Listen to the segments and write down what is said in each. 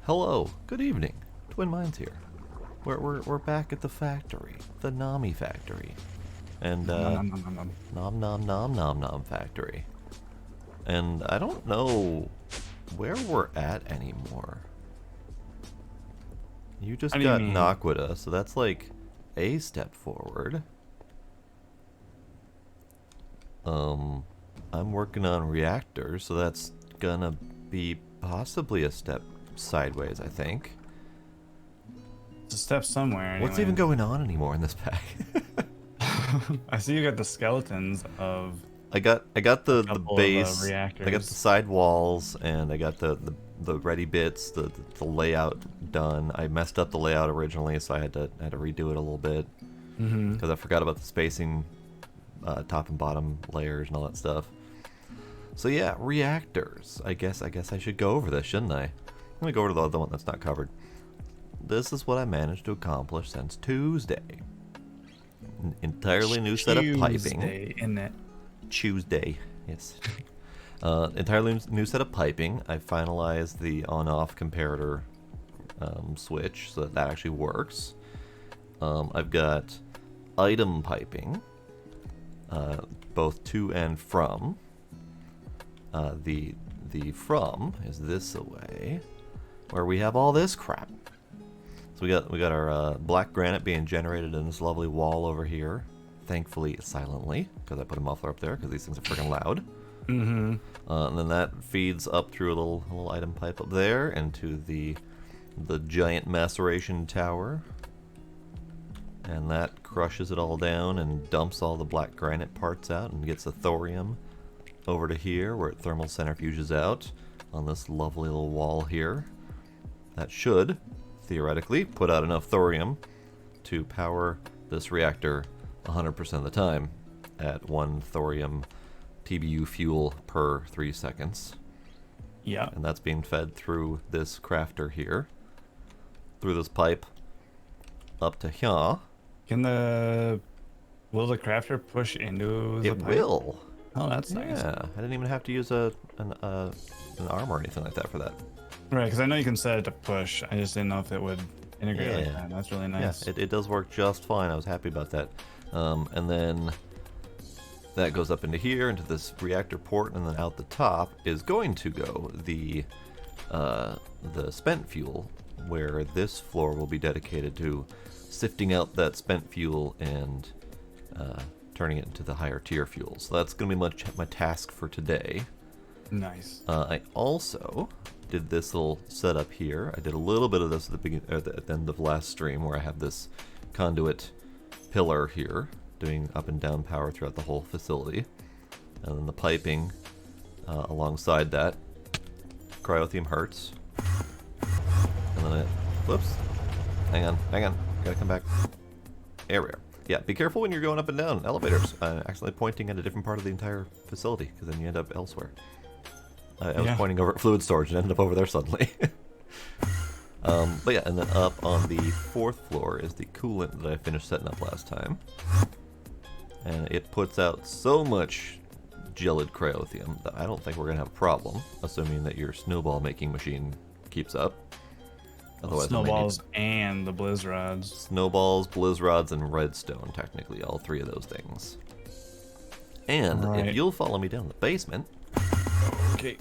Hello, good evening. Twin Minds here. We're back at the factory, the Nomifactory, and Nom Nom Nom Nom Nom Factory. And I don't know where we're at anymore. You just How do you got mean? Naquita, so that's like a step forward. I'm working on reactors, so that's gonna be possibly a step sideways, I think. It's a step somewhere, What's even anyways. going on anymore in this pack? I see you got the skeletons of I got a the couple of base, I got the reactors. side walls, and I got the ready bits, the layout done. I messed up the layout originally, so I had to redo it a little bit Mm-hmm. because I forgot about the spacing, top and bottom layers and all that stuff. So yeah, reactors. I guess I should go over this, shouldn't I? Let me go over to the other one that's not covered. This is what I managed to accomplish since Tuesday. An entirely new set of piping. Tuesday, isn't it? Tuesday, yes. Entirely new set of piping. I finalized the on-off comparator switch so that actually works. I've got item piping, both to and from. The from is this away, where we have all this crap. So we got our black granite being generated in this lovely wall over here. Thankfully, silently, because I put a muffler up there because these things are freaking loud. Mm-hmm. And then that feeds up through a little item pipe up there into the giant maceration tower, and that crushes it all down and dumps all the black granite parts out and gets the thorium over to here where it thermal centrifuges out on this lovely little wall here. That should theoretically put out enough thorium to power this reactor 100% of the time at 1 thorium TBU fuel per 3 seconds. Yeah. And that's being fed through this crafter here, through this pipe, up to here. Will the crafter push into the It pipe? will. Oh, that's nice. Yeah, I didn't even have to use an arm or anything like that for that. Right, because I know you can set it to push. I just didn't know if it would integrate like Yeah. that. That's really nice. Yeah, it does work just fine. I was happy about that. And then that goes up into here, into this reactor port, and then out the top is going to go the spent fuel, where this floor will be dedicated to sifting out that spent fuel and turning it into the higher tier fuel. So that's going to be my task for today. Nice. I also did this little setup here. I did a little bit of this at the end of last stream, where I have this conduit pillar here doing up and down power throughout the whole facility, and then the piping alongside that. Cryothium hurts, and then whoops, hang on, gotta come back. There we are. Yeah, be careful when you're going up and down elevators. Actually pointing at a different part of the entire facility, because then you end up elsewhere. I was pointing over at fluid storage and ended up over there suddenly. But yeah, and then up on the 4th floor is the coolant that I finished setting up last time. And it puts out so much gelid cryothium that I don't think we're going to have a problem, assuming that your snowball making machine keeps up. Otherwise, Snowballs and the blizz rods. Snowballs, blizz rods, and redstone, technically, all 3 of those things. And if you'll follow me down the basement... Okay.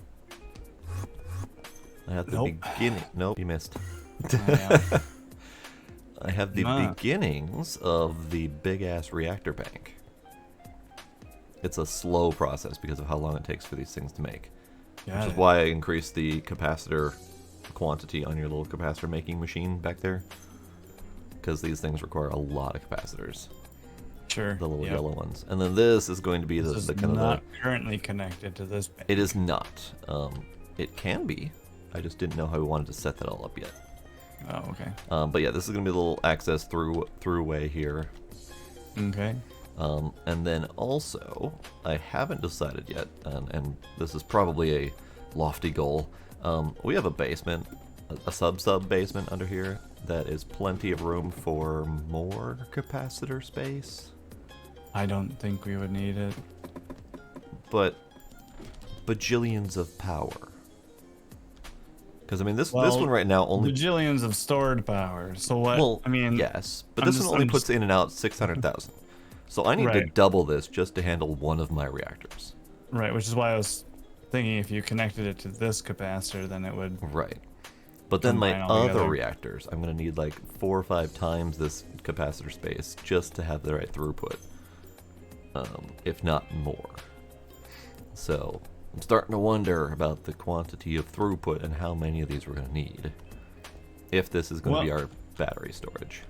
I have the beginning... Nope, you missed. Oh, yeah. I have the beginnings of the big-ass reactor bank. It's a slow process because of how long it takes for these things to make. Which is why I increased the capacitor quantity on your little capacitor making machine back there. Because these things require a lot of capacitors. Sure. The little yellow ones. And then this is going to be the kind of not currently connected to this bank. It is not. It can be. I just didn't know how we wanted to set that all up yet. Oh, okay. But yeah, this is going to be a little access through way here. Okay. And then also, I haven't decided yet, and this is probably a lofty goal. We have a basement, a sub basement under here that is plenty of room for more capacitor space. I don't think we would need it. But bajillions of power. Because I mean, this Well, one right now only. bajillions of stored power. So what? Well, I mean, yes, but I'm this one just, only I'm puts just in and out 600,000. So I need to right, double this just to handle one of my reactors. right. Which is why I was thinking if you connected it to this capacitor, then it would Right. But then my combine all other together. reactors, I'm going to need like 4 or 5 times this capacitor space just to have the right throughput, if not more. So I'm starting to wonder about the quantity of throughput and how many of these we're going to need if this is going to be our battery storage.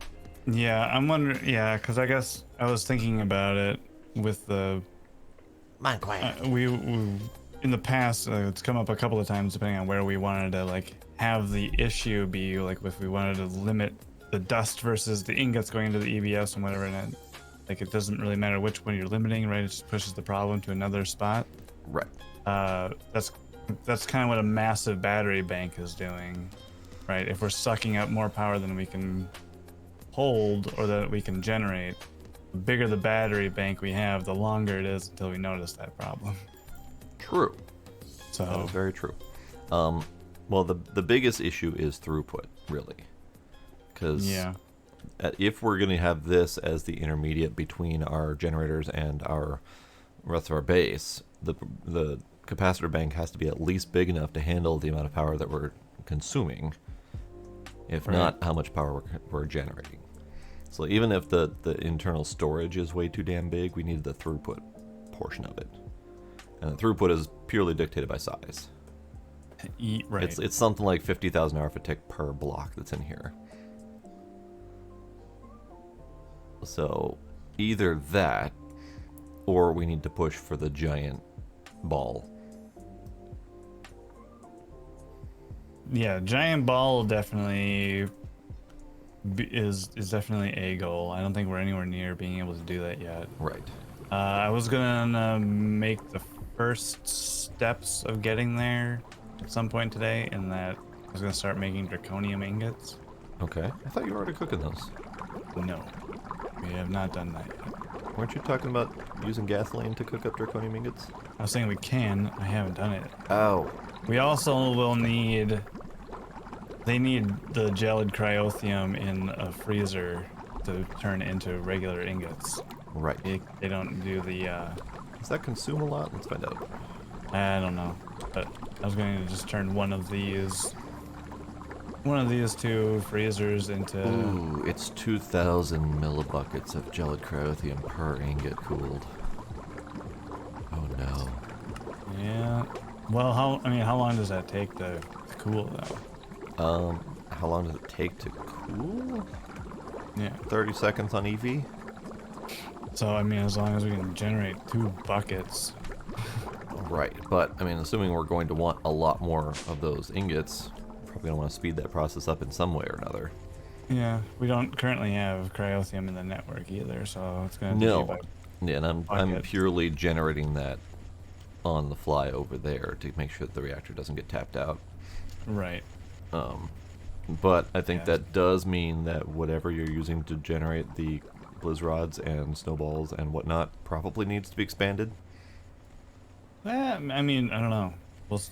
Yeah, I'm wondering. Yeah, because I guess I was thinking about it with the. We in the past it's come up a couple of times depending on where we wanted to like have the issue be like if we wanted to limit the dust versus the ingots going into the EBS and whatever, and like it doesn't really matter which one you're limiting, right? It just pushes the problem to another spot. Right. That's kind of what a massive battery bank is doing, right? If we're sucking up more power than we can hold or that we can generate, the bigger the battery bank we have, the longer it is until we notice that problem. True. So that is very true. Well, the biggest issue is throughput, really, because if we're going to have this as the intermediate between our generators and our rest of our base, the capacitor bank has to be at least big enough to handle the amount of power that we're consuming, if not how much power we're generating. So even if the internal storage is way too damn big, we need the throughput portion of it. And the throughput is purely dictated by size. Right. It's something like 50,000 RFA per block that's in here. So either that, or we need to push for the giant ball. Yeah, giant ball definitely is definitely a goal. I don't think we're anywhere near being able to do that yet. Right. I was gonna make the first steps of getting there at some point today, in that I was gonna start making draconium ingots. Okay. I thought you were already cooking those. No, we have not done that yet. Weren't you talking about using gasoline to cook up draconium ingots? I was saying we can. I haven't done it. Oh. We also will need. They need the gelid cryotheum in a freezer to turn into regular ingots. Right. They don't do the. Does that consume a lot? Let's find out. I don't know, but I was going to just turn one of these two freezers into. Ooh, it's 2,000 millibuckets of gelid cryotheum per ingot cooled. Oh no. Yeah. Well, how long does that take to cool though? How long does it take to cool? Yeah. 30 seconds on EV? So I mean, as long as we can generate 2 buckets. Right, but I mean, assuming we're going to want a lot more of those ingots, we're probably gonna want to speed that process up in some way or another. Yeah, we don't currently have cryotheum in the network either, so it's gonna No. be by Yeah, and I'm purely generating that on the fly over there to make sure that the reactor doesn't get tapped out. right. But I think that does mean that whatever you're using to generate the blizz rods and snowballs and whatnot probably needs to be expanded. I mean, I don't know.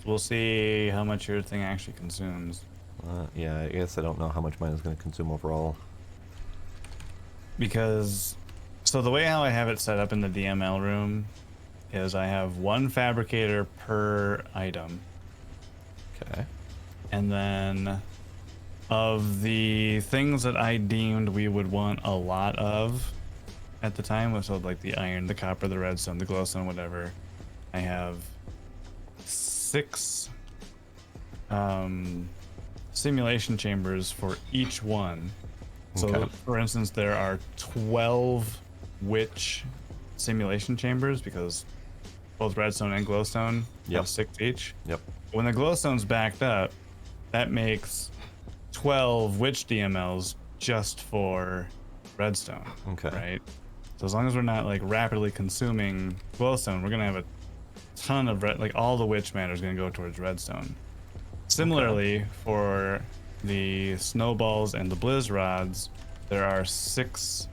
We'll see how much your thing actually consumes. Yeah, I guess I don't know how much mine is going to consume overall. Because, so the way how I have it set up in the DML room is I have 1 fabricator per item. Okay. And then of the things that I deemed we would want a lot of at the time, so like the iron, the copper, the redstone, the glowstone, whatever, I have 6 simulation chambers for each one. So Okay. for instance, there are 12 witch simulation chambers because both redstone and glowstone Yep. have 6 each. Yep. When the glowstone's backed up, that makes 12 witch DMLs just for redstone. Okay. Right? So as long as we're not like rapidly consuming glowstone, we're gonna have a ton of like all the witch matter is gonna go towards redstone. Similarly, for the snowballs and the blizz rods, there are 6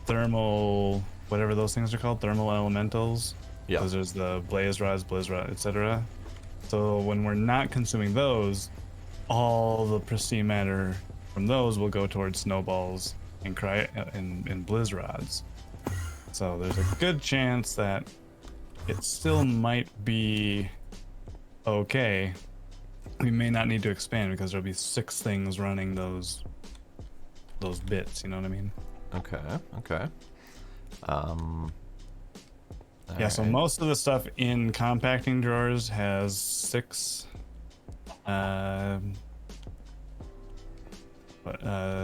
thermal, whatever those things are called, thermal elementals. Yeah. Because there's the blaze rods, blizz rod, etc. So when we're not consuming those, all the pristine matter from those will go towards snowballs and and blizz rods. So there's a good chance that it still might be okay. We may not need to expand because there'll be 6 things running those bits, you know what I mean? Okay, okay. Yeah, so right. most of the stuff in compacting drawers has 6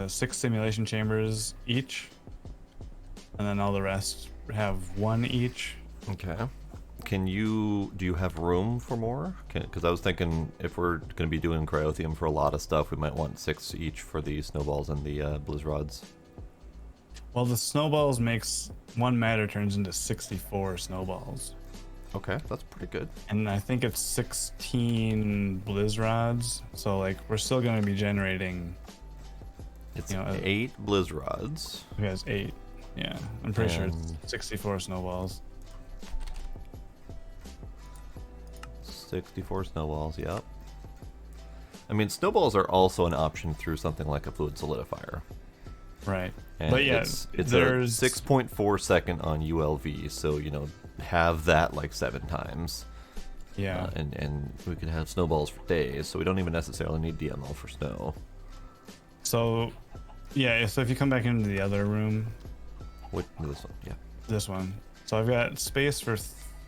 6 simulation chambers each, and then all the rest have 1 each. Okay. Do you have room for more? Because I was thinking if we're going to be doing cryothium for a lot of stuff, we might want 6 each for the snowballs and the blizz rods. Well, the snowballs makes 1 matter turns into 64 snowballs. Okay, that's pretty good. And I think it's 16 blizz rods, so like we're still going to be generating. It's 8 blizz rods. It has 8. Yeah, I'm pretty sure it's 64 snowballs. 64 snowballs, yep. I mean, snowballs are also an option through something like a fluid solidifier. Right. And but yeah, it's there's a 6.4 second on ULV, so have that like 7 times. Yeah. And we could have snowballs for days, so we don't even necessarily need DML for snow. So yeah, so if you come back into the other room, This one, yeah. this one. So I've got space for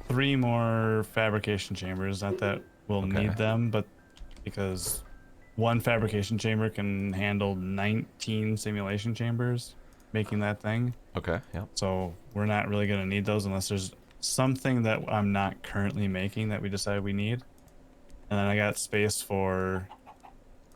3 more fabrication chambers. Not that we'll need them, but because 1 fabrication chamber can handle 19 simulation chambers, making that thing. Okay, yeah. So we're not really going to need those unless there's something that I'm not currently making that we decided we need. And then I got space for,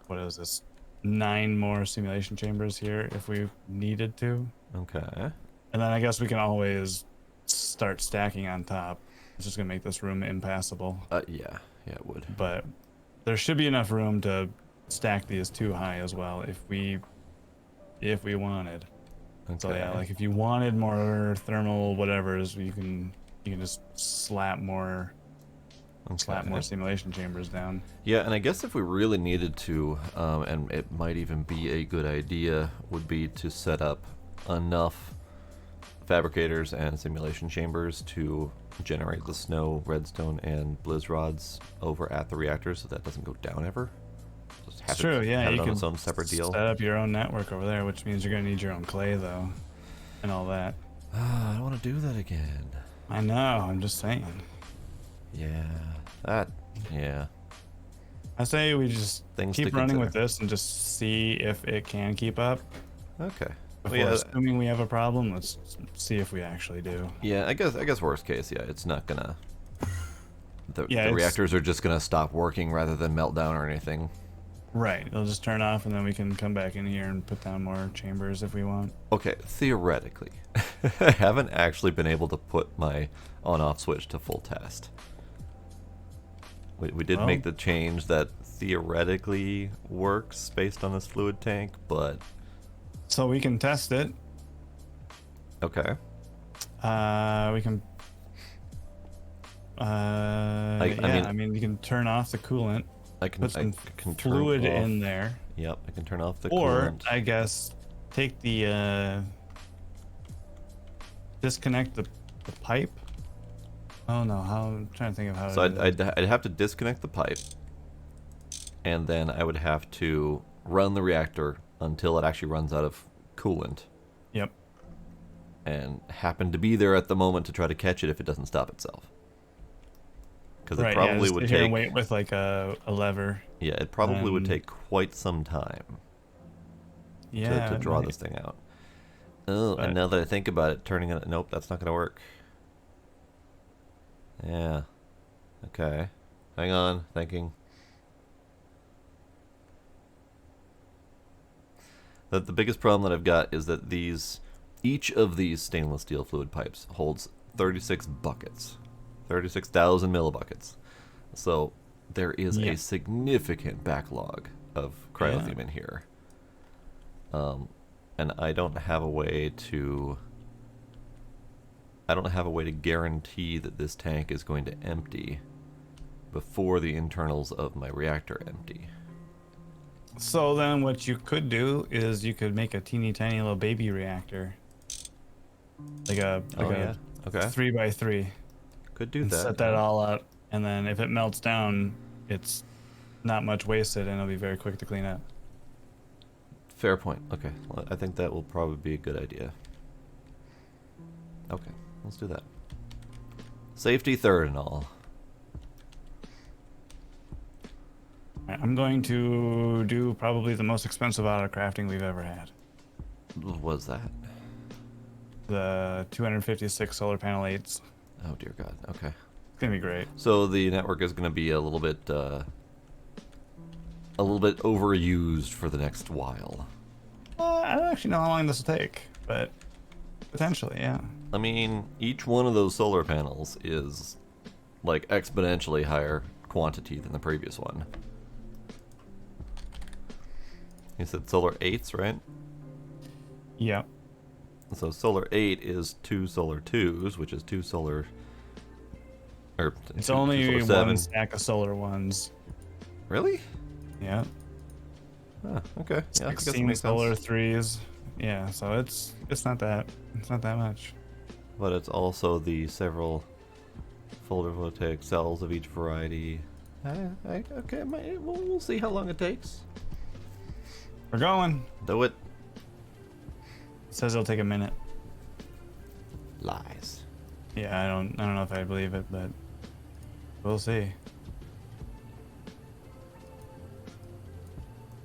what is this, 9 more simulation chambers here if we needed to. Okay. And then I guess we can always start stacking on top. It's just going to make this room impassable. Yeah, it would. But there should be enough room to stack these 2 high as well if we wanted. Okay. So yeah, like if you wanted more thermal whatevers, you can just slap more simulation chambers down. Yeah, and I guess if we really needed to, and it might even be a good idea, would be to set up enough fabricators and simulation chambers to generate the snow, redstone, and blizz rods over at the reactor so that doesn't go down ever. Just have It's true, yeah. have You it on can its own separate deal. set up your own network over there, which means you're gonna need your own clay though, and all that. I don't want to do that again. I know. I'm just saying. Yeah, yeah. I say we just Things keep to running with consider. this and just see if it can keep up. Okay. Before assuming we have a problem, let's see if we actually do. Yeah, I guess worst case, yeah, it's not gonna. The Yeah, reactors are just gonna stop working rather than melt down or anything. Right. They'll just turn off, and then we can come back in here and put down more chambers if we want. Okay, theoretically, I haven't actually been able to put my on-off switch to full test. We did make the change that theoretically works based on this fluid tank, but So we can test it. okay. We can. I mean, you can turn off the coolant. I can Put some turn fluid off, in there. Yep, I can turn off the Or coolant. I guess take the disconnect the pipe. Oh no! I'm trying to think of how. So to do that. I'd have to disconnect the pipe, and then I would have to run the reactor until it actually runs out of coolant, Yep. and happen to be there at the moment to try to catch it if it doesn't stop itself. Because Right. it probably yeah, would sit here take. and wait with like a lever. Yeah, it probably would take quite some time Yeah. to it draw might. this thing out. Oh, But- and now that I think about it, turning it. Nope, that's not going to work. Yeah. Okay. Hang on. Thinking. The biggest problem that I've got is that each of these stainless steel fluid pipes holds 36 buckets. 36,000 millibuckets. So there is a significant backlog of cryothium in here. And I don't have a way to guarantee that this tank is going to empty before the internals of my reactor empty. So then what you could do is you could make a teeny tiny little baby reactor. Like a Oh yeah. Okay. 3x3. Could do And that. set that Yeah. all up. And then if it melts down, it's not much wasted and it'll be very quick to clean up. Fair point. Okay. Well, I think that will probably be a good idea. Okay. Let's do that. Safety third and all. Alright, I'm going to do probably the most expensive auto crafting we've ever had. What was that? The 256 solar panel 8s. Oh dear God. Okay. It's gonna be great. So the network is going to be a little bit overused for the next while. I don't actually know how long this will take, but potentially, yeah. I mean, each one of those solar panels is like exponentially higher quantity than the previous one. You said solar 8s, right? Yeah. So solar 8 is 2 solar 2s, which is 2 solar... Or It's two only solar one 7. stack of solar ones. Really? Yeah. Ah, okay. Yeah, I guess it 16 makes solar sense. 3s. Yeah, so it's not that much. But it's also the several photovoltaic cells of each variety. Okay, we'll see how long it takes. We're going. Do it. It says it'll take a minute. Lies. Yeah, I don't know if I believe it, but we'll see.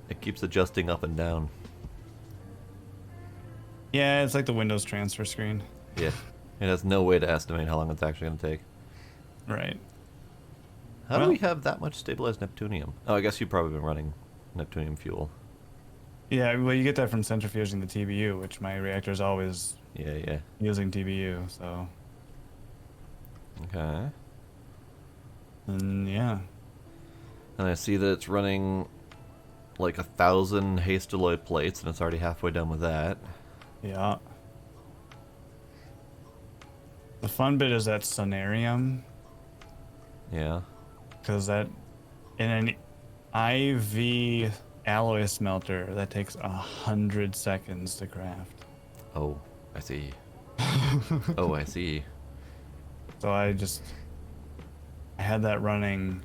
It keeps adjusting up and down. Yeah, it's like the Windows transfer screen. Yeah. It has no way to estimate how long it's actually going to take. Right. How do Well- we have that much stabilized Neptunium? Oh, I guess you've probably been running Neptunium fuel. Yeah, well, you get that from centrifuging the TBU, which my reactor is always Yeah. using TBU, so. Okay. And yeah. And I see that it's running like 1,000 Hastaloid plates, and it's already halfway done with that. Yeah. The fun bit is that sonarium, Yeah. because that in an IV alloy smelter that takes 100 seconds to craft. Oh, I see. Oh, I see. So I had that running,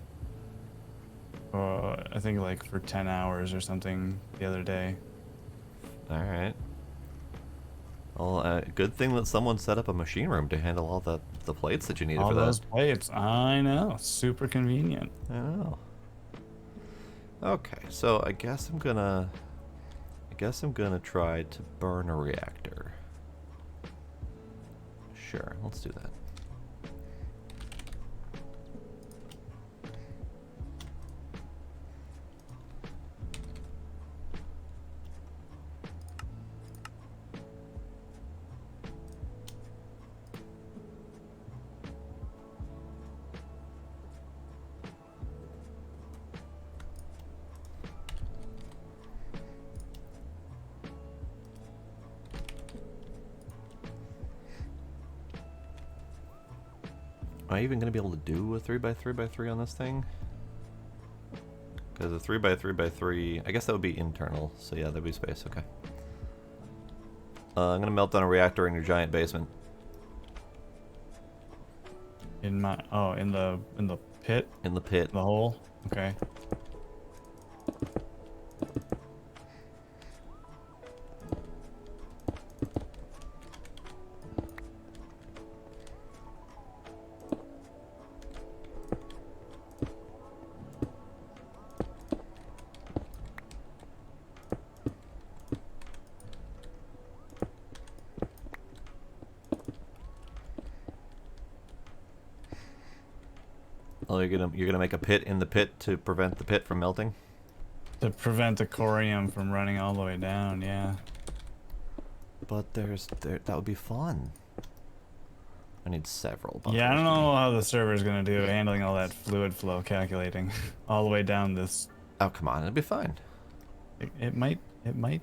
I think like for 10 hours or something the other day. Alright. Well, good thing that someone set up a machine room to handle all the plates that you needed All for those that. plates, I know, super convenient. I know. Okay, so I guess I'm gonna try to burn a reactor. Sure, let's do that. Am I even going to be able to do a 3x3x3 on this thing? Because a 3x3x3, I guess that would be internal, so yeah, that'd be space, okay. I'm going to melt down a reactor in your giant basement. In my in the pit, In the pit. the hole. Okay. Oh, you're gonna make a pit in the pit to prevent the pit from melting? To prevent the corium from running all the way down, yeah. But that would be fun. I need several buffers. Yeah, I don't know how the server's gonna do handling all that fluid flow calculating all the way down this. Oh, come on, it'd be fine. It might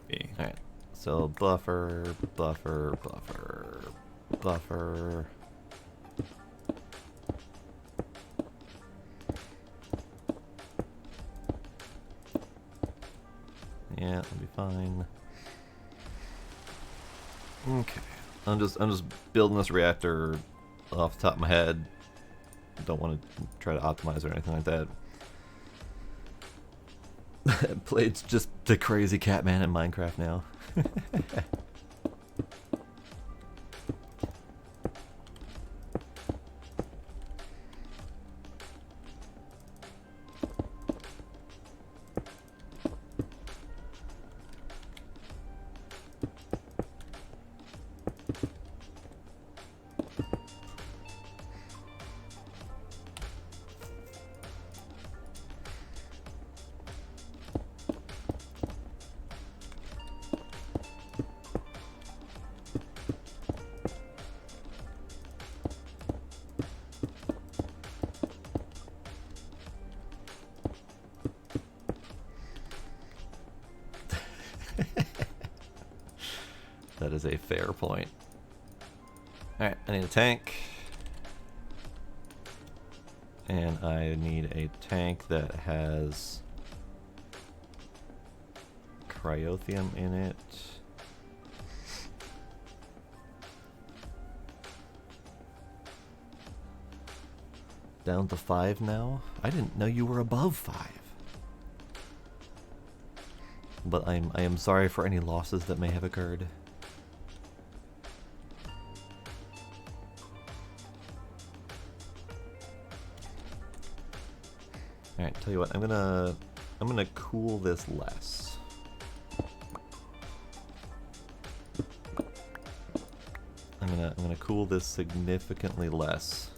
be. Alright, so buffer, buffer, buffer, buffer. Yeah, that'll be fine. Okay. I'm just building this reactor off the top of my head. Don't want to try to optimize or anything like that. Blade's just the crazy cat man in Minecraft now. That is a fair point. Alright, I need a tank. And I need a tank that has cryothium in it. Down to 5 now? I didn't know you were above 5. But I am sorry for any losses that may have occurred. Alright, tell you what, I'm gonna cool this less. I'm gonna cool this significantly less,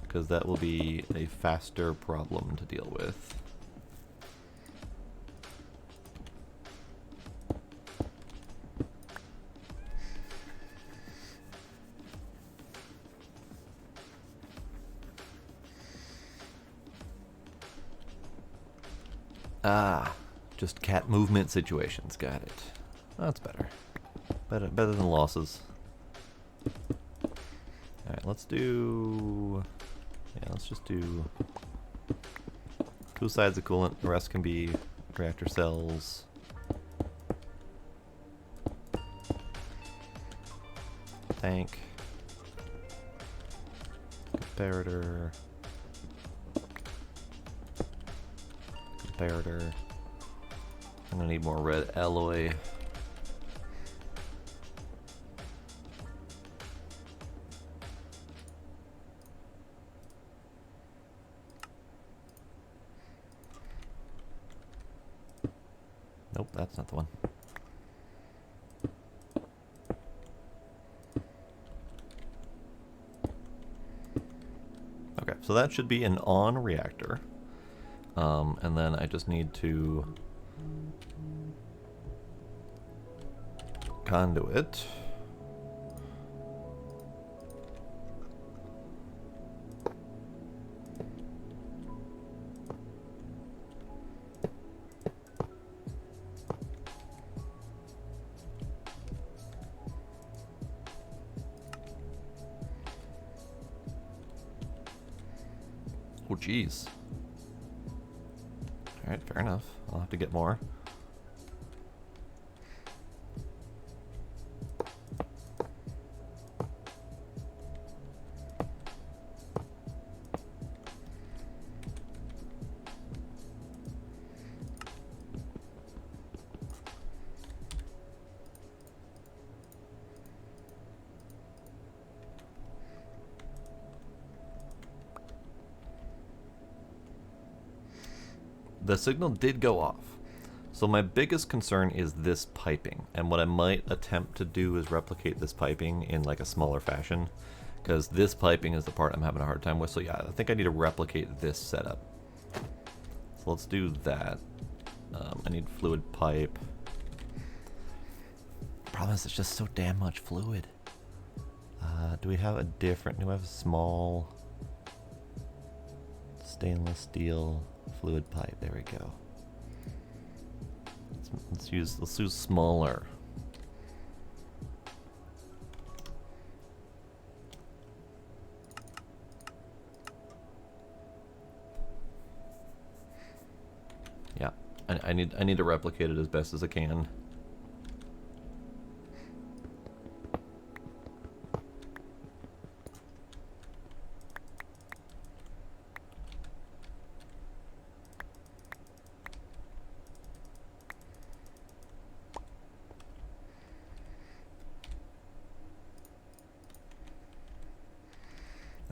because that will be a faster problem to deal with. Ah, just cat movement situations. Got it. That's better. Better than losses. Alright, let's do... Yeah, let's just do... 2 sides of coolant. The rest can be reactor cells. Tank. Comparator. Comparator. I'm gonna need more red alloy. Nope, that's not the one. Okay, so that should be an on reactor. And then I just need to conduit. Oh, geez. Alright, fair enough. I'll have to get more. The signal did go off. So my biggest concern is this piping, and what I might attempt to do is replicate this piping in like a smaller fashion, because this piping is the part I'm having a hard time with. So yeah, I think I need to replicate this setup. So let's do that. I need fluid pipe. Problem is, it's just so damn much fluid. Do we have a different, do we have a small stainless steel fluid pipe? There we go. Let's use smaller. Yeah, I need to replicate it as best as I can.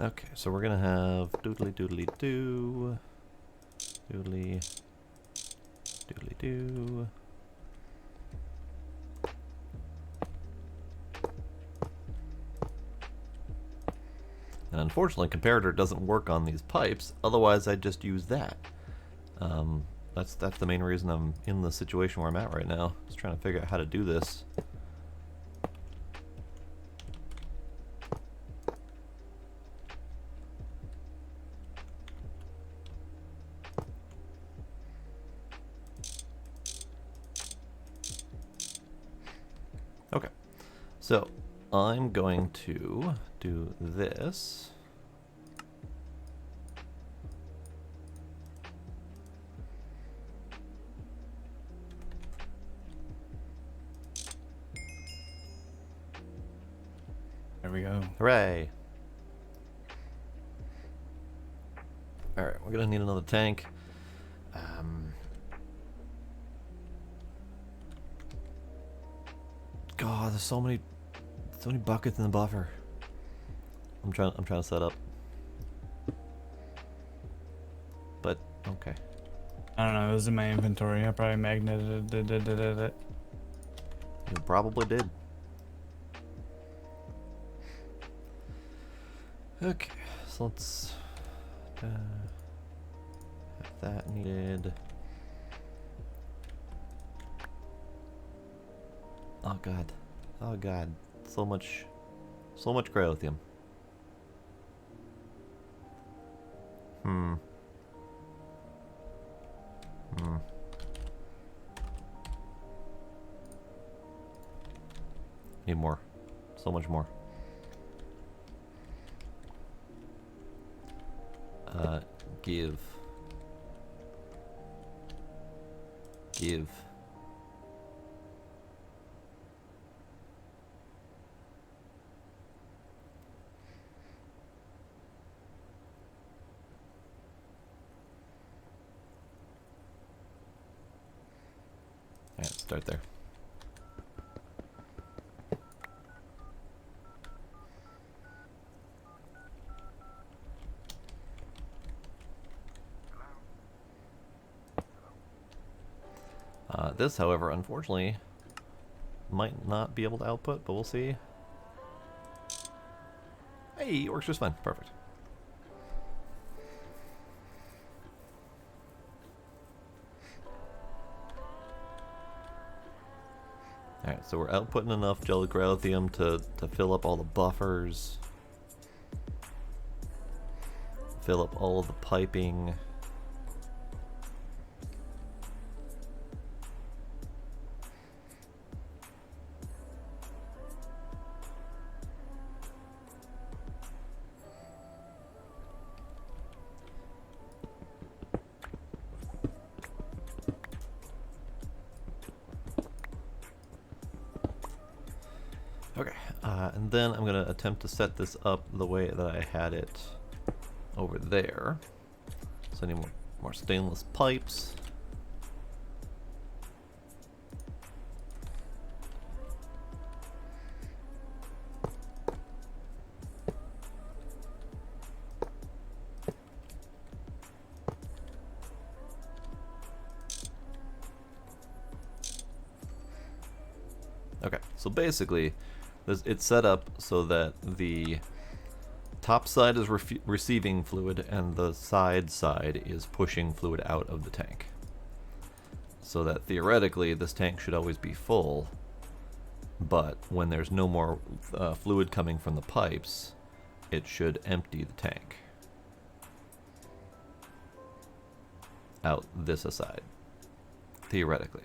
Okay, so we're gonna have doodly doodly doo, doodly doodly doo. And unfortunately, comparator doesn't work on these pipes. Otherwise, I'd just use that. That's the main reason I'm in the situation where I'm at right now. Just trying to figure out how to do this. Okay, so I'm going to do this. There we go. Hooray! Alright, we're gonna need another tank. God, there's so many buckets in the buffer. I'm trying to set up. But okay. I don't know, it was in my inventory. I probably magneted it. You probably did. Okay, so let's have that needed. Oh god. Oh god. So much cryothium. Need more. So much more. Give. Alright, start there. This, however, unfortunately, might not be able to output, but we'll see. Hey, it works just fine. Perfect. Alright, so we're outputting enough gelocryothium to fill up all the buffers, fill up all of the piping. Okay, and then I'm going to attempt to set this up the way that I had it over there. So I need more stainless pipes. Okay, so basically, it's set up so that the top side is receiving fluid and the side is pushing fluid out of the tank. So that theoretically this tank should always be full, but when there's no more fluid coming from the pipes, it should empty the tank out this aside, theoretically.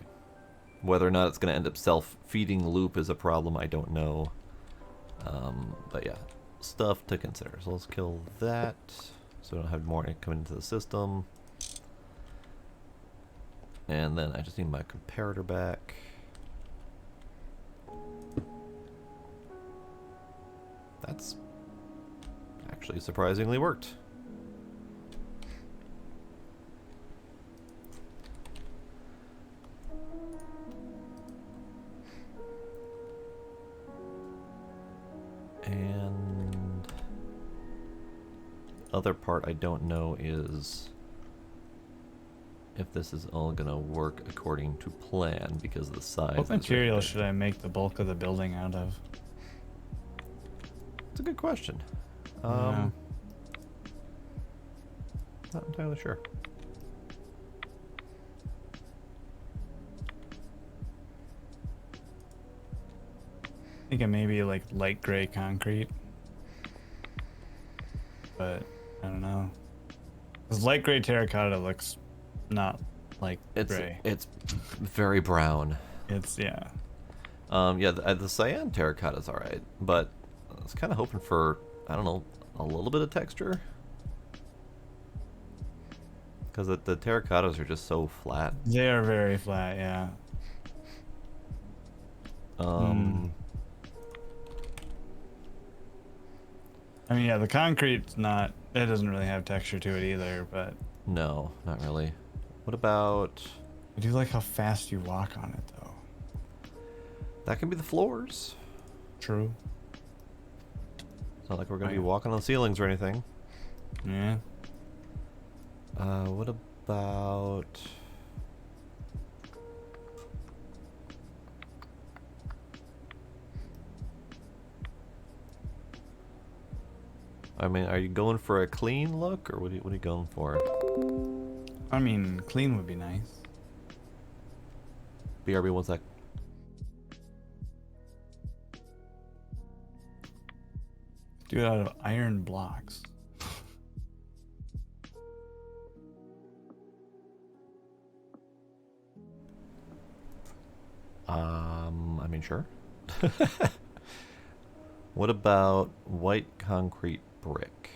Whether or not it's going to end up self-feeding the loop is a problem, I don't know. But yeah, stuff to consider. So let's kill that so we don't have more coming into the system. And then I just need my comparator back. That's actually surprisingly worked. And other part I don't know is if this is all gonna work according to plan because of the size. What material should I make the bulk of the building out of? It's a good question. Yeah. Not entirely sure. Thinking maybe like light gray concrete, but I don't know. Because light gray terracotta looks not like gray. It's very brown. It's yeah. Yeah, the cyan terracotta is all right, but I was kind of hoping for, I don't know, a little bit of texture. Because the terracottas are just so flat. They are very flat, yeah. I mean, yeah, the concrete's not, it doesn't really have texture to it either, but... No, not really. What about... I do like how fast you walk on it, though. That can be the floors. True. It's not like we're going to be walking on ceilings or anything. Yeah. What about... I mean, are you going for a clean look, or what are you going for? I mean, clean would be nice. BRB, one sec. Do it out of iron blocks. I mean, sure. What about white concrete brick?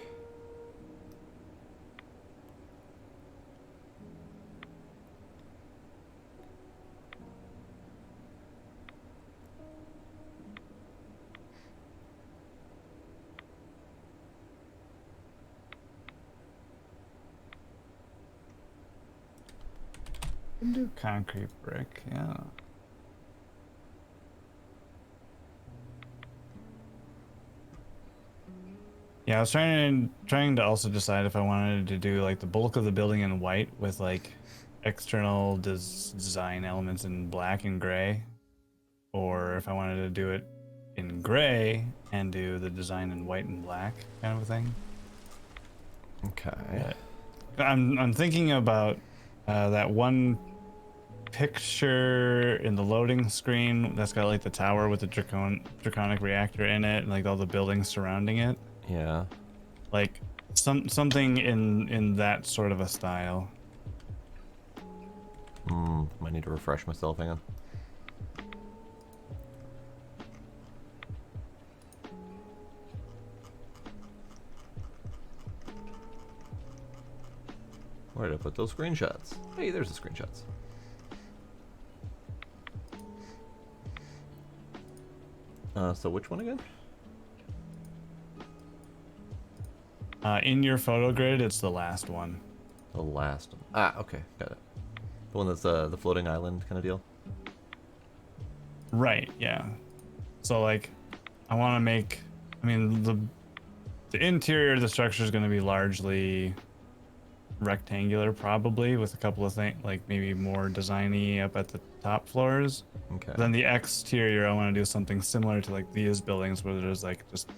Can do concrete brick, yeah. Yeah, I was trying to also decide if I wanted to do like the bulk of the building in white with like external design elements in black and gray, or if I wanted to do it in gray and do the design in white and black kind of a thing. Okay. I'm thinking about that one picture in the loading screen that's got like the tower with the draconic reactor in it and like all the buildings surrounding it. Yeah. Like something in that sort of a style. Might need to refresh myself. Hang on. Where did I put those screenshots? Hey, there's the screenshots. So which one again? In your photo grid, it's the last one. The last one. Ah, okay, got it. The one that's the floating island kind of deal. Right. Yeah. So like, I want to make. I mean, the interior of the structure is going to be largely rectangular, probably, with a couple of things like maybe more designy up at the top floors. Okay. Then the exterior, I want to do something similar to like these buildings, where there's like just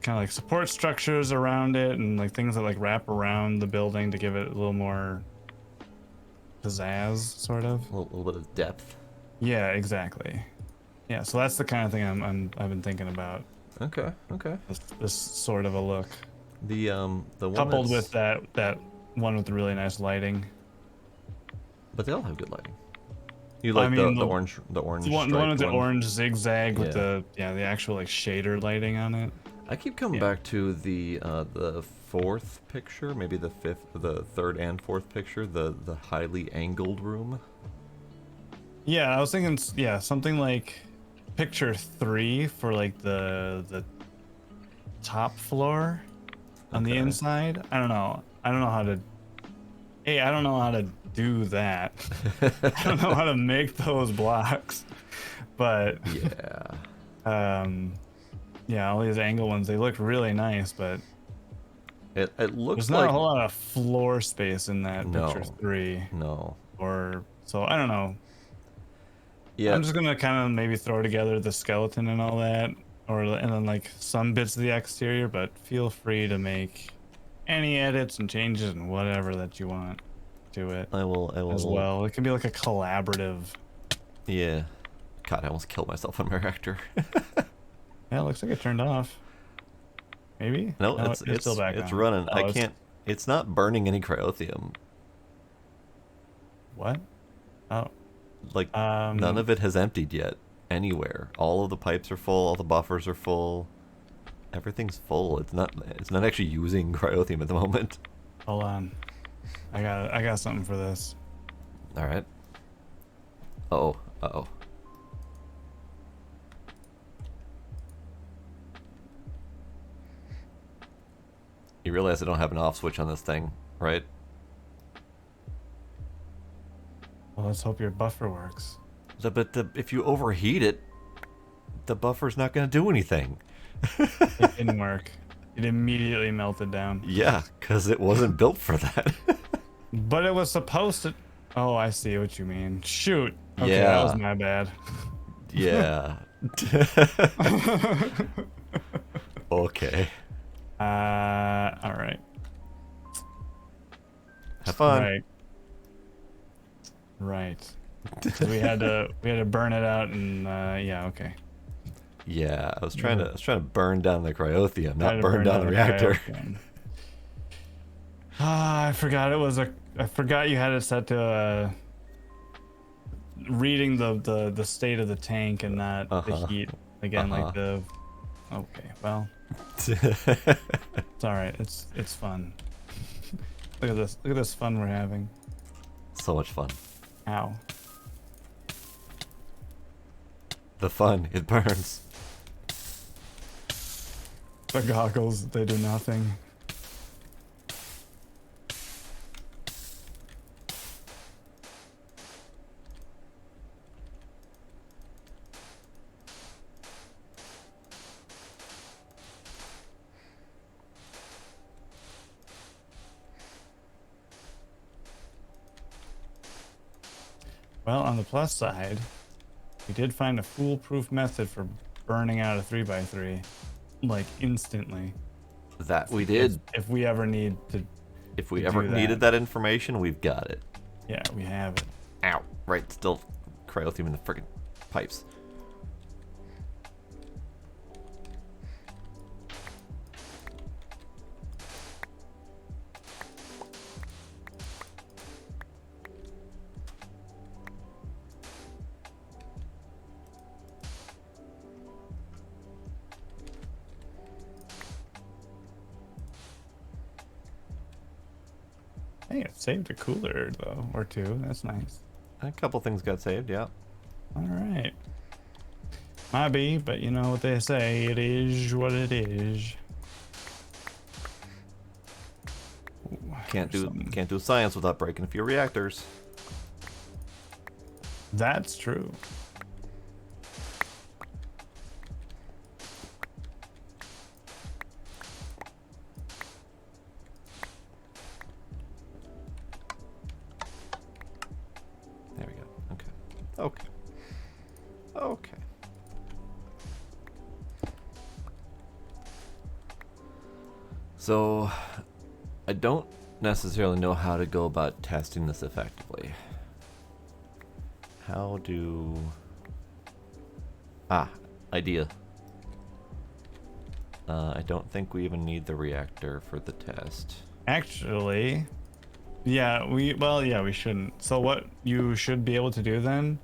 kind of like support structures around it and like things that like wrap around the building to give it a little more pizzazz, sort of. A little bit of depth. Yeah, exactly. Yeah, so that's the kind of thing I've been thinking about. Okay. Okay. This sort of a look. The one Coupled with that one with the really nice lighting. But they all have good lighting. You like the orange the one with the orange zigzag with the actual like shader lighting on it. I keep coming back to the fourth picture, maybe the third and fourth picture, the highly angled room. Yeah, I was thinking, yeah, something like picture 3 for like the top floor on the Okay. inside. I don't know. I don't know how to. Hey, I don't know how to do that. I don't know how to make those blocks, but Yeah. yeah, all these angle ones, they look really nice, but It looks there's not like a whole lot of floor space in that picture no, 3. no. Or so I don't know. Yeah, I'm just gonna kind of maybe throw together the skeleton and all that, and then like some bits of the exterior, but feel free to make any edits and changes and whatever that you want to it I will. as well. It can be like a collaborative. Yeah. God, I almost killed myself on my reactor. Yeah, it looks like it turned off. Maybe? No, No, it's still back it's on. running. I Oh, can't. It's not burning any cryothium. what? Oh, Like none of it has emptied yet anywhere. All of the pipes are full. All the buffers are full. Everything's full. It's not. It's not actually using cryothium at the moment. hold on. I got something for this. All right. Uh-oh. Uh-oh. You realize I don't have an off switch on this thing, right? Well, let's hope your buffer works. But if you overheat it, the buffer's not going to do anything. It didn't work. It immediately melted down. Yeah, because it wasn't built for that. But it was supposed to. Oh, I see what you mean. Shoot. Okay, Yeah. that was my bad. Yeah. Okay. All right. Have fun. Right. Right. So we had to burn it out, and yeah, okay. Yeah, I was trying to burn down the cryothium, Had not to burn down the reactor. Ah, I forgot it was I forgot you had it set to reading the state of the tank and not the heat again, like the. Okay, well, it's all right. It's fun. Look at this. Look at this fun we're having. So much fun. Ow. The fun, it burns. The goggles, they do nothing. Well, on the plus side, we did find a foolproof method for burning out a 3x3, like instantly. That we did. If we ever need to. If we ever needed that information, we've got it. Yeah, we have it. Ow. Right, still cryothium in the friggin' pipes. Hey, it saved a cooler though, or two. That's nice. A couple things got saved, yeah. All right. Might be, but you know what they say. It is what it is. Ooh, Can't do science without breaking a few reactors. That's true. There we go. Okay. Okay. Okay. So, I don't necessarily know how to go about testing this effectively. How do... idea. I don't think we even need the reactor for the test. Actually, yeah, we shouldn't. So what you should be able to do then,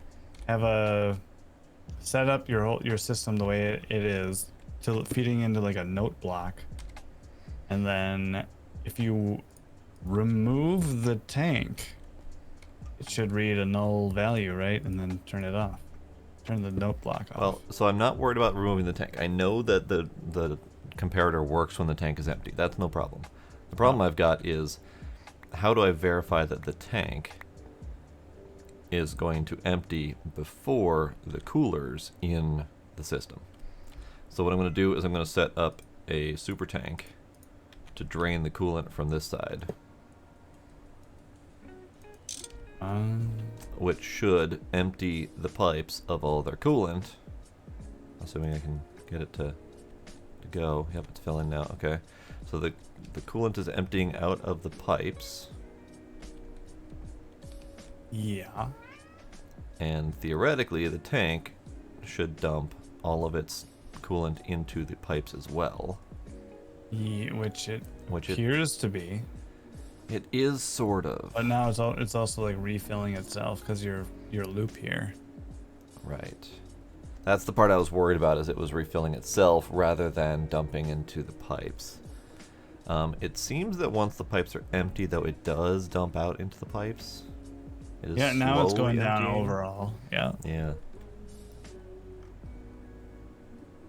set up your system the way it is, to feeding into like a note block, and then if you remove the tank, it should read a null value, right? And then turn it off. Turn the note block off. Well, so I'm not worried about removing the tank. I know that the comparator works when the tank is empty. That's no problem. The problem I've got is, how do I verify that the tank is going to empty before the coolers in the system? So what I'm going to do is I'm going to set up a super tank to drain the coolant from this side. Which should empty the pipes of all their coolant. Assuming I can get it to go. Yep, it's filling now. Okay. So the coolant is emptying out of the pipes. Yeah. And theoretically, the tank should dump all of its coolant into the pipes as well. Yeah, which it appears to be. It is sort of. But now it's also like refilling itself because your loop here. Right. That's the part I was worried about, is it was refilling itself rather than dumping into the pipes. It seems that once the pipes are empty, though, it does dump out into the pipes. It is now it's going down emptying. overall. Yeah. Yeah.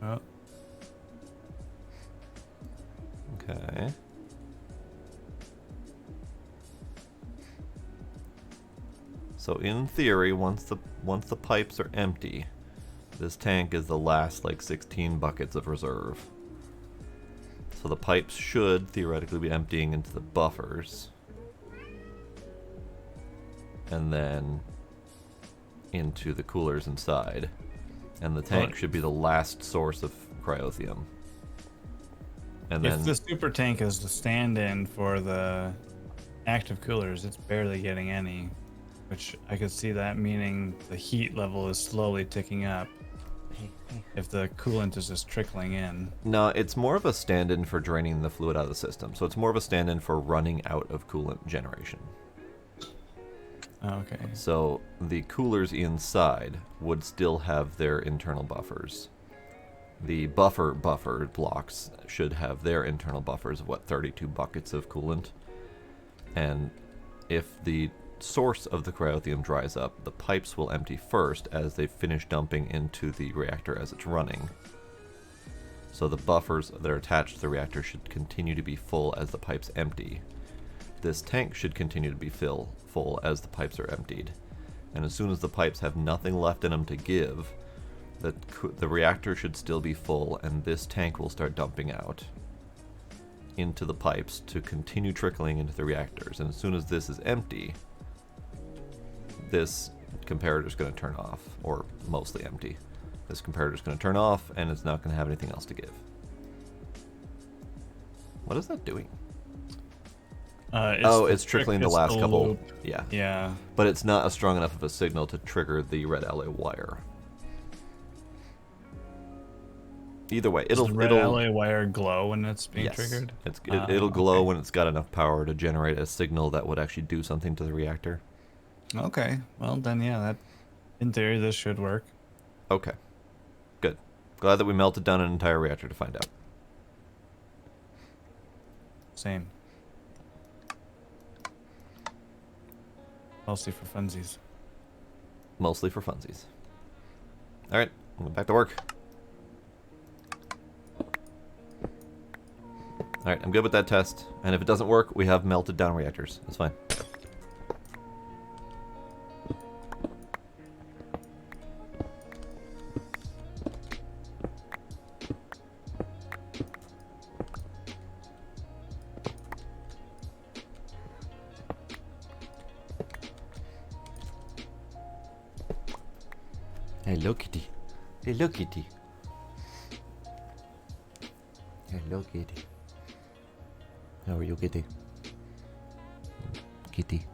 Oh. Okay. So in theory, once the pipes are empty, this tank is the last like 16 buckets of reserve. So the pipes should theoretically be emptying into the buffers. And then into the coolers inside. And the tank should be the last source of cryothium. And if then the super tank is the stand-in for the active coolers, it's barely getting any. Which I could see that meaning the heat level is slowly ticking up. If the coolant is just trickling in. No, it's more of a stand-in for draining the fluid out of the system. So it's more of a stand-in for running out of coolant generation. Okay. So the coolers inside would still have their internal buffers. The buffer blocks should have their internal buffers of 32 buckets of coolant. And if the source of the cryothium dries up, the pipes will empty first as they finish dumping into the reactor as it's running. So the buffers that are attached to the reactor should continue to be full as the pipes empty. This tank should continue to be full as the pipes are emptied. And as soon as the pipes have nothing left in them to give, the reactor should still be full, and this tank will start dumping out into the pipes to continue trickling into the reactors. And as soon as this is empty, this comparator is going to turn off, or mostly empty. This comparator is going to turn off, and it's not going to have anything else to give. What is that doing? It's trickling the last couple. Loop. Yeah. Yeah. But it's not a strong enough of a signal to trigger the red alloy wire. Either way, Does the red alloy wire glow when it's being triggered? It'll glow when it's got enough power to generate a signal that would actually do something to the reactor. Okay. Well, then, yeah, that in theory, this should work. Okay. Good. Glad that we melted down an entire reactor to find out. Same. Mostly for funsies. Mostly for funsies. Alright, back to work. Alright, I'm good with that test. And if it doesn't work, we have melted down reactors. That's fine. Hello, kitty. Hello, kitty. Hello, kitty. How are you, kitty? Kitty.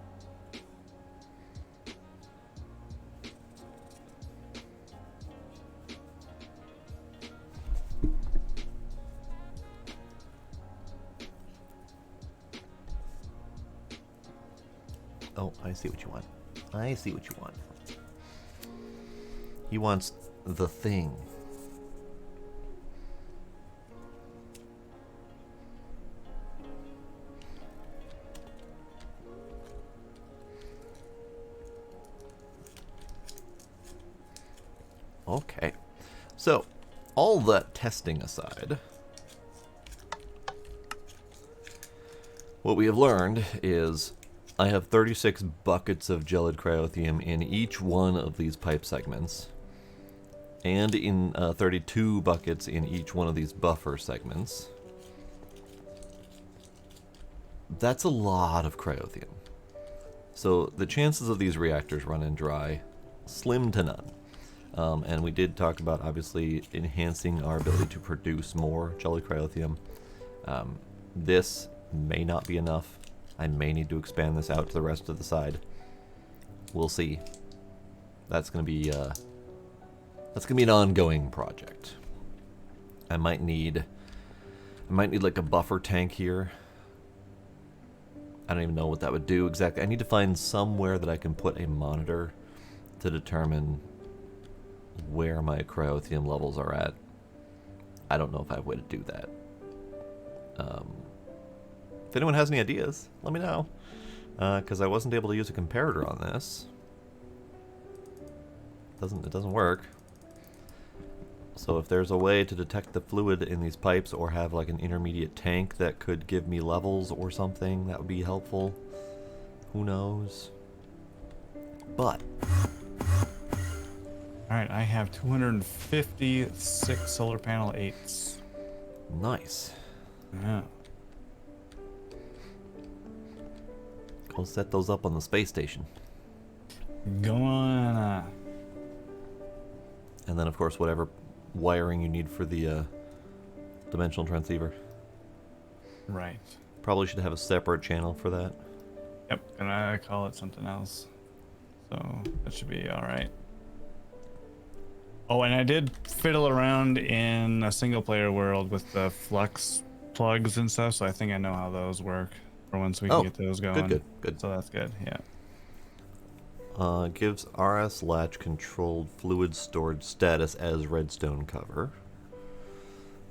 Oh, I see what you want. I see what you want. He wants the thing. Okay. So, all that testing aside, what we have learned is I have 36 buckets of gelid cryothium in each one of these pipe segments, and in 32 buckets in each one of these buffer segments. That's a lot of cryothium. So the chances of these reactors running dry, slim to none. And we did talk about, obviously, enhancing our ability to produce more gelid cryothium. This may not be enough. I may need to expand this out to the rest of the side. We'll see. That's gonna be an ongoing project. I might need like a buffer tank here. I don't even know what that would do exactly. I need to find somewhere that I can put a monitor to determine where my cryothium levels are at. I don't know if I have a way to do that. If anyone has any ideas, let me know. Because I wasn't able to use a comparator on this. It doesn't work. So if there's a way to detect the fluid in these pipes or have like an intermediate tank that could give me levels or something, that would be helpful. Who knows? But alright, I have 256 solar panel 8s. Nice. Yeah. Go set those up on the space station. Go on. And then of course whatever wiring you need for the dimensional transceiver. Right. Probably should have a separate channel for that. Yep, and I call it something else. So that should be alright. Oh, and I did fiddle around in a single player world with the flux plugs and stuff, so I think I know how those work for once we can get those going. Good. So that's good, yeah. Gives RS latch controlled fluid storage status as redstone cover.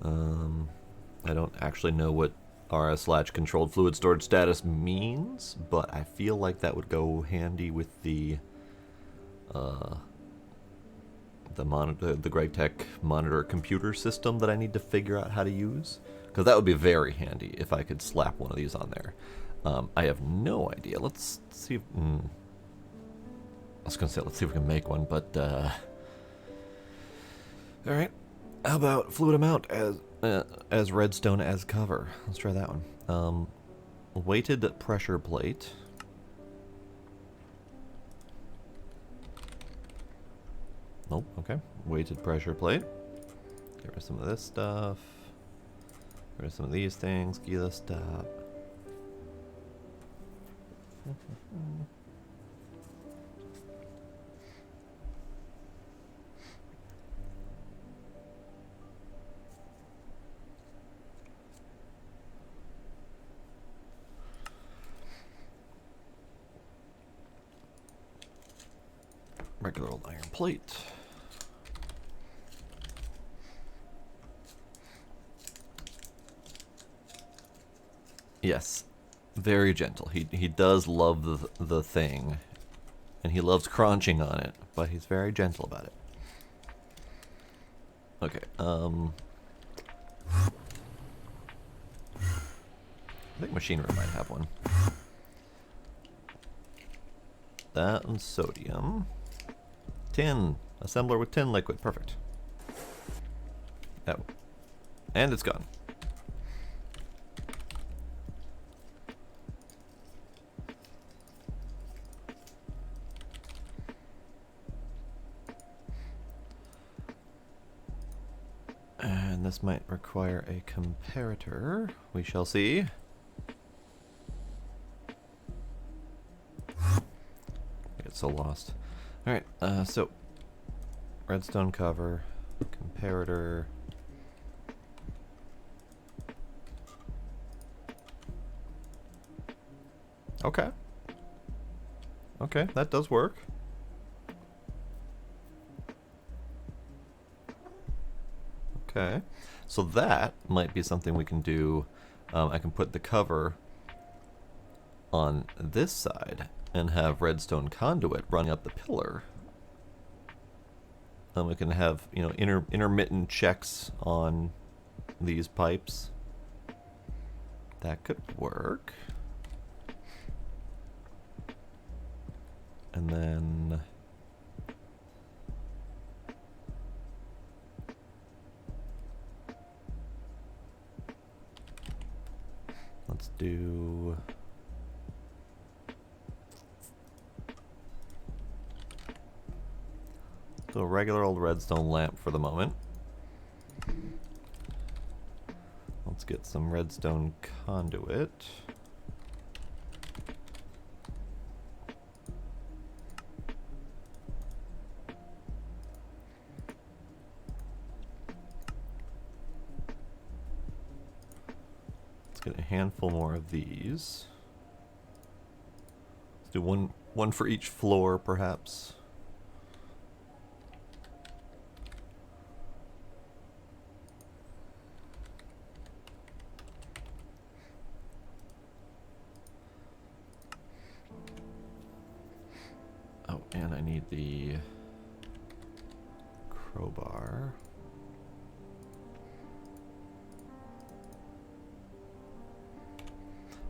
I don't actually know what RS latch controlled fluid storage status means, but I feel like that would go handy with the monitor, the GregTech monitor computer system that I need to figure out how to use, because that would be very handy if I could slap one of these on there. I have no idea. Let's see if, I was gonna say let's see if we can make one, but all right. How about fluid amount as redstone as cover? Let's try that one. Weighted pressure plate. Nope. Okay. Weighted pressure plate. Get rid of some of this stuff. Get rid of some of these things. Gila stop. Regular old iron plate. Yes, very gentle. He does love the thing, and he loves crunching on it, but he's very gentle about it. Okay, I think machine room might have one. That and sodium. Tin. Assembler with tin liquid. Perfect. That. And it's gone. And this might require a comparator. We shall see. I get so lost. Alright, so redstone cover, comparator. Okay. Okay, that does work. Okay, so that might be something we can do. I can put the cover on this side and have redstone conduit running up the pillar. Then we can have, you know, intermittent checks on these pipes. That could work. And then let's do a regular old redstone lamp for the moment. Let's get some redstone conduit. Let's get a handful more of these. Let's do one for each floor, perhaps. Oh, and I need the crowbar.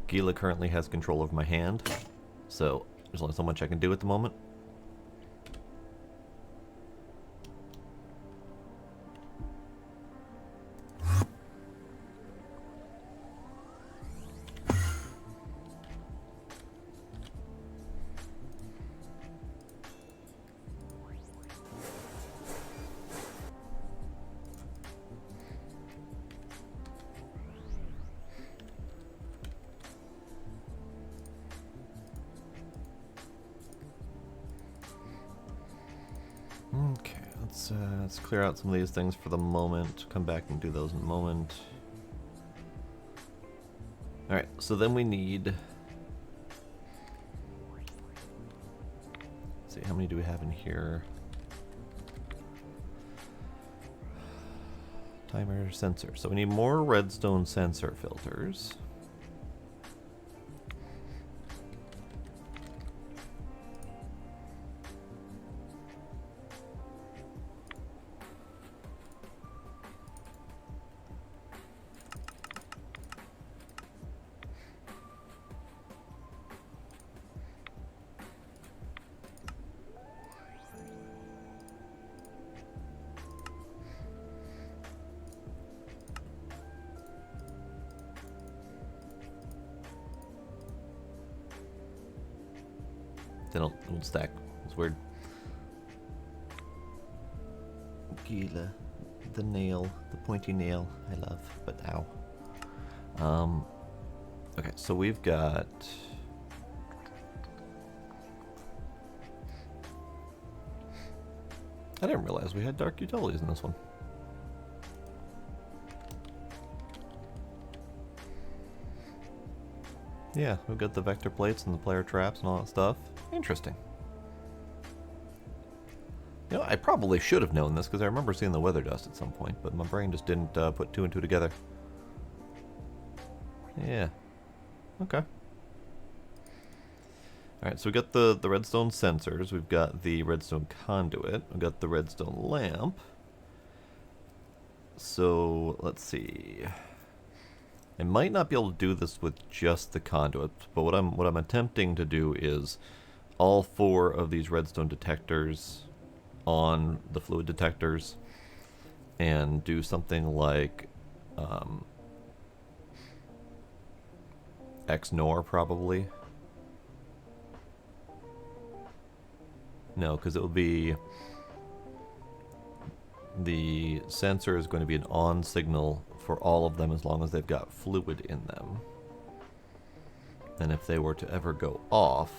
Gila currently has control of my hand, so there's only so much I can do at the moment. Okay, let's clear out some of these things for the moment. Come back and do those in a moment. Alright, so then we need... Let's see, how many do we have in here? Timer sensor. So we need more redstone sensor filters. They don't stack. It's weird. Gila, the nail, the pointy nail. I love, but ow. Okay, so we've got. I didn't realize we had dark utilities in this one. Yeah, we've got the vector plates and the player traps and all that stuff. Interesting. You know, I probably should have known this because I remember seeing the weather dust at some point, but my brain just didn't put two and two together. Yeah. Okay. Alright, so we got the redstone sensors, we've got the redstone conduit, we've got the redstone lamp. So, let's see. I might not be able to do this with just the conduit, but what I'm attempting to do is all 4 of these redstone detectors on the fluid detectors and do something like XNOR probably. No, because it will be the sensor is going to be an on signal for all of them as long as they've got fluid in them. And if they were to ever go off,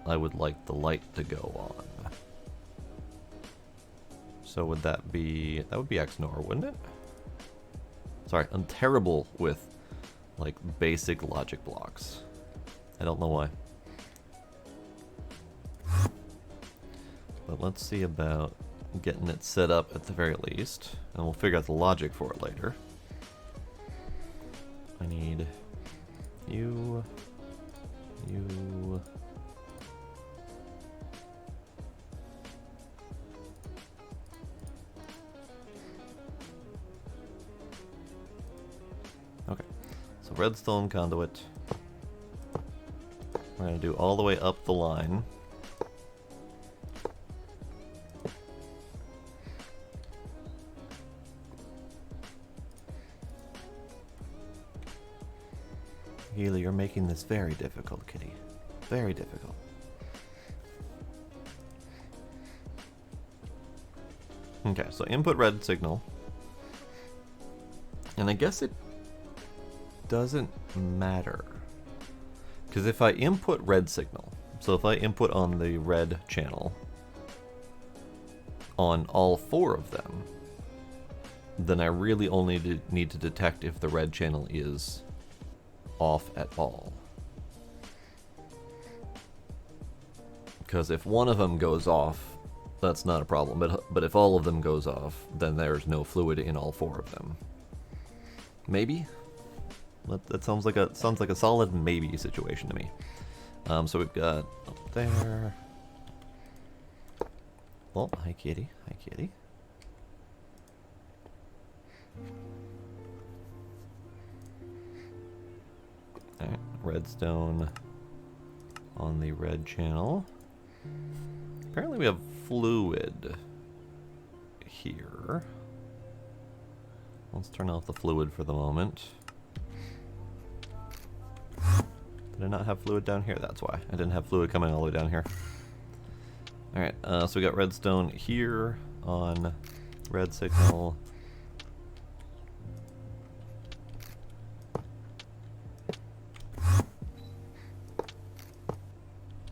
I would like the light to go on. So would that would be XNOR, wouldn't it? Sorry, I'm terrible with like basic logic blocks. I don't know why. But let's see about getting it set up at the very least, and we'll figure out the logic for it later. I need you, redstone conduit. We're going to do all the way up the line. Healy, you're making this very difficult, kitty. Very difficult. Okay, so input red signal. And I guess it doesn't matter. Because if I input red signal, so if I input on the red channel on all 4 of them, then I really only need to detect if the red channel is off at all. Because if one of them goes off, that's not a problem. But if all of them goes off, then there's no fluid in all 4 of them. Maybe? That sounds like a solid maybe situation to me. So we've got up there. Oh, hi kitty. Hi kitty. Alright, redstone on the red channel. Apparently we have fluid here. Let's turn off the fluid for the moment. Did I not have fluid down here? That's why. I didn't have fluid coming all the way down here. Alright, so we got redstone here on red signal.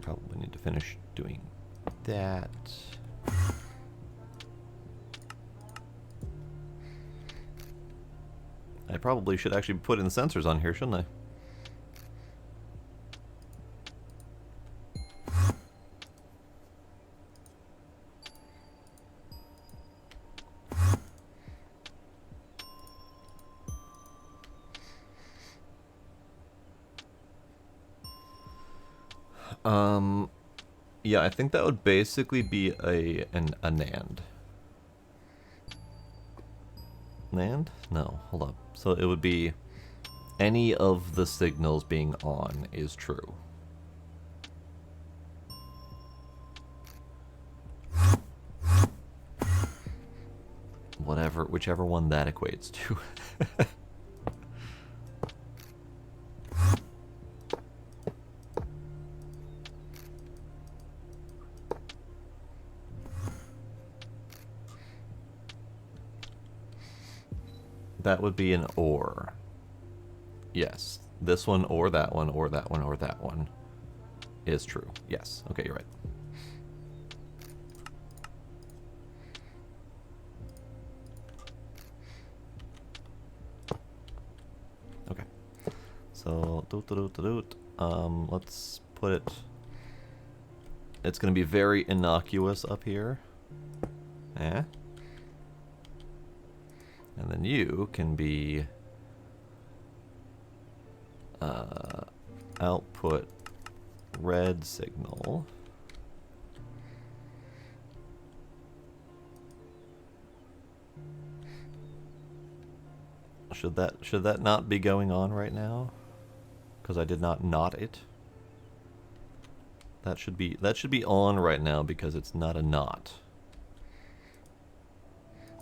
Probably need to finish doing that. I probably should actually put in sensors on here, shouldn't I? Yeah, I think that would basically be a NAND. NAND? No, hold up. So it would be any of the signals being on is true. Whichever one that equates to. That would be an OR. Yes. This one or that one or that one or that one is true. Yes. Okay, you're right. Okay. So, let's put it... It's going to be very innocuous up here. Eh? And then you can be output red signal. Should that not be going on right now? Because I did not it. That should be on right now because it's not a not.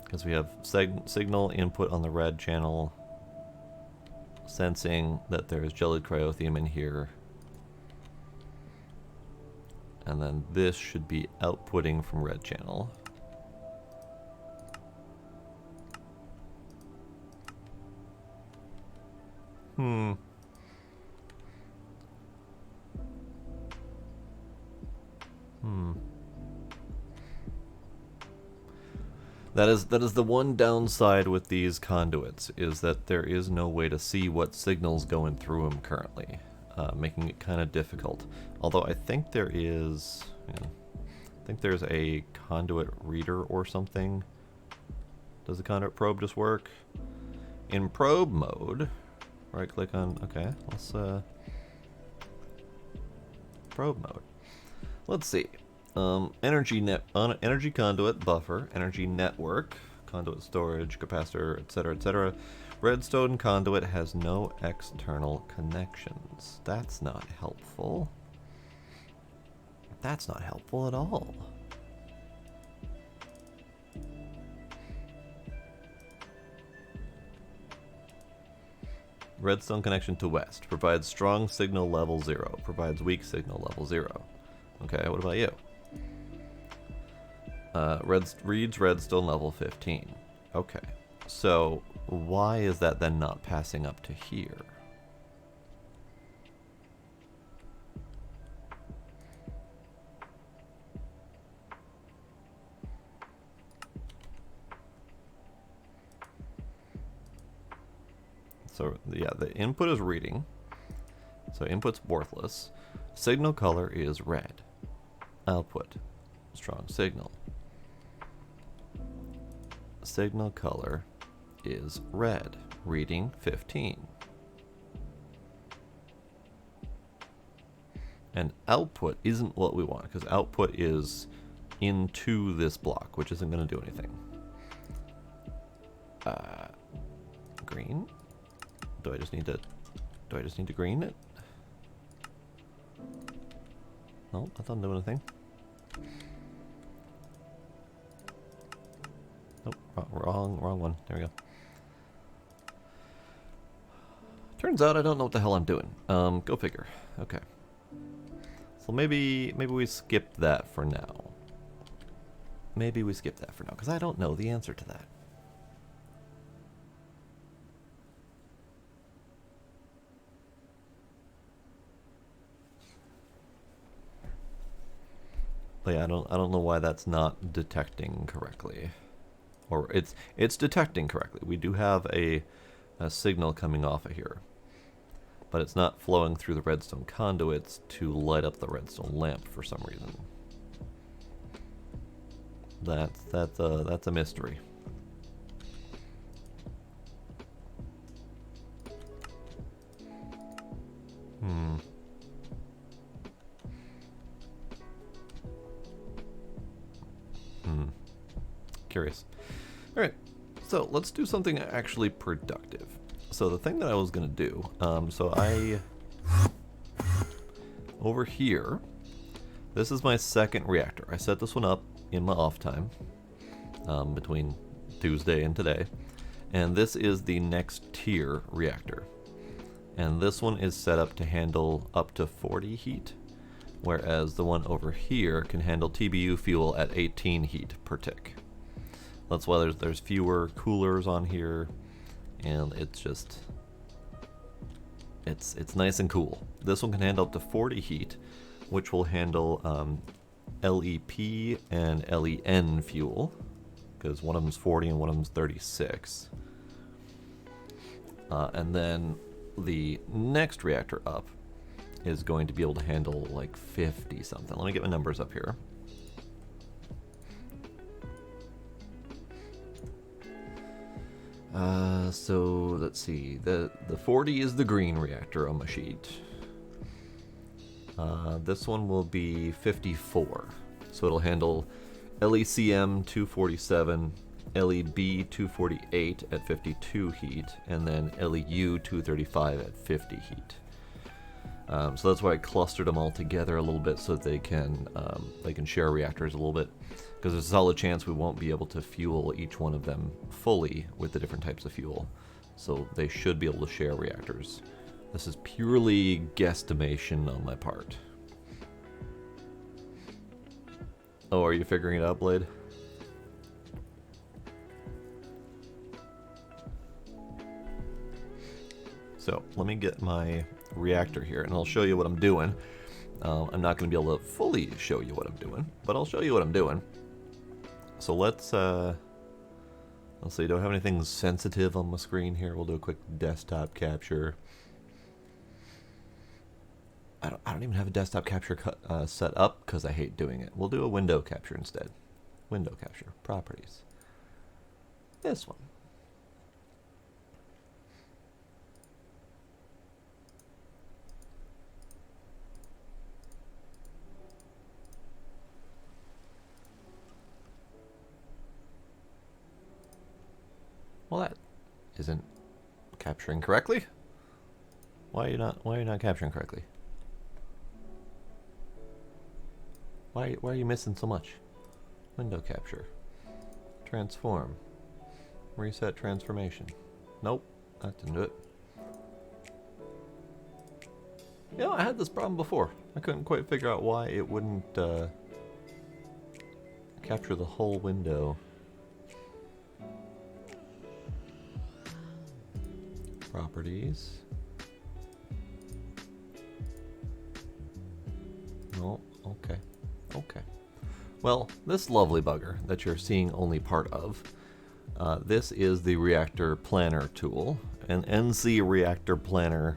Because we have signal input on the red channel, sensing that there's gelid cryothium in here, and then this should be outputting from red channel. That is the one downside with these conduits, is that there is no way to see what signal's going through them currently, making it kind of difficult. Although I think there is, I think there's a conduit reader or something. Does the conduit probe just work? In probe mode, right click on, okay, let's probe mode. Let's see. Energy conduit buffer, energy network, conduit storage, capacitor, etc., etc. Redstone conduit has no external connections. That's not helpful. That's not helpful at all. Redstone connection to west. Provides strong signal level 0. Provides weak signal level 0. Okay, what about you? Reads redstone level 15. Okay, so why is that then not passing up to here? So yeah, the input is reading. So input's worthless. Signal color is red. Output, strong signal. Signal color is red. Reading 15. And output isn't what we want, because output is into this block, which isn't going to do anything. Green? Do I just need to green it? No, that doesn't do anything. Nope, wrong one. There we go. Turns out I don't know what the hell I'm doing. Go figure. Okay. So maybe we skip that for now. Maybe we skip that for now, because I don't know the answer to that. But yeah, I don't know why that's not detecting correctly. Or it's detecting correctly. We do have a signal coming off of here. But it's not flowing through the redstone conduits to light up the redstone lamp for some reason. That's a mystery. Curious. Alright, so let's do something actually productive. So the thing that I was going to do, over here, this is my second reactor. I set this one up in my off time, between Tuesday and today, and this is the next tier reactor. And this one is set up to handle up to 40 heat, whereas the one over here can handle TBU fuel at 18 heat per tick. That's why there's fewer coolers on here, and it's nice and cool. This one can handle up to 40 heat, which will handle LEP and LEN fuel, because one of them's 40 and one of them's 36. And then the next reactor up is going to be able to handle like 50 something. Let me get my numbers up here. So let's see. The 40 is the green reactor on my sheet. This one will be 54. So it'll handle LECM 247, LEB 248 at 52 heat, and then LEU 235 at 50 heat. So that's why I clustered them all together a little bit so that they can share reactors a little bit, because there's a solid chance we won't be able to fuel each one of them fully with the different types of fuel. So they should be able to share reactors. This is purely guesstimation on my part. Oh, are you figuring it out, Blade? So let me get my reactor here, and I'll show you what I'm doing. I'm not going to be able to fully show you what I'm doing, but I'll show you what I'm doing. So let's see, do I have anything sensitive on my screen here? We'll do a quick desktop capture. I don't even have a desktop capture set up because I hate doing it. We'll do a window capture instead. Window capture, properties. This one. Well, that isn't Capturing correctly? Why are you not capturing correctly? Why are you missing so much? Window capture. Transform. Reset transformation. Nope, that didn't do it. You know, I had this problem before. I couldn't quite figure out why it wouldn't capture the whole window. Properties. No, okay. Okay. Well, this lovely bugger that you're seeing only part of, this is the Reactor Planner tool, an NC Reactor Planner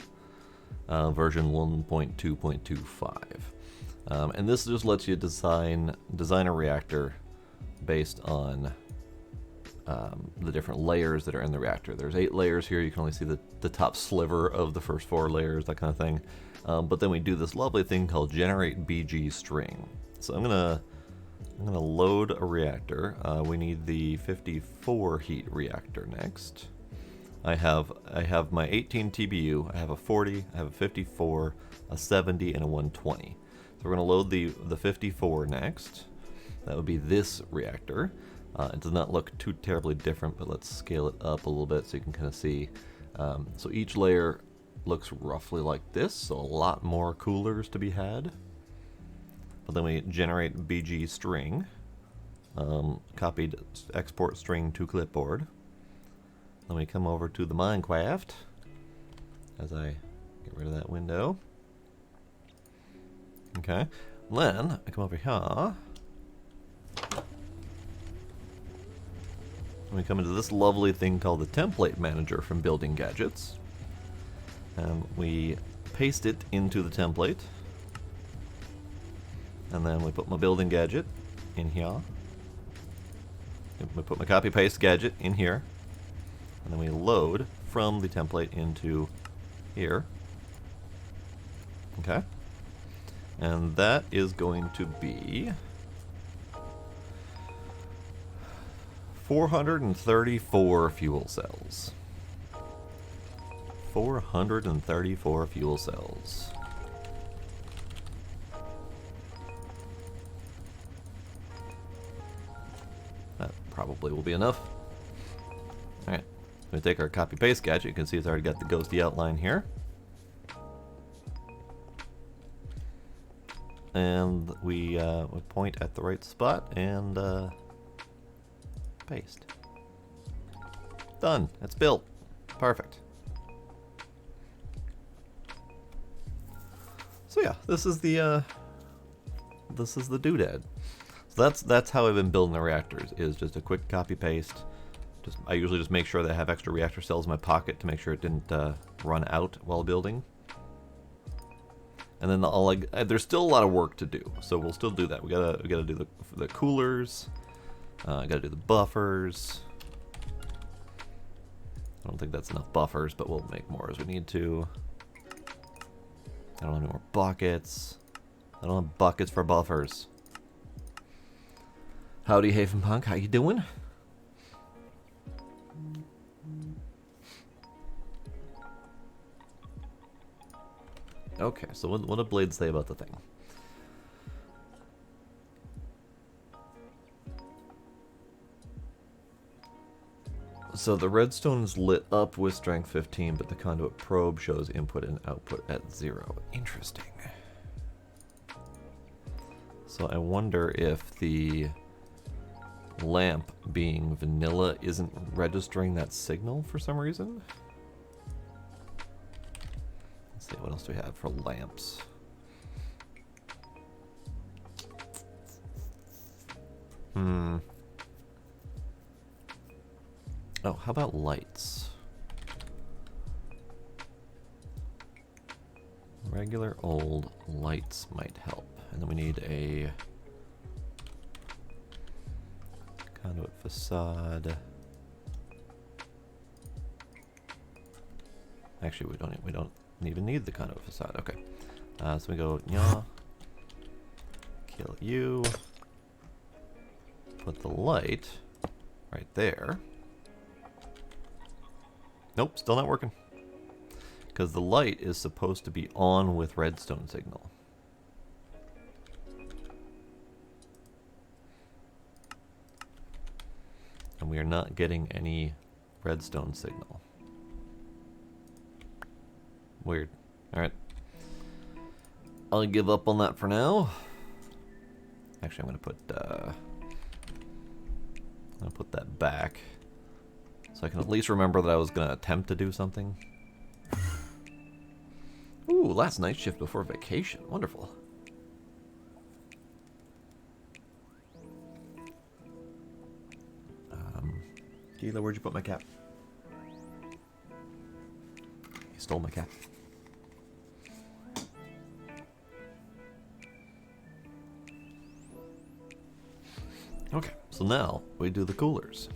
version 1.2.25. And this just lets you design a reactor based on the different layers that are in the reactor. There's 8 layers here. You can only see the top sliver of the first 4 layers, that kind of thing. But then we do this lovely thing called generate BG string. So I'm gonna load a reactor. We need the 54 heat reactor next. I have my 18 TBU. I have a 40. I have a 54, a 70, and a 120. So we're gonna load the 54 next. That would be this reactor. It does not look too terribly different, but let's scale it up a little bit so you can kind of see. So each layer looks roughly like this, so a lot more coolers to be had. But then we generate BG string, copied export string to clipboard. Then we come over to the Minecraft, as I get rid of that window. Okay, then I come over here. We come into this lovely thing called the template manager from Building Gadgets. And we paste it into the template. And then we put my building gadget in here. We put my copy paste gadget in here. And then we load from the template into here. Okay. And that is going to be 434 fuel cells. 434 fuel cells. That probably will be enough. Alright, we take our copy paste gadget. You can see it's already got the ghosty outline here. And we point at the right spot and paste. Done. It's built. Perfect. So yeah, this is the doodad. So that's how I've been building the reactors, is just a quick copy paste. I usually just make sure that I have extra reactor cells in my pocket to make sure it didn't run out while building. And then there's still a lot of work to do, so we'll still do that. We gotta do the coolers. Gotta do the buffers. I don't think that's enough buffers, but we'll make more as we need to. I don't have any more buckets. I don't have buckets for buffers. Howdy, Havenpunk. How you doing? Okay, so what do blades say about the thing? So the redstone is lit up with strength 15, but the conduit probe shows input and output at 0. Interesting. So I wonder if the lamp being vanilla isn't registering that signal for some reason. Let's see, what else do we have for lamps? Oh, how about lights? Regular old lights might help. And then we need a conduit facade. Actually, we don't even need the conduit facade. Okay. So we go nya, kill you, put the light right there. Nope, still not working. Because the light is supposed to be on with redstone signal. And we are not getting any redstone signal. Weird. Alright. I'll give up on that for now. Actually, I'm gonna put that back. So I can at least remember that I was gonna attempt to do something. Ooh, last night shift before vacation. Wonderful. Gila, where'd you put my cap? You stole my cap. Okay, so now we do the coolers.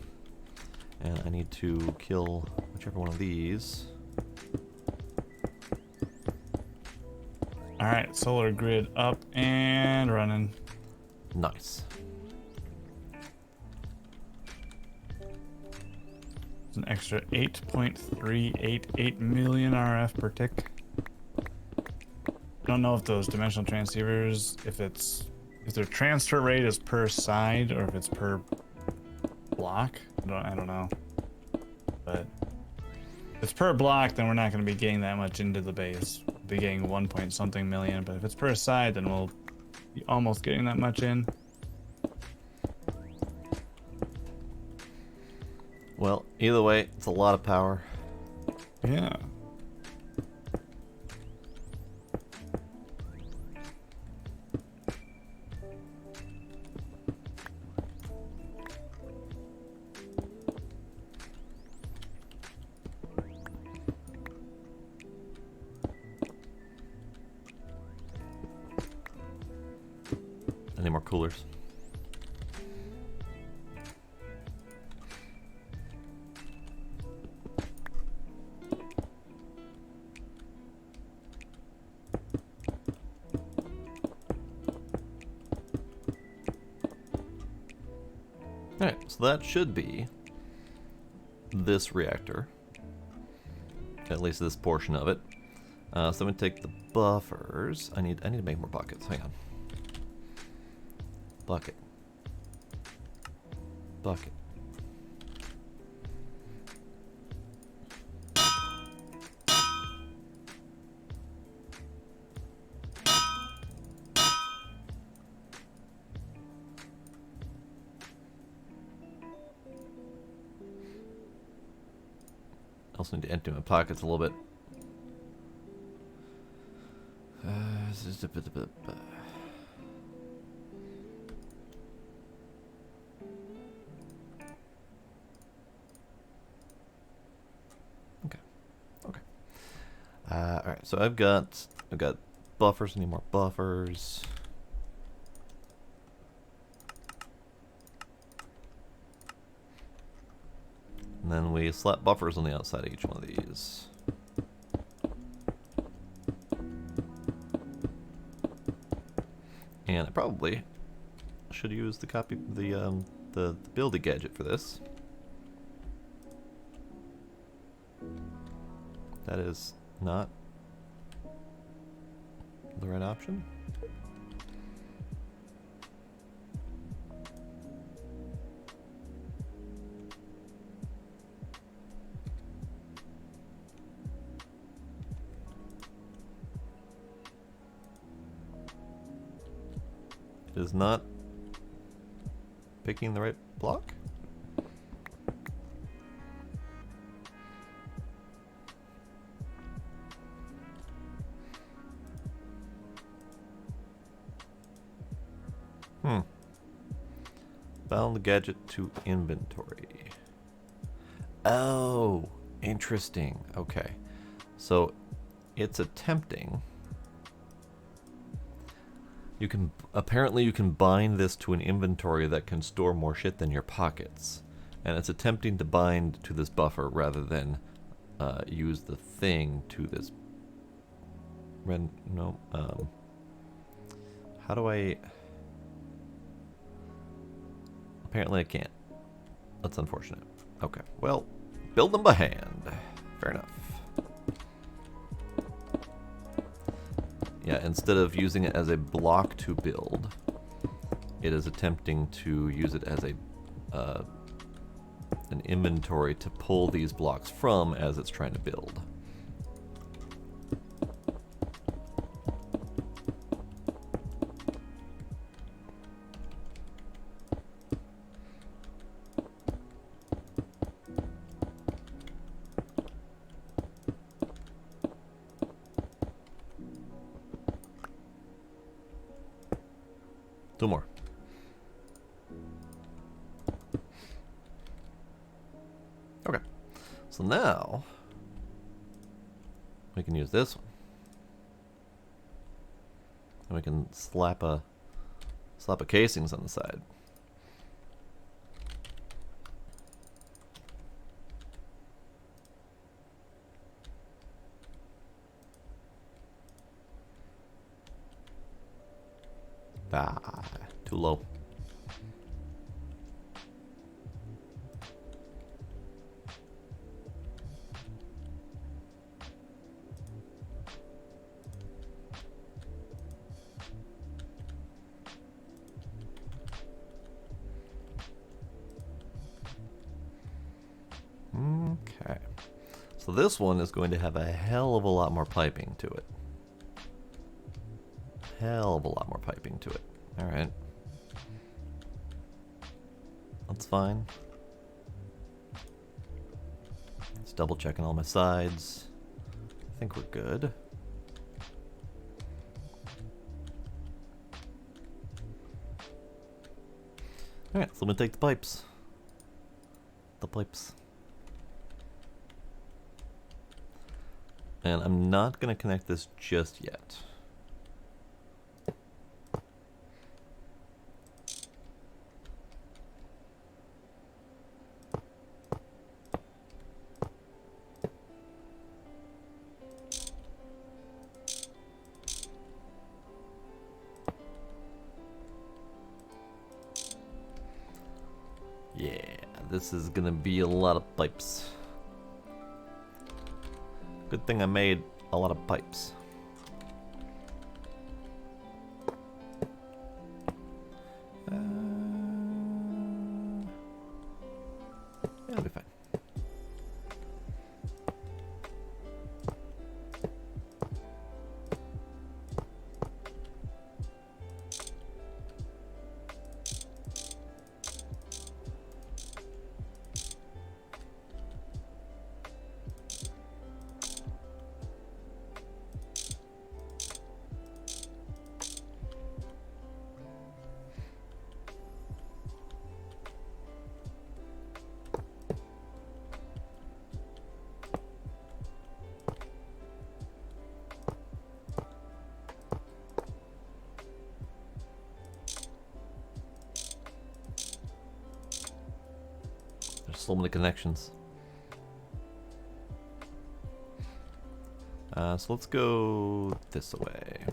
And I need to kill whichever one of these. Alright, solar grid up and running. Nice. It's an extra 8.388 million RF per tick. I don't know if those dimensional transceivers, if their transfer rate is per side or if it's per block. I don't know. But if it's per block, then we're not going to be getting that much into the base. We'll be getting 1 point something million, but if it's per side, then we'll be almost getting that much in. Well, either way, it's a lot of power. Yeah. Any more coolers? Alright, so that should be this reactor. At least this portion of it. So I'm going to take the buffers. I need to make more buckets. Hang on. Bucket. Bucket. Also need to empty my pockets a little bit. Okay. All right. So I've got buffers. I need more buffers. And then we slap buffers on the outside of each one of these. And I probably should use the buildy gadget for this. That is not the right option. It is not picking the right block. Bound the gadget to inventory. Oh, interesting. Okay. So it's attempting. Apparently you can bind this to an inventory that can store more shit than your pockets. And it's attempting to bind to this buffer rather than use the thing to this. How do I... Apparently I can't. That's unfortunate. Okay, well, build them by hand. Fair enough. Yeah, instead of using it as a block to build, it is attempting to use it as a an inventory to pull these blocks from as it's trying to build. Two more. Okay, so now we can use this one, and we can slap a casings on the side. Ah, too low. Okay, so this one is going to have a hell of a lot more piping to it. Hell of a lot more piping to it. Alright. That's fine. Just double checking all my sides. I think we're good. Alright, so I'm gonna take the pipes. The pipes. And I'm not gonna connect this just yet. Yeah, this is gonna be a lot of pipes. Good thing I made a lot of pipes. Yeah, it'll be fine. There's so many connections. So let's go this way.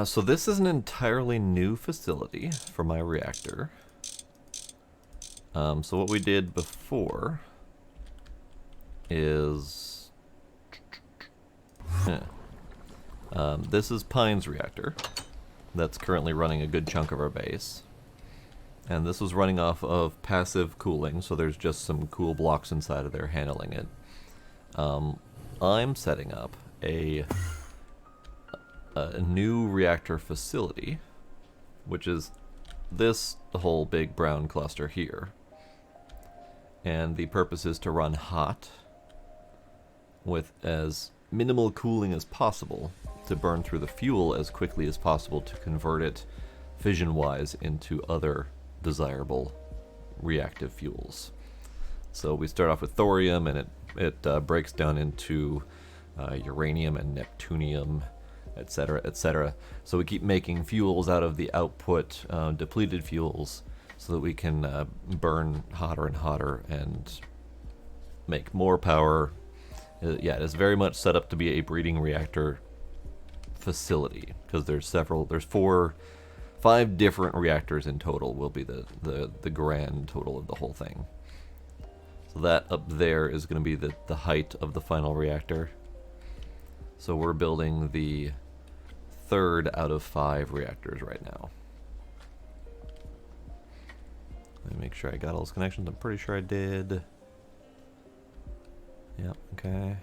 So this is an entirely new facility for my reactor. So what we did before is... this is Pine's reactor. That's currently running a good chunk of our base. And this was running off of passive cooling, so there's just some cool blocks inside of there handling it. I'm setting up a new reactor facility, which is the whole big brown cluster here. And the purpose is to run hot with as minimal cooling as possible to burn through the fuel as quickly as possible to convert it fission-wise into other desirable reactive fuels. So we start off with thorium, and it breaks down into uranium and neptunium, etc., etc. So we keep making fuels out of the output depleted fuels, so that we can burn hotter and hotter and make more power. Yeah, it is very much set up to be a breeding reactor facility, because there's 5 different reactors in total will be the grand total of the whole thing. So that up there is going to be the height of the final reactor. So we're building the 3rd out of 5 reactors right now. Let me make sure I got all those connections. I'm pretty sure I did. Yep, okay.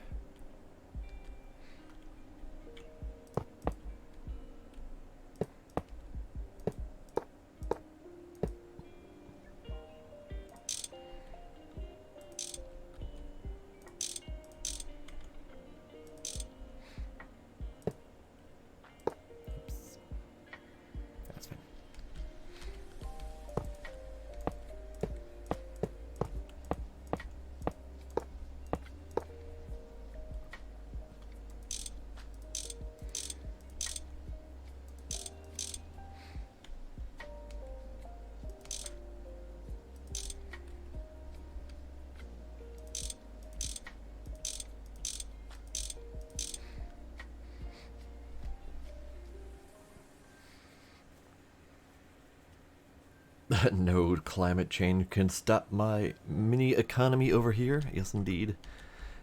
No climate change can stop my mini economy over here. Yes, indeed.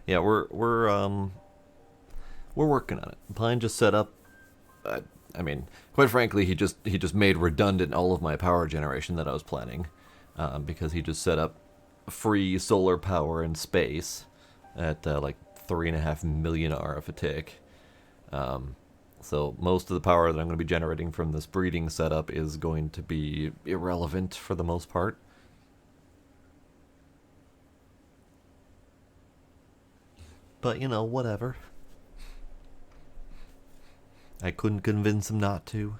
Yeah, we're working on it. Pine just set up. I mean, quite frankly, he just made redundant all of my power generation that I was planning, because he just set up free solar power in space at like 3.5 million RF a tick. So most of the power that I'm going to be generating from this breeding setup is going to be irrelevant for the most part. But, you know, whatever. I couldn't convince him not to.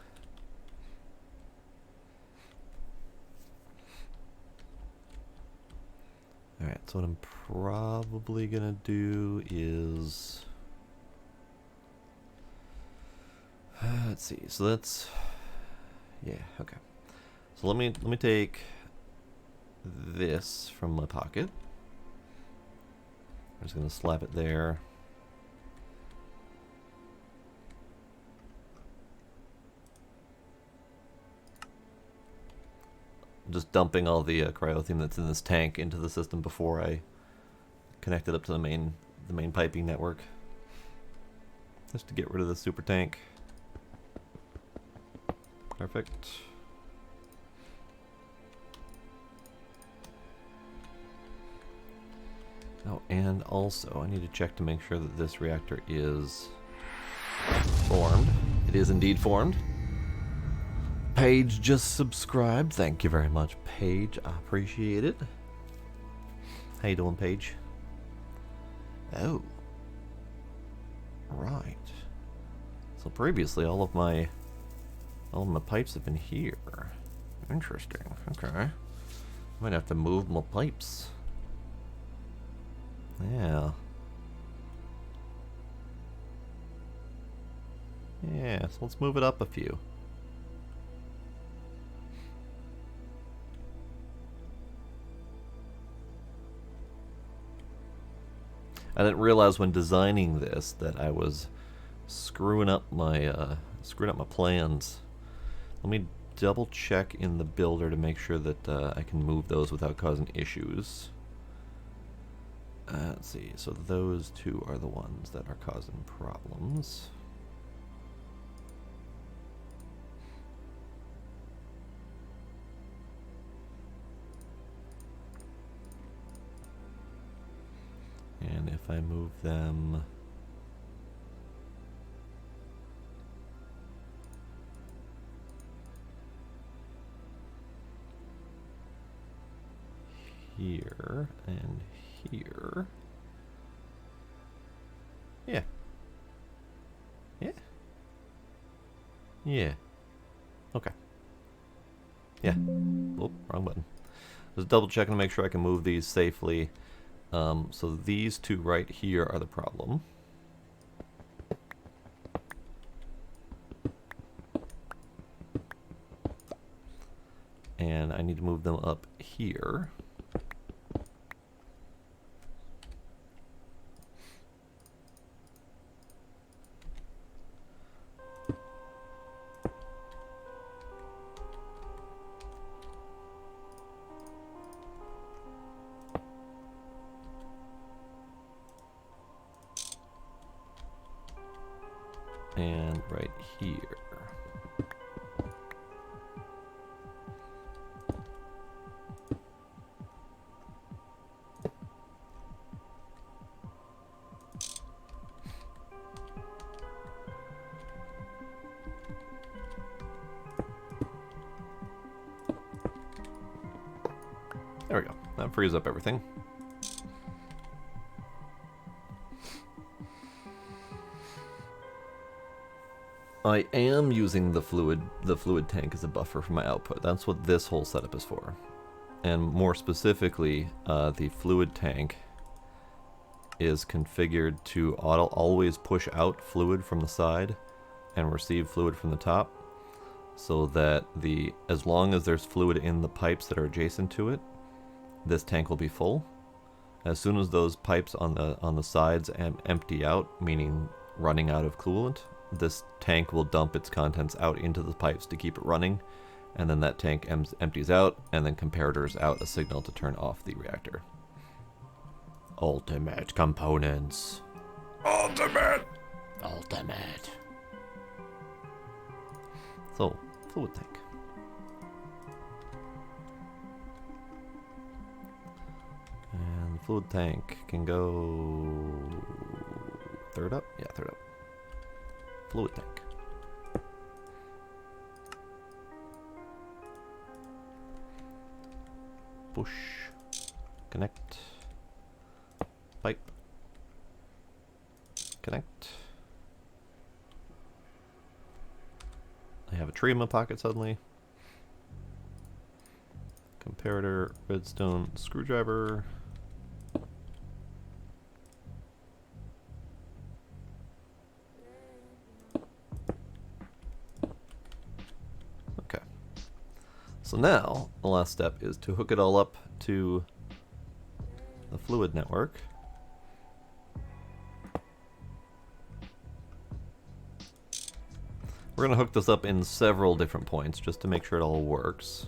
Alright, so what I'm probably going to do is... let's see. So that's, yeah, okay. So let me take this from my pocket. I'm just gonna slap it there. I'm just dumping all the cryotheme that's in this tank into the system before I connect it up to the main piping network, just to get rid of the super tank. Perfect. Oh, and also I need to check to make sure that this reactor is formed. It is indeed formed. Paige just subscribed. Thank you very much, Paige. I appreciate it. How you doing, Paige? Oh. Right. So previously all of my pipes have been here. Interesting. Okay. Might have to move my pipes. Yeah. Yeah, so let's move it up a few. I didn't realize when designing this that I was screwing up my plans. Let me double check in the builder to make sure that I can move those without causing issues. Let's see, so those two are the ones that are causing problems. I move them here and here? Yeah. Yeah. Yeah. Okay. Yeah. Oh, wrong button. Just double checking to make sure I can move these safely. So these two right here are the problem. And I need to move them up here. And right here. There we go. That frees up everything. I am using the fluid tank as a buffer for my output. That's what this whole setup is for. And more specifically, the fluid tank is configured to always push out fluid from the side and receive fluid from the top, so that as long as there's fluid in the pipes that are adjacent to it, this tank will be full. As soon as those pipes on the sides empty out, meaning running out of coolant, this tank will dump its contents out into the pipes to keep it running, and then that tank empties out, and then comparators out a signal to turn off the reactor. Ultimate components. Ultimate! So, fluid tank. And the fluid tank can go third up? Yeah, third up. Fluid tank. Push. Connect. Pipe. Connect. I have a tree in my pocket suddenly. Comparator, redstone, screwdriver. Okay. So now, the last step is to hook it all up to the fluid network. We're going to hook this up in several different points just to make sure it all works.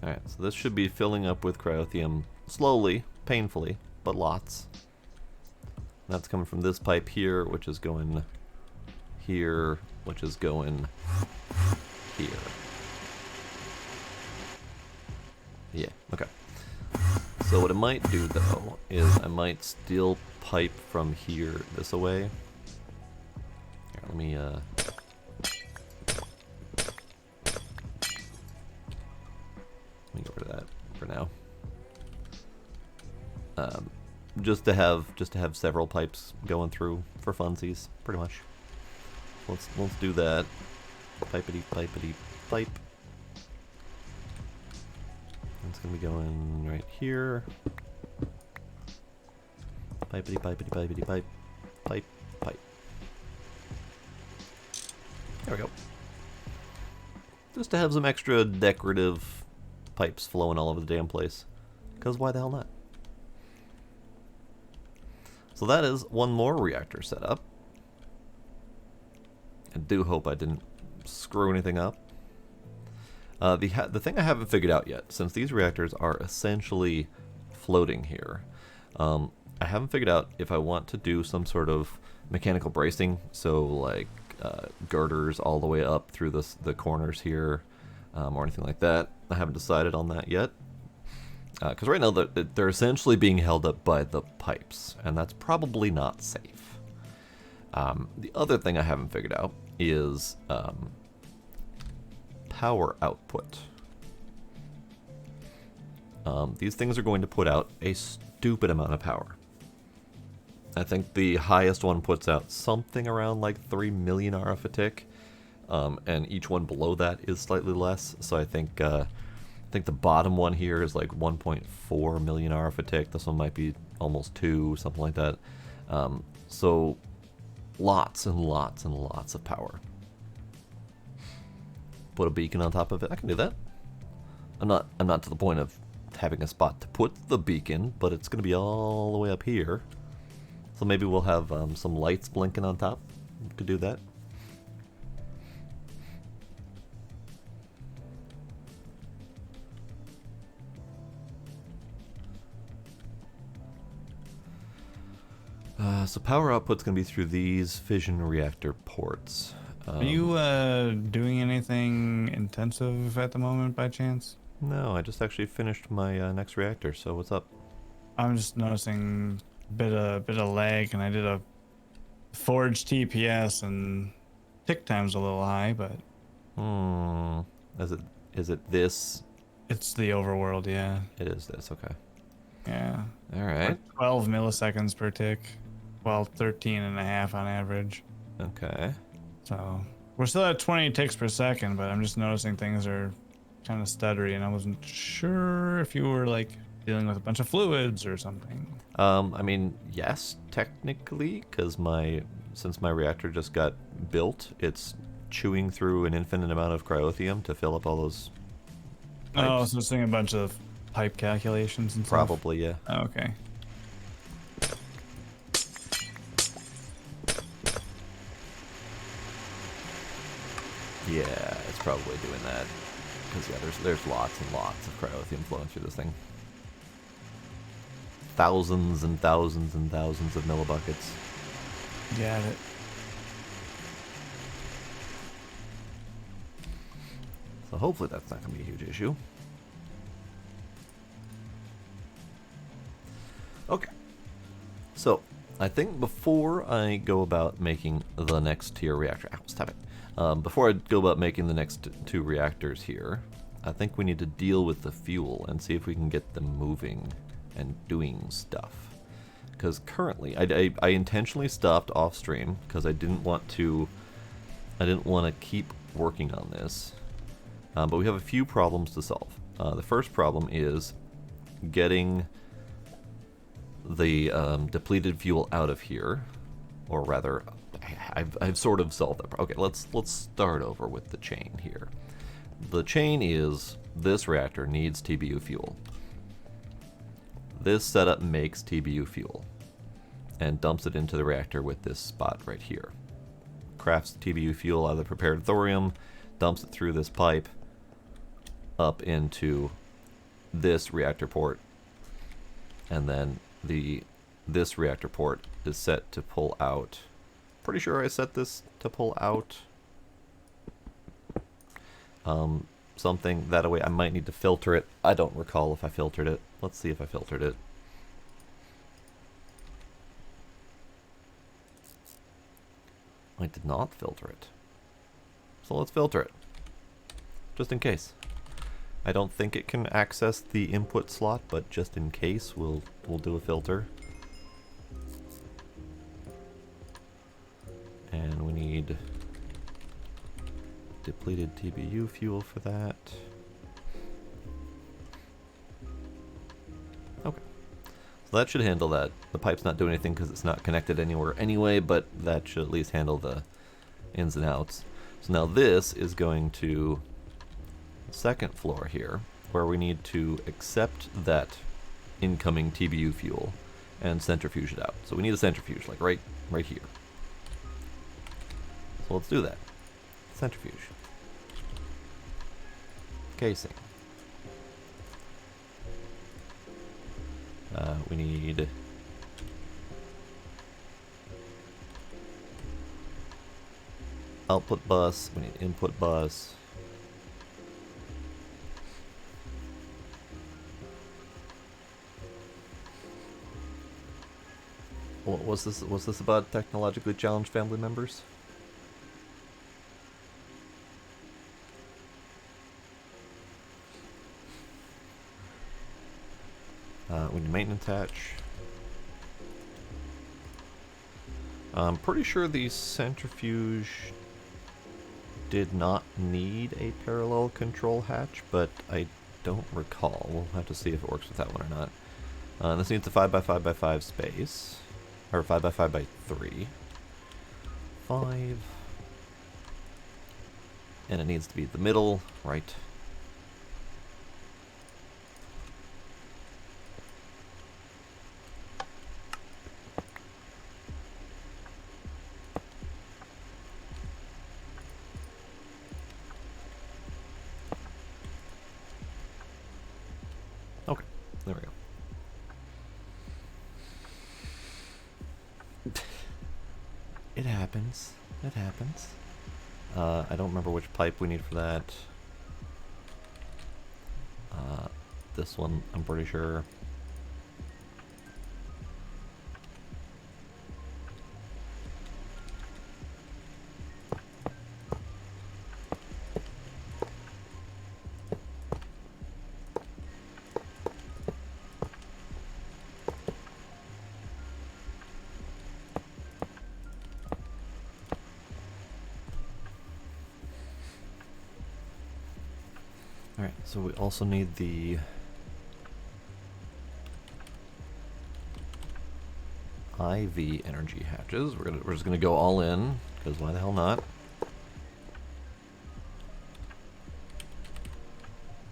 Alright, so this should be filling up with cryothium slowly, painfully, but lots. That's coming from this pipe here, which is going here, which is going here. Yeah, okay. So what I might do, though, is I might steel pipe from here this away. Here, let me get rid of that for now. Just to have several pipes going through for funsies, pretty much. Let's do that. Pipety pipety pipe. It's gonna be going right here. Pipety pipety pipety pipe. Pipe. There we go. Just to have some extra decorative pipes flowing all over the damn place. Because why the hell not? So that is one more reactor setup. I do hope I didn't screw anything up. The thing I haven't figured out yet, since these reactors are essentially floating here, I haven't figured out if I want to do some sort of mechanical bracing, so like girders all the way up through the corners here, or anything like that. I haven't decided on that yet, because right now they're essentially being held up by the pipes, and that's probably not safe. The other thing I haven't figured out is power output. These things are going to put out a stupid amount of power. I think the highest one puts out something around like 3 million RF a tick, and each one below that is slightly less. So I think the bottom one here is like 1.4 million RF a tick. This one might be almost 2, something like that. So lots and lots and lots of power. Put a beacon on top of it. I can do that. I'm not to the point of having a spot to put the beacon, but it's going to be all the way up here. So maybe we'll have some lights blinking on top. Could do that. So power output's going to be through these fission reactor ports. Are you doing anything intensive at the moment by chance? No, I just actually finished my next reactor, so what's up? I'm just noticing a bit of lag, and I did a forge TPS, and tick time's a little high, but... Is it this? It's the overworld, yeah. It is this, okay. Yeah. Alright. Like 12 milliseconds per tick. Well, 13 and a half on average. Okay. So, we're still at 20 ticks per second, but I'm just noticing things are kind of stuttery, and I wasn't sure if you were, like, dealing with a bunch of fluids or something. I mean, yes, technically, because since my reactor just got built, it's chewing through an infinite amount of cryothium to fill up all those pipes. Oh, so it's doing a bunch of pipe calculations and stuff? Probably, yeah. Oh, okay. Yeah, it's probably doing that. Because, yeah, there's lots and lots of cryothium flowing through this thing. Thousands and thousands and thousands of millibuckets. Got it. So hopefully that's not going to be a huge issue. Okay. So, I think before I go about making the next tier reactor... Ow, stop it. Before I go about making the next 2 reactors here, I think we need to deal with the fuel and see if we can get them moving and doing stuff. Because currently, I intentionally stopped off stream because I didn't want to keep working on this. But we have a few problems to solve. The first problem is getting the depleted fuel out of here, or rather, I've sort of solved that. Okay, let's start over with the chain here. The chain is this reactor needs TBU fuel. This setup makes TBU fuel and dumps it into the reactor with this spot right here. Crafts TBU fuel out of the prepared thorium, dumps it through this pipe up into this reactor port, and then this reactor port is set to pull out. Pretty sure I set this to pull out something that way. I might need to filter it. I don't recall if I filtered it. Let's see if I filtered it. I did not filter it. So let's filter it. Just in case. I don't think it can access the input slot, but just in case, we'll do a filter. And we need depleted TBU fuel for that. Okay. So that should handle that. The pipe's not doing anything because it's not connected anywhere anyway, but that should at least handle the ins and outs. So now this is going to the second floor here, where we need to accept that incoming TBU fuel and centrifuge it out. So we need a centrifuge, like right here. So let's do that. Centrifuge. Casing. We need output bus. We need input bus. What was this? What's this about technologically challenged family members? We need maintenance hatch. I'm pretty sure the centrifuge did not need a parallel control hatch, but I don't recall. We'll have to see if it works with that one or not. This needs a 5x5x5 space. Or 5x5x3. 5. And it needs to be the middle, right? Okay, there we go. It happens. It happens. I don't remember which pipe we need for that. This one, I'm pretty sure. Alright, so we also need the IV energy hatches. We're just gonna go all in, because why the hell not?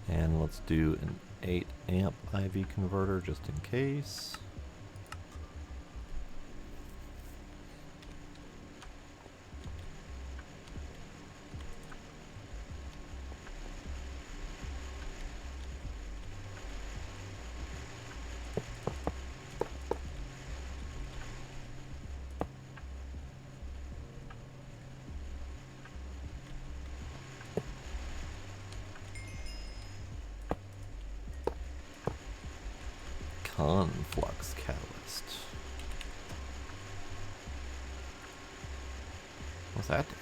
And let's do an 8 amp IV converter just in case. Conflux catalyst. What's that do?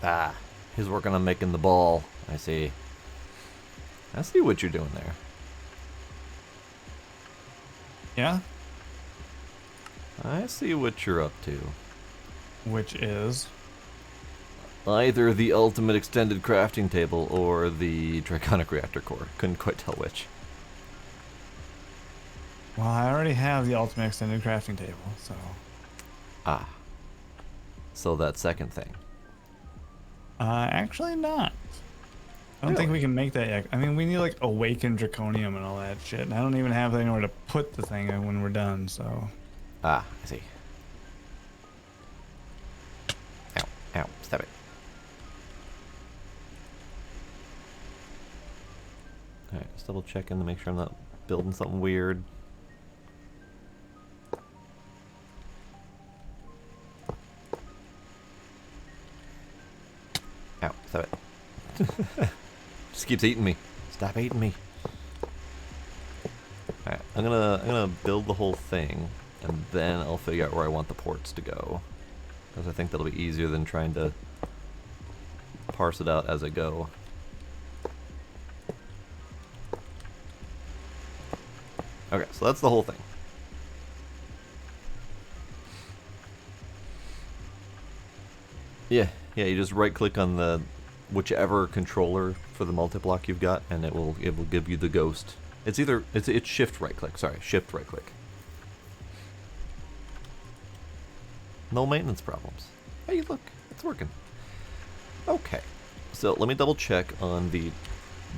Ah, he's working on making the ball. I see. I see what you're doing there. Yeah? I see what you're up to. Which is? Either the ultimate extended crafting table or the draconic reactor core. Couldn't quite tell which. Well, I already have the ultimate extended crafting table, so... Ah. So that second thing. Actually not. I don't think we can make that yet. I mean, we need like awakened draconium and all that shit. And I don't even have anywhere to put the thing when we're done, so... Ah, I see. Ow, ow, stop it. Alright, just double checking to make sure I'm not building something weird. Ow, stop it. Just keeps eating me. Stop eating me. Alright, I'm gonna build the whole thing, and then I'll figure out where I want the ports to go. Because I think that'll be easier than trying to parse it out as I go. Okay, so that's the whole thing. Yeah, you just right click on the whichever controller for the multi-block you've got, and it will give you the ghost. It's shift right click, sorry, shift right click. No maintenance problems. Hey, look, it's working. Okay, so let me double check on the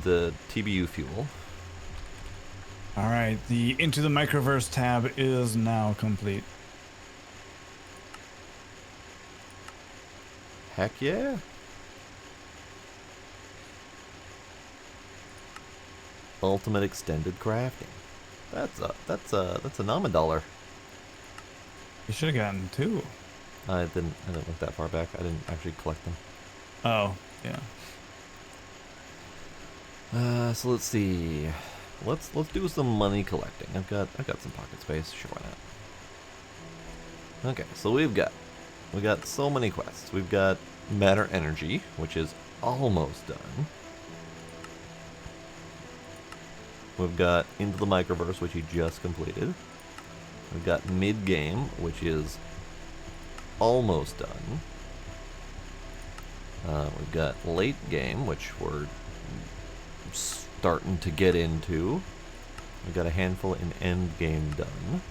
TBU fuel. Alright, the Into the Microverse tab is now complete. Heck yeah. Ultimate extended crafting. That's a $9. You should have gotten 2. I didn't look that far back. I didn't actually collect them. Oh, yeah. So let's see. Let's do some money collecting. I've got some pocket space. Sure, why not? Okay, so we got so many quests. We've got matter energy, which is almost done. We've got into the microverse, which he just completed. We've got mid game, which is almost done. We've got late game, which we're starting to get into. We've got a handful in end game done.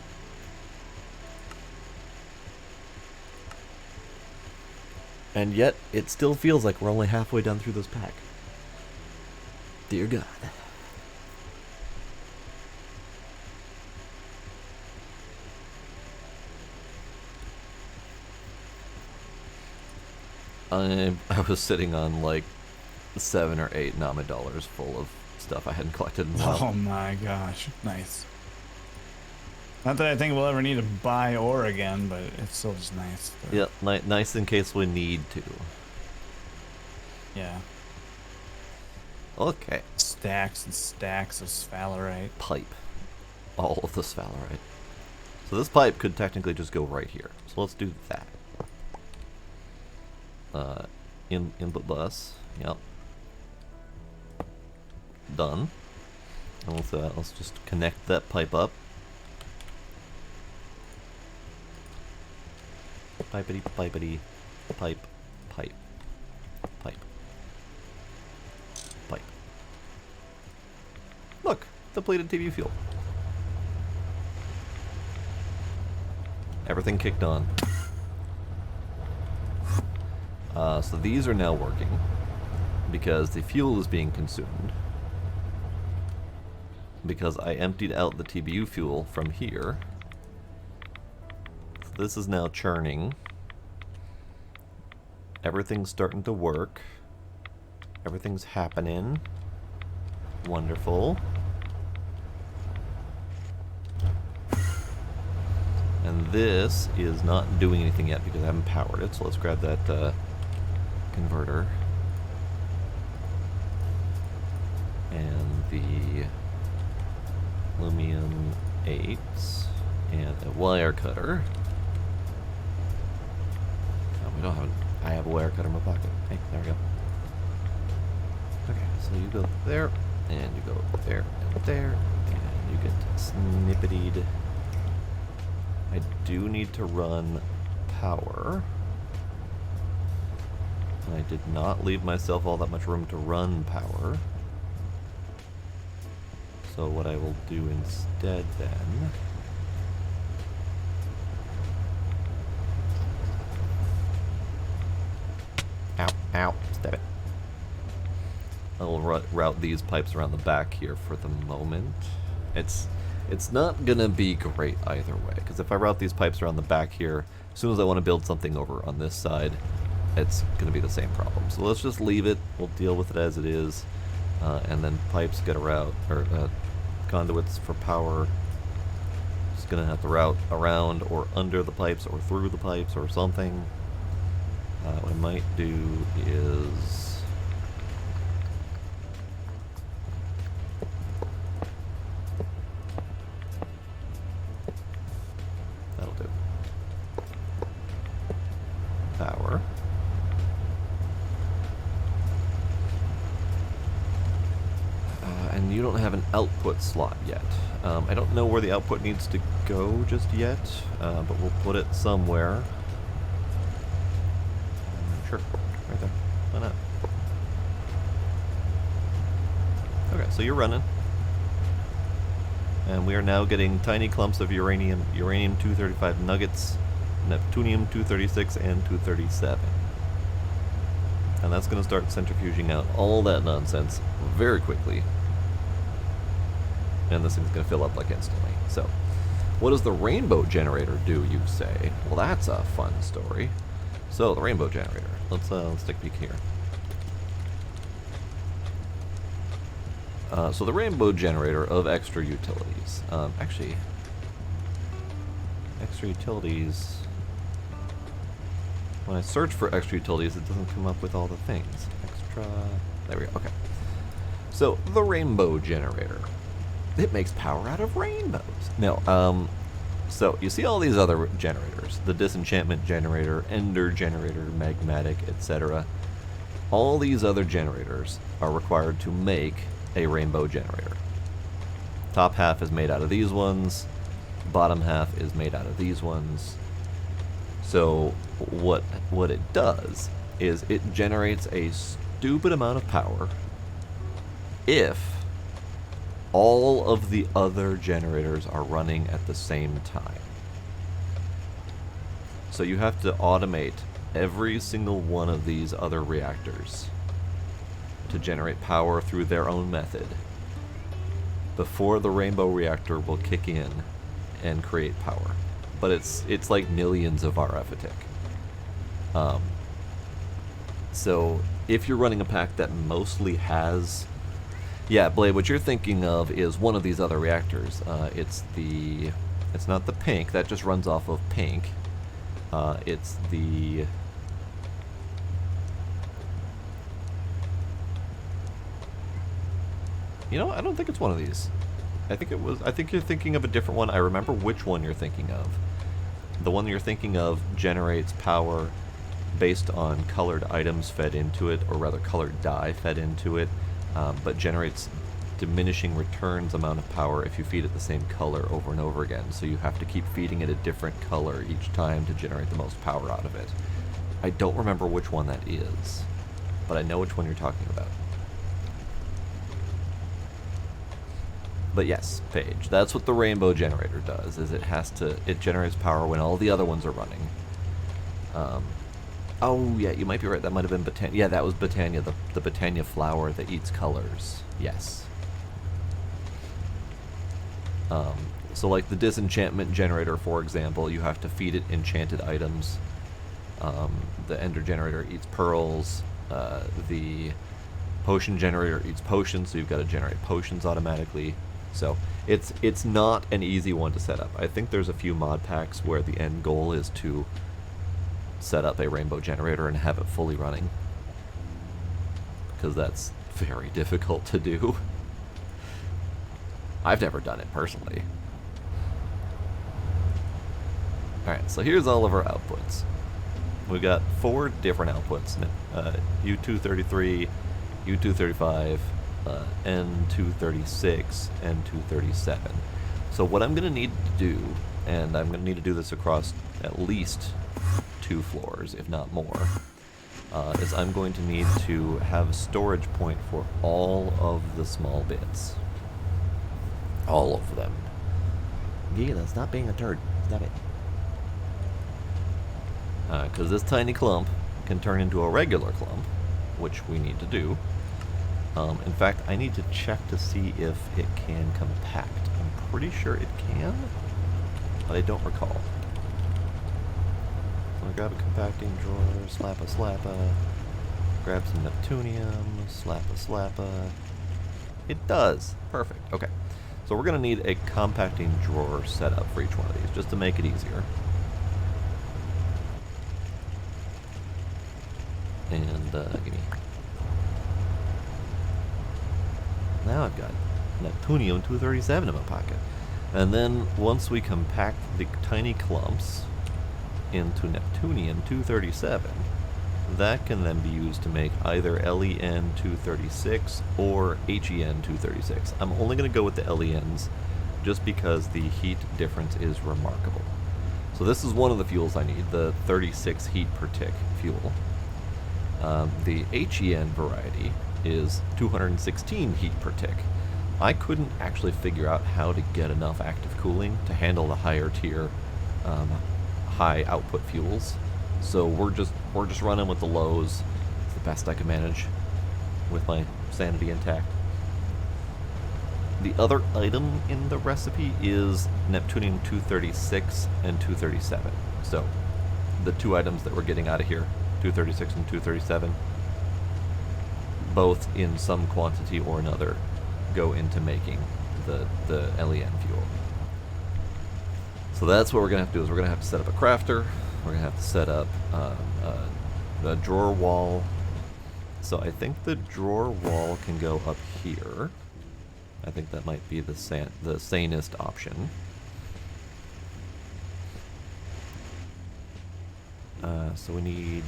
And yet, it still feels like we're only halfway done through this pack. Dear God. I was sitting on like 7 or 8 Nama dollars full of stuff I hadn't collected in a while. Oh my gosh, nice. Not that I think we'll ever need to buy ore again, but it's still just nice. Yeah, nice in case we need to. Yeah. Okay. Stacks and stacks of sphalerite. Pipe. All of the sphalerite. So this pipe could technically just go right here. So let's do that. Input bus. Yep. Done. And let's just connect that pipe up. Pipety, pipety, pipe, pipe, pipe, pipe. Look, depleted TV fuel. Everything kicked on. So these are now working because the fuel is being consumed. Because I emptied out the TBU fuel from here. So this is now churning. Everything's starting to work. Everything's happening. Wonderful. And this is not doing anything yet because I haven't powered it. So let's grab that converter. And the aluminum 8s and a wire cutter. Oh, we don't have I have a wire cutter in my pocket. Hey, there we go. Okay, so you go there, and you go there, and there, and you get snippetied. I do need to run power. And I did not leave myself all that much room to run power. So what I will do instead then... Ow, ow, stab it. I will route these pipes around the back here for the moment. It's not gonna be great either way, because if I route these pipes around the back here, as soon as I want to build something over on this side, it's gonna be the same problem. So let's just leave it, we'll deal with it as it is, and then pipes get a route, or conduits for power. Just gonna have to route around or under the pipes or through the pipes or something. What I might do is... That'll do. Power. And you don't have an output slot yet. I don't know where the output needs to go just yet, but we'll put it somewhere. Sure, right there. Why not? Okay, so you're running. And we are now getting tiny clumps of uranium-235 nuggets, neptunium-236, and 237. And that's going to start centrifuging out all that nonsense very quickly. And this thing's going to fill up like instantly. So, what does the rainbow generator do, you say? Well, that's a fun story. So, the rainbow generator. Let's take a peek here. So the rainbow generator of extra utilities. Actually, extra utilities. when I search for extra utilities, it doesn't come up with all the things. Extra... There we go. Okay. So, the rainbow generator. It makes power out of rainbows. No, so you see all these other generators. The disenchantment generator, ender generator, magmatic, etc. All these other generators are required to make a rainbow generator. Top half is made out of these ones. Bottom half is made out of these ones. So what it does is it generates a stupid amount of power if all of the other generators are running at the same time. So you have to automate every single one of these other reactors to generate power through their own method before the rainbow reactor will kick in and create power. But it's like millions of RF a tick. So if you're running a pack that mostly has... Yeah, Blade, what you're thinking of is one of these other reactors. It's not the pink, that just runs off of pink. It's the... You know, I don't think it's one of these. I think you're thinking of a different one. I remember which one you're thinking of. The one you're thinking of generates power based on colored items fed into it, or rather colored dye fed into it, but generates diminishing returns amount of power if you feed it the same color over and over again. So you have to keep feeding it a different color each time to generate the most power out of it. I don't remember which one that is, but I know which one you're talking about. But yes, Paige, that's what the rainbow generator does, is it generates power when all the other ones are running. Oh yeah, you might be right, that might have been Botania. Yeah, that was Botania, the Botania flower that eats colors. Yes. So like the disenchantment generator, for example, you have to feed it enchanted items. The ender generator eats pearls. The potion generator eats potions, so you've got to generate potions automatically. So it's not an easy one to set up. I think there's a few mod packs where the end goal is to set up a rainbow generator and have it fully running, because that's very difficult to do. I've never done it personally. Alright, so here's all of our outputs. We've got 4 different outputs. U233, U235, N236, N237. So what I'm going to need to do, and I'm going to need to do this across at least 2 floors, if not more, is I'm going to need to have a storage point for all of the small bits. All of them. Gila, stop being a turd. Stop it. Because this tiny clump can turn into a regular clump, which we need to do. In fact, I need to check to see if it can compact. I'm pretty sure it can, but I don't recall. So I grab a compacting drawer, slappa, grab some Neptunium, slappa. It does. Perfect. Okay. So we're going to need a compacting drawer setup for each one of these, just to make it easier. And, give me... Now I've got Neptunium 237 in my pocket. And then, once we compact the tiny clumps into Neptunium 237, that can then be used to make either LEN 236 or HEN 236. I'm only going to go with the LENs just because the heat difference is remarkable. So this is one of the fuels I need, the 36 heat per tick fuel. The HEN variety is 216 heat per tick. I couldn't actually figure out how to get enough active cooling to handle the higher tier, high output fuels. So we're just running with the lows. It's the best I can manage with my sanity intact. The other item in the recipe is Neptunium 236 and 237. So the 2 items that we're getting out of here, 236 and 237, both in some quantity or another go into making the LEN fuel. So that's what we're going to have to do, is we're going to have to set up a crafter. we're gonna have to set up the drawer wall. So I think the drawer wall can go up here. I think that might be the sanest option. So we need...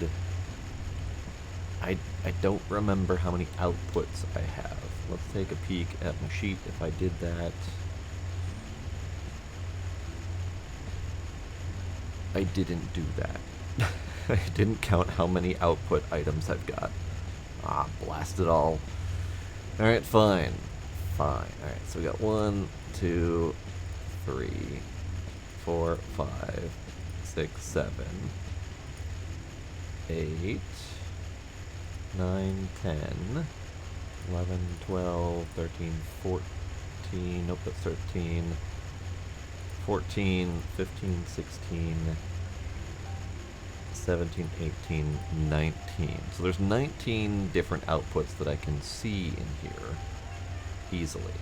I don't remember how many outputs I have. Let's take a peek at my sheet if I did that. I didn't do that. I didn't count how many output items I've got. Ah, blast it all. Alright, fine. Fine. Alright, so we got 1, 2, 3, 4, 5, 6, 7, 8, 9, 10, 11, 12, 13, 14, nope, that's 13, 14, 15, 16, 17, 18, 19. So there's 19 different outputs that I can see in here easily.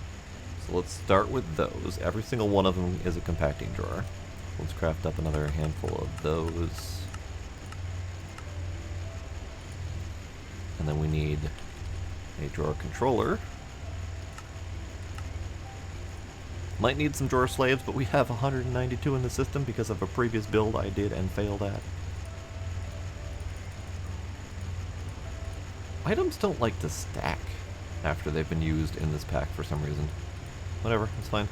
So let's start with those. Every single one of them is a compacting drawer. Let's craft up another handful of those. And then we need a drawer controller. Might need some drawer slaves, but we have 192 in the system because of a previous build I did and failed at. Items don't like to stack after they've been used in this pack for some reason. Whatever, it's fine.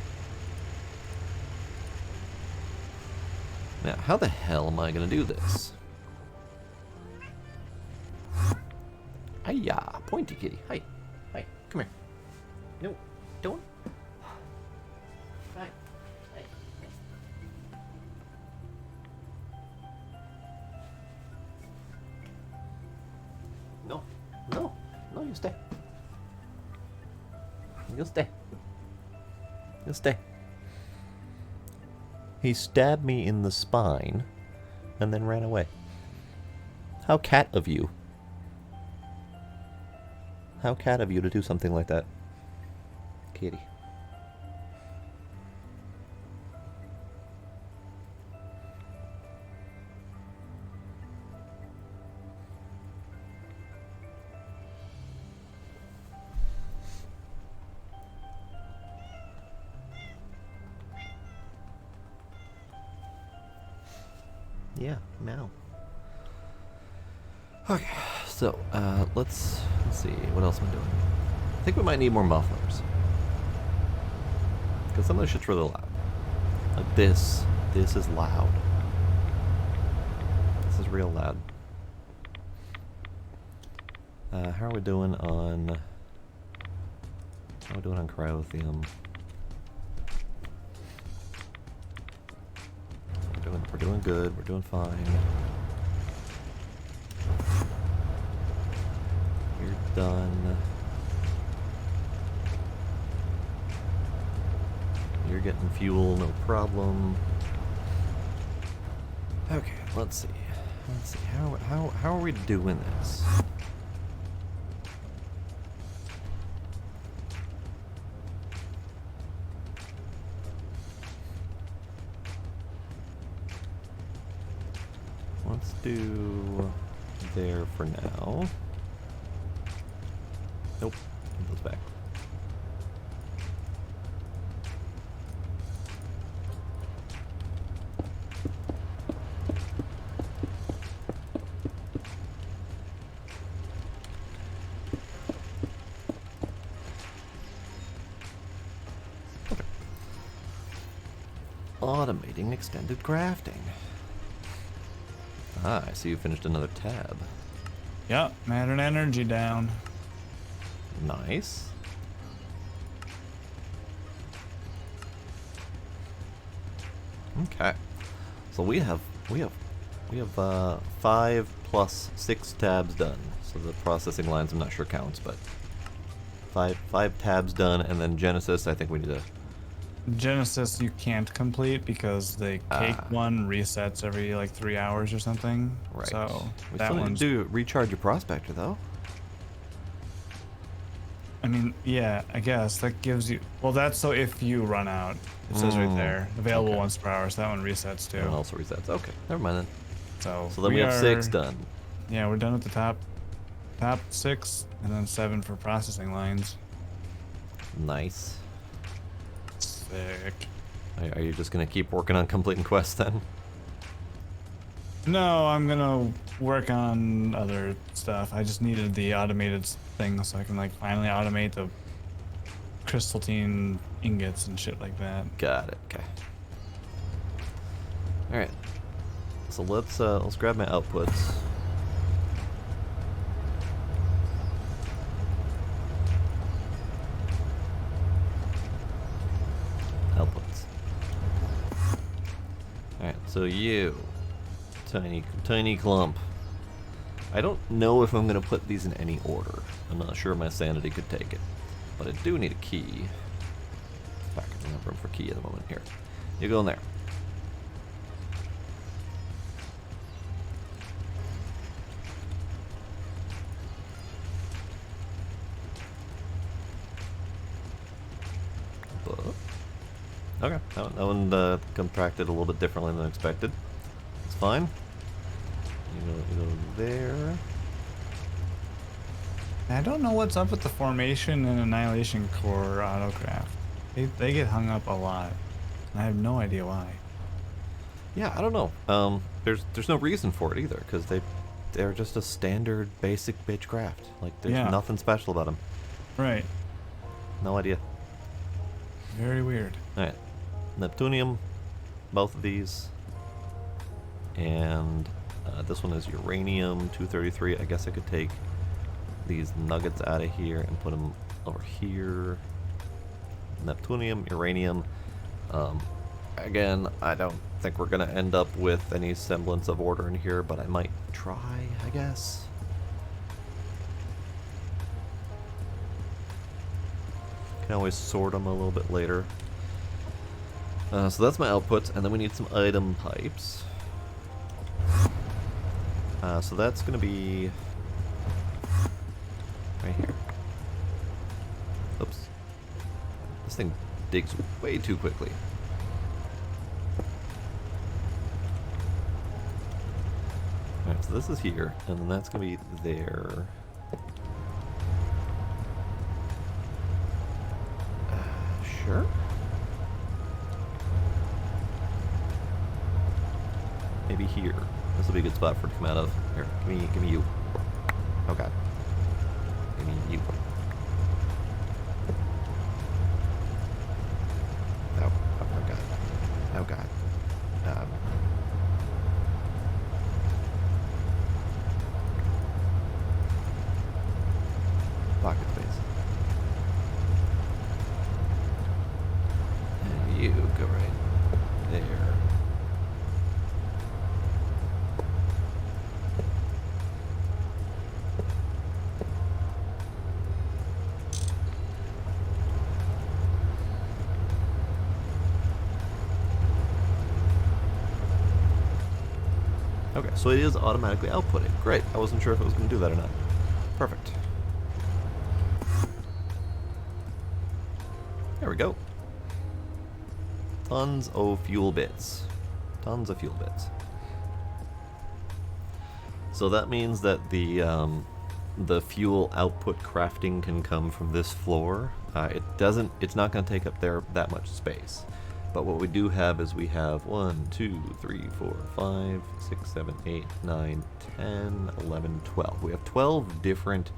Now, how the hell am I gonna do this? Hiya, pointy kitty. Hi. Hi, come here. No, don't. Hi. Hi. No, no, no, you stay. You stay. You stay. He stabbed me in the spine and then ran away. How cat of you. How cat of you to do something like that. Kitty. Yeah, meow. Okay, so let's see, what else am I doing? I think we might need more mufflers. Because some of this shit's really loud. Like this is loud. This is real loud. How are we doing on cryothium? We're doing good, we're doing fine. You're done. You're getting fuel, no problem. Okay, let's see. Let's see. How are we doing this? Let's do there for now. Nope, it goes back. Okay. Automating extended crafting. Ah, I see you finished another tab. Yep, matter and energy down. Nice. Okay. So we have 5 plus 6 tabs done. So the processing lines I'm not sure counts, but 5 tabs done, and then Genesis I think we need to... Genesis you can't complete because the cake one resets every like 3 hours or something. Right. So we that still one. need to recharge your prospector though. I mean, yeah, I guess that gives you. Well, that's so if you run out, it says right there, available okay. once per hour. So that one resets too. That one also resets. Okay, never mind then. So then we have 6 done. Yeah, we're done with the top 6, and then 7 for processing lines. Nice. Sick. Are you just gonna keep working on completing quests then? No, I'm gonna work on other stuff. I just needed the automated thing so I can like finally automate the crystalline ingots and shit like that. Got it. Okay. All right. So let's grab my outputs. Outputs. All right. So you, tiny clump. I don't know if I'm gonna put these in any order. I'm not sure my sanity could take it, but I do need a key. In fact, I don't have room for key at the moment. Here, you go in there. Okay, that one contracted a little bit differently than expected. It's fine. You go there. I don't know what's up with the formation and annihilation core autocraft. They get hung up a lot. I have no idea why. Yeah, I don't know. There's no reason for it either, because they're just a standard basic bitch craft. Like there's nothing special about them. Right. No idea. Very weird. All right, Neptunium, both of these, and this one is uranium 233. I guess I could take these nuggets out of here and put them over here. Neptunium, uranium. Again, I don't think we're gonna end up with any semblance of order in here, but I might try, I guess. Can always sort them a little bit later. So that's my outputs, and then we need some item pipes. So that's gonna be right here. Oops. This thing digs way too quickly. Alright, so this is here, and then that's gonna be there. Sure. Maybe here. This will be a good spot for it to come out of. Here, give me you. Oh god. Give me you. Oh god. Oh god. Pocket space. And you go right there. Okay, so it is automatically outputting. Great. I wasn't sure if it was going to do that or not. Perfect. There we go. Tons of fuel bits. Tons of fuel bits. So that means that the fuel output crafting can come from this floor. It's not going to take up there that much space. But what we do have is we have 1, 2, 3, 4, 5, 6, 7, 8, 9, 10, 11, 12. We have 12 different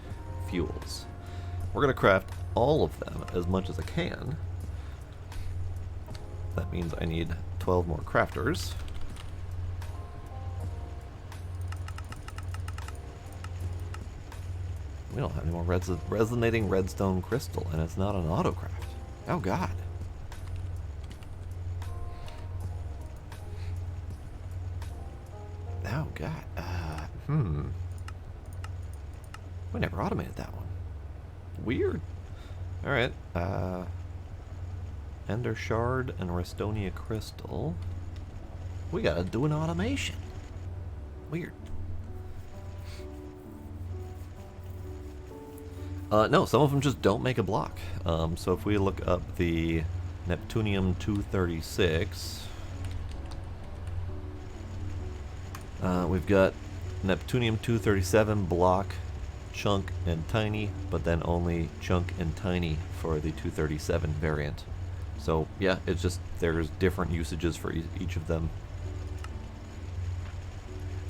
fuels. We're going to craft all of them as much as I can. That means I need 12 more crafters. We don't have any more resonating redstone crystal, and it's not an autocraft. Oh god. Oh god. We never automated that one. Weird. Alright. Ender Shard and Restonia Crystal. We gotta do an automation. Weird. No, some of them just don't make a block. So if we look up the Neptunium 236, We've got Neptunium-237 block, chunk, and tiny, but then only chunk and tiny for the 237 variant. So yeah, it's just there's different usages for each of them.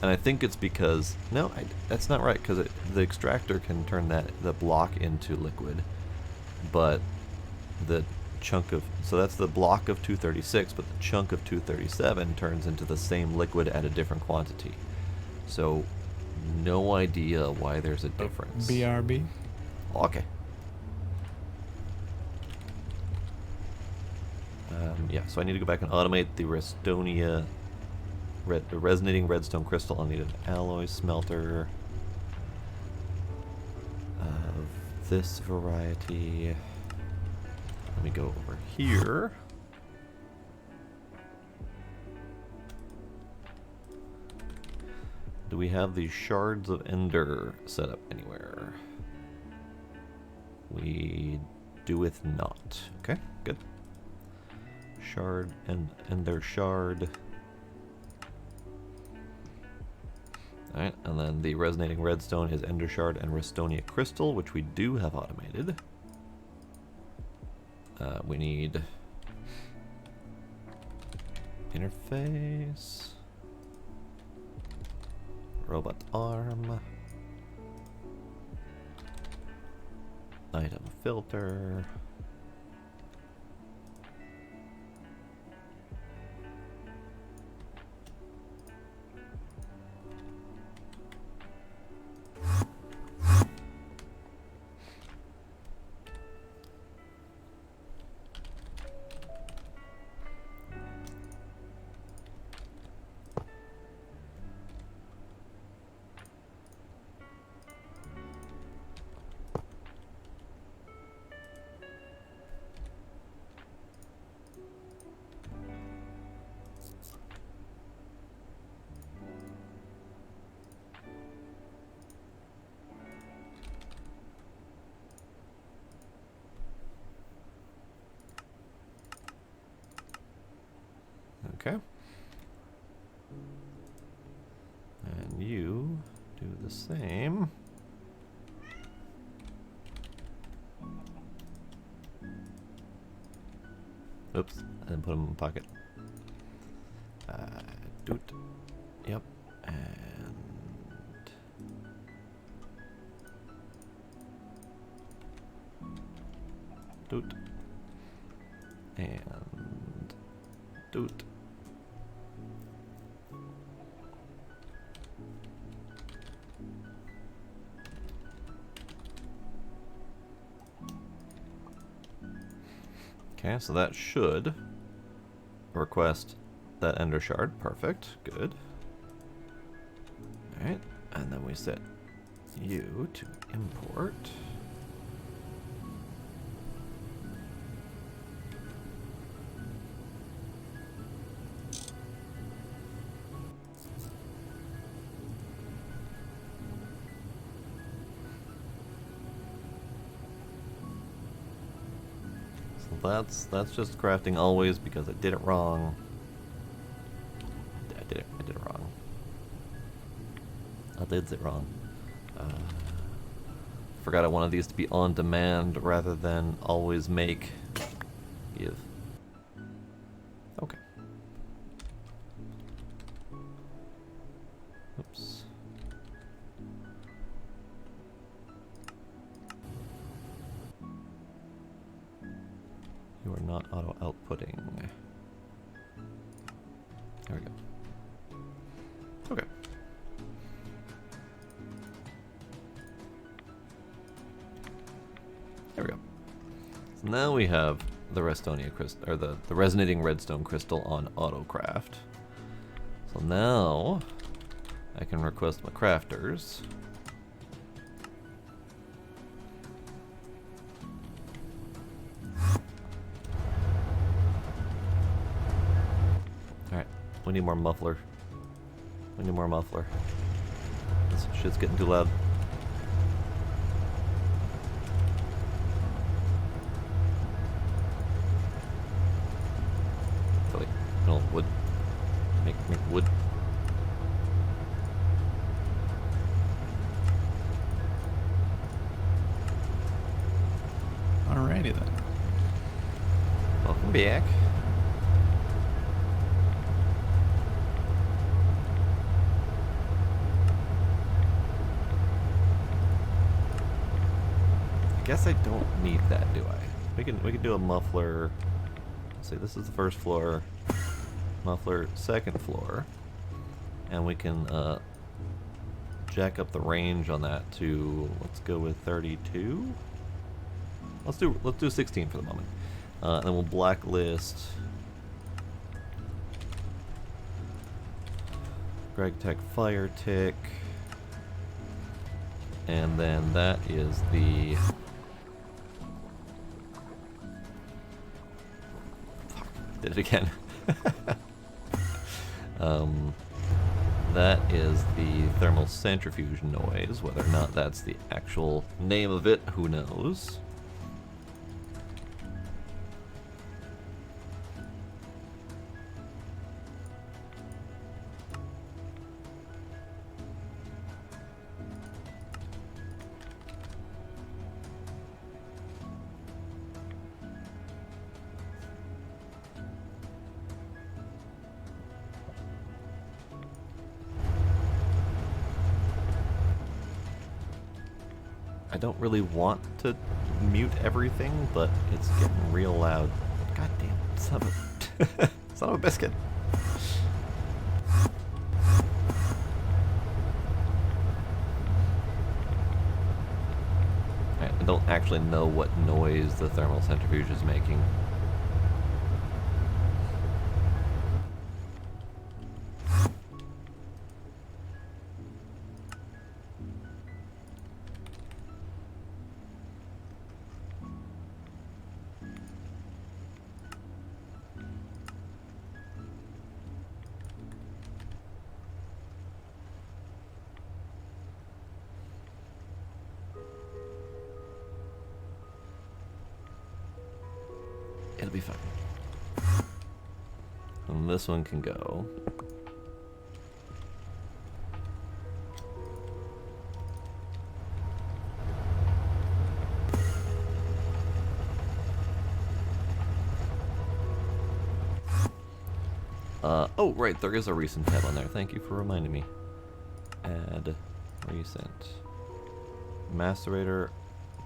And I think it's because, no, that's not right, because the extractor can turn the block into liquid, but the chunk of, so that's the block of 236, but the chunk of 237 turns into the same liquid at a different quantity. So no idea why there's a difference. BRB? Okay. Yeah, so I need to go back and automate the resonating redstone crystal. I'll need an alloy smelter of this variety. Let me go over here. Do we have the shards of Ender set up anywhere? We doeth not. Okay, good. Shard and Ender shard. Alright, and then the resonating redstone is Ender shard and Restonia crystal, which we do have automated. We need interface, robot arm, item filter, okay. And you do the same. Oops, I didn't put them in my pocket. Doot. Yep. And doot. And doot. Okay, so that should request that Ender shard. Perfect. Good. Alright, and then we set you to import. That's just crafting always because I did it wrong. I did it wrong. I did it wrong. Forgot I wanted these to be on demand rather than always make. Give. Okay. Oops. You are not auto-outputting. There we go. Okay. There we go. So now we have the Restonia crystal, or the resonating redstone crystal on autocraft. So now I can request my crafters. We need more muffler. We need more muffler. This shit's getting too loud. Totally. No, wood. Make wood. back. I guess I don't need that, do I? We can do a muffler. Let's see, this is the first floor. Muffler, second floor. And we can jack up the range on that to, let's go with 32. Let's do 16 for the moment. And then we'll blacklist Greg Tech Fire Tick. And then that is the did it again. That is the thermal centrifuge noise. Whether or not that's the actual name of it, who knows? I don't really want to mute everything, but it's getting real loud. God damn, son of a, son of a biscuit. Alright, I don't actually know what noise the thermal centrifuge is making. It'll be fine. And this one can go. Oh, right, there is a recent tab on there. Thank you for reminding me. Add recent. Macerator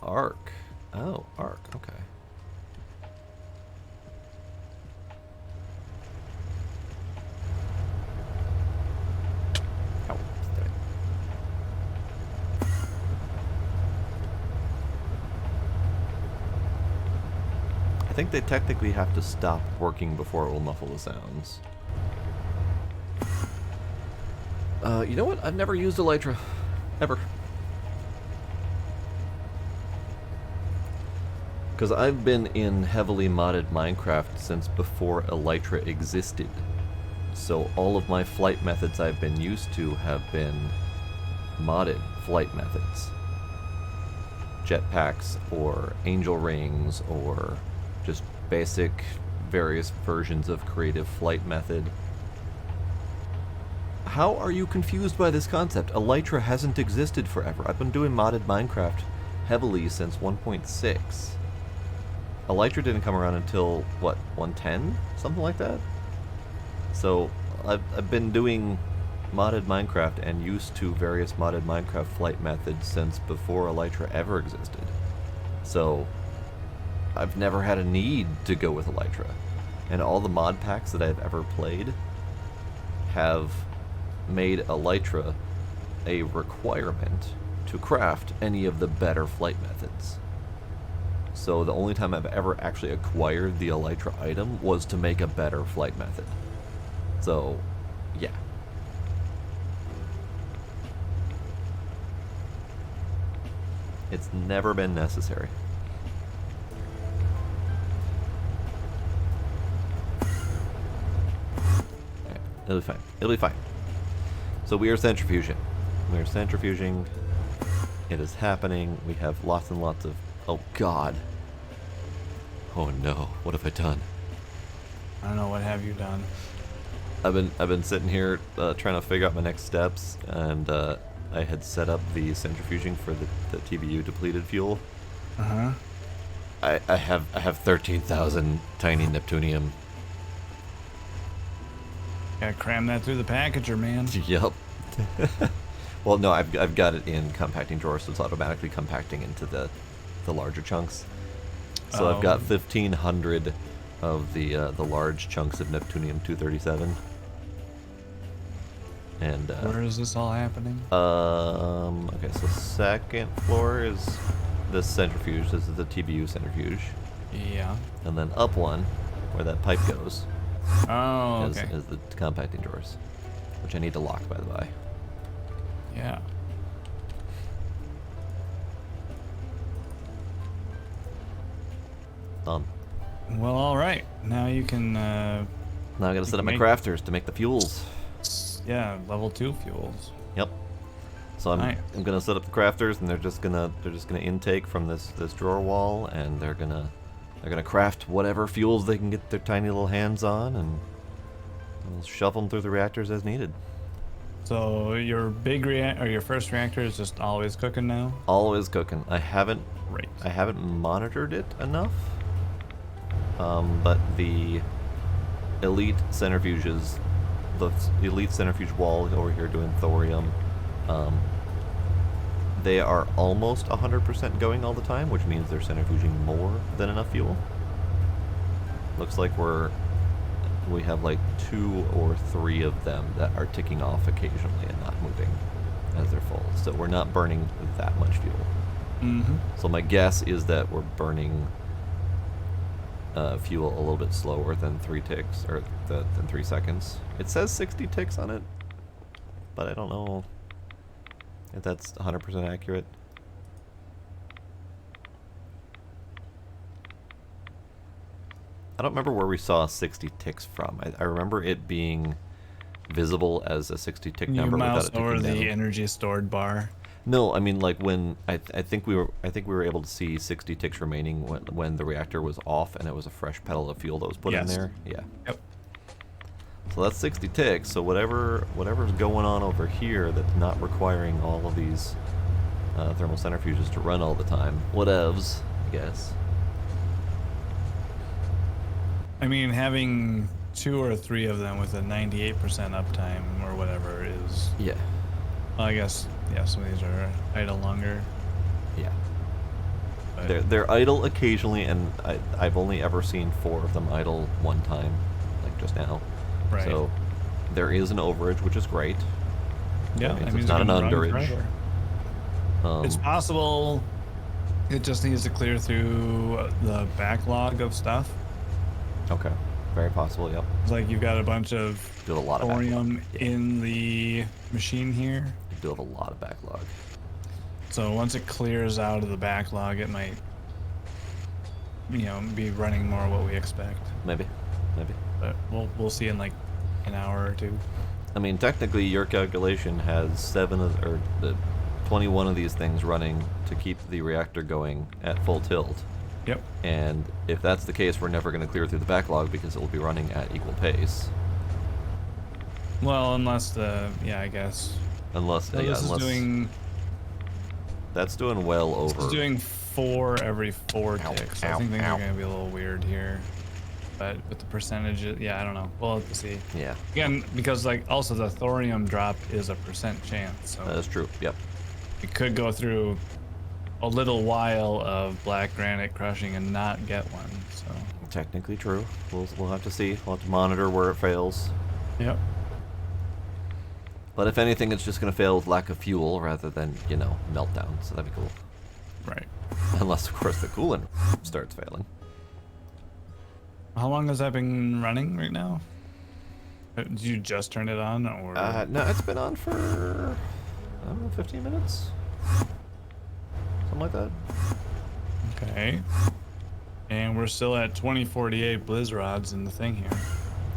arc. Oh, arc, okay. I think they technically have to stop working before it will muffle the sounds. You know what? I've never used Elytra. Ever. Because I've been in heavily modded Minecraft since before Elytra existed. So all of my flight methods I've been used to have been modded flight methods. Jetpacks, or angel rings, or just basic various versions of creative flight method. How are you confused by this concept? Elytra hasn't existed forever. I've been doing modded Minecraft heavily since 1.6. Elytra didn't come around until, what, 1.10? Something like that? So, I've been doing modded Minecraft and used to various modded Minecraft flight methods since before Elytra ever existed. So, I've never had a need to go with Elytra. And all the mod packs that I've ever played have made Elytra a requirement to craft any of the better flight methods. So the only time I've ever actually acquired the Elytra item was to make a better flight method. So, yeah. It's never been necessary. Okay, it'll be fine. It'll be fine. So we are centrifuging. We are centrifuging. It is happening. We have lots and lots of... Oh, God. Oh, no. What have I done? I don't know. What have you done? I've been sitting here trying to figure out my next steps, and I had set up the centrifuging for the TBU depleted fuel. Uh-huh. I have 13,000 tiny Neptunium. Gotta cram that through the packager, man. Yep. Well, no, I've got it in compacting drawers, so it's automatically compacting into the larger chunks. So I've got 1,500 of the large chunks of Neptunium 237. And where is this all happening? Okay, so second floor is this centrifuge. This is the TBU centrifuge. Yeah. And then up one, where that pipe goes, okay. is the compacting drawers, which I need to lock, by the way. Yeah. Done. Well, all right. Now you can. Now I gotta set up my crafters to make the fuels. Yeah, level 2 fuels. Yep. So I'm gonna set up the crafters, and they're just gonna intake from this drawer wall, and they're gonna craft whatever fuels they can get their tiny little hands on, and we'll shove them through the reactors as needed. So your your first reactor is just always cooking now? Always cooking. I haven't Great. monitored it enough, but the elite centrifuges, the elite centrifuge wall over here doing thorium, they are almost 100% going all the time, which means they're centrifuging more than enough fuel. Looks like we have like 2 or 3 of them that are ticking off occasionally and not moving as they're full. So we're not burning that much fuel. Mm-hmm. So my guess is that we're burning fuel a little bit slower than 3 ticks, or than 3 seconds. It says 60 ticks on it, but I don't know if that's 100% accurate. I don't remember where we saw 60 ticks from. I remember it being visible as a 60 tick number without it ticking down. You mouse over the energy stored bar. No, I mean like when I think we were able to see 60 ticks remaining when the reactor was off and it was a fresh pedal of fuel that was put in there. Yeah. Yep. So that's 60 ticks. So whatever's going on over here that's not requiring all of these thermal centrifuges to run all the time. Whatevs, I guess. I mean, having 2 or 3 of them with a 98% uptime or whatever is... Yeah. Well, I guess, yeah, some of these are idle longer. Yeah. But They're idle occasionally, and I've only ever seen 4 of them idle one time, like just now. Right. So there is an overage, which is great. Yeah, I mean, it's not an underage. It's possible it just needs to clear through the backlog of stuff. Okay. Very possible, yep. It's like you've got a bunch of Do have a lot of thorium backlog. in the machine here. You do have a lot of backlog. So once it clears out of the backlog, it might, be running more what we expect. Maybe. But we'll see in like an hour or 2. I mean, technically, your calculation has 21 of these things running to keep the reactor going at full tilt. Yep. And if that's the case, we're never going to clear through the backlog because it will be running at equal pace. Well, unless I guess. Unless, So this is doing. That's doing well over. This is doing 4 every 4 ticks. I think things are going to be a little weird here. But with the percentages, I don't know. We'll have to see. Yeah. Again, because also the thorium drop is a % chance. So That's true. Yep. it could go through a little while of black granite crushing and not get one. So. Technically true. We'll have to see. We'll have to monitor where it fails. Yep. But if anything, it's just going to fail with lack of fuel rather than, meltdown. So that'd be cool. Right. Unless, of course, the coolant starts failing. How long has that been running right now? Did you just turn it on, or? No, it's been on for, I don't know, 15 minutes? Something like that. Okay. And we're still at 2048 blizz rods in the thing here.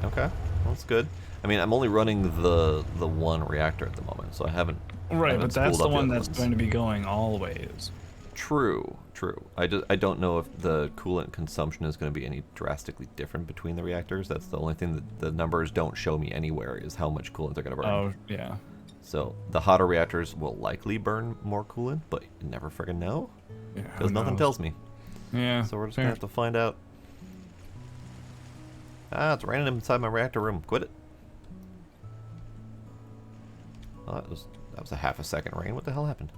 Okay, well, that's good. I mean, I'm only running the one reactor at the moment, so I haven't. Right, but that's the one that's ones. going to be going always. True. I don't know if the coolant consumption is going to be any drastically different between the reactors. That's the only thing that the numbers don't show me anywhere is how much coolant they're going to burn. Oh, yeah. So the hotter reactors will likely burn more coolant, but you never friggin' know Yeah, because nothing tells me. Yeah. So we're just fair. gonna have to find out. Ah, it's raining inside my reactor room. Quit it. Oh, that was a half a second rain. What the hell happened?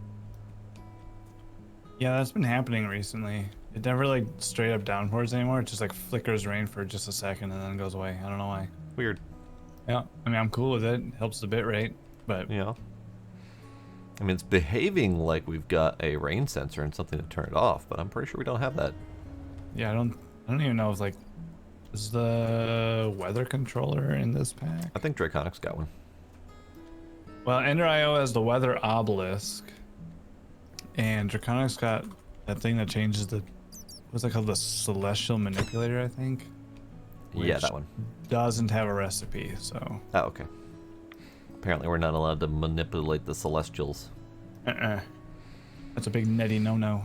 Yeah, that's been happening recently. It never like straight up downpours anymore. It just like flickers rain for just a second and then goes away. I don't know why. Weird. Yeah, I mean I'm cool with it. Helps the bit rate, but Yeah. I mean, it's behaving like we've got a rain sensor and something to turn it off, but I'm pretty sure we don't have that. yeah, I don't even know if like is the weather controller in this pack. I think Draconic's got one. Well, Ender.io has the weather obelisk, and Draconic's got that thing that changes the what's that called, the celestial manipulator, I think. Yeah, Which that one. doesn't have a recipe, so. Oh, okay. Apparently, we're not allowed to manipulate the celestials. That's a big netty no-no.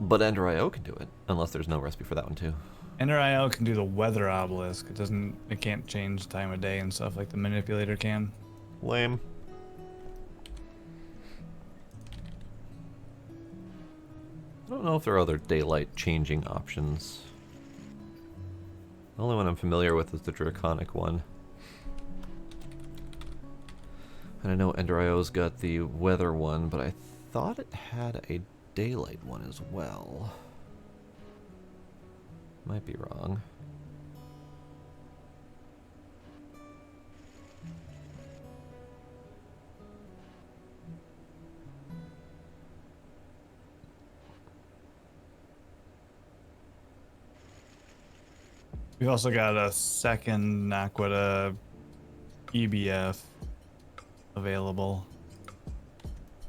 But Ender.io can do it, unless there's no recipe for that one too. Ender.io can do the weather obelisk. It can't change time of day and stuff like the manipulator can. Lame. I don't know if there are other daylight changing options. The only one I'm familiar with is the Draconic one. And I know Ender.io's got the weather one, but I thought it had a daylight one as well. Might be wrong. We've also got a second Naquita EBF available.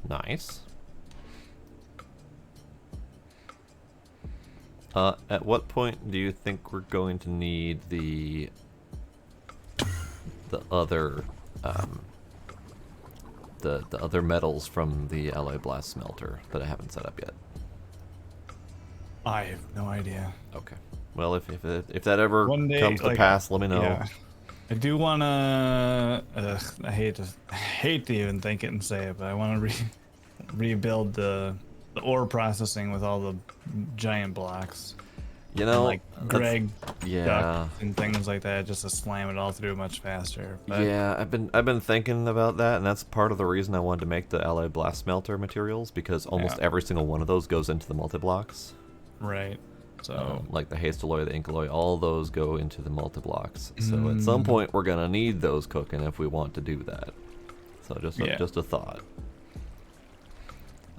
Nice. At what point do you think we're going to need the other the other metals from the alloy blast smelter that I haven't set up yet? I have no idea. Okay. Well, if that ever One day, comes to like, pass, let me know. Yeah. I do wanna. I hate to even think it and say it, but I want to rebuild the ore processing with all the giant blocks. You know, And like Greg yeah, duct and things like that, just to slam it all through much faster. But yeah. I've been thinking about that, and that's part of the reason I wanted to make the alloy blast smelter materials, because almost every single one of those goes into the multi-blocks. Right. So Like the haste alloy, the ink alloy, all those go into the multi-blocks. So at some point we're gonna need those cooking if we want to do that. So just a thought.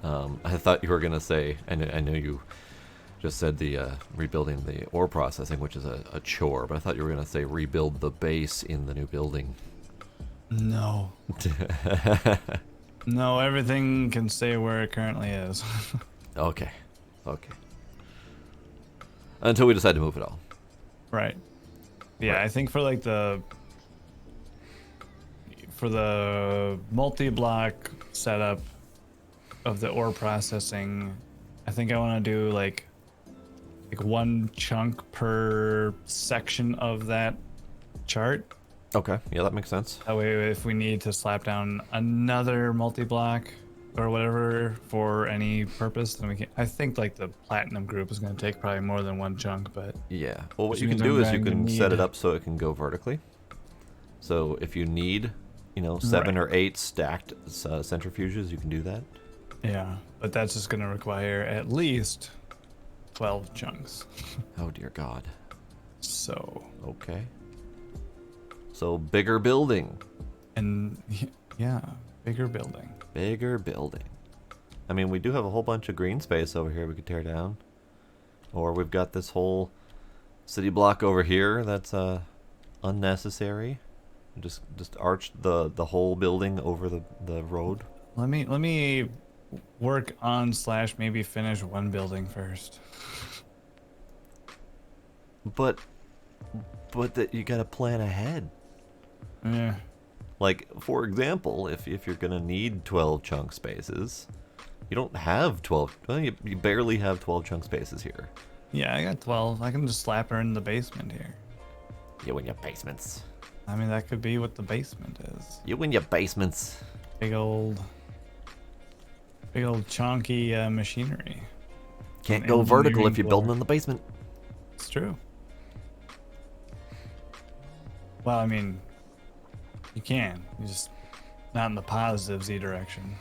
I thought you were gonna say, and I know you just said the rebuilding the ore processing, which is a chore, but I thought you were gonna say rebuild the base in the new building. no. No, everything can stay where it currently is. Okay. Until we decide to move it all. Right. Yeah, Right. I think for like the multi-block setup of the ore processing, I think I want to do like one chunk per section of that chart. Okay. Yeah, that makes sense. That way, if we need to slap down another multi-block or whatever for any purpose, then we can. I think like the platinum group is going to take probably more than one chunk, but Yeah. Well, what As you can soon as do I'm is you going can to set it need- up so it can go vertically. So if you need, 7 or 8 stacked centrifuges, you can do that. yeah, but that's just going to require at least 12 chunks. Oh dear God. So, Okay. So bigger building. and yeah, bigger building. Bigger building. I mean, we do have a whole bunch of green space over here we could tear down. Or we've got this whole city block over here that's unnecessary. Just arch the whole building over the road. Let me work on / maybe finish one building first. But that you gotta plan ahead. Yeah. Like, for example, if you're gonna need 12 chunk spaces, you don't have 12. Well, you barely have 12 chunk spaces here. Yeah, I got 12. I can just slap her in the basement here. You and your basements. I mean, that could be what the basement is. You and your basements. Big old chunky machinery. Can't go vertical if you're building in the basement. It's true. Well, I mean, you can. You just not in the positive Z direction.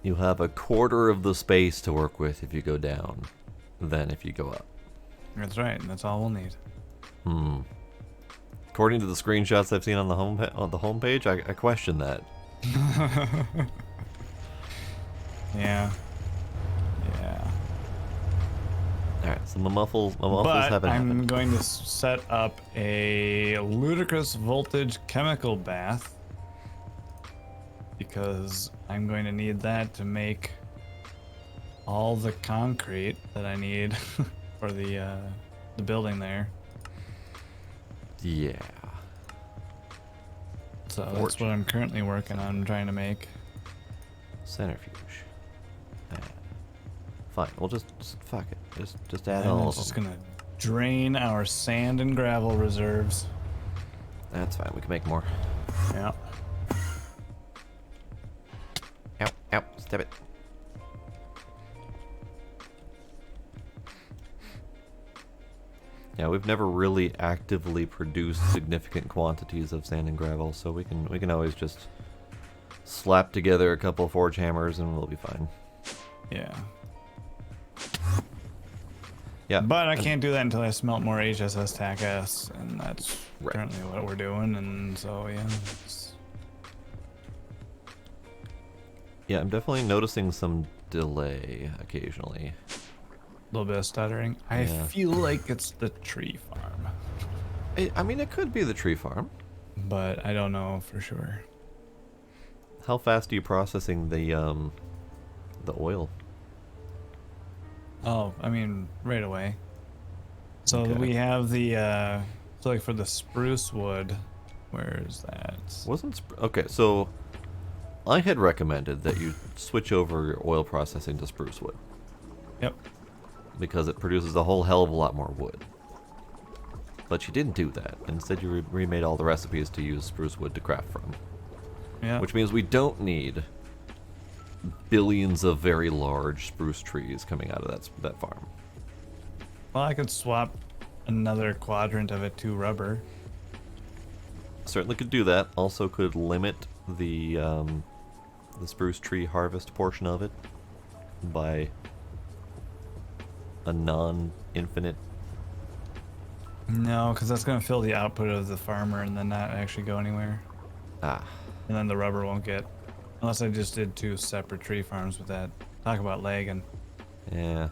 You have a quarter of the space to work with if you go down than if you go up. That's right, and that's all we'll need. According to the screenshots I've seen on the homepage, I question that. Yeah. Alright, so my muffles But haven't I'm happened. going to set up a ludicrous voltage chemical bath because I'm going to need that to make all the concrete that I need for the building there. Yeah. So that's what I'm currently working on trying to make. Centrifuge. Fine, we'll just fuck it. Just add And all it's of just them. gonna drain our sand and gravel reserves. That's fine, we can make more. Yeah. Ow, step it. Yeah, we've never really actively produced significant quantities of sand and gravel, so we can always just slap together a couple of forge hammers and we'll be fine. Yeah. Yeah. But I can't do that until I smelt more HSS TAC S, and that's Right. currently what we're doing, and so yeah. Yeah, I'm definitely noticing some delay occasionally. A little bit of stuttering. I Yeah. feel like it's the tree farm, I mean, it could be the tree farm. but I don't know for sure. How fast are you processing the oil? Oh, I mean, right away. So Okay. we have the, so like for the spruce wood, where is that? Okay, so I had recommended that you switch over your oil processing to spruce wood Yep. because it produces a whole hell of a lot more wood. But you didn't do that. Instead, you remade all the recipes to use spruce wood to craft from. Yeah. Which means we don't need billions of very large spruce trees coming out of that farm. Well, I could swap another quadrant of it to rubber. Certainly could do that. Also could limit the spruce tree harvest portion of it by a non-infinite. No, because that's going to fill the output of the farmer and then not actually go anywhere. Ah. And then the rubber won't get... Unless I just did 2 separate tree farms with that. Talk about lagging. Yeah.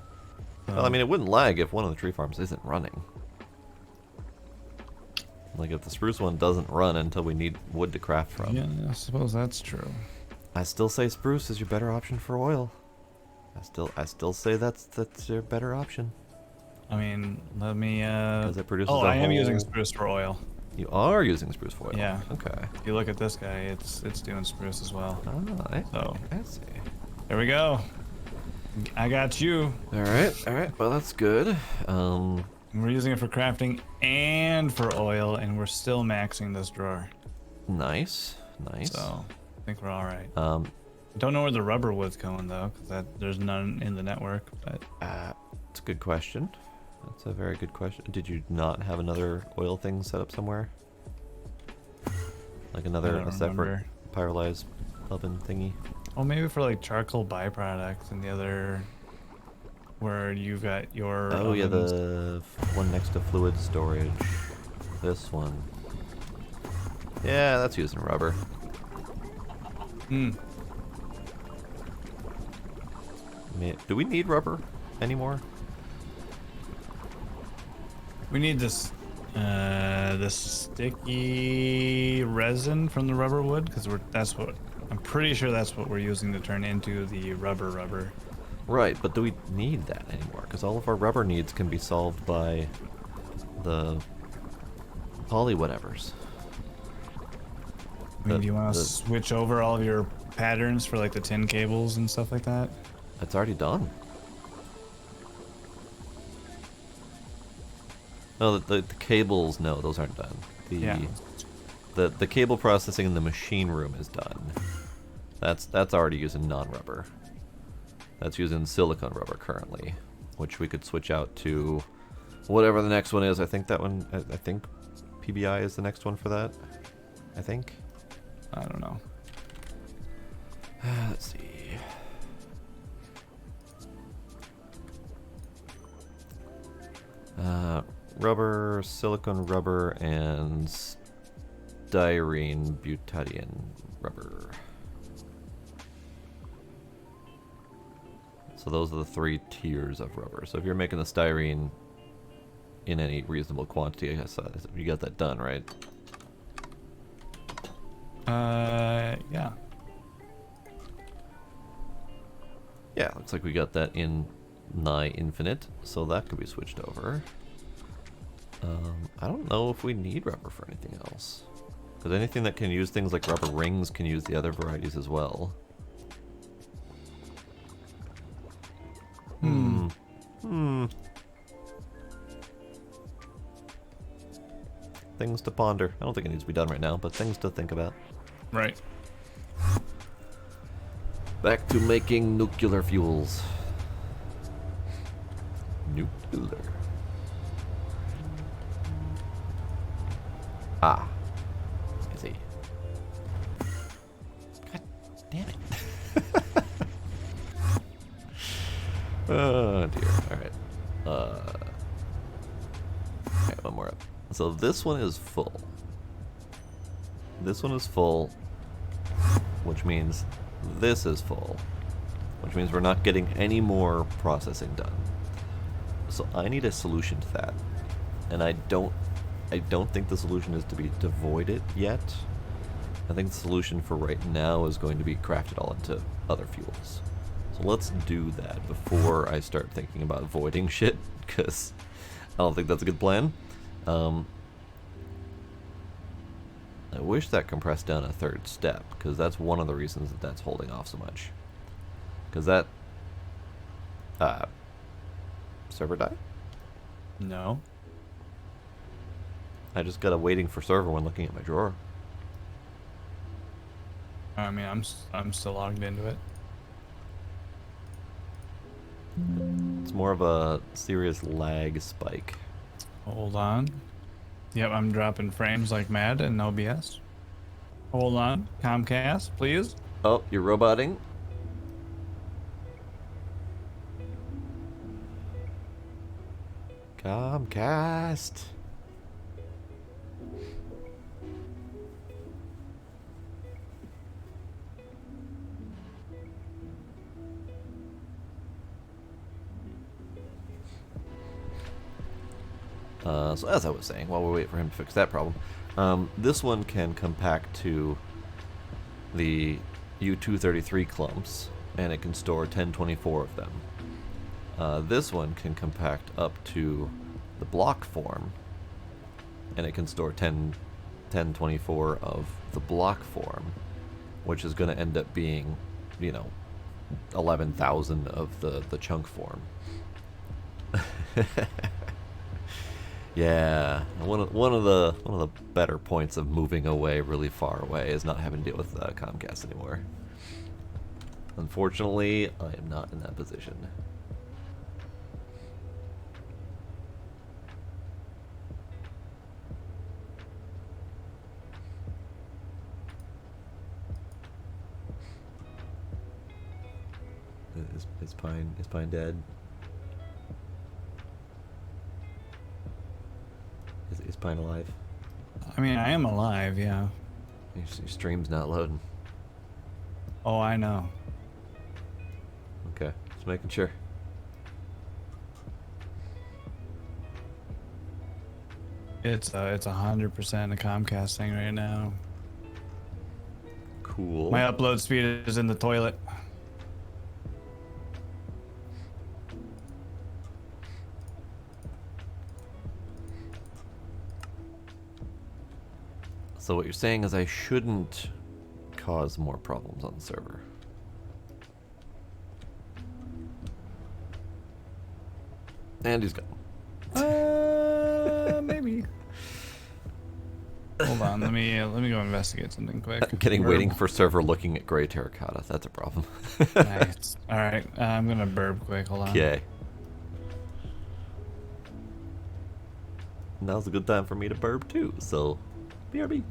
Well, I mean, it wouldn't lag if one of the tree farms isn't running. Like, if the spruce one doesn't run until we need wood to craft from. Yeah, I suppose that's true. I still say spruce is your better option for oil. I still say that's your better option. I mean, let me, Because it produces Oh, a I am whole- using spruce for oil. You are using spruce for oil? Yeah. Okay. If you look at this guy, it's doing spruce as well. Oh, I see. There we go. I got you. Alright. Well, that's good. We're using it for crafting and for oil, and we're still maxing this drawer. Nice. So, I think we're alright. Um, Don't know where the rubber wood's going, though, because there's none in the network, but... it's a good question. That's a very good question. Did you not have another oil thing set up somewhere? Like a separate pyrolyzed oven thingy? Oh, maybe for like charcoal byproducts and the other where you got your Oh yeah, ovens. the one next to fluid storage. This one. Yeah, that's using rubber. Do we need rubber anymore? We need this sticky resin from the rubber wood because I'm pretty sure that's what we're using to turn into the rubber. Right, but do we need that anymore? Because all of our rubber needs can be solved by the poly whatevers. I mean, do you want to switch over all of your patterns for like the tin cables and stuff like that? It's already done. No, the cables, no, those aren't done. The cable processing in the machine room is done. That's already using non-rubber. That's using silicone rubber currently, which we could switch out to whatever the next one is. I think that one, I think PBI is the next one for that. I think. I don't know. Let's see. Rubber, silicone rubber, and styrene butadiene rubber. So those are the 3 tiers of rubber. So if you're making the styrene in any reasonable quantity, I guess you got that done, right? Yeah. Yeah, looks like we got that in nigh infinite, so that could be switched over. I don't know if we need rubber for anything else. Because anything that can use things like rubber rings can use the other varieties as well. Things to ponder. I don't think it needs to be done right now, but things to think about. Right. Back to making nuclear fuels. Nuclear. Ah. I see. God damn it. Oh dear. Alright. Alright, one more up. So this one is full. This one is full, which means this is full, which means we're not getting any more processing done. So I need a solution to that, and I don't think the solution is to void it yet. I think the solution for right now is going to be craft it all into other fuels. So let's do that before I start thinking about voiding shit, because I don't think that's a good plan. I wish that compressed down a 3rd step, because that's one of the reasons that that's holding off so much. Because that... server die? No. I just got a waiting for server when looking at my drawer. I mean, I'm still logged into it. It's more of a serious lag spike. Hold on. Yep, I'm dropping frames like mad in OBS. Hold on. Comcast, please. Oh, you're roboting? Comcast. So as I was saying, while we wait for him to fix that problem, this one can compact to the U-233 clumps, and it can store 1024 of them. This one can compact up to the block form, and it can store 1024 of the block form, which is going to end up being, 11,000 of the chunk form. Yeah, one of the better points of moving away really far away is not having to deal with Comcast anymore. Unfortunately, I am not in that position. Is Pine dead? Is Pine alive? I mean, I am alive, yeah. Your stream's not loading. Oh, I know. Okay, just making sure. It's 100% a Comcast thing right now. Cool. My upload speed is in the toilet. So what you're saying is I shouldn't cause more problems on the server. And he's gone. Maybe. Hold on, let me go investigate something quick. I'm getting waiting for server looking at gray terracotta. That's a problem. Nice. All right, I'm gonna burp quick. Hold on. Okay. Now's a good time for me to burp too. So, BRB.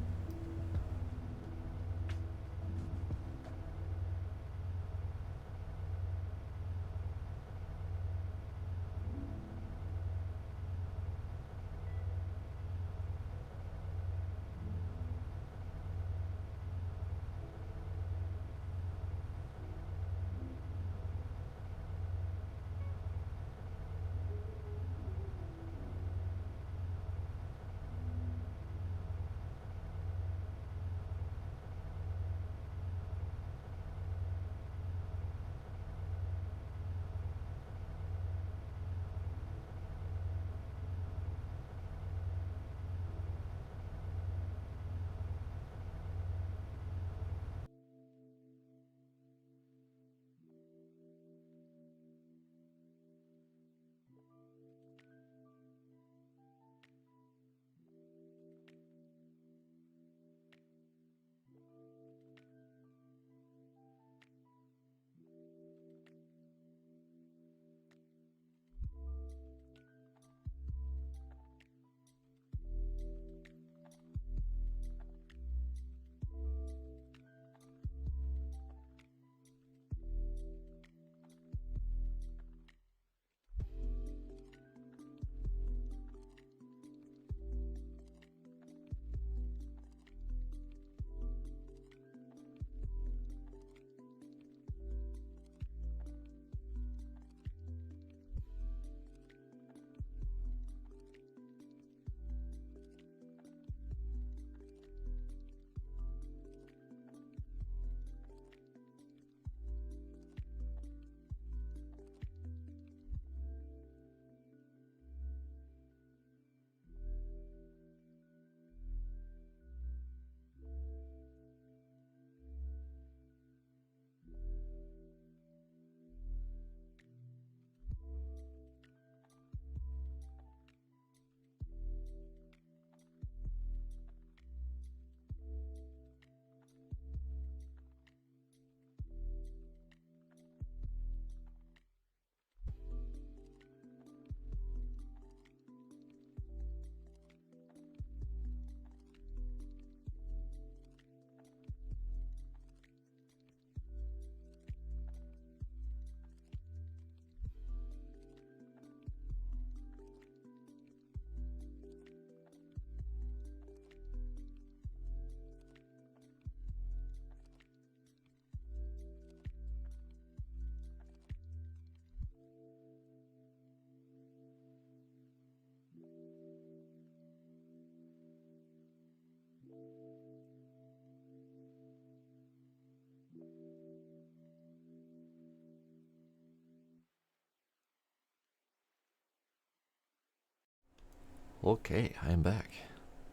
Okay, I am back.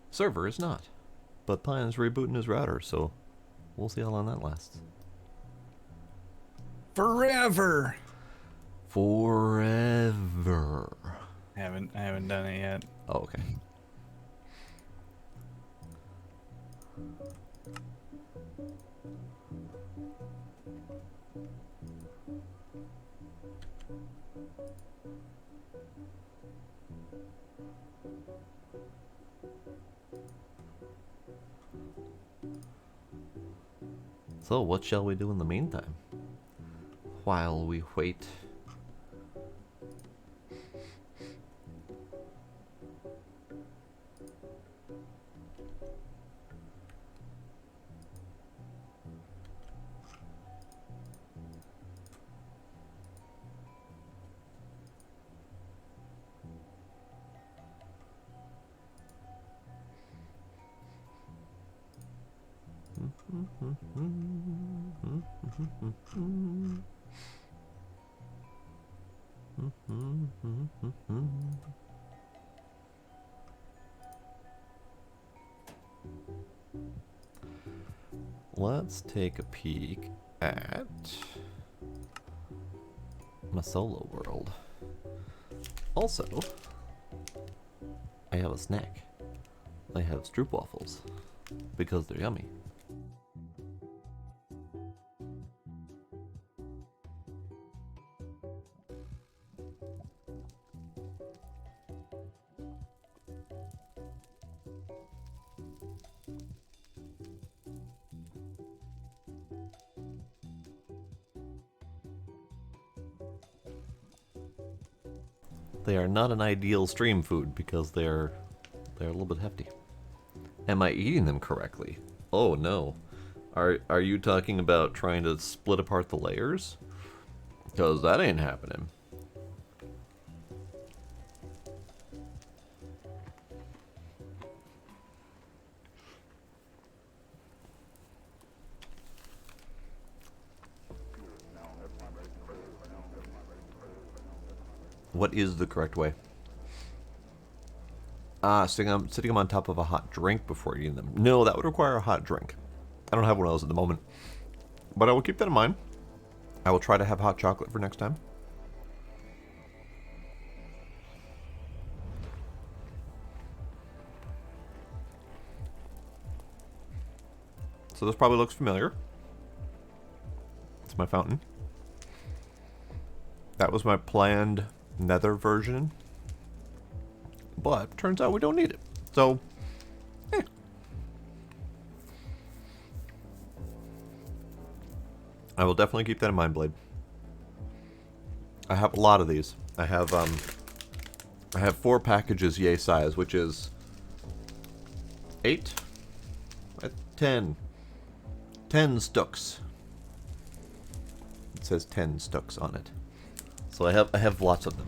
Server is not, but Pine is rebooting his router, so we'll see how long that lasts. Forever. Forever. I haven't done it yet. Oh, okay. So, what shall we do in the meantime? While we wait. Let's take a peek at my solo world. Also, I have a snack. I have stroopwafels because they're yummy. They are not an ideal stream food because they're a little bit hefty. Am I eating them correctly? Oh no. Are you talking about trying to split apart the layers? Because that ain't happening. What is the correct way? Sitting them on top of a hot drink before eating them. No, that would require a hot drink. I don't have one of those at the moment. But I will keep that in mind. I will try to have hot chocolate for next time. So this probably looks familiar. It's my fountain. That was my planned nether version. But turns out we don't need it. So, I will definitely keep that in mind, Blade. I have a lot of these. I have 4 packages yay size, which is 8, 10 stooks. It says 10 stooks on it. So I have lots of them.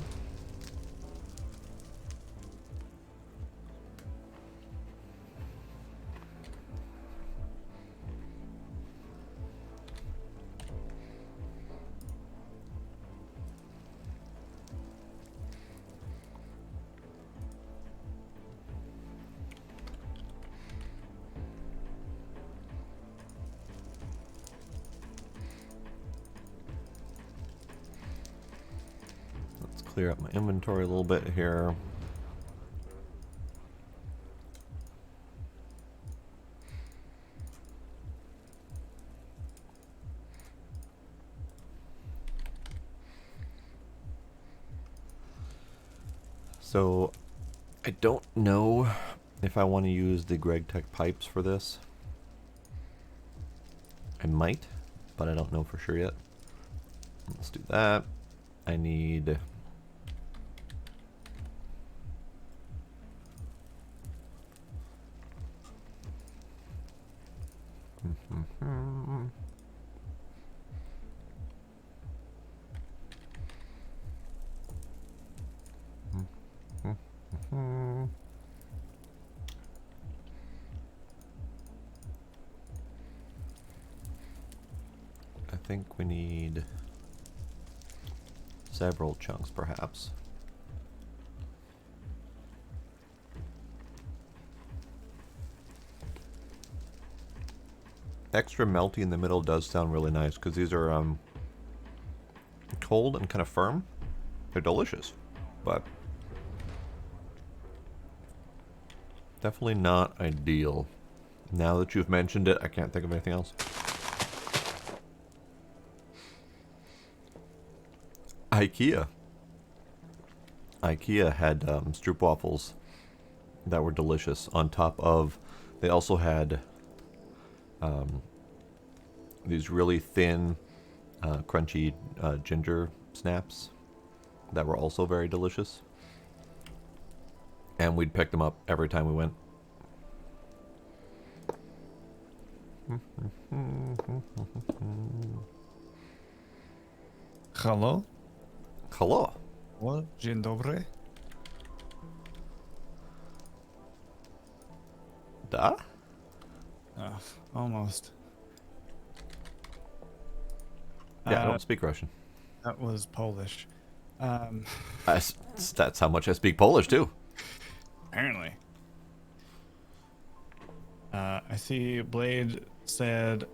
Clear up my inventory a little bit here. So I don't know if I want to use the Greg Tech pipes for this. I might, but I don't know for sure yet. Let's do that. I need I think we need several chunks, perhaps. Extra melty in the middle does sound really nice because these are cold and kind of firm. They're delicious, but definitely not ideal. Now that you've mentioned it, I can't think of anything else. IKEA had stroopwafels that were delicious. On top of, they also had these really thin, crunchy ginger snaps that were also very delicious. And we'd pick them up every time we went. Hello? Hello. What? Dzień dobry? Da? Almost. Yeah, I don't speak Russian. That was Polish. That's how much I speak Polish, too. Apparently. I see Blade said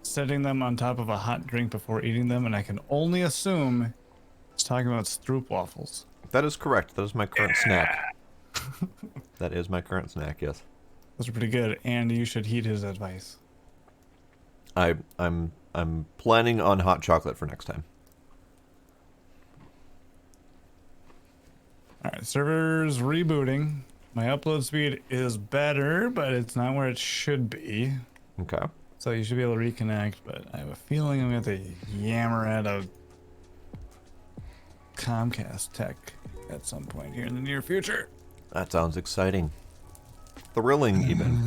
setting them on top of a hot drink before eating them, and I can only assume it's talking about stroopwafels. That is correct. That is my current snack. That is my current snack, yes. Those are pretty good, and you should heed his advice. I'm planning on hot chocolate for next time. All right, server's rebooting. My upload speed is better, but it's not where it should be. Okay. So you should be able to reconnect, but I have a feeling I'm going to have to yammer at a Comcast tech at some point here in the near future. That sounds exciting. Thrilling, even.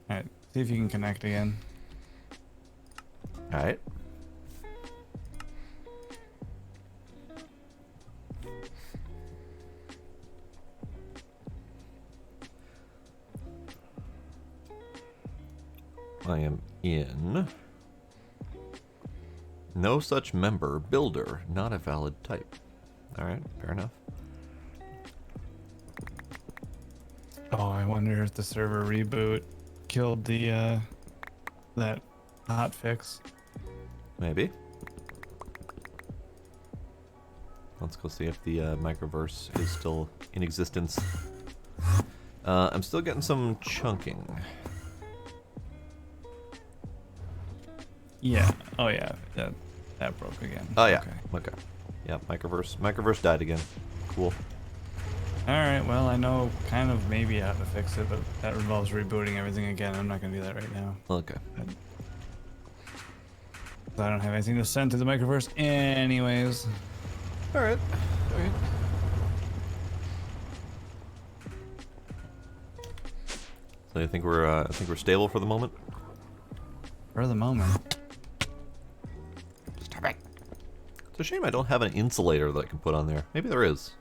Alright, see if you can connect again. Alright. I am in. No such member. Builder. Not a valid type. Alright, fair enough. Oh, I wonder if the server reboot killed the that hot fix. Maybe. Let's go see if the microverse is still in existence. I'm still getting some chunking. Yeah. Oh yeah. That broke again. Oh yeah. Okay. Yeah, microverse died again. Cool. Alright, well I know kind of maybe how to fix it, but that involves rebooting everything again. I'm not gonna do that right now. Okay. I don't have anything to send to the microverse anyways. Alright. So I think we're stable for the moment? For the moment. Stop it. It's a shame I don't have an insulator that I can put on there. Maybe there is.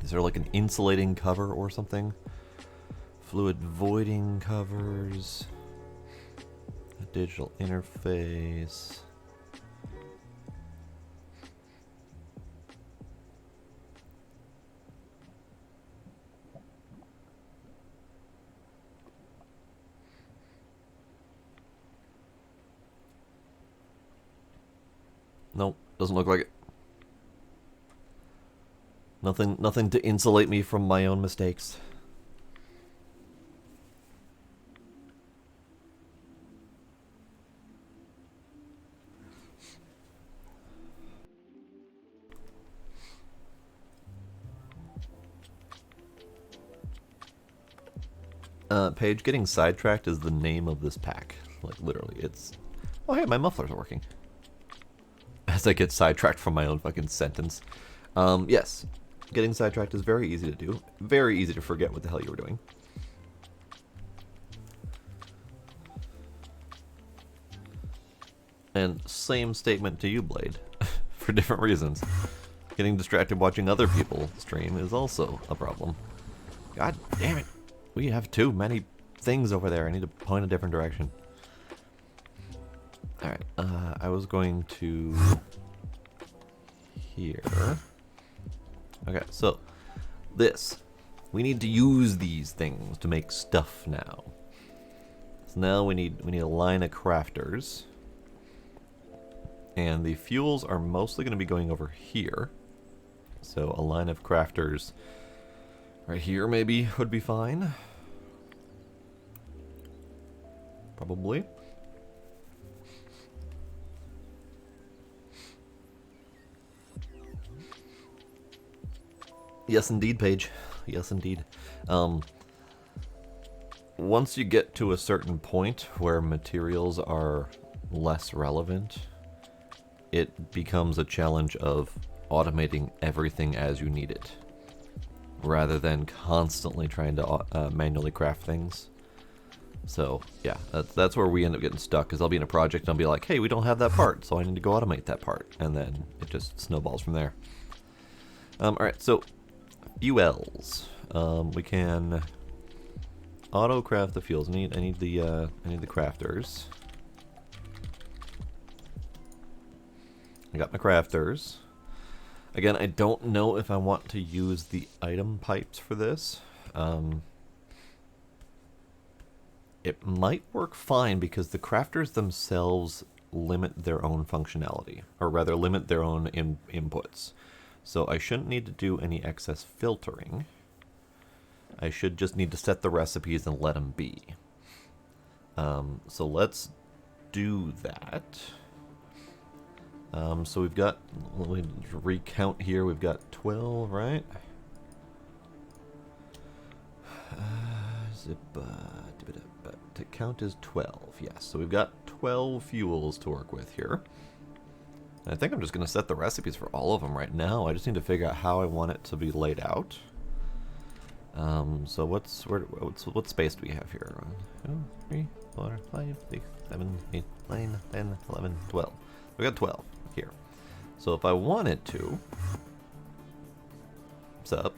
Is there like an insulating cover or something? Fluid voiding covers. A digital interface. Nope, doesn't look like it. Nothing to insulate me from my own mistakes. Paige, getting sidetracked is the name of this pack. Like, literally, it's... Oh, hey, my muffler's working. As I get sidetracked from my own fucking sentence. Yes. Getting sidetracked is very easy to do. Very easy to forget what the hell you were doing. And same statement to you, Blade. For different reasons. Getting distracted watching other people stream is also a problem. God damn it. We have too many things over there. I need to point a different direction. Alright, I was going to... here. Okay, so this. We need to use these things to make stuff now. So now we need a line of crafters. And the fuels are mostly going to be going over here. So a line of crafters right here maybe would be fine. Probably. Yes, indeed, Paige. Yes, indeed. Once you get to a certain point where materials are less relevant, it becomes a challenge of automating everything as you need it, rather than constantly trying to manually craft things. So, yeah, that's where we end up getting stuck, because I'll be in a project and I'll be like, hey, we don't have that part, so I need to go automate that part, and then it just snowballs from there. Alright, so... fuels. We can auto craft the fuels. I need the crafters. I got my crafters. Again, I don't know if I want to use the item pipes for this. it might work fine because the crafters themselves limit their own functionality, or rather limit their own inputs. So I shouldn't need to do any excess filtering. I should just need to set the recipes and let them be. So let's do that. So we've got, let me recount here, we've got 12, right? To count is 12, yes. So we've got 12 fuels to work with here. And I think I'm just going to set the recipes for all of them right now. I just need to figure out how I want it to be laid out. So what space do we have here? 1, 2, 3, 4, 5, 6, 7, 8, 9, 10, 11, 12. We got 12 here. So if I wanted to, what's up?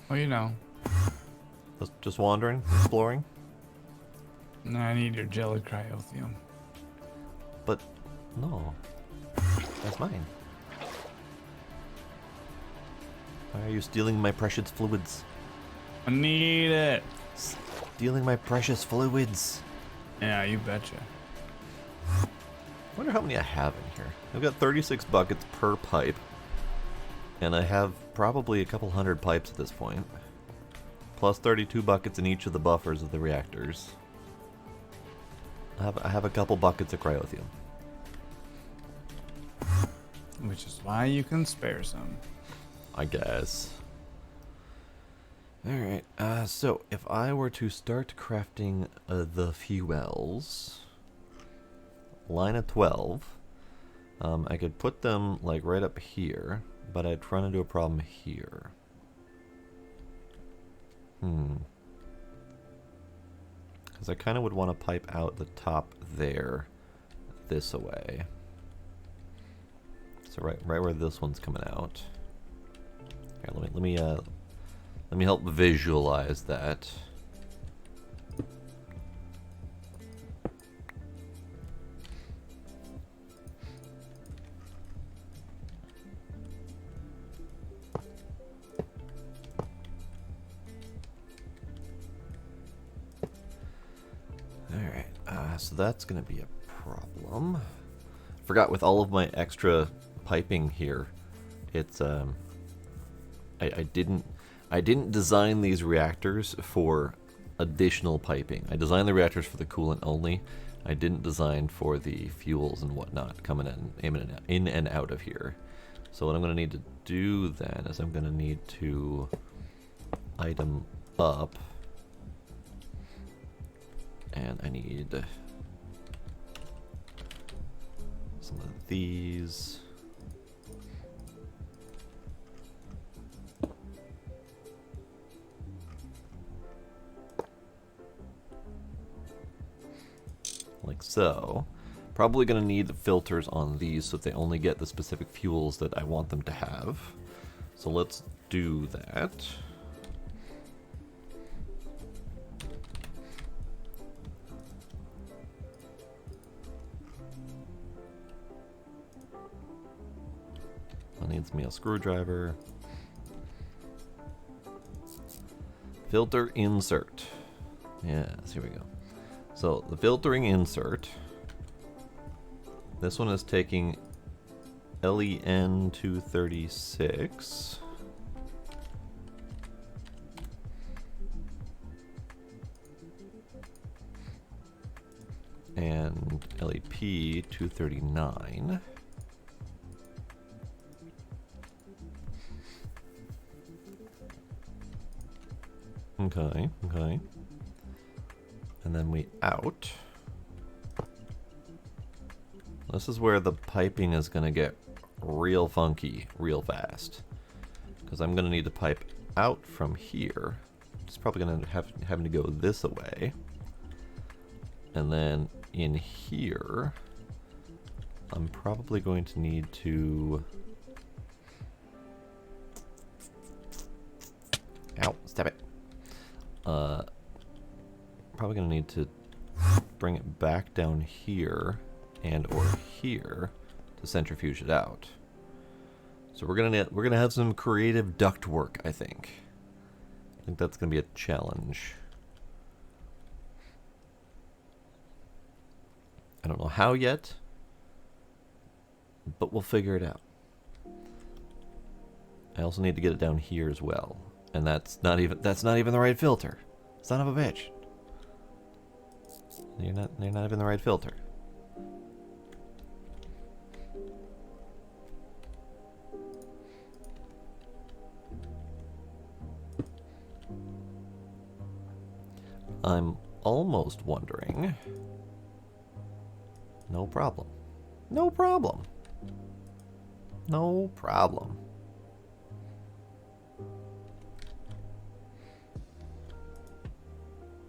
Well, you know. Just wandering, exploring. No, I need your jelly cryothium. But no, that's mine. Why are you stealing my precious fluids? I need it. Stealing my precious fluids. Yeah, you betcha. I wonder how many I have in here. I've got 36 buckets per pipe. And I have probably a couple hundred pipes at this point. Plus 32 buckets in each of the buffers of the reactors. I have a couple buckets of cryothium. Which is why you can spare some. I guess. Alright, so if I were to start crafting the fuels, line of 12, I could put them like right up here, but I'd run into a problem here. Because I kind of would want to pipe out the top there, this away. So right where this one's coming out. Here, let me help visualize that. Alright, so that's going to be a problem. Forgot with all of my extra piping here, it's I didn't design these reactors for additional piping. I designed the reactors for the coolant only. I didn't design for the fuels and whatnot coming in and out of here. So what I'm going to need to do then is I'm going to need to item up, and I need some of these. Like so. Probably going to need the filters on these so that they only get the specific fuels that I want them to have. So let's do that. That needs me a screwdriver. Filter insert. Yes, here we go. So the filtering insert, this one is taking LEN 236 and LEP 239. Okay. And then we out. This is where the piping is going to get real funky real fast. Because I'm going to need to pipe out from here. It's probably going to having to go this away. And then in here, I'm probably going to need to... Ow, stop it. Probably gonna need to bring it back down here and or here to centrifuge it out. So we're gonna have some creative duct work, I think. I think that's gonna be a challenge. I don't know how yet, but we'll figure it out. I also need to get it down here as well, and that's not even the right filter. Son of a bitch. You're not even the right filter. I'm almost wondering. No problem. No problem. No problem.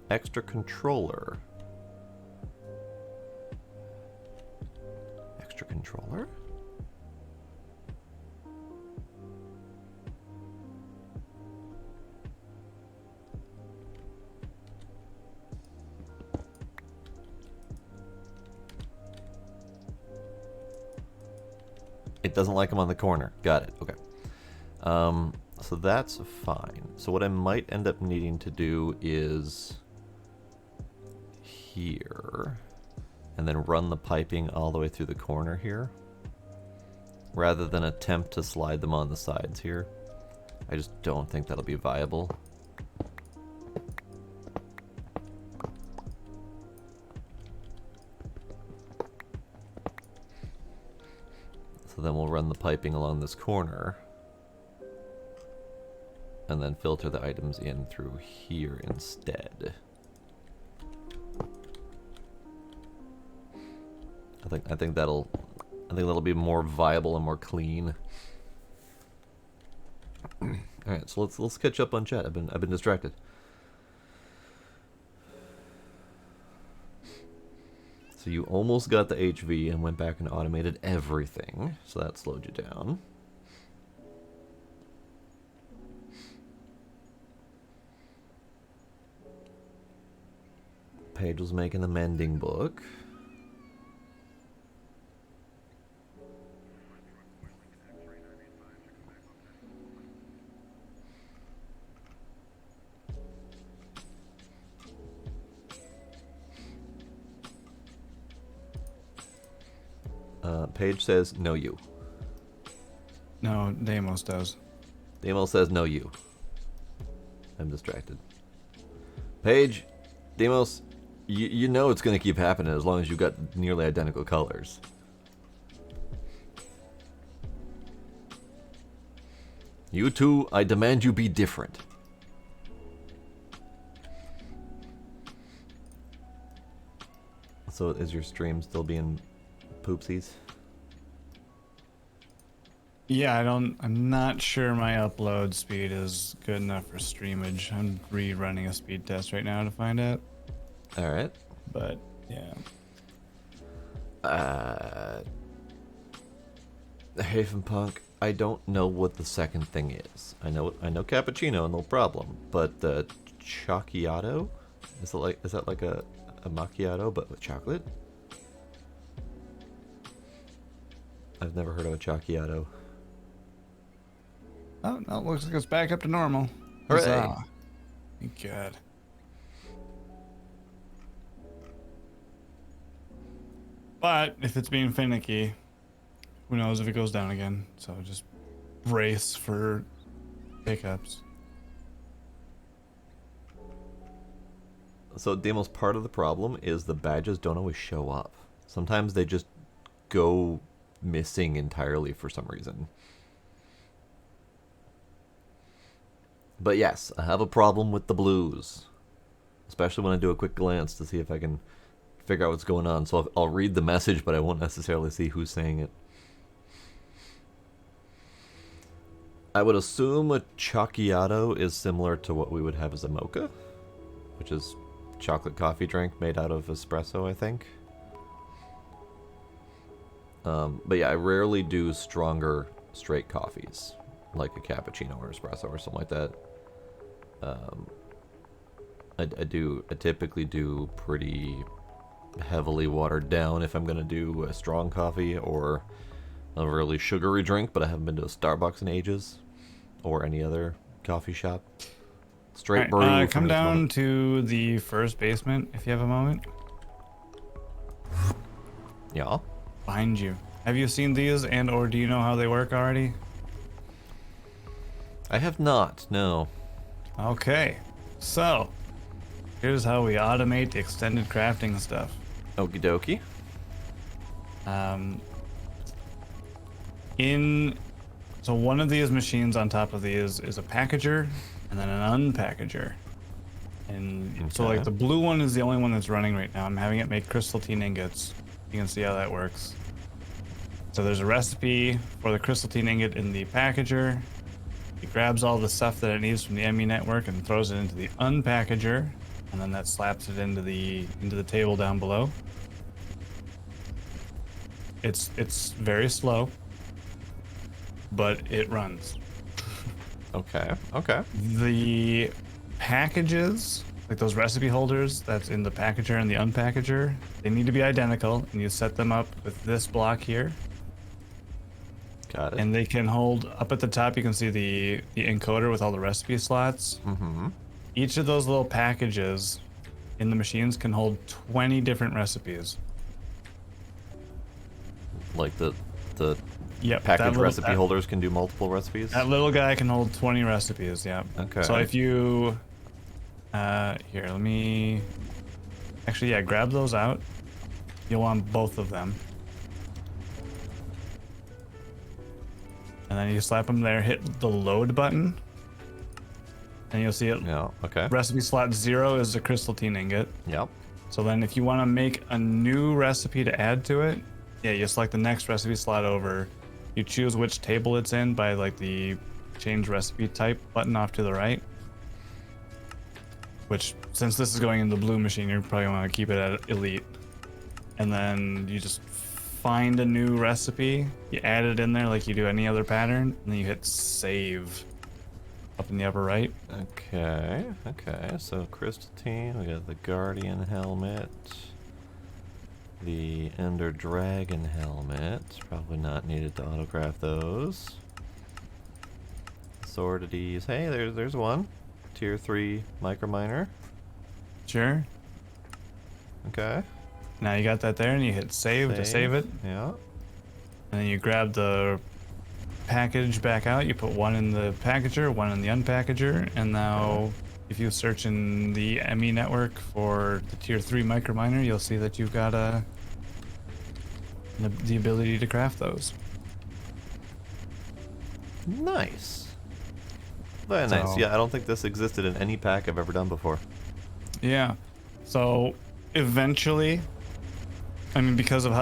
Extra controller. Extra controller? It doesn't like them on the corner. Got it. Okay. So that's fine. So what I might end up needing to do is here, and then run the piping all the way through the corner here, rather than attempt to slide them on the sides here. I just don't think that'll be viable. So then we'll run the piping along this corner, and then filter the items in through here instead. I think that'll be more viable and more clean. All right, so let's catch up on chat. I've been distracted. So you almost got the HV and went back and automated everything, so that slowed you down. Paige was making a mending book. Paige says, no you. No, Deimos does. Deimos says, no you. I'm distracted. Paige, Deimos, you know it's going to keep happening as long as you've got nearly identical colors. You two, I demand you be different. So is your stream still being poopsies? Yeah, I'm not sure my upload speed is good enough for streamage. I'm rerunning a speed test right now to find out. All right. But yeah. Haven Punk, I don't know what the second thing is. I know cappuccino, no problem. But Chocolate? Is that like a macchiato but with chocolate? I've never heard of a Chocolate. Oh, no, it looks like it's back up to normal. Hooray! Thank God. But if it's being finicky, who knows if it goes down again. So just brace for hiccups. So Deimos, part of the problem is the badges don't always show up. Sometimes they just go missing entirely for some reason. But yes, I have a problem with the blues. Especially when I do a quick glance to see if I can figure out what's going on. So I'll read the message, but I won't necessarily see who's saying it. I would assume a Chocolate is similar to what we would have as a mocha, which is chocolate coffee drink made out of espresso, I think. But yeah, I rarely do stronger straight coffees, like a cappuccino or espresso or something like that. I typically do pretty heavily watered down if I'm gonna do a strong coffee or a really sugary drink, but I haven't been to a Starbucks in ages or any other coffee shop. Straight brew. Come down to the first basement if you have a moment. Yeah. Behind you. Have you seen these and or do you know how they work already? I have not, no. Okay. So, here's how we automate the extended crafting stuff. Okie dokie. Um, so one of these machines on top of these is a packager and then an unpackager. And so like the blue one is the only one that's running right now. I'm having it make crystalline ingots. You can see how that works. So there's a recipe for the crystalline ingot in the packager. It grabs all the stuff that it needs from the ME network and throws it into the unpackager, and then that slaps it into the table down below. It's very slow, but it runs. Okay, okay. The packages, like those recipe holders that's in the packager and the unpackager, they need to be identical, and you set them up with this block here. Got it. And they can hold, up at the top you can see the encoder with all the recipe slots. Mm-hmm. Each of those little packages in the machines can hold 20 different recipes. Like the Yep, package recipe holders can do multiple recipes? That little guy can hold 20 recipes, yeah. Okay. So if you... here, let me... Actually, yeah, grab those out. You'll want both of them. And then you slap them there, hit the load button. And you'll see it. Yeah, okay. Recipe slot 0 is the crystalline ingot. Yep. So then if you want to make a new recipe to add to it, yeah, you select the next recipe slot over. You choose which table it's in by like the change recipe type button off to the right. Which, since this is going in the blue machine, you probably want to keep it at elite. And then you just find a new recipe, you add it in there like you do any other pattern, and then you hit save up in the upper right. Okay, okay. So crystalline, we got the Guardian helmet. The Ender Dragon helmet. Probably not needed to autograph those. Sortities. Hey, there's one. Tier 3 microminer. Sure. Okay. Now you got that there, and you hit save to save it. Yeah. And then you grab the package back out. You put one in the packager, one in the unpackager, and now if you search in the ME network for the tier 3 microminer, you'll see that you've got the ability to craft those. Nice. Very nice. Yeah, I don't think this existed in any pack I've ever done before. Yeah. So eventually, I mean, because of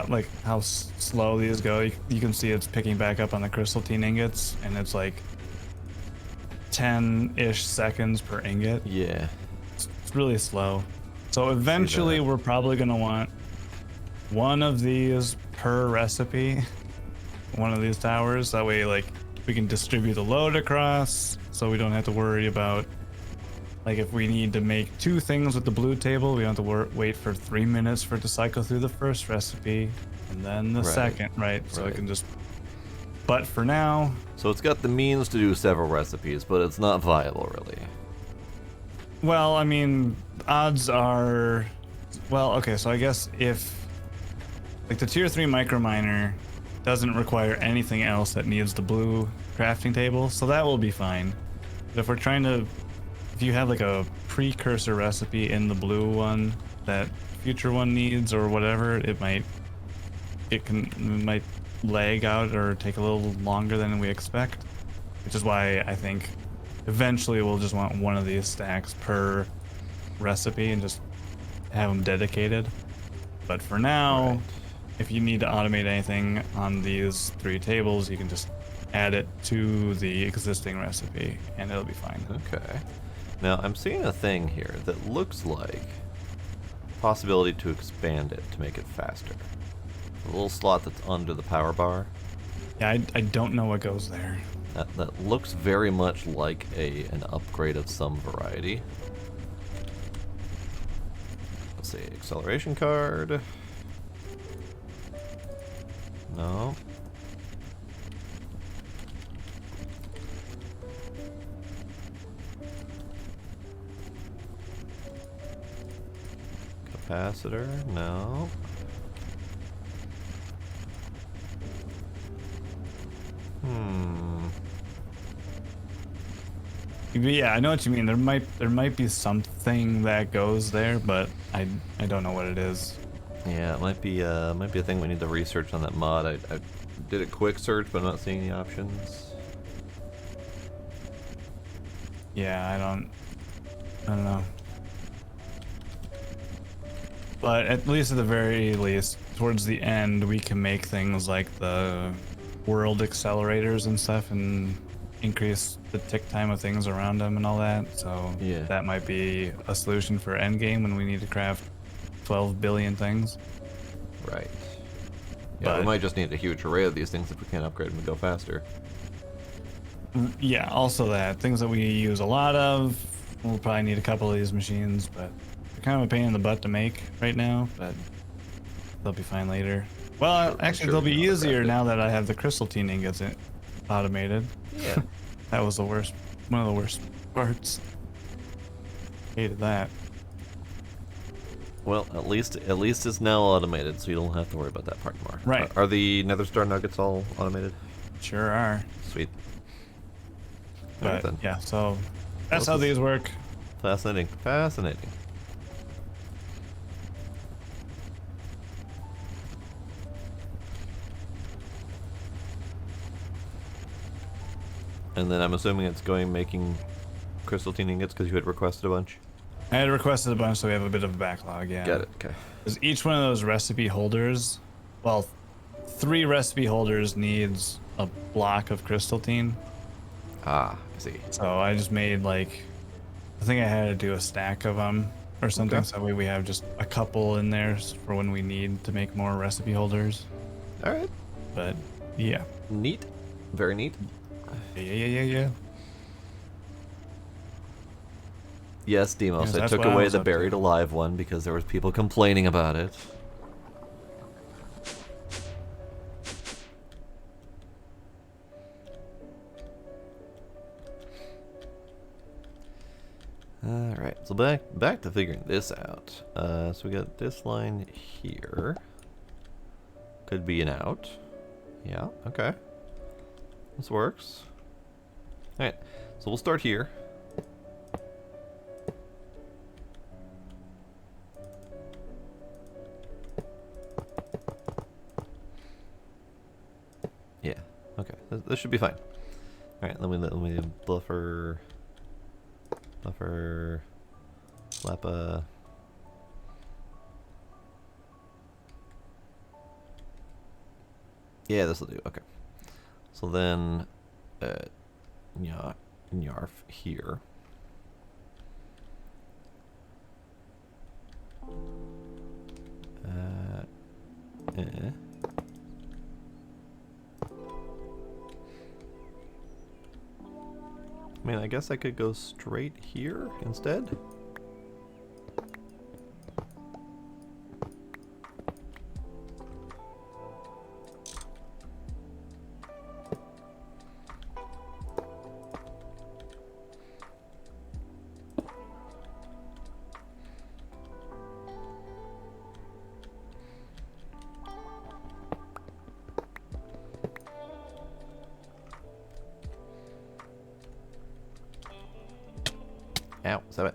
how slow these go, you can see it's picking back up on the crystalline ingots, and it's like 10-ish seconds per ingot. Yeah. It's really slow. So eventually we're probably going to want one of these per recipe, one of these towers. That way, like, we can distribute the load across, so we don't have to worry about, like, if we need to make 2 things with the blue table, we don't have to wait for 3 minutes for it to cycle through the first recipe, and then the second, right? So it can just... But for now... So it's got the means to do several recipes, but it's not viable, really. Well, I mean, odds are... Well, okay, so I guess if... Like, the tier 3 microminer doesn't require anything else that needs the blue crafting table, so that will be fine. But if we're trying to... If you have, like, a precursor recipe in the blue one that future one needs or whatever, it might lag out or take a little longer than we expect, which is why I think eventually we'll just want one of these stacks per recipe and just have them dedicated. But for now, if you need to automate anything on these 3 tables, you can just add it to the existing recipe and it'll be fine. Okay. Now I'm seeing a thing here that looks like possibility to expand it to make it faster. The little slot that's under the power bar. Yeah, I don't know what goes there. That looks very much like an upgrade of some variety. Let's see, acceleration card. No. Capacitor, no. Yeah, I know what you mean. There might be something that goes there, but I don't know what it is. Yeah, it might be a thing we need to research on that mod. I did a quick search, but I'm not seeing any options. Yeah, I don't know. But at least at the very least, towards the end, we can make things like the world accelerators and stuff, and increase the tick time of things around them and all that. So Yeah. that might be a solution for endgame when we need to craft 12 billion things. Right. Yeah, But we might just need a huge array of these things if we can't upgrade them to go faster. yeah, also that things that we use a lot of, we'll probably need a couple of these machines, but they're kind of a pain in the butt to make right now, but they'll be fine later. Well, actually, they'll be easier now that I have the crystal teen ingots automated. Yeah. That was the worst, one of the worst parts. Hated that. Well, at least it's now automated, so you don't have to worry about that part anymore. Right. Are the Nether Star nuggets all automated? Sure are. Sweet. But Alright then. yeah, so that's how these work. Fascinating. Fascinating. And then I'm assuming it's going making crystal teen ingots because you had requested a bunch? I had requested a bunch, so we have a bit of a backlog, yeah. Got it, okay. Because each one of those recipe holders, well, 3 recipe holders needs a block of crystal teen. Ah, I see. So I just made like, I think I had to do a stack of them or something. Okay. So that way we have just a couple in there for when we need to make more recipe holders. Alright. But yeah. Neat. Very neat. Yeah. Yes, Demos, Yes, I that's took what I away was the up to. buried alive one because there was people complaining about it. Alright, so back to figuring this out. So we got this line here. Could be an out. Yeah, okay. This works. Alright, so we'll start here. Yeah, okay. This should be fine. Alright, let me buffer, slap a... Yeah, this will do, okay. So then, Nyarf here. I mean, I guess I could go straight here instead. Ow, stop it.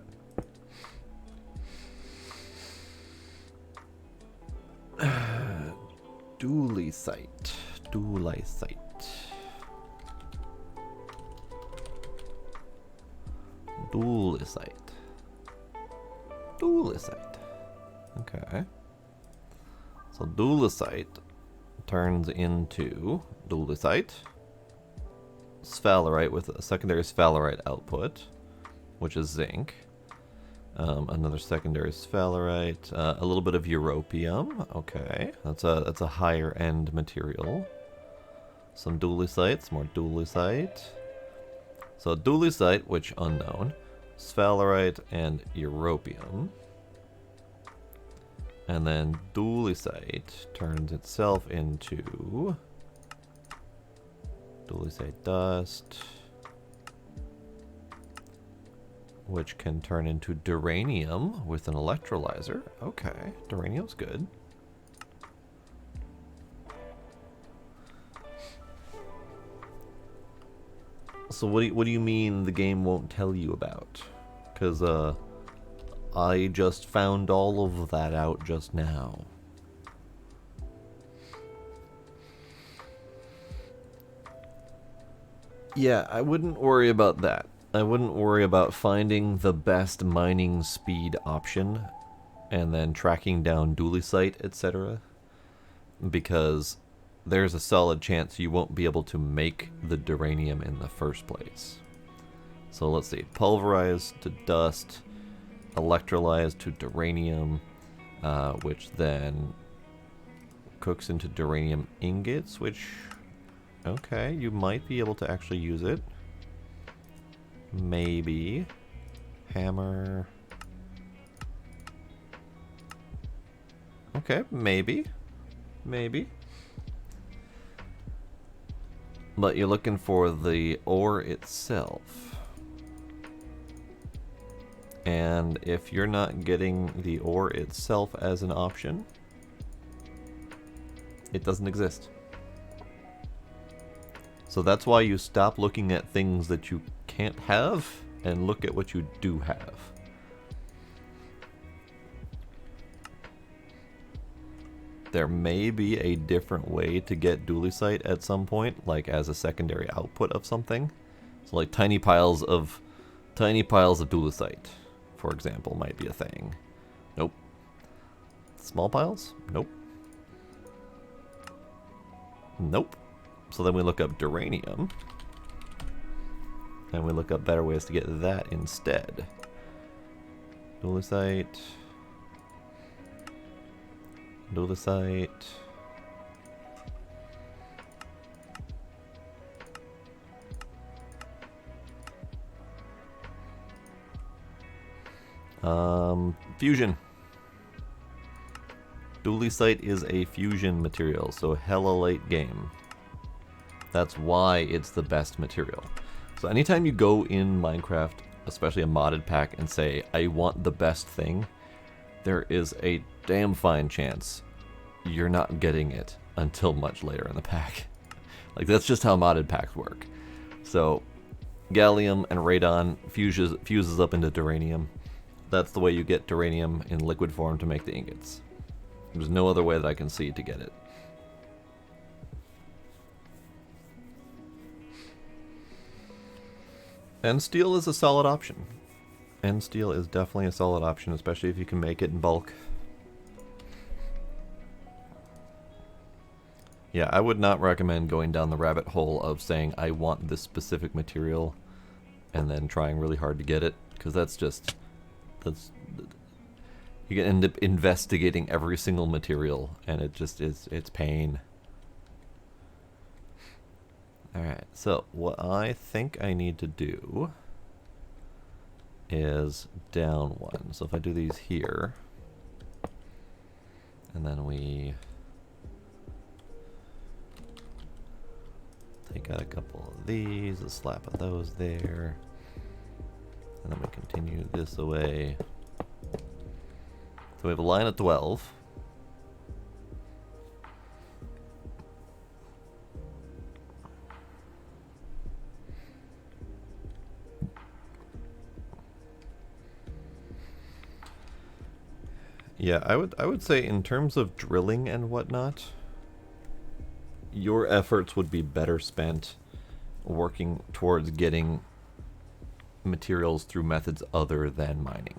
Dualisite. Dualisite. Dualisite. Dualisite. Okay. So dualisite turns into dualisite. Sphalerite with a secondary sphalerite output, which is zinc. Another secondary sphalerite, a little bit of europium. Okay, that's a higher end material. Some dualisite, more dualisite. So dualisite, which unknown, sphalerite and europium. And then dualisite turns itself into dualisite dust, which can turn into duranium with an electrolyzer. Okay, duranium's good. So what do you mean the game won't tell you about? Because I just found all of that out just now. Yeah, I wouldn't worry about that. I wouldn't worry about finding the best mining speed option and then tracking down dualisite, etc. Because there's a solid chance you won't be able to make the duranium in the first place. So let's see, pulverize to dust, electrolyze to duranium, which then cooks into duranium ingots, which, okay, you might be able to actually use it. Maybe. Hammer. Okay, maybe. Maybe. But you're looking for the ore itself. And if you're not getting the ore itself as an option, it doesn't exist. So that's why you stop looking at things that you can't have and look at what you do have. There may be a different way to get dualisite at some point, like as a secondary output of something. So like tiny piles of dualisite, for example, might be a thing. Nope. Small piles? Nope. Nope. So then we look up duranium, and we look up better ways to get that instead. Dualisite. Dualisite. Fusion. Dualisite is a fusion material, so hella late game. That's why it's the best material. So anytime you go in Minecraft, especially a modded pack, and say, I want the best thing, there is a damn fine chance you're not getting it until much later in the pack. Like, that's just how modded packs work. So, gallium and radon fuses up into duranium. That's the way you get duranium in liquid form to make the ingots. There's no other way that I can see to get it. And steel is a solid option. And steel is definitely a solid option, especially if you can make it in bulk. Yeah, I would not recommend going down the rabbit hole of saying, I want this specific material, and then trying really hard to get it, because you can end up investigating every single material, and it's pain. Alright, so what I think I need to do is down one. So if I do these here, and then we take out a couple of these, a slap of those there, and then we continue this away. So we have a line of 12. Yeah, I would say in terms of drilling and whatnot, your efforts would be better spent working towards getting materials through methods other than mining.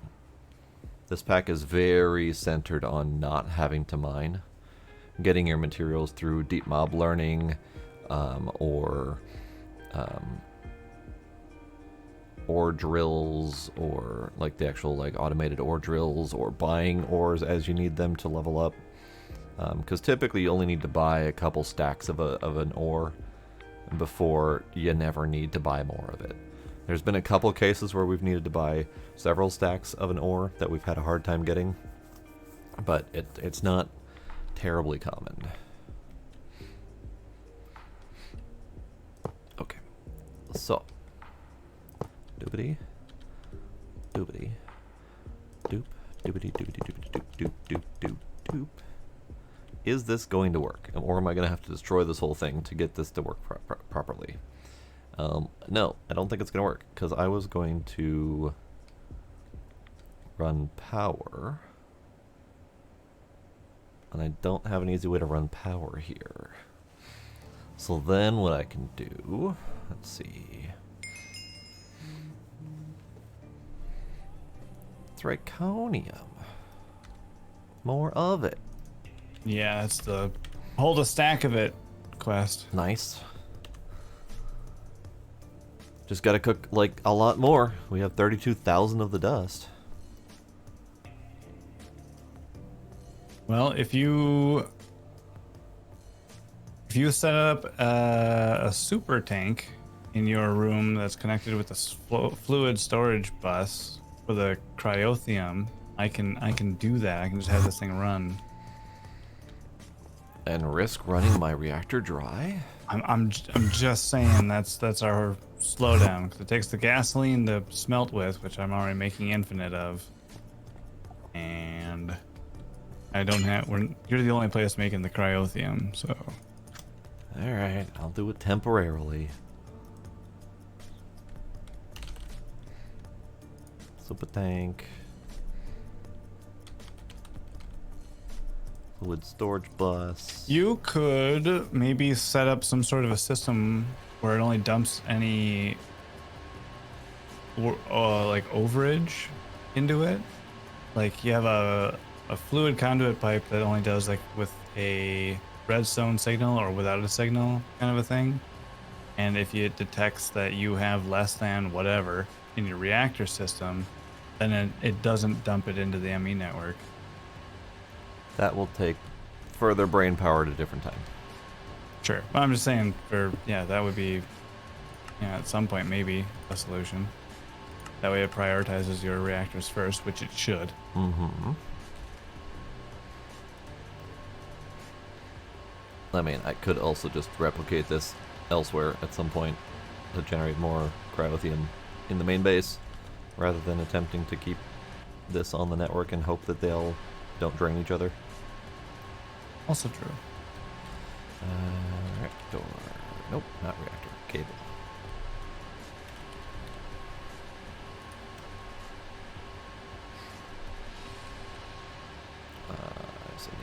This pack is very centered on not having to mine, getting your materials through deep mob learning, or ore drills, or like the actual like automated ore drills, or buying ores as you need them to level up. Because typically you only need to buy a couple stacks of an ore before you never need to buy more of it. There's been a couple cases where we've needed to buy several stacks of an ore that we've had a hard time getting, but it's not terribly common. Okay, so doobity, doobity, doop, doobity, doobity, doobity, doop, doop, doop, doop, doop. Is this going to work? Or am I going to have to destroy this whole thing to get this to work properly? No, I don't think it's going to work, because I was going to run power, and I don't have an easy way to run power here. So then what I can do, let's see. Zirconium. More of it. Yeah, it's the hold a stack of it quest. Nice. Just gotta cook like a lot more. We have 32,000 of the dust. Well, if you set up a super tank in your room that's connected with a fluid storage bus for the cryotheum, I can do that. I can just have this thing run. And risk running my reactor dry? I'm just saying that's our slowdown, because it takes the gasoline to smelt with, which I'm already making infinite of, and I don't have. You're the only place making the cryotheum, so. All right, I'll do it temporarily. Super tank. Fluid storage bus. You could maybe set up some sort of a system where it only dumps any like overage into it. Like you have a fluid conduit pipe that only does like with a redstone signal or without a signal kind of a thing. And if it detects that you have less than whatever in your reactor system, then it doesn't dump it into the ME network. That will take further brain power at a different time. Sure. Well, I'm just saying that would be, at some point maybe a solution. That way it prioritizes your reactors first, which it should. Mm-hmm. I mean, I could also just replicate this elsewhere at some point to generate more cryotheum in the main base, rather than attempting to keep this on the network and hope that they'll don't drain each other. Also true. Reactor. Nope, not reactor. Cable. I also need...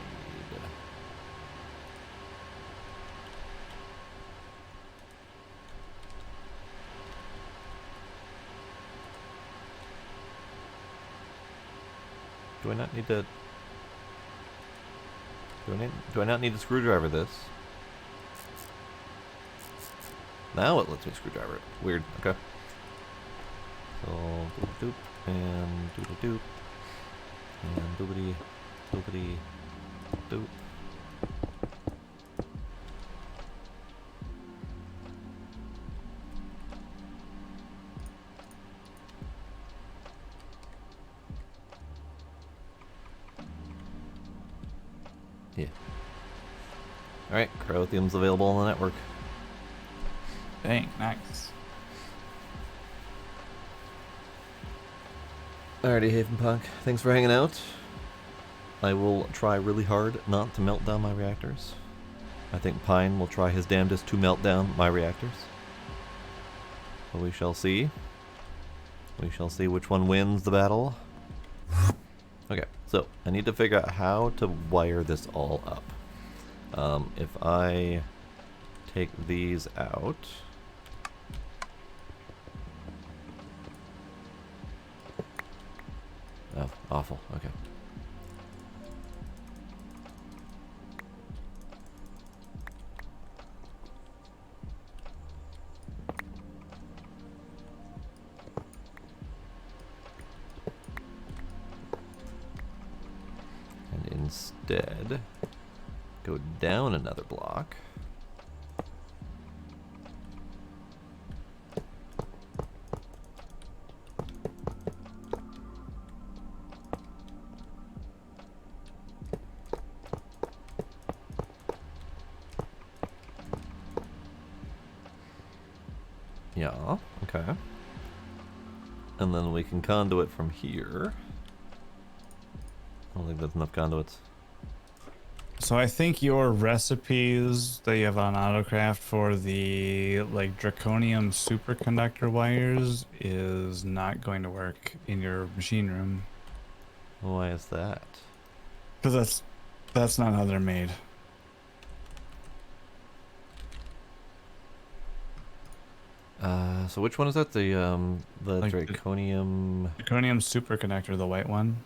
Do I not need to... Do I not need to screwdriver this? Now it lets me screwdriver it. Weird. Okay. So doop doop and doop doop and doobity doopity doop. Yeah. Alright, cryotheum's available on the network. Dang, nice. Alrighty, Haven Punk. Thanks for hanging out. I will try really hard not to melt down my reactors. I think Pine will try his damnedest to melt down my reactors. But we shall see. We shall see which one wins the battle. Okay, so I need to figure out how to wire this all up. If I take these out... Oh, awful. Okay. And instead, go down another block. Yeah, okay. And then we can conduit from here. I don't think that's enough conduits. So I think your recipes that you have on AutoCraft for the like draconium superconductor wires is not going to work in your machine room. Why is that? Because that's not how they're made. So which one is that? The Like draconium. the draconium superconductor, the white one.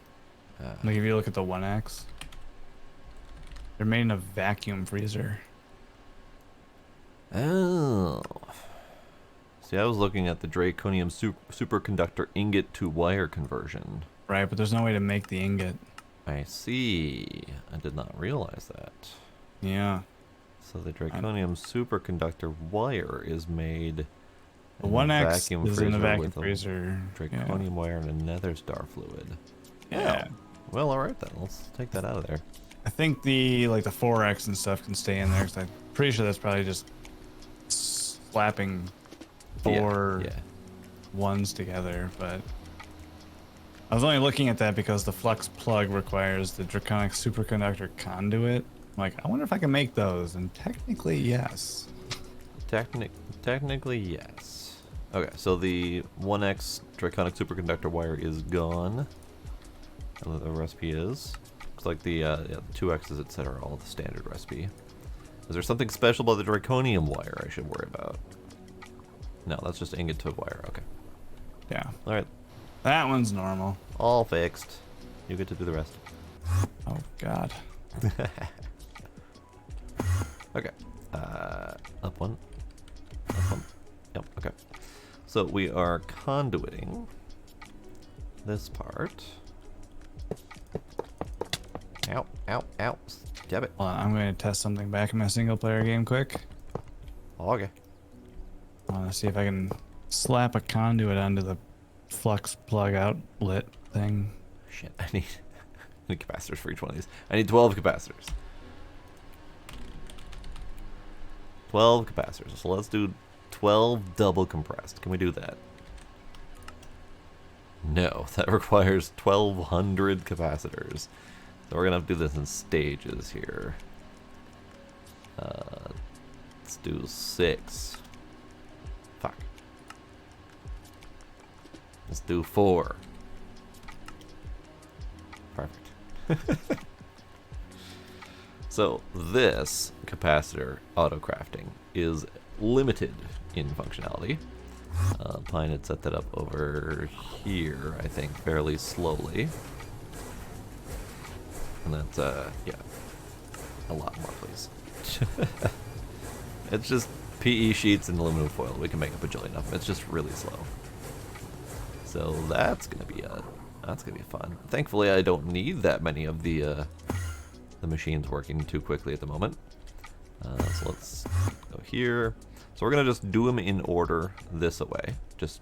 Like if you look at the 1X, they're made in a vacuum freezer. Oh. See, I was looking at the draconium superconductor ingot to wire conversion. Right, but there's no way to make the ingot. I see. I did not realize that. Yeah. So the draconium superconductor wire is made The in 1X a vacuum is freezer in a vacuum with freezer. a draconium wire and a nether star fluid. Yeah. Well, all right then. Let's take that out of there. I think the 4X and stuff can stay in there because I'm pretty sure that's probably just slapping four ones together. But I was only looking at that because the flux plug requires the draconic superconductor conduit. I'm like, I wonder if I can make those, and technically yes. Technically yes. Okay, so the 1X draconic superconductor wire is gone. And the recipe is. Looks like the 2X's, etc. are all the standard recipe. Is there something special about the draconium wire I should worry about? No, that's just ingot to wire. Okay. Yeah. All right. That one's normal. All fixed. You get to do the rest. Oh God. Okay. Up one. Up one. Yep. Okay. So we are conduiting this part. Ow, ow, ow. Stab it. Hold on, I'm going to test something back in my single player game quick. Okay. I want to see if I can slap a conduit onto the flux plug outlet thing. Shit, I need capacitors for each one of these. I need 12 capacitors. 12 capacitors. So let's do 12 double compressed. Can we do that? No, that requires 1200 capacitors. So we're gonna have to do this in stages here. Let's do 6. Fuck. Let's do 4. Perfect. So this capacitor auto-crafting is limited in functionality. Pine had set that up over here, I think, fairly slowly. And that's, yeah, a lot more, please. It's just PE sheets and aluminum foil. We can make a bajillion of them. It's just really slow. So that's gonna be fun. Thankfully, I don't need that many of the machines working too quickly at the moment. So let's go here. So we're gonna just do them in order this way, just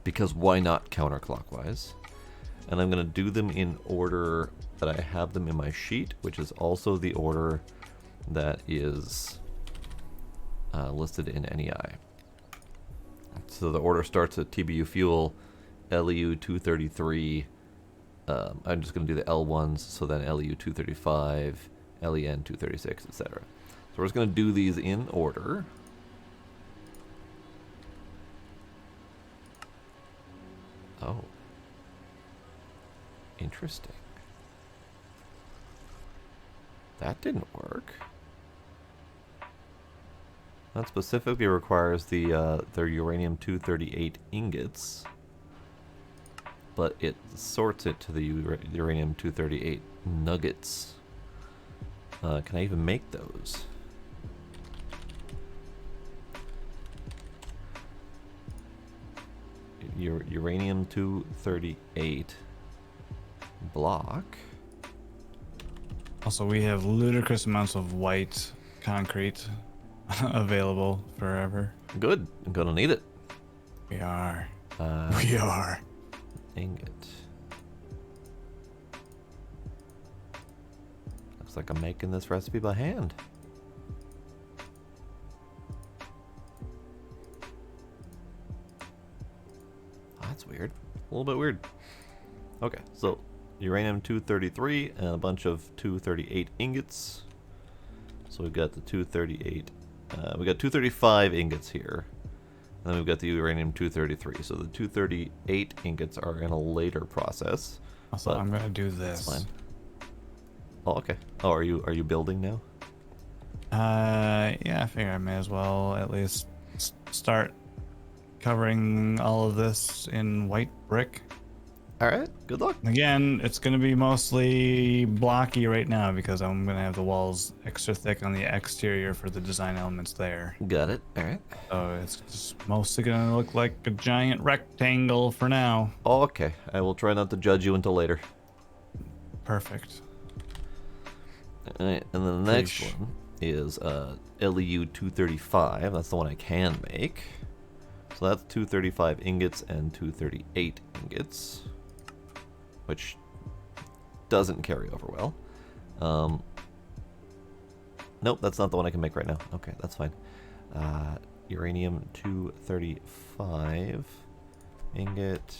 because why not counterclockwise? And I'm gonna do them in order that I have them in my sheet, which is also the order that is listed in NEI. So the order starts at TBU fuel, LEU 233. I'm just going to do the L1s, so then LEU 235, LEN 236, etc. So we're just going to do these in order. Oh. Interesting. That didn't work. That specifically requires their uranium-238 ingots, but it sorts it to the uranium-238 nuggets. Can I even make those? Uranium-238 block. Also, we have ludicrous amounts of white concrete available forever. Good. I'm gonna need it. We are. We are. Ingot. Looks like I'm making this recipe by hand. That's weird. A little bit weird. Okay, so uranium-233 and a bunch of 238 ingots. So we've got the 238. We got 235 ingots here. And then we've got the uranium-233. So the 238 ingots are in a later process. Also, I'm gonna do this. That's fine. Oh, okay. Oh, are you building now? Yeah, I figure I may as well at least start covering all of this in white brick. Alright, good luck. Again, it's going to be mostly blocky right now because I'm going to have the walls extra thick on the exterior for the design elements there. Got it. Alright. So it's just mostly going to look like a giant rectangle for now. Oh, okay. I will try not to judge you until later. Perfect. Alright, and then the next one is LEU 235. That's the one I can make. So that's 235 ingots and 238 ingots, which doesn't carry over well. Nope, that's not the one I can make right now. Okay, that's fine. Uranium 235 ingot,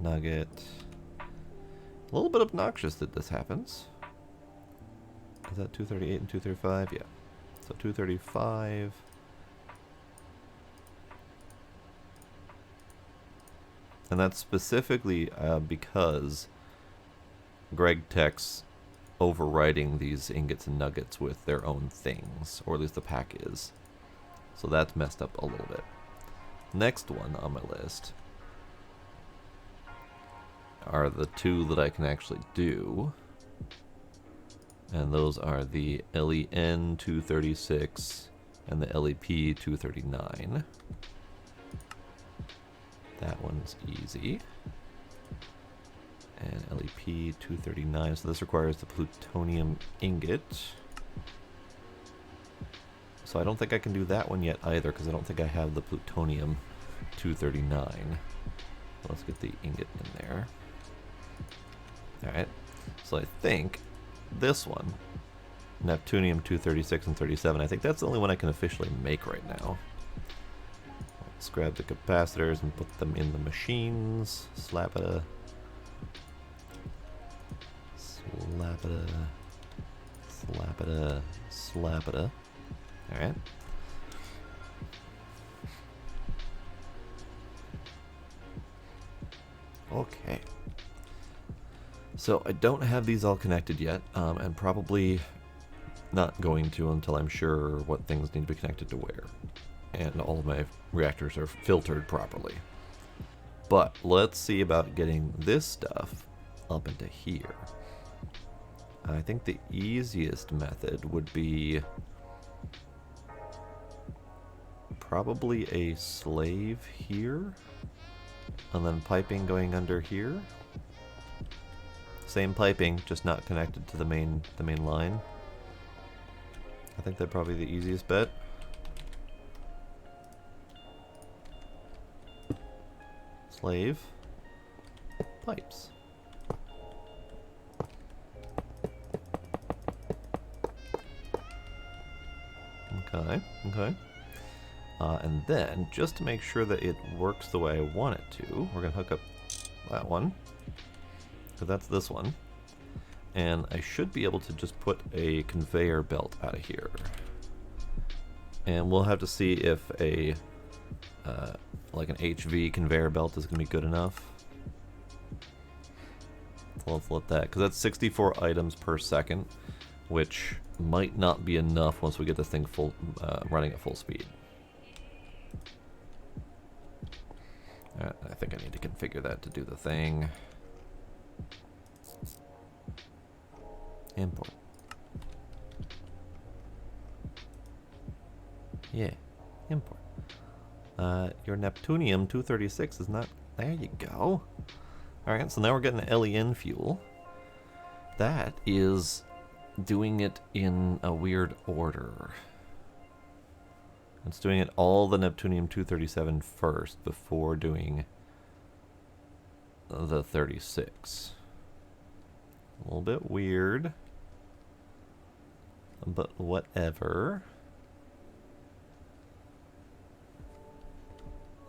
nugget. A little bit obnoxious that this happens. Is that 238 and 235? Yeah. So 235. And that's specifically because Greg Tech's overriding these ingots and nuggets with their own things, or at least the pack is. So that's messed up a little bit. Next one on my list are the two that I can actually do. And those are the LEN 236 and the LEP 239. That one's easy. And LEP 239, so this requires the plutonium ingot. So I don't think I can do that one yet either, because I don't think I have the plutonium 239. Let's get the ingot in there. Alright, so I think this one, Neptunium 236 and 37, I think that's the only one I can officially make right now. Let's grab the capacitors and put them in the machines. Slap it a. Slap it a. Slap it a. Slap it a. Alright. Okay. So I don't have these all connected yet, and probably not going to until I'm sure what things need to be connected to where. And all of my reactors are filtered properly. But let's see about getting this stuff up into here. I think the easiest method would be probably a slave here, and then piping going under here. Same piping, just not connected to the main line. I think that'd probably be the easiest bet. Slave, pipes. Okay, okay. And then, just to make sure that it works the way I want it to, we're going to hook up that one. So that's this one. And I should be able to just put a conveyor belt out of here. And we'll have to see if a like an HV conveyor belt is going to be good enough. So let's let that, because that's 64 items per second, which might not be enough once we get this thing running at full speed. I think I need to configure that to do the thing. Import. Yeah, import. Your Neptunium 236 is not... There you go. Alright, so now we're getting LEN fuel. That is doing it in a weird order. It's doing it all the Neptunium 237 first before doing the 36. A little bit weird, but whatever.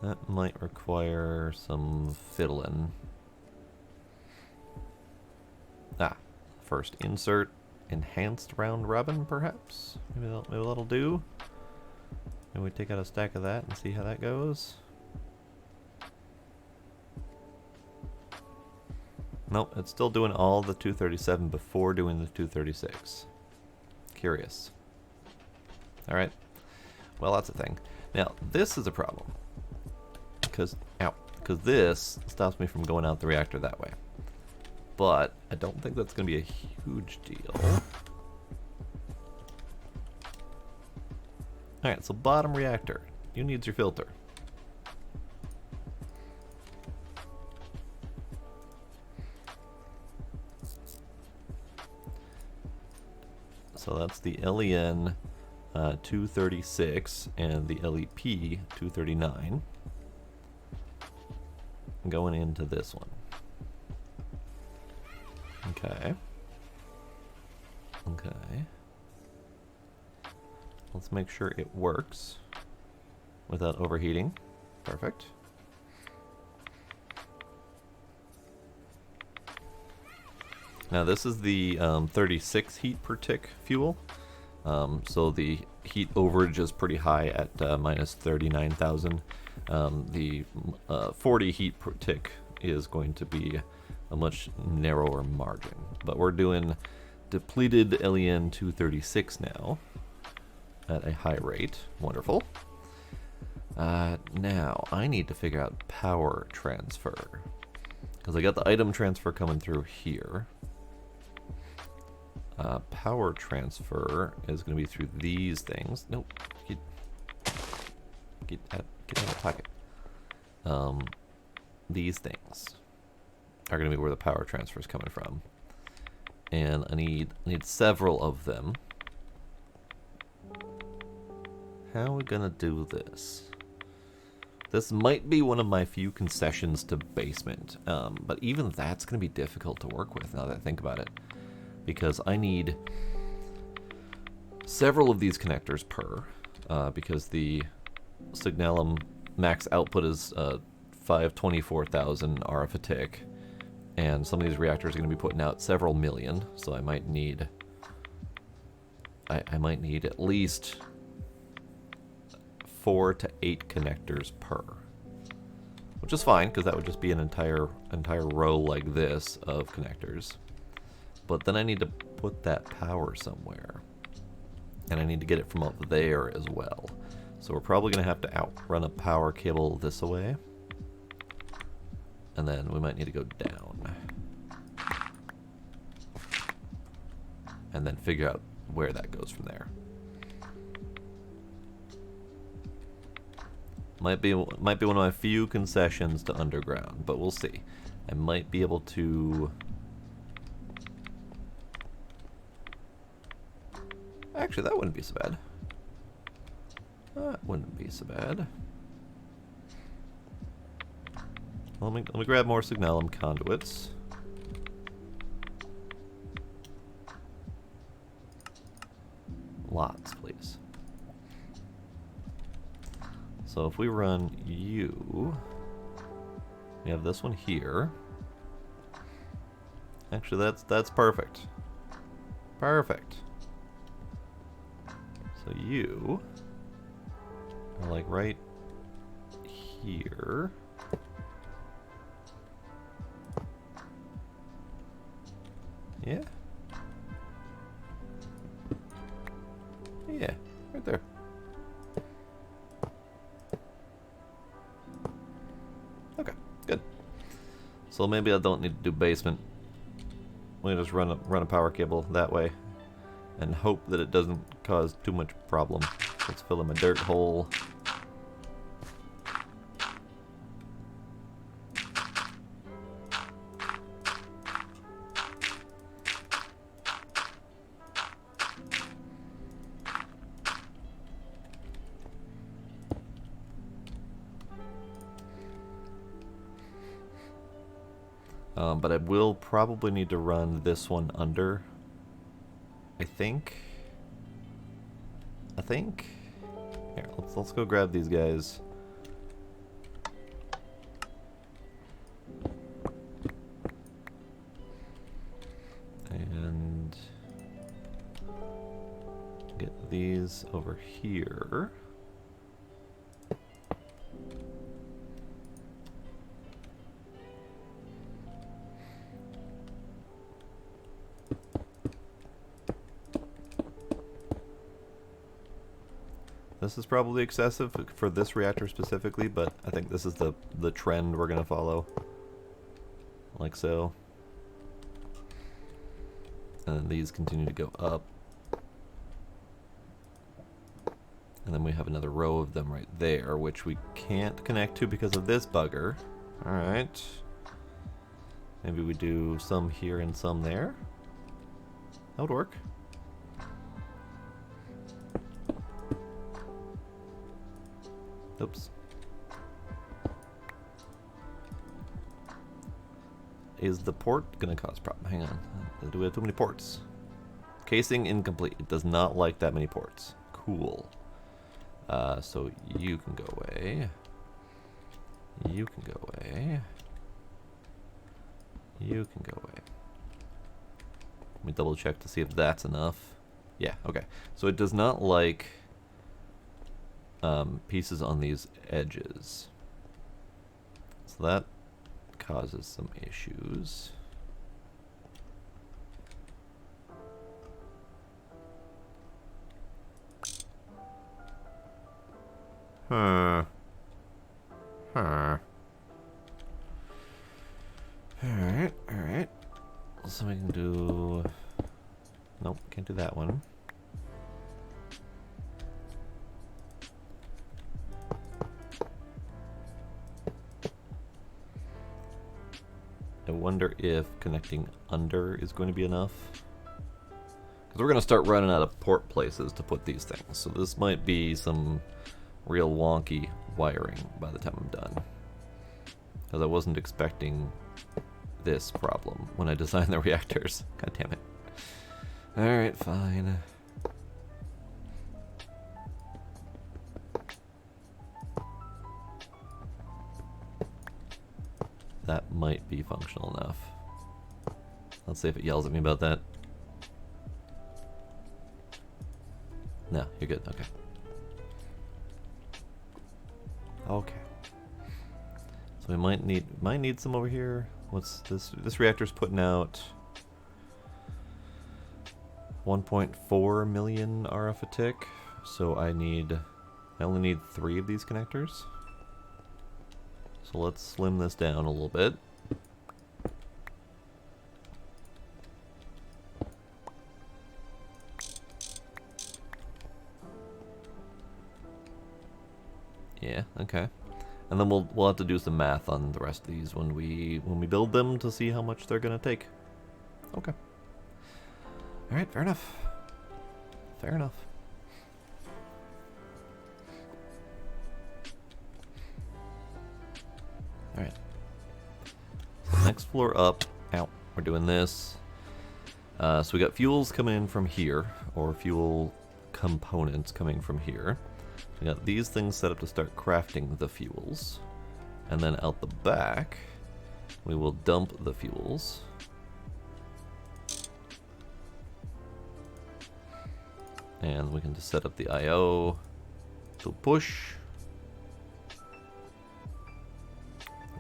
That might require some fiddling. First insert enhanced round robin, perhaps? Maybe that'll do. And we take out a stack of that and see how that goes. Nope, it's still doing all the 237 before doing the 236. Curious. Alright. Well, that's a thing. Now, this is a problem. Because this stops me from going out the reactor that way. But I don't think that's going to be a huge deal. Alright, so bottom reactor. You needs your filter. So that's the LEN 236 and the LEP 239 going into this one. Okay. Okay. Let's make sure it works without overheating. Perfect. Now this is the 36 heat per tick fuel. So the heat overage is pretty high at minus 39,000. The 40 heat per tick is going to be a much narrower margin. But we're doing depleted LEN 236 now at a high rate. Wonderful. Now I need to figure out power transfer, because I got the item transfer coming through here. Power transfer is going to be through these things. Nope. Get out of the pocket. These things are going to be where the power transfer is coming from, and I need several of them. How are we gonna do this? This might be one of my few concessions to basement, but even that's gonna be difficult to work with now that I think about it, because I need several of these connectors per, because the Signalum max output is 524,000 RF a tick, and some of these reactors are going to be putting out several million, so I might need at least 4 to 8 connectors per, which is fine because that would just be an entire row like this of connectors. But then I need to put that power somewhere, and I need to get it from up there as well. So we're probably going to have to outrun a power cable this way, and then we might need to go down and then figure out where that goes from there. Might be one of my few concessions to underground, but we'll see. I might be able to. Actually, that wouldn't be so bad. That wouldn't be so bad. Let me grab more Signalum conduits. Lots, please. So if we run you, we have this one here. Actually, that's perfect. Perfect. So you are like right here. Yeah. Yeah, right there. Okay, good. So maybe I don't need to do basement. We just run a power cable that way and hope that it doesn't cause too much problem. Let's fill in my dirt hole. But I will probably need to run this one under. I think. Here, let's go grab these guys. these over here. This is probably excessive for this reactor specifically, but I think this is the trend we're gonna follow. Like so. And then these continue to go up. And then we have another row of them right there, which we can't connect to because of this bugger. Alright. Maybe we do some here and some there. That would work. Oops. Is the port gonna cause problem? Hang on. Do we have too many ports? Casing incomplete. It does not like that many ports. Cool. So you can go away. You can go away. You can go away. Let me double check to see if that's enough. Yeah, okay. So it does not like pieces on these edges. So that causes some issues. Alright, alright. So we can do... Nope, can't do that one. I wonder if connecting under is going to be enough. Because we're going to start running out of port places to put these things. So this might be some real wonky wiring by the time I'm done. Because I wasn't expecting this problem when I designed the reactors. God damn it. Alright, fine. That might be functional enough. Let's see if it yells at me about that. No, you're good. Okay. Okay. So we might need some over here. What's this? This reactor's putting out 1.4 million RF a tick. So I only need 3 of these connectors. So let's slim this down a little bit. Yeah, okay. And then we'll have to do some math on the rest of these when we build them to see how much they're gonna take. Okay. Alright, fair enough. Fair enough. Alright. So next floor up. Ow. We're doing this. So we got fuels coming in from here, or fuel components coming from here. We got these things set up to start crafting the fuels. And then out the back, we will dump the fuels. And we can just set up the I/O to push.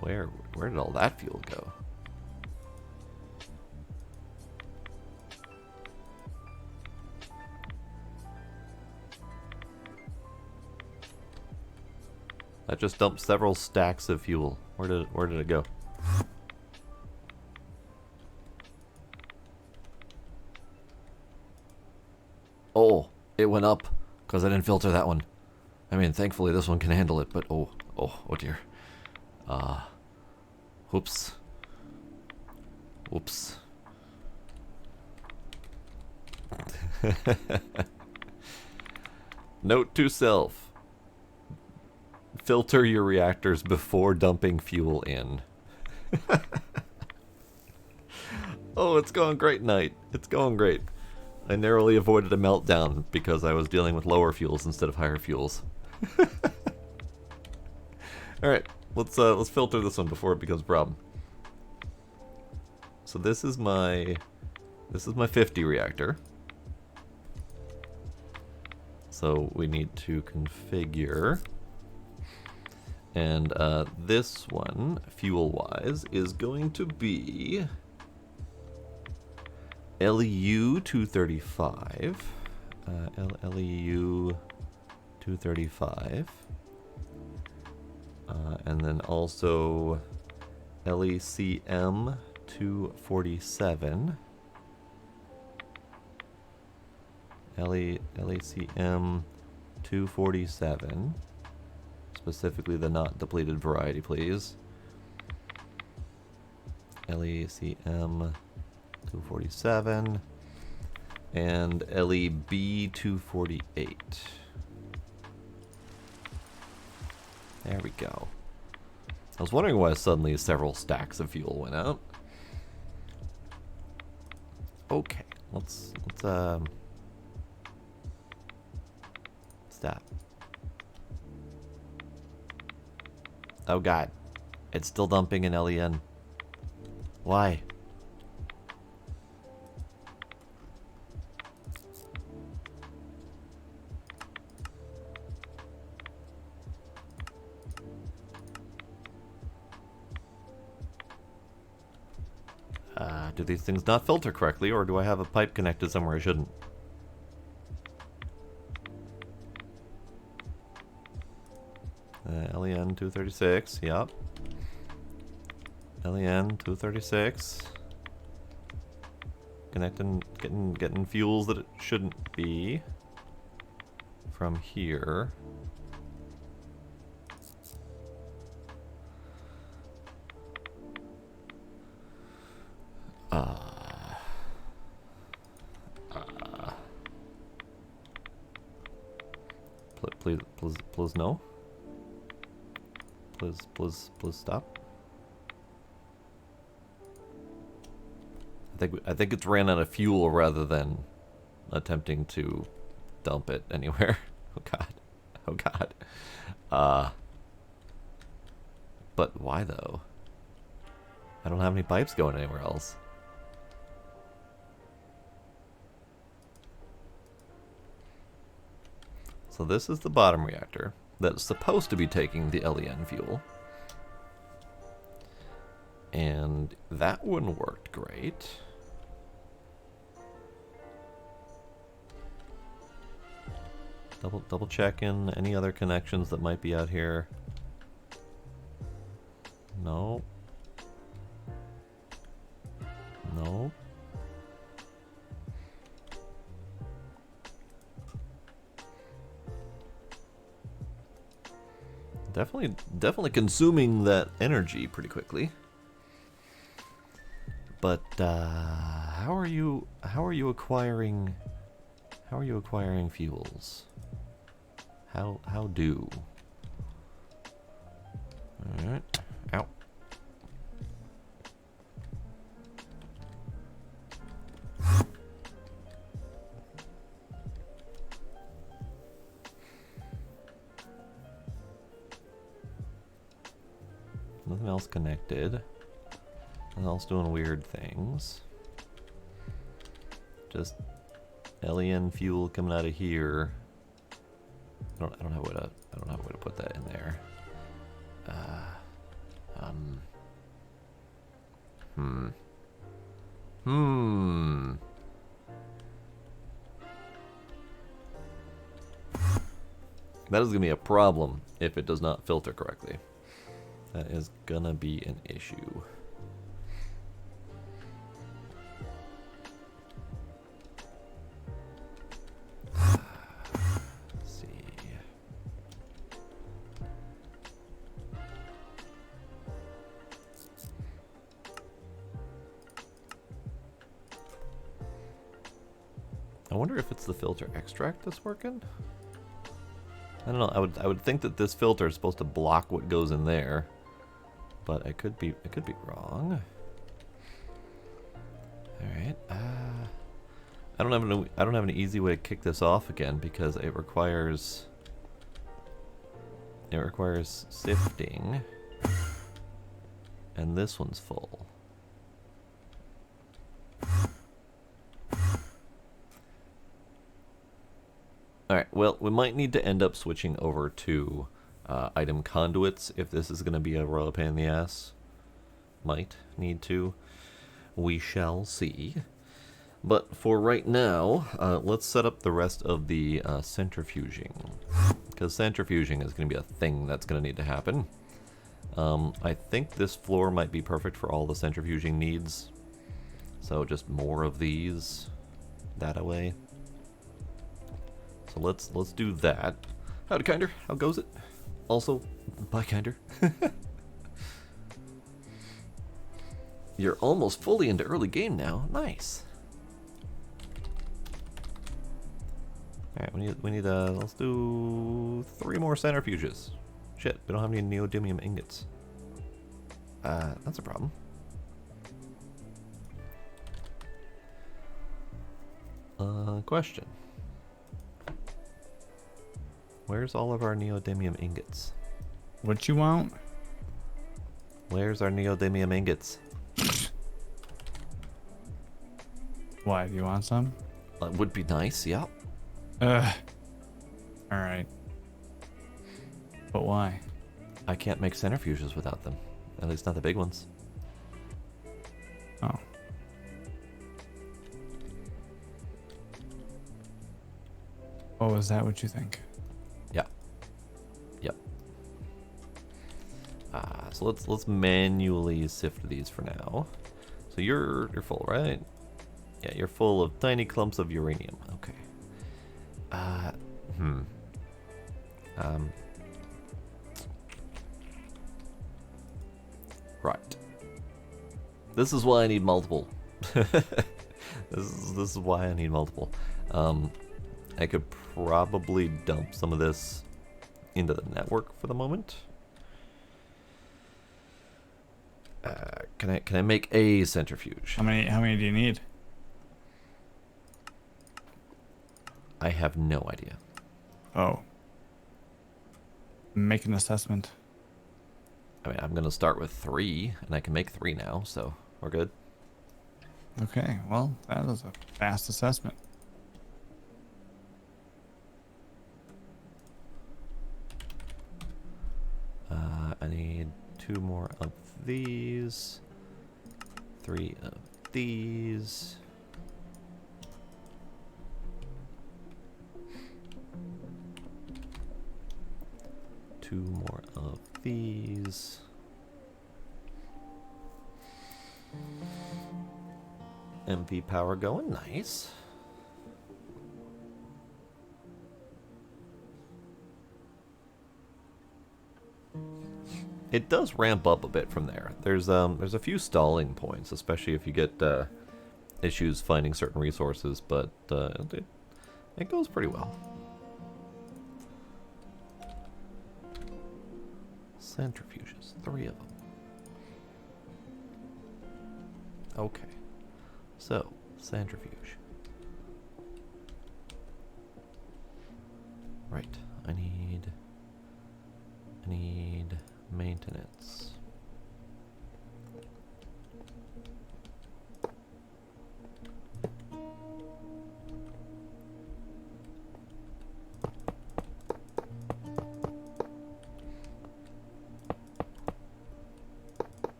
Where did all that fuel go? That just dumped several stacks of fuel. Where did it go? Oh, it went up because I didn't filter that one. I mean, thankfully this one can handle it, but oh dear. Whoops. Whoops. Note to self. Filter your reactors before dumping fuel in. Oh, it's going great, Knight. It's going great. I narrowly avoided a meltdown because I was dealing with lower fuels instead of higher fuels. Alright, let's filter this one before it becomes a problem. So this is my 50 reactor. So we need to configure. And this one, fuel-wise, is going to be LEU 235. LEU 235. And then also LECM 247. LECM 247. Specifically the not depleted variety, please. LECM 247 and LEB 248. There we go. I was wondering why suddenly several stacks of fuel went out. Okay, let's stop. Oh god, it's still dumping in LEN. Why? Do these things not filter correctly, or do I have a pipe connected somewhere I shouldn't? LEN 236, yep. LEN 236. Connecting, getting fuels that it shouldn't be from here. Please no. Please stop. I think it's ran out of fuel rather than attempting to dump it anywhere. Oh god. Oh god. But why though? I don't have any pipes going anywhere else. So this is the bottom reactor that's supposed to be taking the LEN fuel. And that one worked great. Double checking any other connections that might be out here. No. No. Definitely consuming that energy pretty quickly. But how are you acquiring fuels? How do? All right. Ow. Nothing else connected. Nothing else doing weird things. Just LEN fuel coming out of here. I don't have a way to put that in there. That is gonna be a problem if it does not filter correctly. That is gonna be an issue. Let's see. I wonder if it's the filter extract that's working. I don't know. I would think that this filter is supposed to block what goes in there, but I could be wrong. All right. I don't have an easy way to kick this off again because it requires sifting, and this one's full. Alright, well, we might need to end up switching over to item conduits if this is going to be a royal pain in the ass. Might need to. We shall see. But for right now, let's set up the rest of the centrifuging. Because centrifuging is going to be a thing that's going to need to happen. I think this floor might be perfect for all the centrifuging needs. So just more of these that away. So let's do that. Howdy, Kinder. How goes it? Also, bye, Kinder. You're almost fully into early game now. Nice. All right, we need let's do 3 more centrifuges. Shit, we don't have any neodymium ingots. That's a problem. Question. Where's all of our neodymium ingots? What you want? Where's our neodymium ingots? Why? Do you want some? That would be nice, yeah. Alright. But why? I can't make centrifuges without them. At least not the big ones. Oh. Oh, is that what you think? Yeah. Yep. So let's manually sift these for now. So you're full, right? Yeah, you're full of tiny clumps of uranium. Okay. Right. This is why I need multiple. This is why I need multiple. I could probably dump some of this into the network for the moment. Can I make a centrifuge? How many do you need? I have no idea. Oh. Make an assessment. I mean, I'm gonna start with 3, and I can make 3 now, so we're good. Okay, well, that was a fast assessment. I need 2 more of these, 3 of these. Two more of these. MP power going, nice. It does ramp up a bit from there. There's a few stalling points, especially if you get issues finding certain resources, but it goes pretty well. Centrifuges, 3 of them. Okay, so centrifuge. Right, I need maintenance.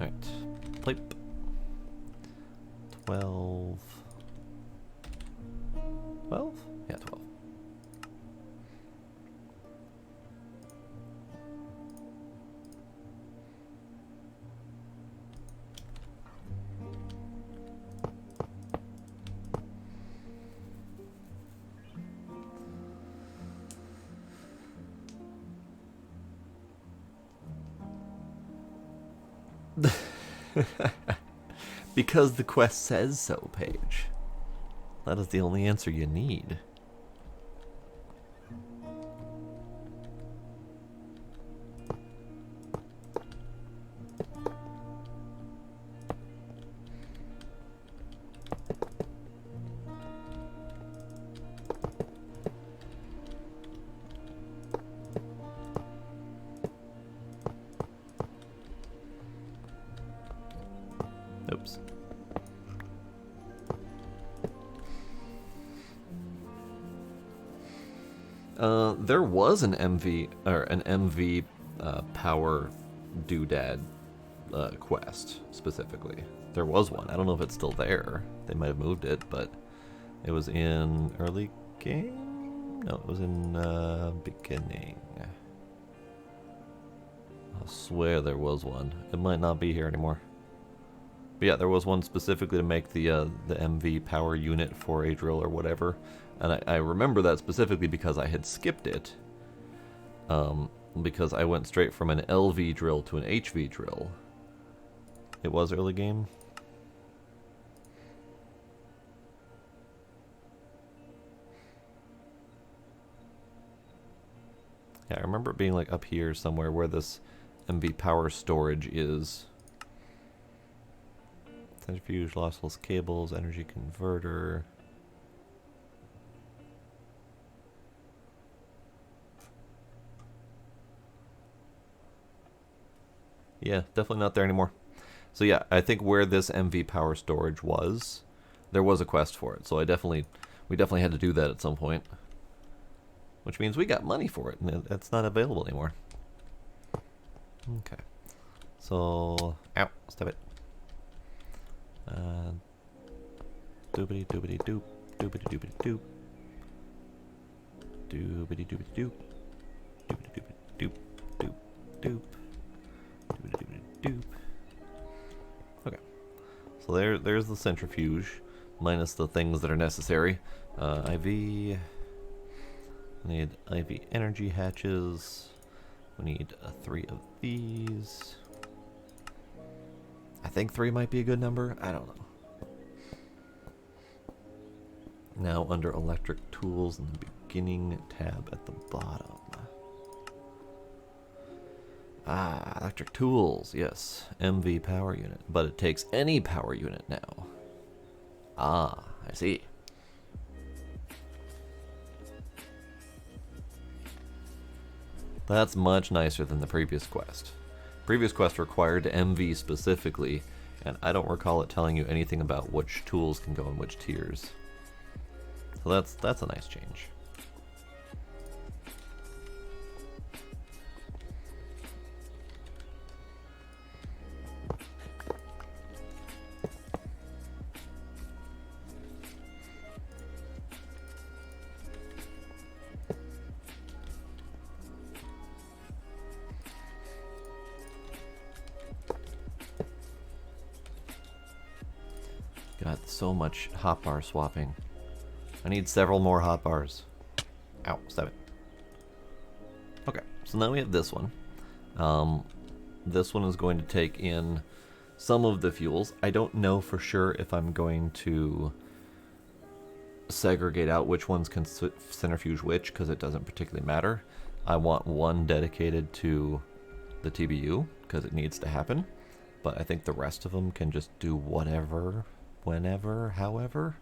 Alright, plate. 12. 12? Yeah, 12. Because the quest says so, Paige. That is the only answer you need. Oops. There was an MV power doodad quest specifically. There was one. I don't know if it's still there. They might have moved it, but it was in early game. No, it was in beginning. I swear there was one. It might not be here anymore. But yeah, there was one specifically to make the MV power unit for a drill or whatever. And I remember that specifically because I had skipped it. Because I went straight from an LV drill to an HV drill. It was early game. Yeah, I remember it being like up here somewhere where this MV power storage is. Centrifuge, lossless cables, energy converter. Yeah, definitely not there anymore. So yeah, I think where this MV power storage was, there was a quest for it. So we definitely had to do that at some point. Which means we got money for it, and it's not available anymore. Okay. So, ow, stop it. Doobity doobity doop, doobity doobity doop. Doobity doobity doop. Doobity doobity doop, doop, doop. Doobity doobity doop. Okay. So there's the centrifuge, minus the things that are necessary. IV. We need IV energy hatches. We need 3 of these. I think 3 might be a good number. I don't know. Now under electric tools in the beginning tab at the bottom. Ah, electric tools. Yes. MV power unit. But it takes any power unit now. Ah, I see. That's much nicer than the previous quest. Previous quest required MV specifically, and I don't recall it telling you anything about which tools can go in which tiers. So that's a nice change. Got so much hotbar swapping. I need several more hotbars. Ow, stop it. Okay, so now we have this one. This one is going to take in some of the fuels. I don't know for sure if I'm going to segregate out which ones can centrifuge which, because it doesn't particularly matter. I want one dedicated to the TBU, because it needs to happen. But I think the rest of them can just do whatever, whenever, however.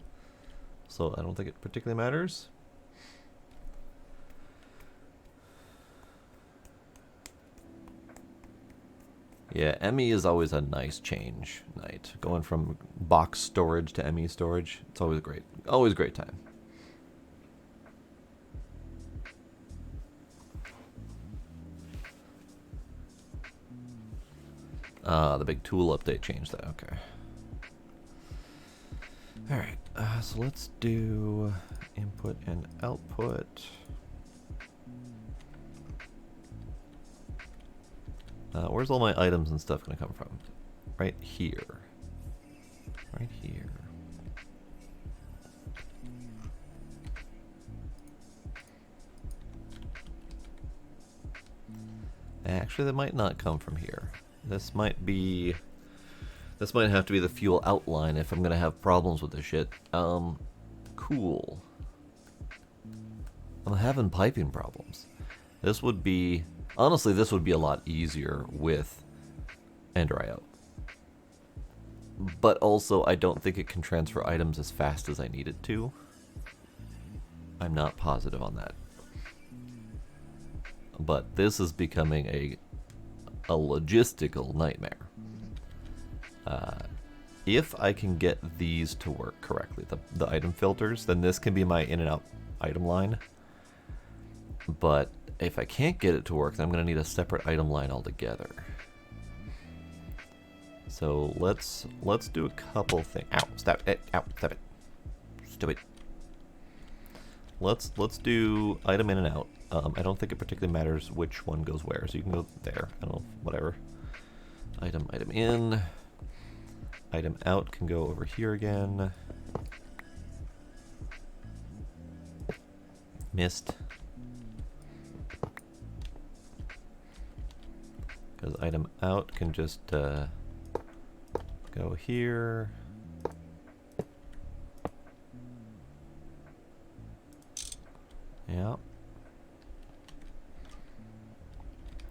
So I don't think it particularly matters. Yeah, ME is always a nice change night. Going from box storage to ME storage, it's always great. Always a great time. The big tool update changed that, okay. Alright, so let's do input and output. Where's all my items and stuff going to come from? Right here. Right here. Actually, that might not come from here. This might have to be the fuel outline if I'm going to have problems with this shit. Cool. I'm having piping problems. This would be... Honestly, this would be a lot easier with Ender IO. But also, I don't think it can transfer items as fast as I need it to. I'm not positive on that. But this is becoming a logistical nightmare. if I can get these to work correctly, the item filters, then this can be my in and out item line. But if I can't get it to work, then I'm going to need a separate item line altogether. So let's do a couple things. Ow! Stop it! Ow! Stop it! Stupid. Let's do item in and out. I don't think it particularly matters which one goes where, so you can go there. I don't know, whatever. Item in. Item out can go over here again. Missed. Because item out can just go here. Yeah.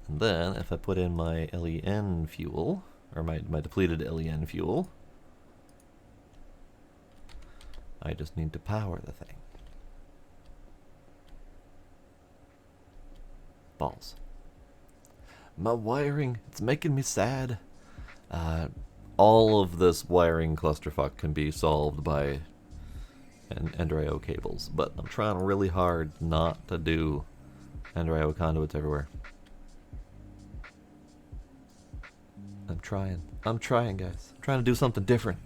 And then if I put in my LEN fuel, or my depleted LEN fuel, I just need to power the thing. Balls. My wiring, it's making me sad. All of this wiring clusterfuck can be solved by Ender.io cables, but I'm trying really hard not to do Ender.io conduits everywhere. I'm trying, guys. I'm trying to do something different.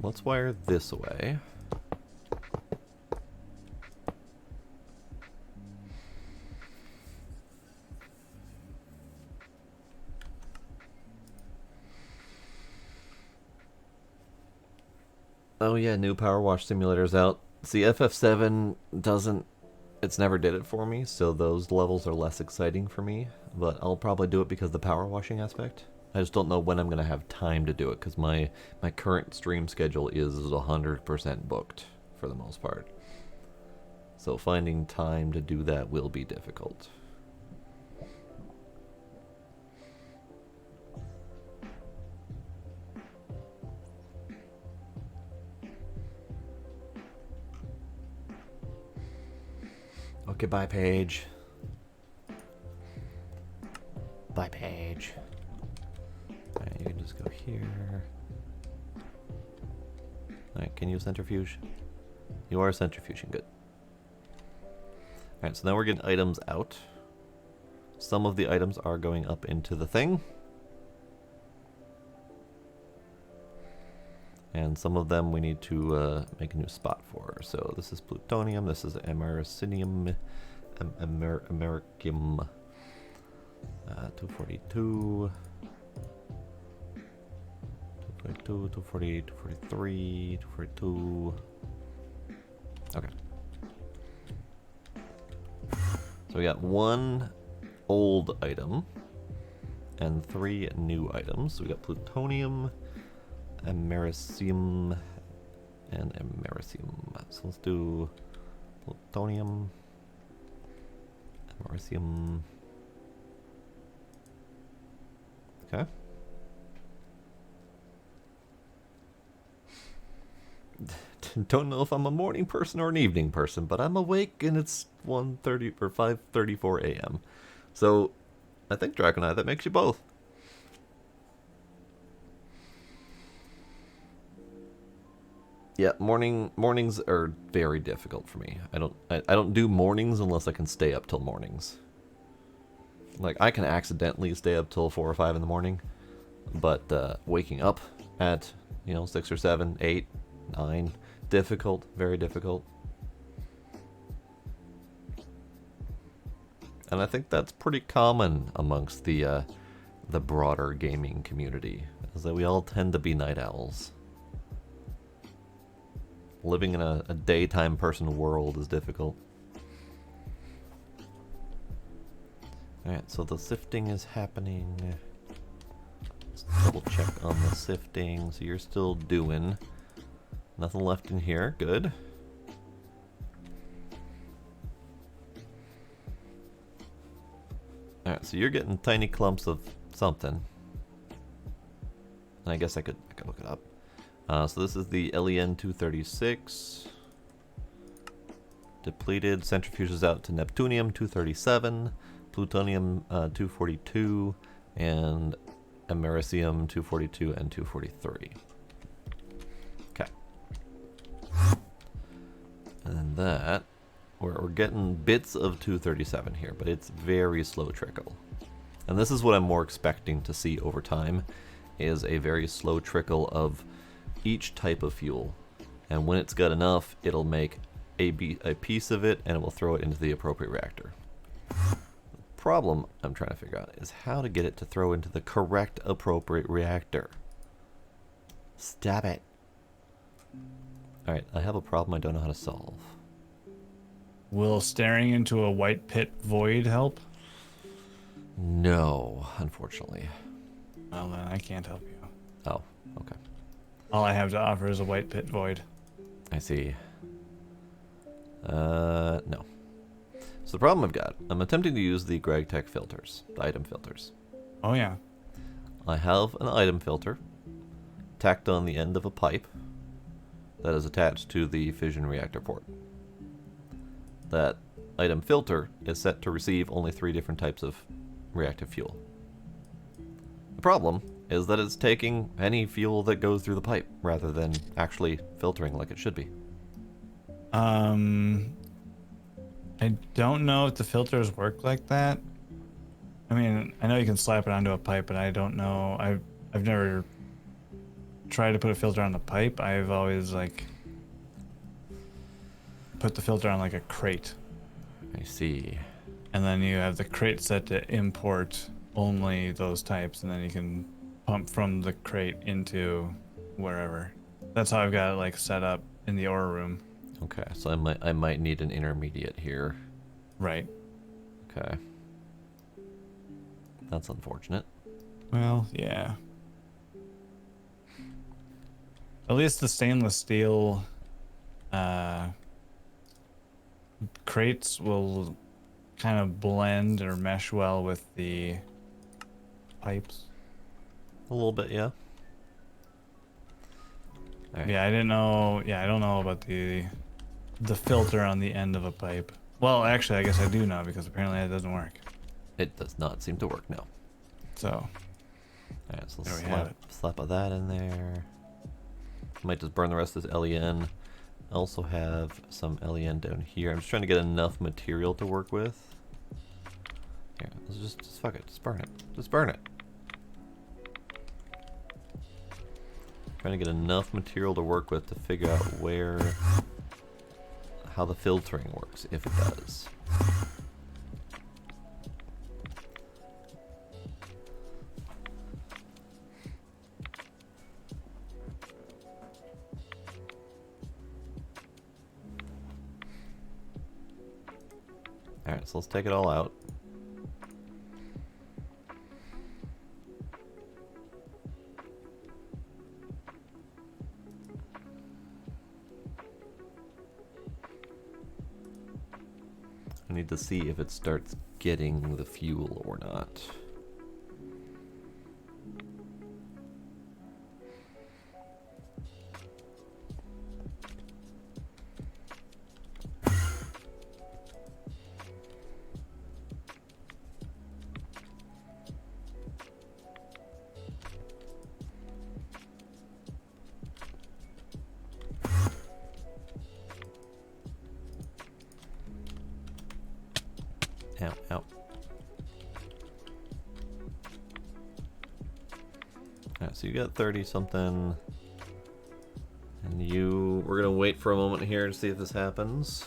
Let's wire this away. Oh yeah, new Power Wash Simulator's out. See, FF7 doesn't... It's never did it for me, so those levels are less exciting for me. But I'll probably do it because of the power washing aspect. I just don't know when I'm going to have time to do it, because my current stream schedule is 100% booked, for the most part. So finding time to do that will be difficult. Okay, bye, Paige. Bye, Paige. Alright, you can just go here. Alright, can you centrifuge? You are centrifuging, good. Alright, so now we're getting items out. Some of the items are going up into the thing. And some of them we need to make a new spot for. So this is plutonium, this is americium, americium, 242, 242, 240, 243, 242. Okay. So we got one old item and 3 new items. So we got plutonium, americium, and americium. So let's do plutonium, americium. Okay. Don't know if I'm a morning person or an evening person, but I'm awake and it's 1:30 or 5:34 a.m. So I think Draconite, that makes you both. Yeah, mornings are very difficult for me. I don't do mornings unless I can stay up till mornings. Like, I can accidentally stay up till 4 or 5 in the morning, but waking up at, 6 or 7, 8, 9, difficult, very difficult. And I think that's pretty common amongst the broader gaming community, is that we all tend to be night owls. Living in a daytime person world is difficult. Alright, so the sifting is happening. Let's double check on the sifting. So you're still doing. Nothing left in here. Good. Alright, so you're getting tiny clumps of something. I guess I could look it up. So this is the LEN 236. Depleted. Centrifuges out to Neptunium 237, Plutonium 242, and Americium 242 and 243. Okay. And then that, we're getting bits of 237 here, but it's very slow trickle. And this is what I'm more expecting to see over time, is a very slow trickle of each type of fuel. And when it's got enough, it'll make a piece of it and it will throw it into the appropriate reactor. The problem I'm trying to figure out is how to get it to throw into the correct appropriate reactor. Stop it. Alright, I have a problem I don't know how to solve. Will staring into a white pit void help? No, unfortunately. Well, then I can't help you. Oh, okay. All I have to offer is a white pit void. I see. No. So the problem I've got, I'm attempting to use the GregTech filters, the item filters. Oh yeah. I have an item filter tacked on the end of a pipe that is attached to the fission reactor port. That item filter is set to receive only 3 different types of reactive fuel. The problem is that it's taking any fuel that goes through the pipe rather than actually filtering like it should be. I don't know if the filters work like that. I mean, I know you can slap it onto a pipe, but I don't know. I've never tried to put a filter on the pipe. I've always like put the filter on like a crate. I see. And then you have the crate set to import only those types, and then you can pump from the crate into wherever. That's how I've got it like set up in the ore room. Okay, so I might need an intermediate here. Right. Okay. That's unfortunate. Well, yeah. At least the stainless steel crates will kind of blend or mesh well with the pipes. A little bit, yeah. Right. Yeah, I didn't know. Yeah, I don't know about the filter on the end of a pipe. Well, actually, I guess I do know because apparently it doesn't work. It does not seem to work, no. So, alright, so there we have it. slap of that in there. Might just burn the rest of this LEN. I also have some LEN down here. I'm just trying to get enough material to work with. Here, let's just fuck it. Just burn it. Just burn it. Trying to get enough material to work with to figure out how the filtering works, if it does. Alright, so let's take it all out. I need to see if it starts getting the fuel or not. Ow, ow. Alright, so you got 30 something. And we're gonna wait for a moment here to see if this happens.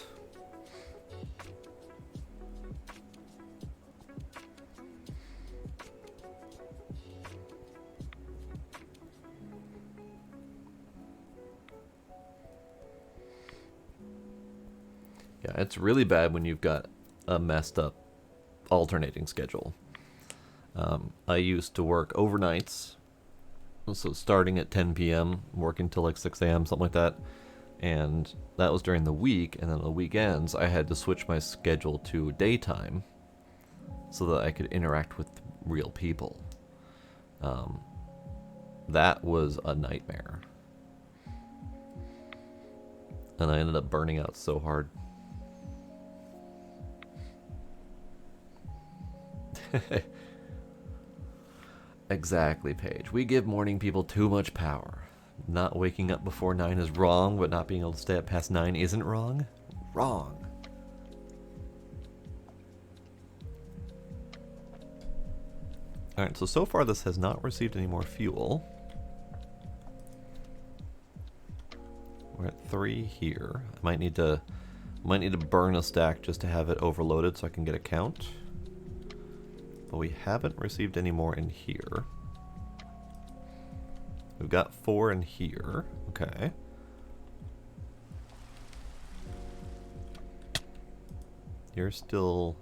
Yeah, it's really bad when you've got a messed up alternating schedule. I used to work overnights, so starting at 10 p.m., working till like 6 a.m., something like that, and that was during the week, and then on the weekends I had to switch my schedule to daytime so that I could interact with real people. That was a nightmare. And I ended up burning out so hard. Exactly, Paige. We give morning people too much power. Not waking up before 9 is wrong, but not being able to stay up past 9 isn't wrong? Wrong. Alright, so far this has not received any more fuel. We're at 3 here. I might need to burn a stack just to have it overloaded so I can get a count. But we haven't received any more in here. We've got 4 in here. Okay. You're still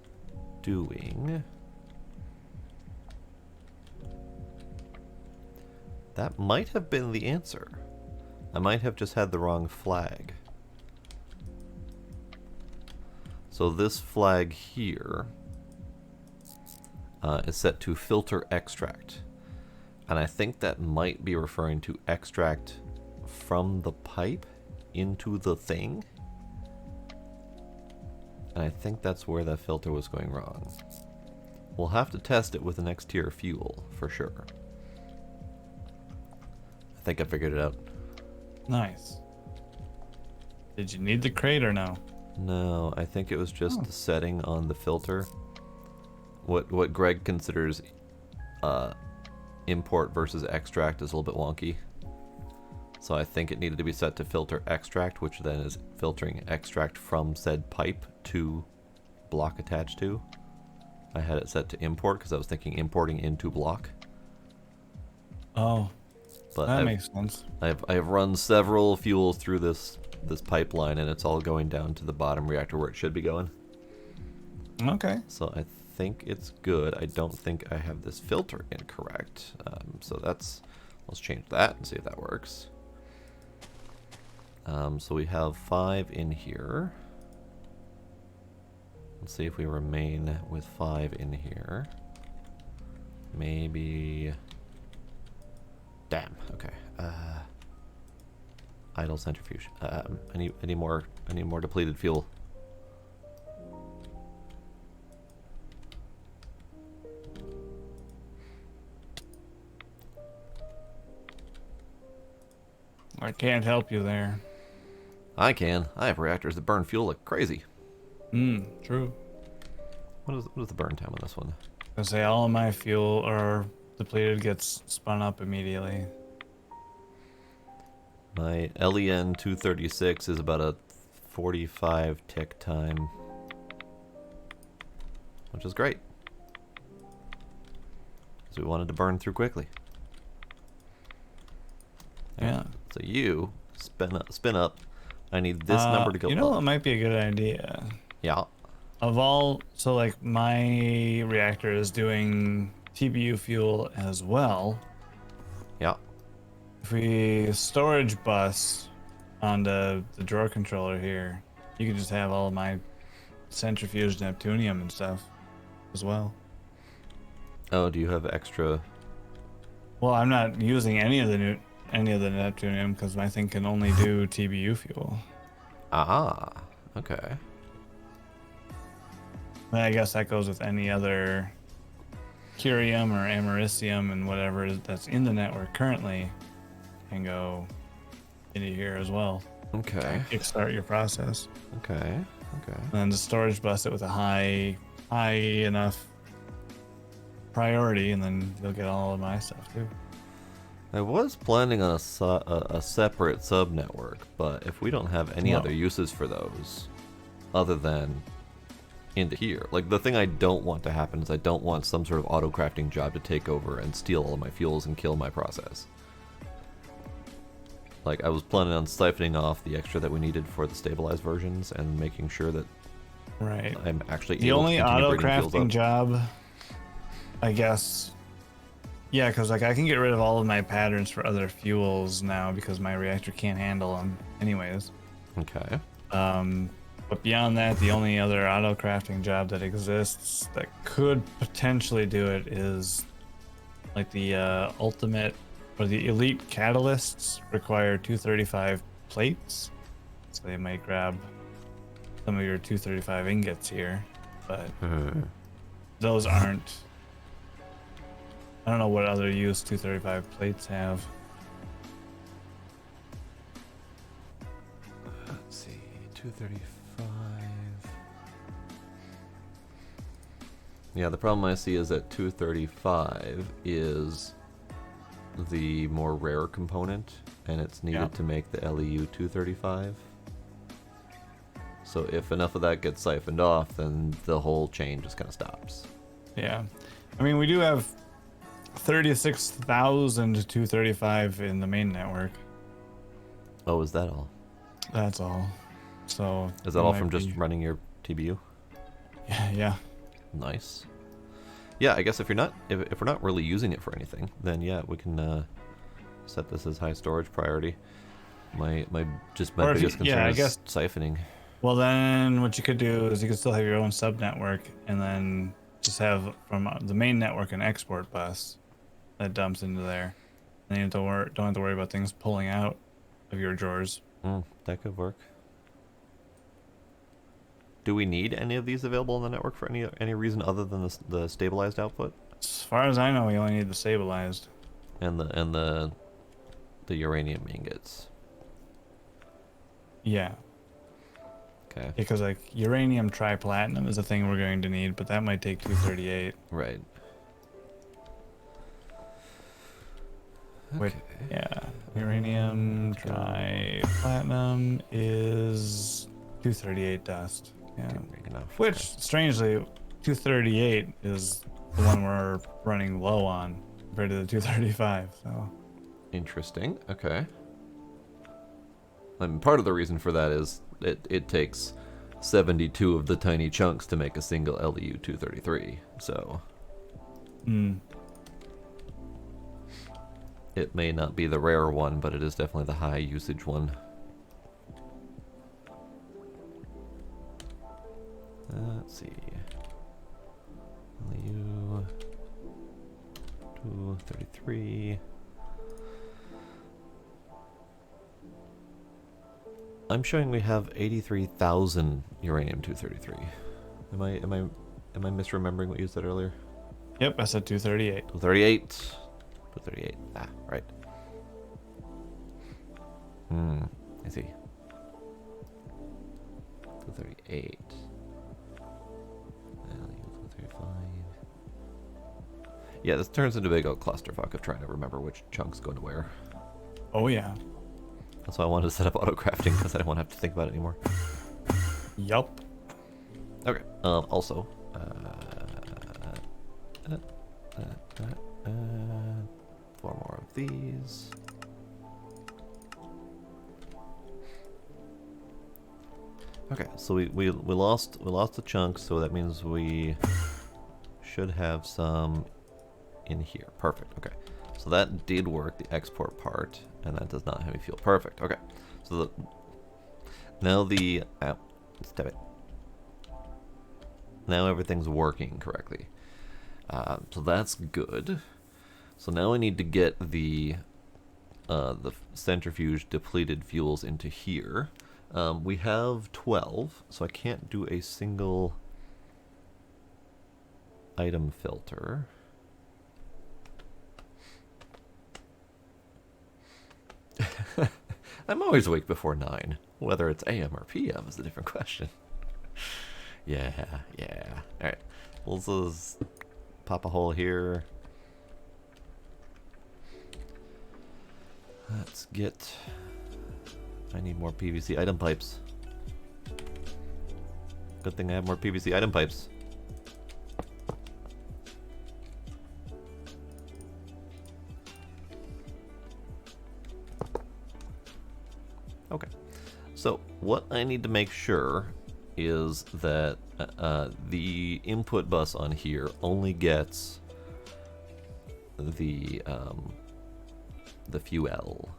doing... That might have been the answer. I might have just had the wrong flag. So this flag here is set to filter extract. And I think that might be referring to extract from the pipe into the thing. And I think that's where that filter was going wrong. We'll have to test it with the next tier of fuel, for sure. I think I figured it out. Nice. Did you need the crate or no? No, I think it was just the setting on the filter. What Greg considers import versus extract is a little bit wonky. So I think it needed to be set to filter extract, which then is filtering extract from said pipe to block attached to. I had it set to import because I was thinking importing into block. Oh, but that makes sense. I have run several fuels through this pipeline, and it's all going down to the bottom reactor where it should be going. Okay. So I think it's good. I don't think I have this filter incorrect. So let's change that and see if that works. So we have 5 in here. Let's see if we remain with 5 in here. Maybe... Damn, okay. Idle centrifuge. I need more depleted fuel. I can't help you there. I can. I have reactors that burn fuel like crazy. True. What is the burn time on this one? I say all of my fuel or depleted gets spun up immediately. My LEN 236 is about a 45 tick time, which is great. So we wanted to burn through quickly. Yeah. So you spin up. I need this number to go You know up. what might be a good idea? Yeah. So like my reactor is doing TBU fuel as well. Yeah. If we storage bus onto the drawer controller here, you can just have all of my centrifuged neptunium and stuff as well. Oh, do you have extra? Well, I'm not using any of the neptunium because my thing can only do TBU fuel. Ah, okay. But I guess that goes with any other curium or americium and whatever that's in the network currently can go into here as well. Okay. Kickstart your process. Okay. Okay. And then the storage bus it with a high enough priority, and then you'll get all of my stuff too. I was planning on a separate sub network, but if we don't have any other uses for those, other than into here, like the thing I don't want to happen is I don't want some sort of auto crafting job to take over and steal all of my fuels and kill my process. Like I was planning on siphoning off the extra that we needed for the stabilized versions and making sure that I'm actually the able only to continue auto bringing fuels crafting up. job, I guess. Yeah, because like I can get rid of all of my patterns for other fuels now because my reactor can't handle them anyways. Okay. But beyond that, the only other auto crafting job that exists that could potentially do it is like the ultimate or the elite catalysts require 235 plates, so they might grab some of your 235 ingots here, but those aren't. I don't know what other use 235 plates have. Let's see, 235. Yeah, the problem I see is that 235 is the more rare component, and it's needed to make the LEU 235. So if enough of that gets siphoned off, then the whole chain just kind of stops. Yeah. I mean, we do have 36,000 235 in the main network. Oh, is that all? That's all. So is that all from just running your TBU? Yeah. Nice. Yeah, I guess if we're not really using it for anything, then yeah, we can set this as high storage priority. My biggest concern is siphoning. Well, then what you could do is you could still have your own sub network, and then just have from the main network an export bus that dumps into there, and you don't have to worry about things pulling out of your drawers. That could work. Do we need any of these available on the network for any reason other than the stabilized output? As far as I know, we only need the stabilized. And the uranium ingots. Yeah. Okay. Because like uranium triplatinum is a thing we're going to need, but that might take 238. Right. Wait, yeah. Uranium triplatinum is 238 dust. Yeah. Which, strangely, 238 is the one we're running low on compared to the 235. So. Interesting. Okay. And part of the reason for that is it takes 72 of the tiny chunks to make a single LEU 233. So. It may not be the rare one, but it is definitely the high usage one. Let's see. LEU 233. I'm showing we have 83,000 uranium 233. Am I misremembering what you said earlier? Yep, I said 238. 238. 238. Ah, right. I see. 238. 235. Yeah, this turns into a big old clusterfuck of trying to remember which chunks go to where. Oh yeah. That's why I wanted to set up auto crafting, because I didn't want to have to think about it anymore. Yup. Okay. Also, 4 more of these. Okay, so we lost the chunks, so that means we should have some in here. Perfect. Okay, so that did work, the export part, and that does not have me feel perfect. Okay, so now step it. Now everything's working correctly. So that's good. So now I need to get the centrifuge depleted fuels into here. We have 12, so I can't do a single item filter. I'm always awake before 9. Whether it's AM or PM is a different question. Yeah. Alright, let's just pop a hole here. Let's get... I need more PVC item pipes. Good thing I have more PVC item pipes. Okay. So, what I need to make sure is that the input bus on here only gets the fuel.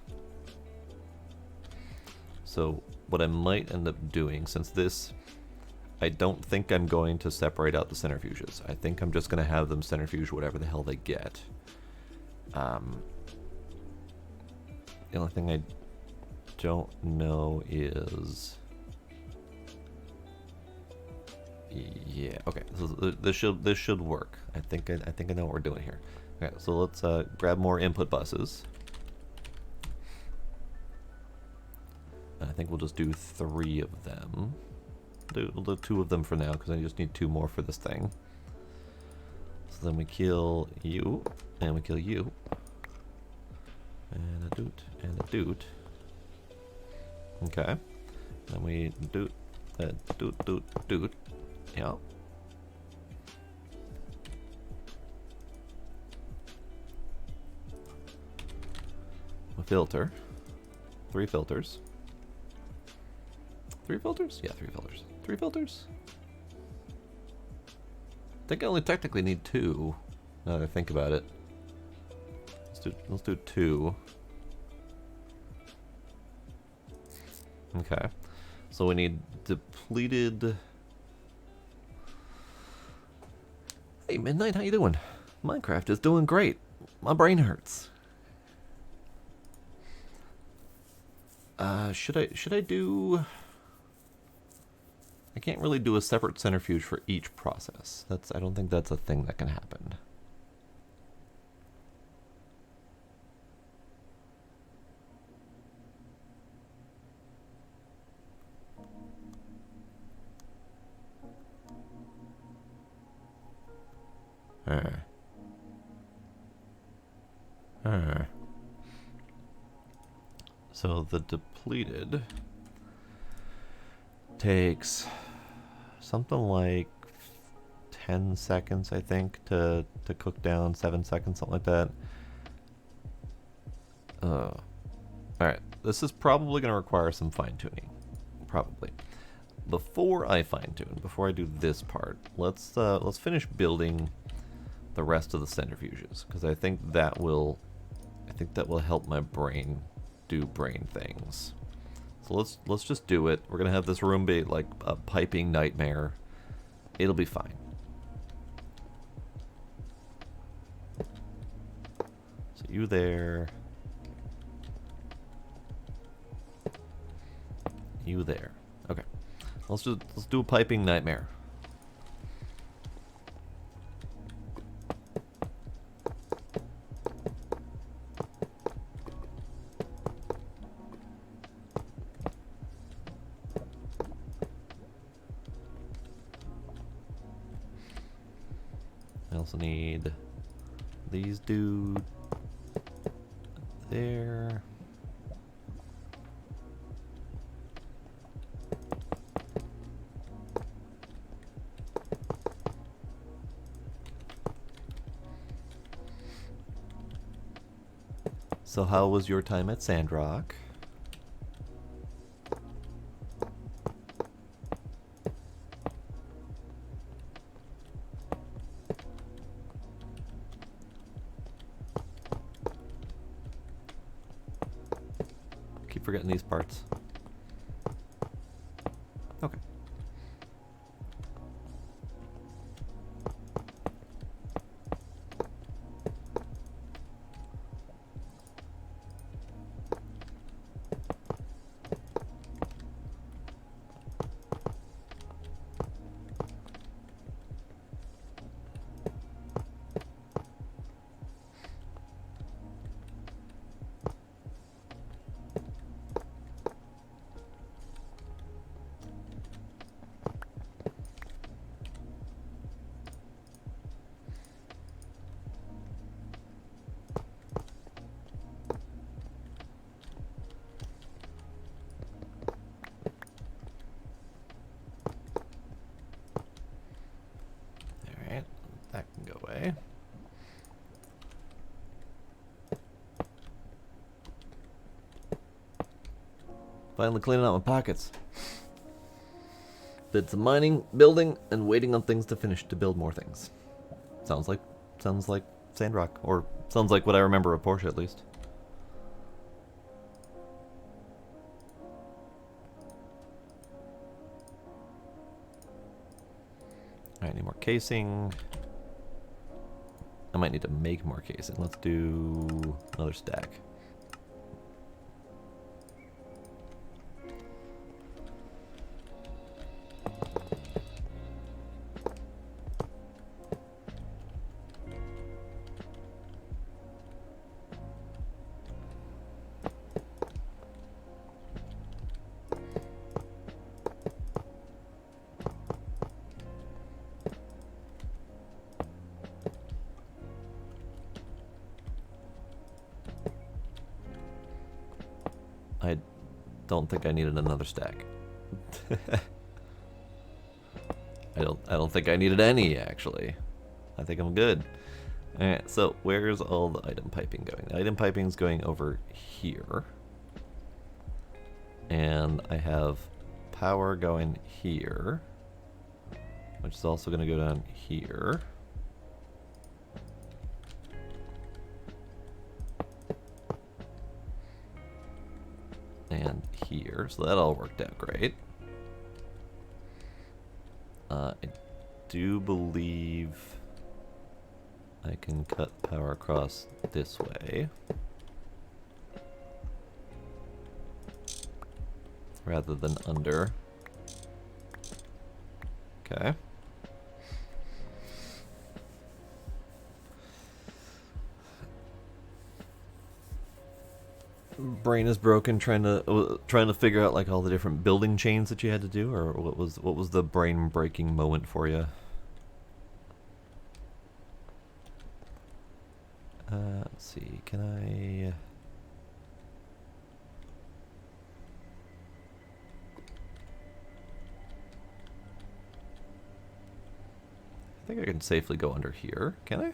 So what I might end up doing, since this, I don't think I'm going to separate out the centrifuges. I think I'm just going to have them centrifuge whatever the hell they get. The only thing don't know is... Yeah, okay. So this should work. I think I know what we're doing here. Okay, so let's grab more input buses. I think we'll just do 3 of them. We'll do 2 of them for now because I just need 2 more for this thing. So then we kill you, and we kill you, and a doot, and a doot. Okay. Then we doot, doot, doot, doot. Yeah. A filter. 3 filters. 3 filters? Yeah, 3 filters. 3 filters? I think I only technically need 2. Now that I think about it. Let's do 2. Okay. So we need depleted... Hey, Midnight, how you doing? Minecraft is doing great. My brain hurts. Should I do... I can't really do a separate centrifuge for each process. I don't think that's a thing that can happen. So the depleted takes something like 10 seconds, I think, to cook down, 7 seconds, something like that. Alright, this is probably going to require some fine-tuning. Probably. Before I fine-tune, before I do this part, let's finish building the rest of the centrifuges, because I think that will help my brain do brain things. So let's just do it. We're gonna have this room be like a piping nightmare. It'll be fine. So you there. You there. Okay. Let's do a piping nightmare. I also need these dudes there. So how was your time at Sandrock? Keep forgetting these parts. Okay. That can go away. Finally cleaning out my pockets. Did some mining, building, and waiting on things to finish to build more things. Sounds like Sandrock, or sounds like what I remember of Porsche at least. Alright, need more casing. I might need to make more casing. Let's do another stack. don't think I needed another stack. I don't think I needed any, actually. I think I'm good. Alright, so where's all the item piping going? The item piping is going over here. And I have power going here, which is also going to go down here. And here, so that all worked out great. I do believe I can cut power across this way, rather than under. Okay. Brain is broken trying to figure out like all the different building chains that you had to do, or what was the brain breaking moment for you? Let's see. Can I? I think I can safely go under here. Can I?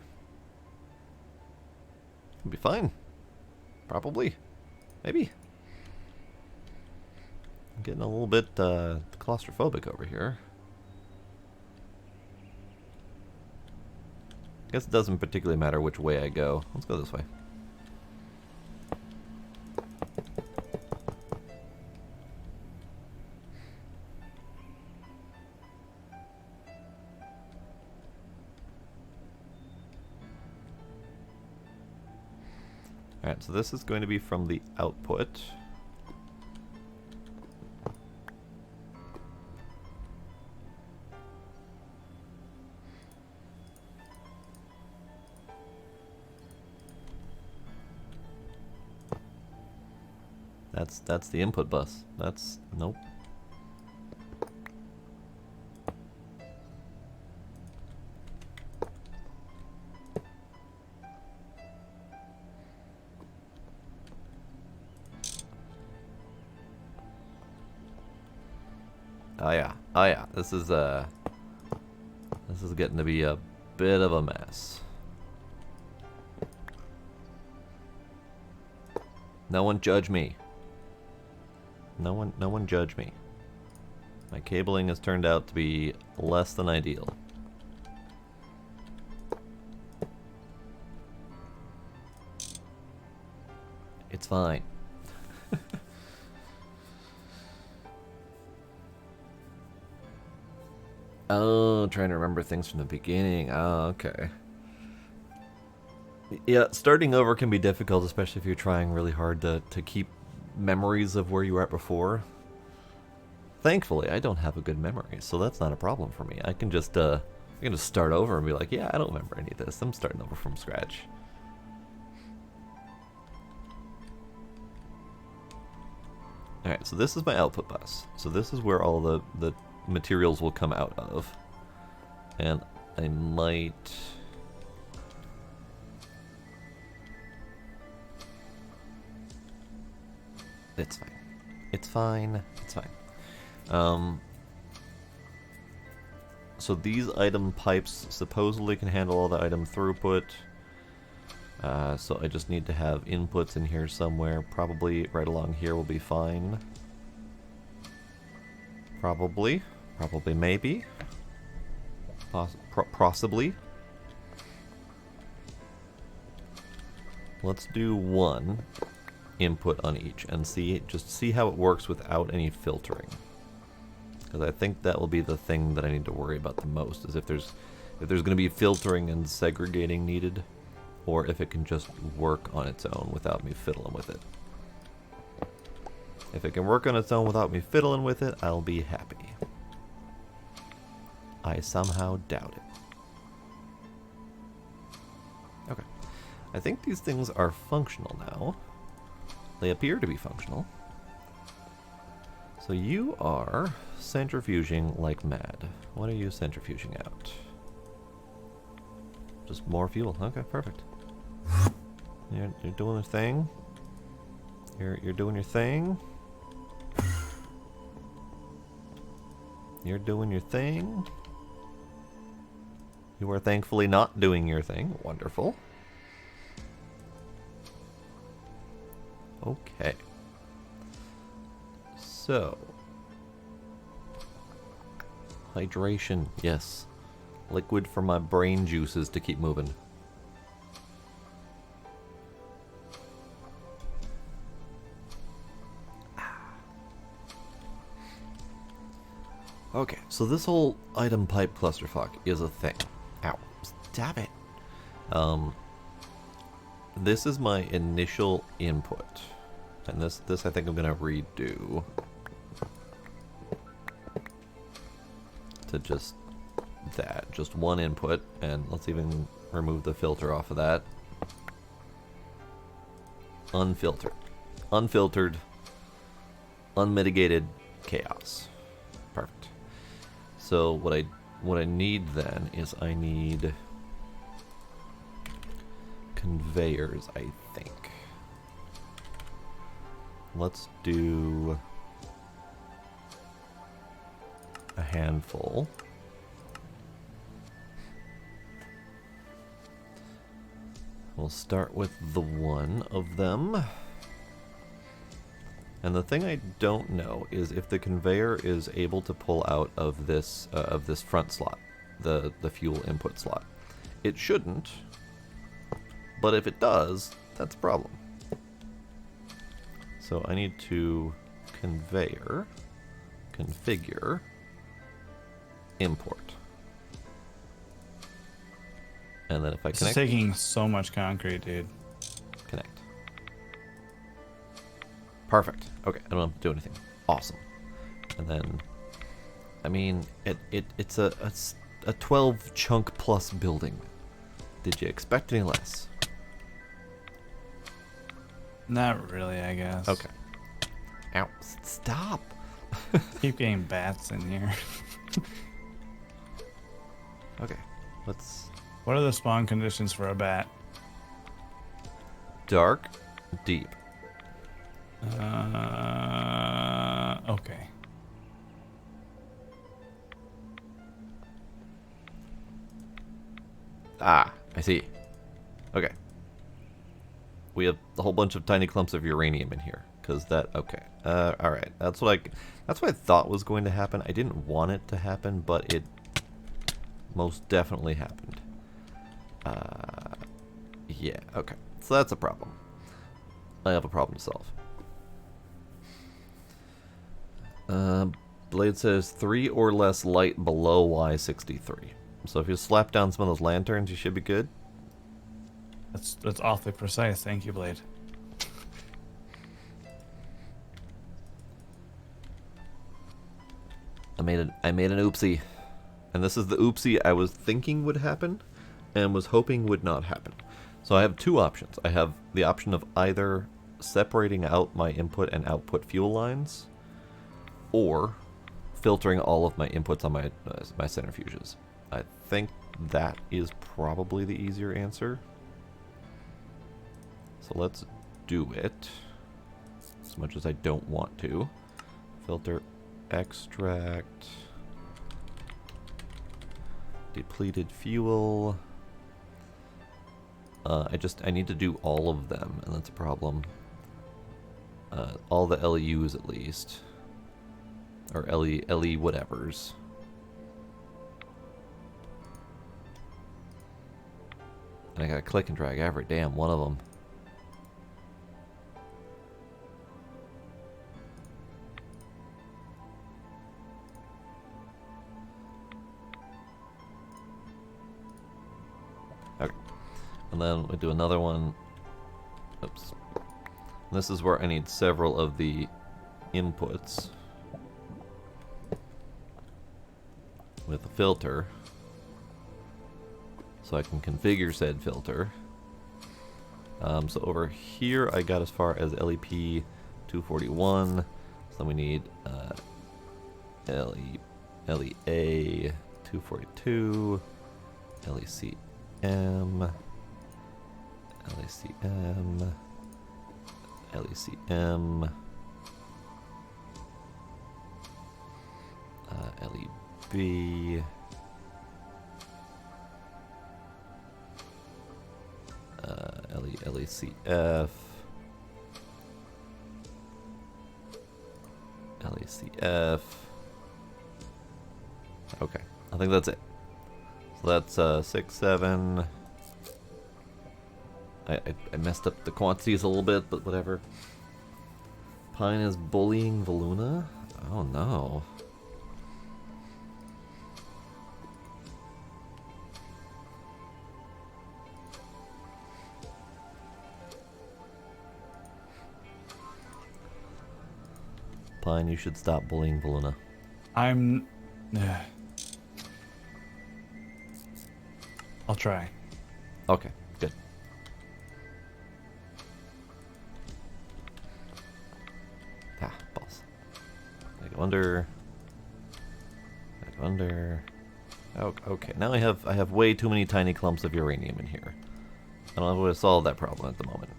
It'll be fine. Probably. Maybe. I'm getting a little bit claustrophobic over here. I guess it doesn't particularly matter which way I go. Let's go this way. Alright, so this is going to be from the output. That's the input bus. That's nope. Oh yeah. This is getting to be a bit of a mess. No one judge me. No one judge me. My cabling has turned out to be less than ideal. It's fine. Oh, trying to remember things from the beginning. Oh, okay. Yeah, starting over can be difficult, especially if you're trying really hard to keep memories of where you were at before. Thankfully, I don't have a good memory, so that's not a problem for me. I can just start over and be like, yeah, I don't remember any of this. I'm starting over from scratch. Alright, so this is my output bus. So this is where all the materials will come out of. And I might... It's fine. It's fine. It's fine. So these item pipes supposedly can handle all the item throughput. So I just need to have inputs in here somewhere. Probably right along here will be fine. Probably. Probably maybe. Possibly. Let's do one input on each and just see how it works without any filtering. Because I think that will be the thing that I need to worry about the most, is if there's going to be filtering and segregating needed, or if it can just work on its own without me fiddling with it. If it can work on its own without me fiddling with it, I'll be happy. I somehow doubt it. Okay. I think these things are functional now. They appear to be functional. So you are centrifuging like mad. What are you centrifuging out? Just more fuel. Okay, perfect. You're doing your thing. You're doing your thing. You're doing your thing. You are thankfully not doing your thing. Wonderful. Okay. So. Hydration, yes. Liquid for my brain juices to keep moving. Okay, so this whole item pipe clusterfuck is a thing. Ow. Stop it. This is my initial input. And this I think I'm gonna redo. To just that. Just one input. And let's even remove the filter off of that. Unfiltered. Unfiltered. Unmitigated chaos. Perfect. So what I need then is I need conveyors, I think. Let's do a handful. We'll start with the one of them. And the thing I don't know is if the conveyor is able to pull out of this front slot, the fuel input slot. It shouldn't, but if it does, that's a problem. So I need to configure, import. And then if I connect... It's taking so much concrete, dude. Connect. Perfect. Okay, I don't have to do anything. Awesome. And then, I mean, it's a 12 chunk plus building. Did you expect any less? Not really, I guess. Okay. Ow. Stop. Keep getting bats in here. Okay. Let's... What are the spawn conditions for a bat? Dark, deep. Okay. Ah, I see. Okay. We have a whole bunch of tiny clumps of uranium in here. Because that... Okay. Alright. That's what I thought was going to happen. I didn't want it to happen, but it most definitely happened. Yeah, okay. So that's a problem. I have a problem to solve. Blade says 3 or less light below Y63. So if you slap down some of those lanterns, you should be good. That's awfully precise. Thank you, Blade. I made an oopsie. And this is the oopsie I was thinking would happen and was hoping would not happen. So I have two options. I have the option of either separating out my input and output fuel lines or filtering all of my inputs on my centrifuges. I think that is probably the easier answer. So let's do it. As much as I don't want to. Filter, extract, depleted fuel. I need to do all of them, and that's a problem. All the LEUs at least. Or LE whatevers. And I gotta click and drag every damn one of them. Okay. And then we do another one. Oops. And this is where I need several of the inputs with a filter, so I can configure said filter. So over here I got as far as LEP 241, so then we need LEA 242, LECM, LECM, LECM, LEB. be LECF. LECF. Okay, I think that's it. So that's 6, 7. I messed up the quantities a little bit, but whatever. Pine is bullying Voluna? Oh no. Pine, you should stop bullying Voluna. I'm... I'll try. Okay, good. Ah, balls. I go under. I go under. Oh, okay. Now I have way too many tiny clumps of uranium in here. I don't know how to solve that problem at the moment.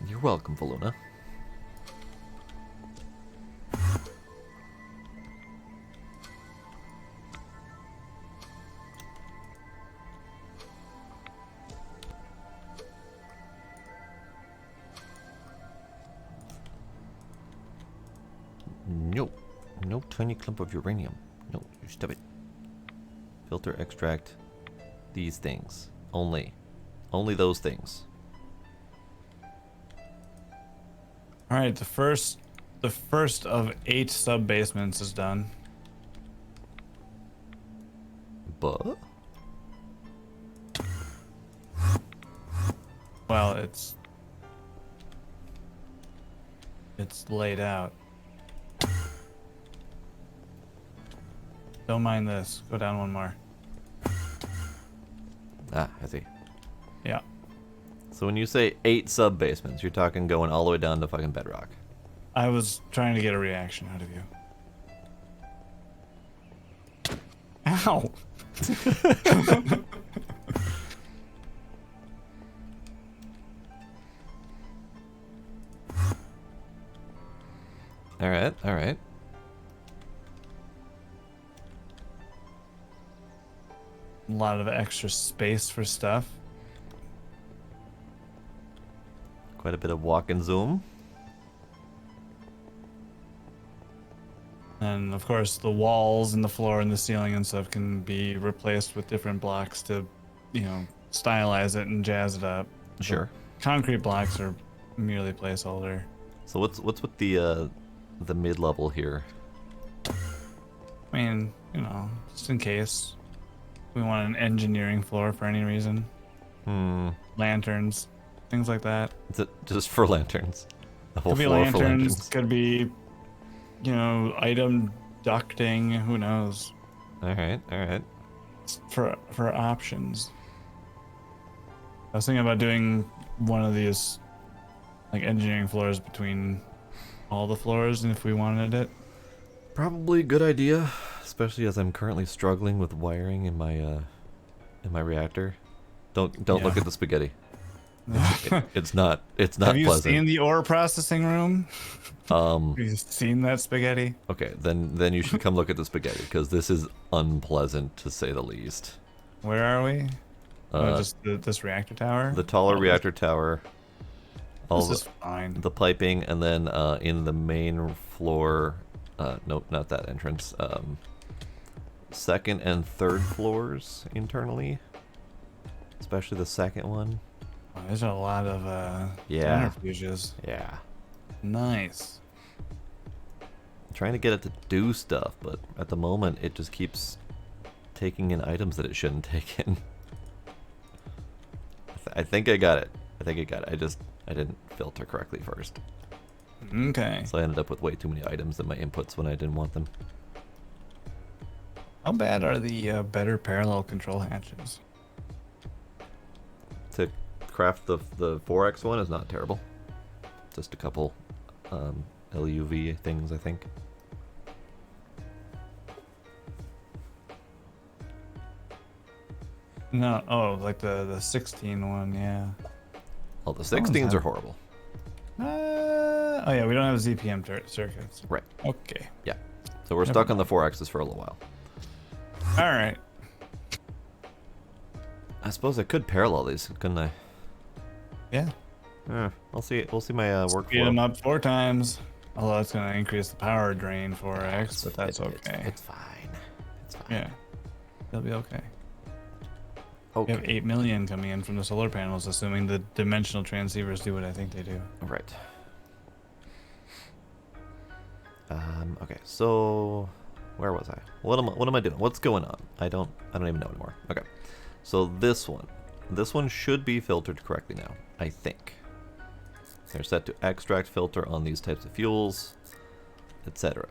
You're welcome, Voluna. No. No tiny clump of uranium. No, you stop it. Filter, extract these things. Only. Only those things. All right, the first of 8 sub basements is done. But Well, it's laid out. Don't mind this. Go down one more. ah, I see. Yeah. So when you say 8 sub basements, you're talking going all the way down to fucking bedrock. I was trying to get a reaction out of you. Ow! All right, all right. A lot of extra space for stuff. Quite a bit of walk and zoom. And of course, the walls and the floor and the ceiling and stuff can be replaced with different blocks to, you know, stylize it and jazz it up. Sure. The concrete blocks are merely placeholder. So what's with the mid-level here? I mean, you know, just in case we want an engineering floor for any reason. Lanterns, things like that. Is it just for lanterns? The whole Could be floor for lanterns, lanterns. could be, you know, item ducting, who knows. All right, all right. For options. I was thinking about doing one of these like engineering floors between all the floors, and if we wanted it. Probably a good idea, especially as I'm currently struggling with wiring in my reactor. Don't look at the spaghetti. It's not Have you pleasant. seen the ore processing room? Um. Have you seen that spaghetti? Okay, then you should come look at the spaghetti because this is unpleasant to say the least. Where are we? Just this reactor tower. The taller reactor tower. This is fine. The piping, and then in the main floor. Nope, not that entrance. Second and third floors internally, especially the second one. Oh, there's a lot of Yeah. centrifuges. Yeah. Nice. I'm trying to get it to do stuff, but at the moment it just keeps taking in items that it shouldn't take in. I think I got it. I didn't filter correctly first. Okay. So I ended up with way too many items in my inputs when I didn't want them. How bad are the better parallel control hatches? to craft the 4x one is not terrible. Just a couple LUV things, I think. No, oh, like the 16 one, yeah. Oh, the 16s are horrible. Oh yeah, we don't have ZPM circuits. Right. Okay. Yeah. So we're stuck on the 4x's for a little while. All right. I suppose I could parallel these, couldn't I? Yeah. We'll see. We'll see my workflow. Speed them up 4 times. Although that's gonna increase the power drain 4x, but that's okay. It's fine. It's fine. Yeah. It'll be okay. Okay. We have 8 million coming in from the solar panels, assuming the dimensional transceivers do what I think they do. Right. Okay, so where was I? What am I doing? What's going on? I don't even know anymore. Okay. So this one should be filtered correctly now, I think. They're set to extract filter on these types of fuels, etc.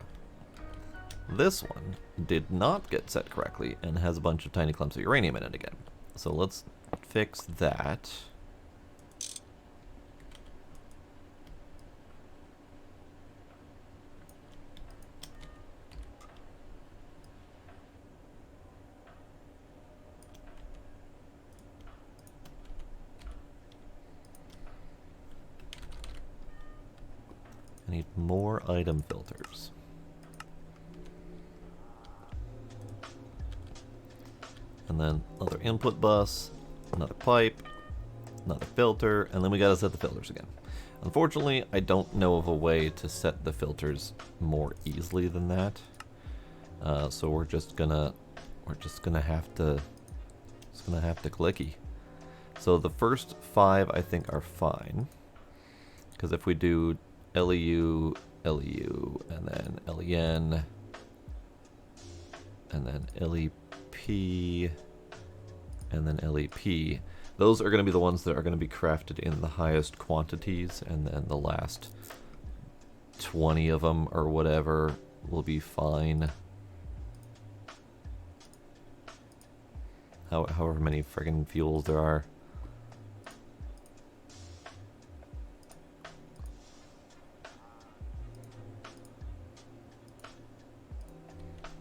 This one did not get set correctly and has a bunch of tiny clumps of uranium in it again. So let's fix that. I need more item filters. And then another input bus, another pipe, another filter, and then we gotta set the filters again. Unfortunately, I don't know of a way to set the filters more easily than that. So we're just gonna have to clicky. So the first 5 I think are fine, because if we do LEU, LEU, and then LEN, and then LEP, and then LEP, those are going to be the ones that are going to be crafted in the highest quantities, and then the last 20 of them or whatever will be fine. However many friggin' fuels there are.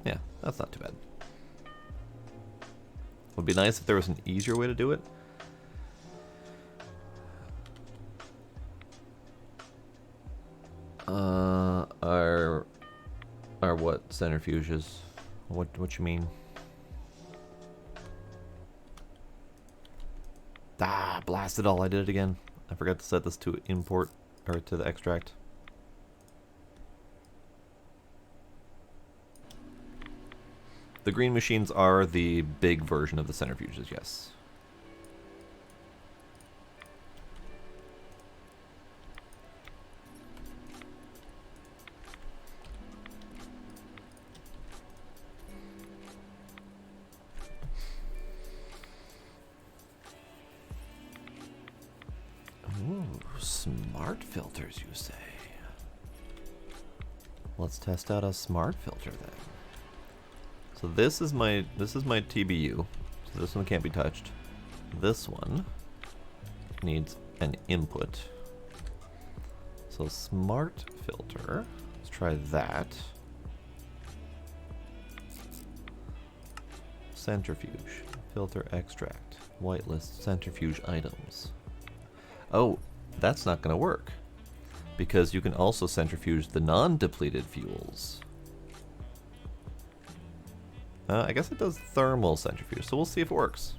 Yeah, that's not too bad. Would be nice if there was an easier way to do it. Are what centrifuges? What you mean? Ah, blast it all! I did it again. I forgot to set this to import or to the extract. The green machines are the big version of the centrifuges, yes. Ooh, smart filters, you say? Let's test out a smart filter then. So this is my TBU. So this one can't be touched. This one needs an input. So smart filter. Let's try that. Centrifuge. Filter extract. Whitelist centrifuge items. Oh, that's not gonna work. Because you can also centrifuge the non-depleted fuels. I guess it does thermal centrifuge, so we'll see if it works.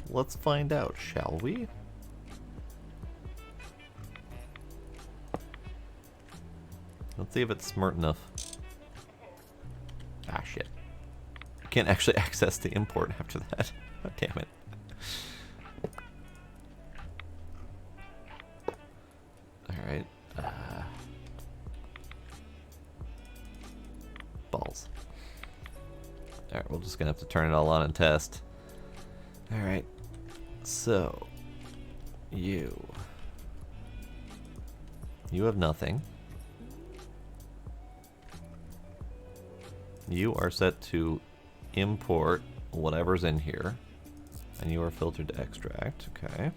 Let's find out, shall we? Let's see if it's smart enough. Ah, shit. I can't actually access the import after that. Oh, damn it. Alright. Balls. Alright, we're just gonna have to turn it all on and test. Alright. So. You have nothing. You are set to import whatever's in here. And you are filtered to extract. Okay.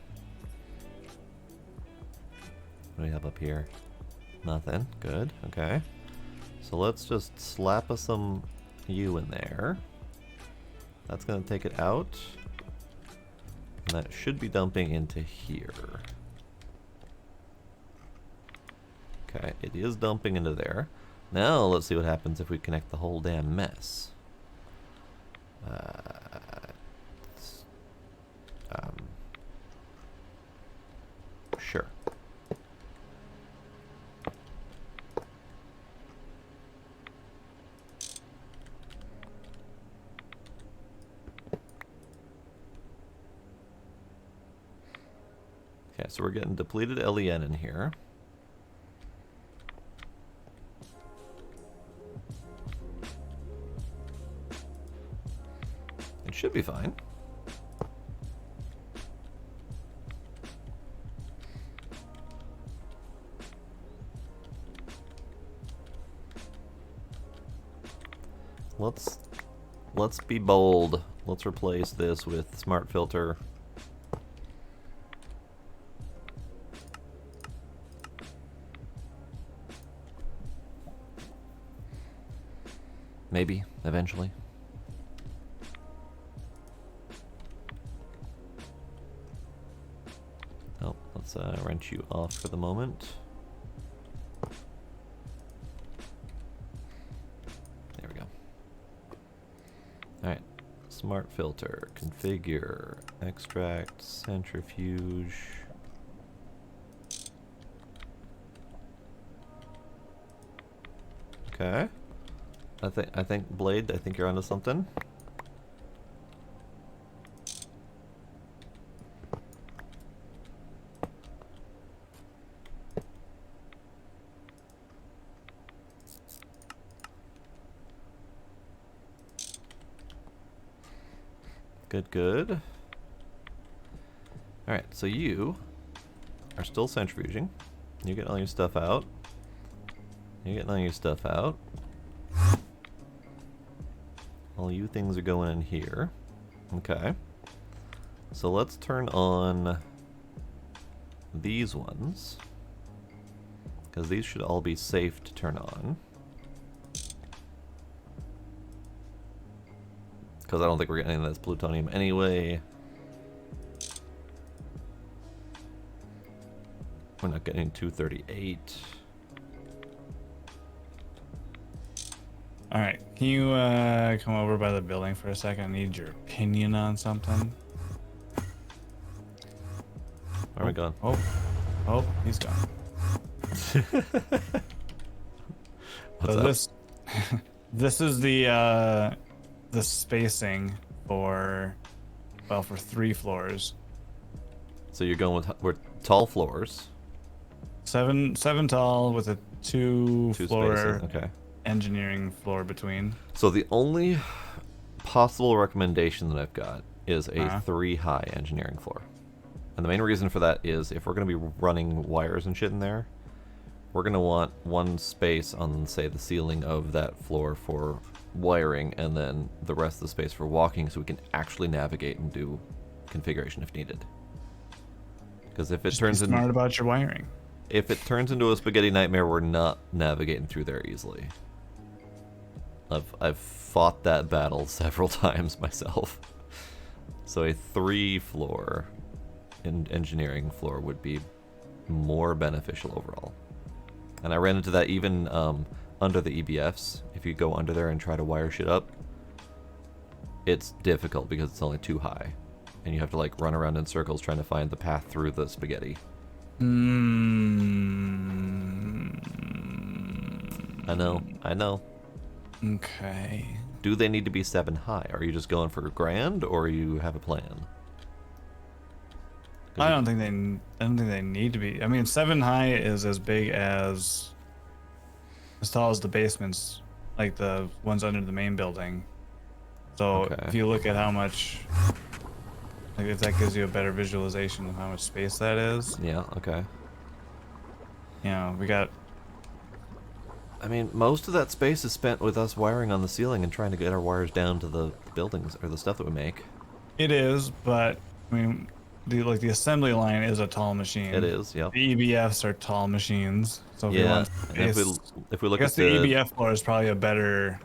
What do we have up here? Nothing. Good. Okay. So let's just slap us some U in there. That's going to take it out. And that should be dumping into here. Okay, it is dumping into there. Now let's see what happens if we connect the whole damn mess. Sure. Okay, so we're getting depleted LEN in here. It should be fine. Let's be bold. Let's replace this with smart filter. Maybe eventually. Oh, let's wrench you off for the moment. There we go. Alright, smart filter, configure, extract, centrifuge. Okay. I think Blade, I think you're onto something. Good, good. Alright, so you are still centrifuging. You're getting all your stuff out. You're getting all your stuff out. All you things are going in here. Okay. So let's turn on these ones, because these should all be safe to turn on. Because I don't think we're getting any of this plutonium anyway. We're not getting 238. Alright, can you come over by the building for a second? I need your opinion on something. Where are we going? Oh, he's gone. What's so up? this is the spacing for, well, for 3 floors. So you're going with tall floors. 7 tall with a 2 floor spacing. Okay. engineering floor between. So the only possible recommendation that I've got is a 3 high engineering floor. And the main reason for that is if we're going to be running wires and shit in there, we're going to want one space on, say, the ceiling of that floor for wiring, and then the rest of the space for walking, so we can actually navigate and do configuration if needed. Because if it turns into smart about your wiring. If it turns into a spaghetti nightmare, we're not navigating through there easily. I've fought that battle several times myself. So a 3 floor engineering floor would be more beneficial overall. And I ran into that even under the EBFs. If you go under there and try to wire shit up, it's difficult because it's only too high. And you have to like run around in circles trying to find the path through the spaghetti. I know. Okay. Do they need to be 7 high? Are you just going for grand, or you have a plan? I don't think they need to be. I mean, 7 high is as big as tall as the basements, like the ones under the main building. So if you look at how much, like, if that gives you a better visualization of how much space that is. Yeah. Okay. You know, we got. I mean, most of that space is spent with us wiring on the ceiling and trying to get our wires down to the buildings or the stuff that we make. It is, but I mean, the assembly line is a tall machine. It is, yep. The EBFs are tall machines. So if you Yeah, want and if we look I at guess the EBF floor is probably a better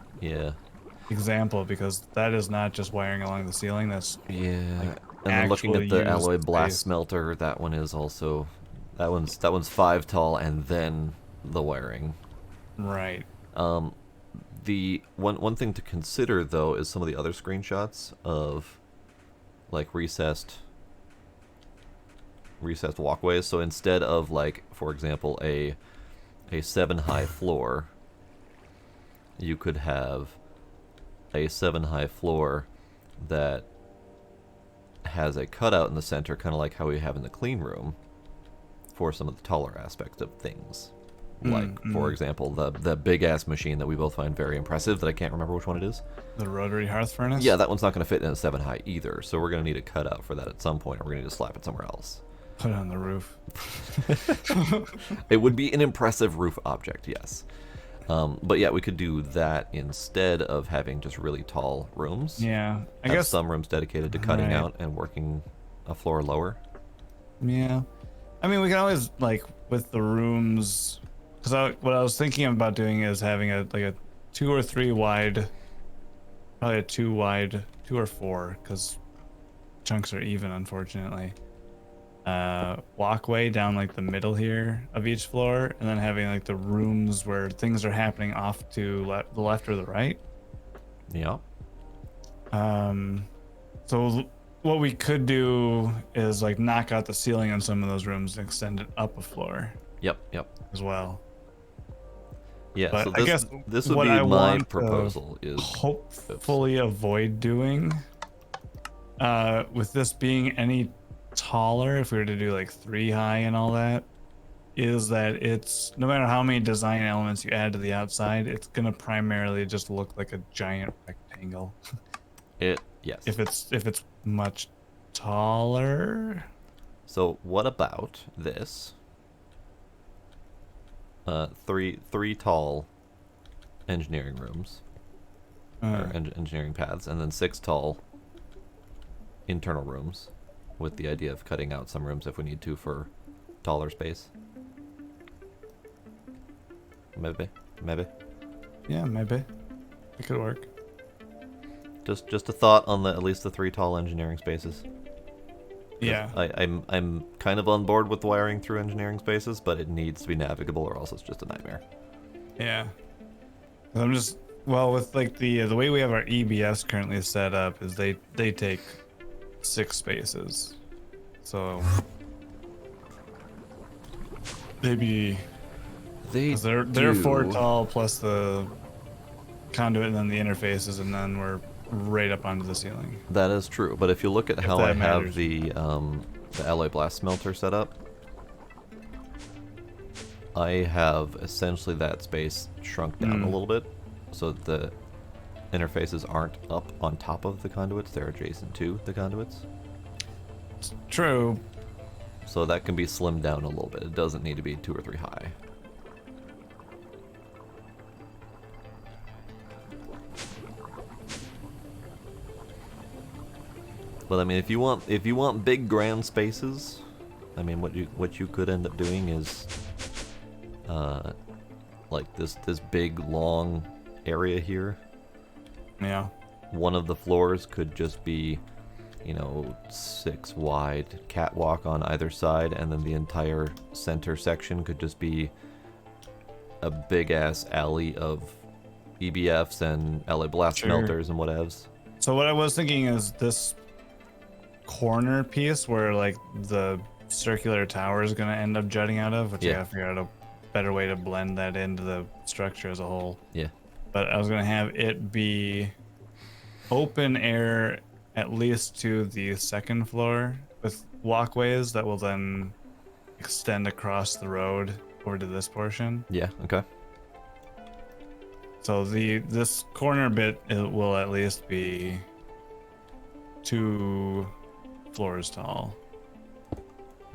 example because that is not just wiring along the ceiling. That's and then looking at the alloy blast smelter, that one is also that one's 5 tall, and then the wiring. Right. The one thing to consider though is some of the other screenshots of like recessed walkways. So instead of, like, for example, a 7-high floor, you could have a 7-high floor that has a cutout in the center, kind of like how we have in the clean room, for some of the taller aspects of things. Like, for example, the big-ass machine that we both find very impressive, that I can't remember which one it is. The rotary hearth furnace? Yeah, that one's not going to fit in a 7-high either, so we're going to need a cutout for that at some point, or we're going to need to slap it somewhere else. Put it on the roof. It would be an impressive roof object, yes. But yeah, we could do that instead of having just really tall rooms. Yeah, I guess some rooms dedicated to cutting out and working a floor lower. Yeah, I mean, we can always, like, with the rooms, because what I was thinking about doing is having a 2 or 3 wide, probably a 2 wide, 2 or 4, because chunks are even, unfortunately. Walkway down like the middle here of each floor, and then having like the rooms where things are happening off to the left or the right. Yeah. So what we could do is like knock out the ceiling on some of those rooms and extend it up a floor. Yep. As well. Yeah. But So I guess this would what be I my want proposal. Is hopefully avoid doing. With this being any taller, if we were to do like 3 high and all that, is that it's no matter how many design elements you add to the outside, it's gonna primarily just look like a giant rectangle. Yes. If it's much taller. So what about this? 3 tall engineering rooms, or engineering paths, and then 6 tall internal rooms, with the idea of cutting out some rooms if we need to for taller space. Maybe. Yeah, maybe. It could work. Just a thought on at least the 3 tall engineering spaces. Yeah. I'm kind of on board with wiring through engineering spaces, but it needs to be navigable, or else it's just a nightmare. Yeah. I'm just with like the way we have our EBS currently set up is they take 6 spaces, so they're 4 tall plus the conduit and then the interfaces, and then we're right up onto the ceiling. That is true, but if you look at how I have the alloy blast smelter set up, I have essentially that space shrunk down a little bit, so that the interfaces aren't up on top of the conduits, they're adjacent to the conduits. It's true. So that can be slimmed down a little bit. It doesn't need to be 2 or 3 high. But I mean, if you want big grand spaces, I mean, what you could end up doing is like this big long area here. Yeah. One of the floors could just be, 6 wide catwalk on either side, and then the entire center section could just be a big ass alley of EBFs and alloy blast smelters and whatevs. So what I was thinking is this corner piece where like the circular tower is going to end up jutting out of, which you gotta figure out a better way to blend that into the structure as a whole. Yeah. But I was going to have it be open air at least to the 2nd floor with walkways that will then extend across the road over to this portion. Yeah, okay. So this corner bit, it will at least be 2 floors tall.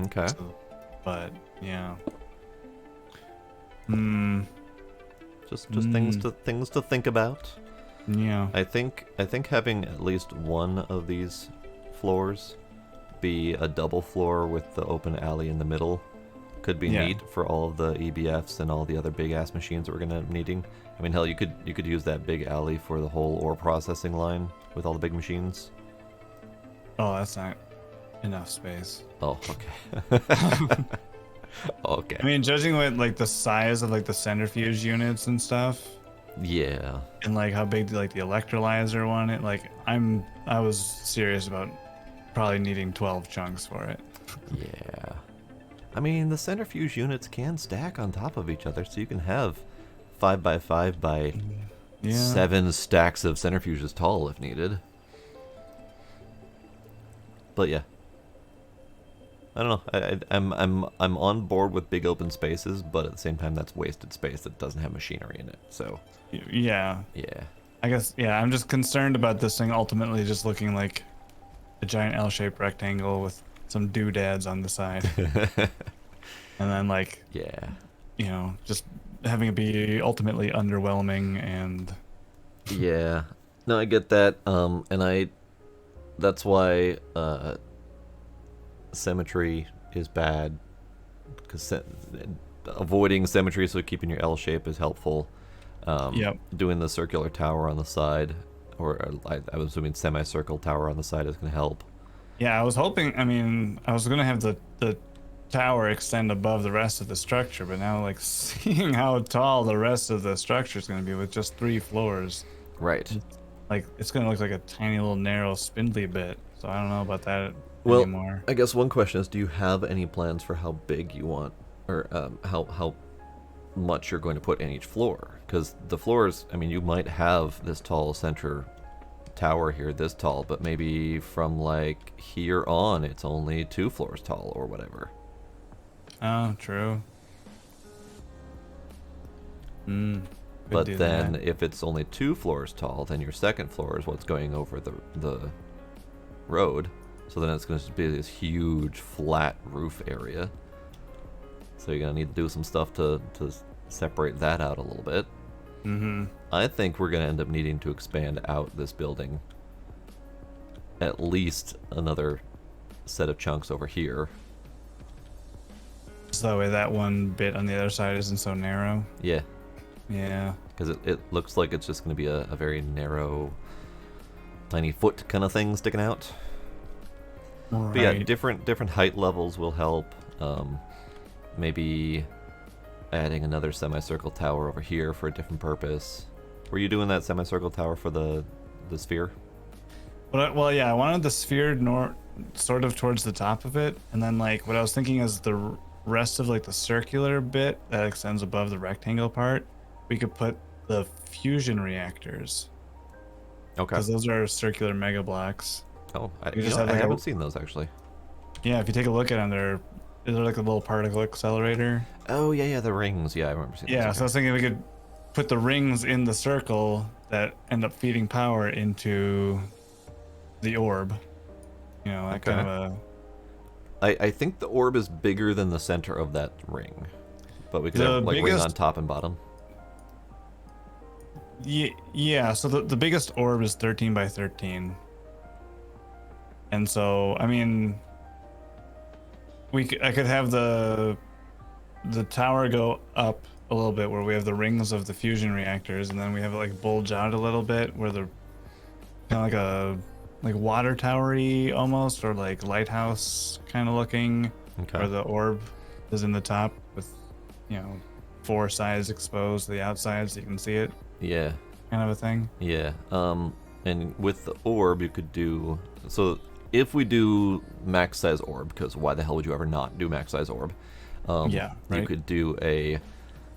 Okay. So, but yeah. Just things to think about. Yeah. I think having at least one of these floors be a double floor with the open alley in the middle. Could be neat for all of the EBFs and all the other big ass machines that we're gonna end up needing. I mean, hell, you could use that big alley for the whole ore processing line with all the big machines. Oh, that's not enough space. Oh, okay. Okay. I mean, judging with like the size of like the centrifuge units and stuff. Yeah. And like how big like the electrolyzer one, it like I was serious about probably needing 12 chunks for it. Yeah. I mean, the centrifuge units can stack on top of each other, so you can have 5x5 by 7 stacks of centrifuges tall if needed. But yeah, I don't know. I'm on board with big open spaces, but at the same time, that's wasted space that doesn't have machinery in it. So yeah, I guess I'm just concerned about this thing ultimately just looking like a giant L-shaped rectangle with some doodads on the side, and then like just having it be ultimately underwhelming and no, I get that. And that's why symmetry is bad, because avoiding symmetry so keeping your L shape is helpful. Doing the circular tower on the side, or I was assuming semicircle tower on the side is going to help. Yeah, I was hoping, I mean, I was going to have the tower extend above the rest of the structure, but now like seeing how tall the rest of the structure is going to be with just 3 floors. Right. Like, it's going to look like a tiny little narrow spindly bit, so I don't know about that anymore. I guess one question is, do you have any plans for how big you want, or how much you're going to put in each floor? Because the floors, I mean, you might have this tall center tower here this tall, but maybe from like here on it's only 2 floors tall or whatever. Oh, true. But then if it's only 2 floors tall, then your second floor is what's going over the road, so then it's going to be this huge flat roof area, so you're going to need to do some stuff to separate that out a little bit. I think we're going to end up needing to expand out this building at least another set of chunks over here. So that way that one bit on the other side isn't so narrow. Yeah. Yeah. Because it looks like it's just going to be a very narrow, tiny foot kind of thing sticking out. Right. But yeah, different height levels will help. Maybe adding another semicircle tower over here for a different purpose. Were you doing that semicircle tower for the sphere? Well, yeah, I wanted the sphere sort of towards the top of it, and then like what I was thinking is the rest of like the circular bit that extends above the rectangle part, we could put the fusion reactors. Okay. Because those are circular mega blocks. Oh, I haven't seen those actually. Yeah, if you take a look at them, they're like a little particle accelerator. Oh yeah, the rings. Yeah, I remember seeing those. Yeah, so I was thinking we could put the rings in the circle that end up feeding power into the orb. You know, that kind of a... I think the orb is bigger than the center of that ring, but we could have like ring on top and bottom. Yeah, so the biggest orb is 13 by 13. And so, I mean, I could have the tower go up a little bit where we have the rings of the fusion reactors, and then we have it like bulge out a little bit where the kind of like water towery almost, or like lighthouse kind of looking, where the orb is in the top with 4 sides exposed to the outside so you can see it. Yeah. Kind of a thing. Yeah. And with the orb you could do, so if we do max size orb, because why the hell would you ever not do max size orb? Yeah, right. You could do a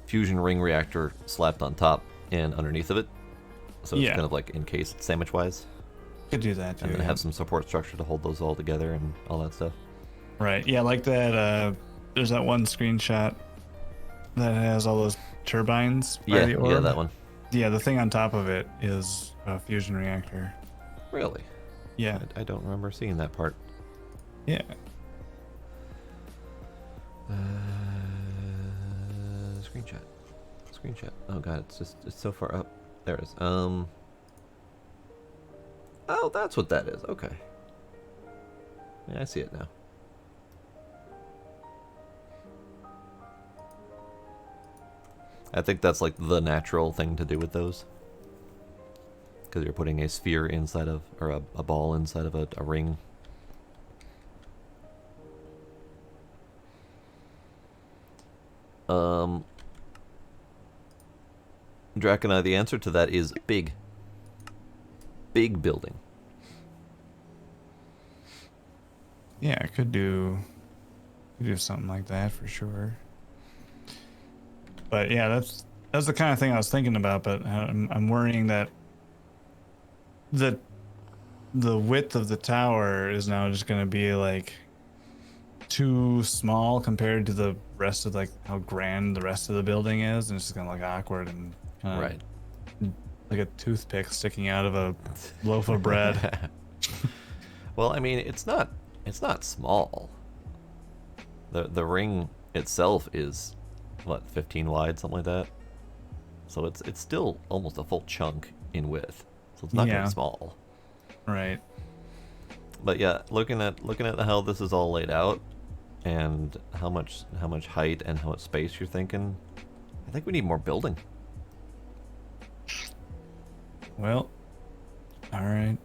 fusion ring reactor slapped on top and underneath of it, so it's kind of like encased sandwich wise. Could do that too. And then have some support structure to hold those all together and all that stuff. Right. Yeah, like that. There's that one screenshot that has all those turbines. Yeah, yeah, that one. Yeah, the thing on top of it is a fusion reactor. Really? Yeah. I don't remember seeing that part. Yeah. Screenshot. Oh god, it's so far up. There it is. Oh, that's what that is. Okay. Yeah, I see it now. I think that's like the natural thing to do with those. Because you're putting a sphere inside of, or a ball inside of a ring. Dracona, the answer to that is big. Big building. Yeah, I could do something like that for sure. But yeah, that's the kind of thing I was thinking about. But I'm worrying that the width of the tower is now just going to be like too small compared to the rest of like how grand the rest of the building is, and it's just going to look awkward and Right. like a toothpick sticking out of a loaf of bread. Well, I mean, it's not small. The ring itself is what, 15 wide, something like that. So it's still almost a full chunk in width. So it's not going to be small. Right. But yeah, looking at how this is all laid out and how much height and how much space you're thinking, I think we need more building. Well, all right.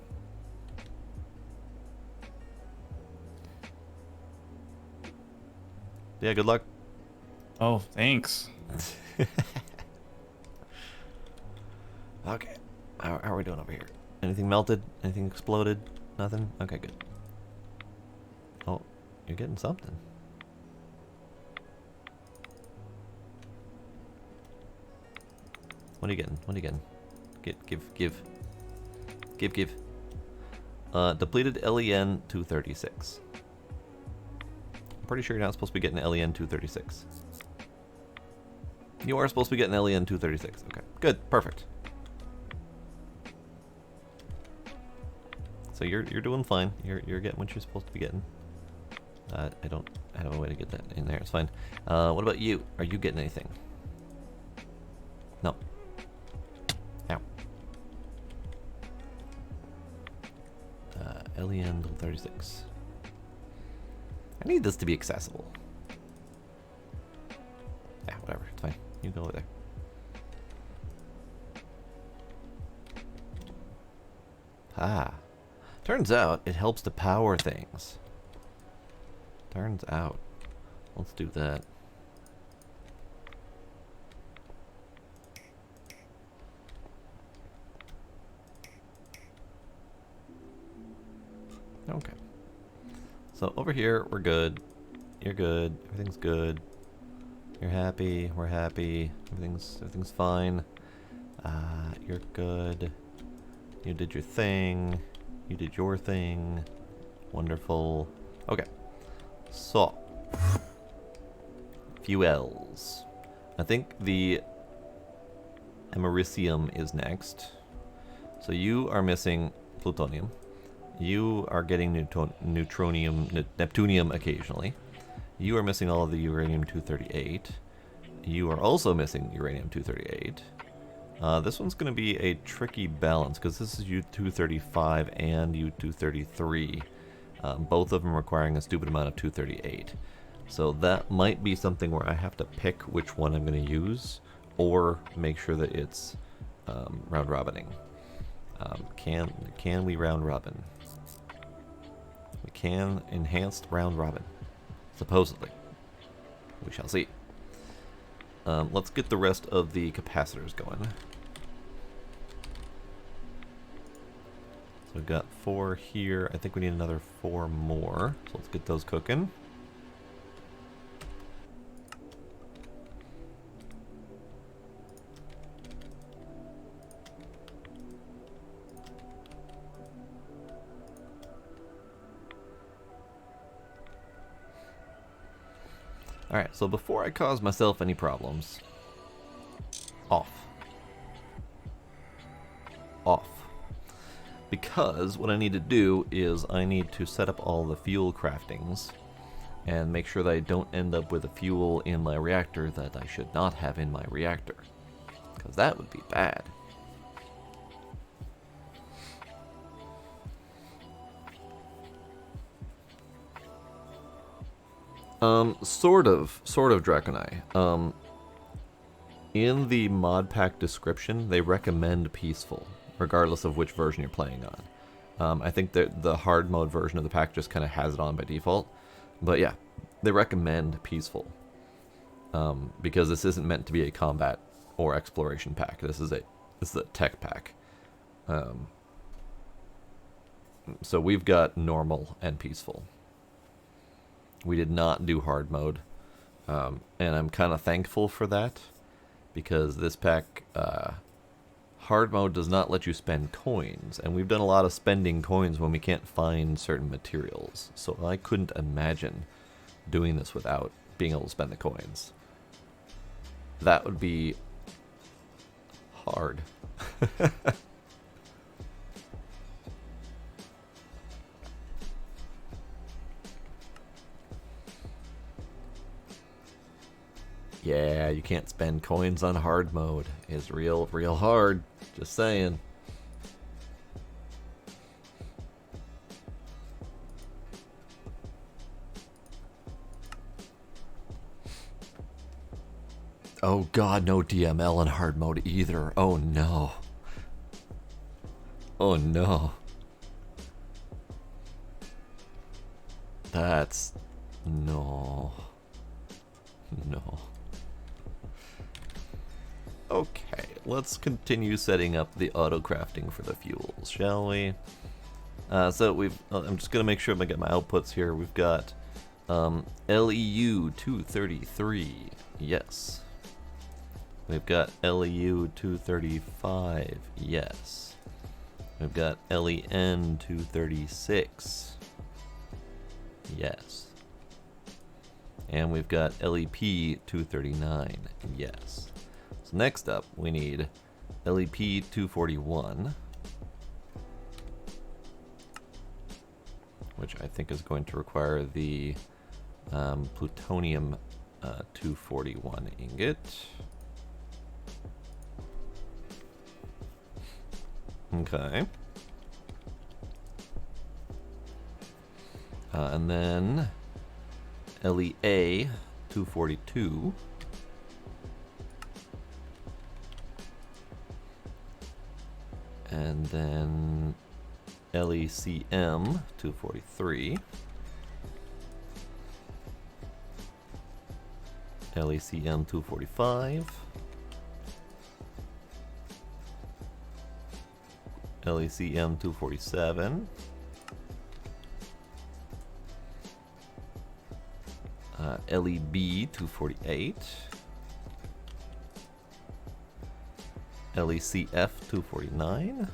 Yeah, good luck. Oh, thanks. Okay. How are we doing over here? Anything melted? Anything exploded? Nothing? Okay, good. Oh, you're getting something. What are you getting? What are you getting? Give. Depleted LEN 236. I'm pretty sure you're not supposed to be getting LEN 236. You are supposed to be getting LEN 236. Okay, good, perfect. So you're doing fine. You're getting what you're supposed to be getting. I don't have a way to get that in there. It's fine. What about you? Are you getting anything? No. Ow. LEN 36. I need this to be accessible. Yeah, whatever. It's fine. You go over there. Ah. Turns out it helps to power things. Turns out. Let's do that. Okay. So over here, we're good. You're good. Everything's good. You're happy. We're happy. Everything's fine. You're good. You did your thing. You did your thing. Wonderful. Okay. So. Fuels. I think the Americium is next. So you are missing plutonium. You are getting neutronium, neptunium occasionally. You are missing all of the uranium-238. You are also missing uranium-238. This one's going to be a tricky balance because this is U-235 and U-233. Both of them requiring a stupid amount of 238. So that might be something where I have to pick which one I'm going to use or make sure that it's round robining. Can we round robin? We can enhanced round robin. Supposedly. We shall see. Let's get the rest of the capacitors going. So we've got 4 here. I think we need another 4 more. So let's get those cooking. Alright, so before I cause myself any problems, off. Because what I need to do is I need to set up all the fuel craftings and make sure that I don't end up with a fuel in my reactor that I should not have in my reactor. Because that would be bad. Sort of Draconai. In the mod pack description, they recommend peaceful, regardless of which version you're playing on. I think that the hard mode version of the pack just kind of has it on by default. But yeah, they recommend peaceful. Because this isn't meant to be a combat or exploration pack. This is a tech pack. So we've got normal and peaceful. We did not do hard mode. And I'm kind of thankful for that. Because this pack, hard mode does not let you spend coins. And we've done a lot of spending coins when we can't find certain materials. So I couldn't imagine doing this without being able to spend the coins. That would be hard. Yeah, you can't spend coins on hard mode. It's real hard. Just saying. Oh god, no DML in hard mode either. Oh no. Oh no. That's... no. No. Okay, let's continue setting up the auto crafting for the fuels, shall we? So I'm just gonna make sure I get my outputs here. We've got LEU 233, yes. We've got LEU 235, yes. We've got LEN 236, yes. And we've got LEP 239, yes. So next up, we need LEP 241, which I think is going to require the plutonium 241 ingot. Okay. And then LEA 242. And then LECM 243. LECM 245. LECM 247. LEB 248. LECF 249.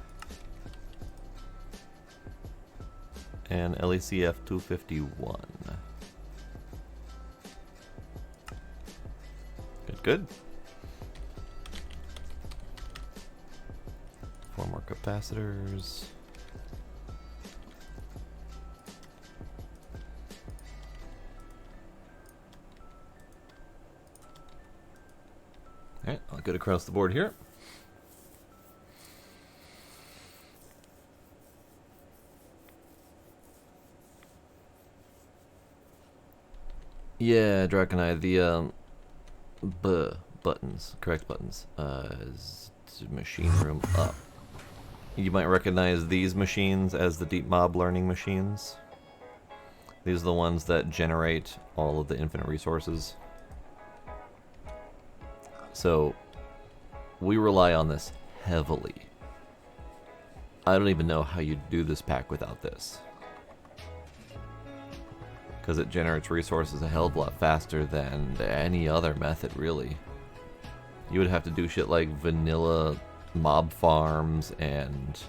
And LECF 251. Good. 4 more capacitors. Alright, I'll get across the board here. Yeah, Draconai, the buttons, correct buttons, is machine room up. You might recognize these machines as the deep mob learning machines. These are the ones that generate all of the infinite resources. So, we rely on this heavily. I don't even know how you'd do this pack without this. Because it generates resources a hell of a lot faster than any other method, really. You would have to do shit like vanilla mob farms and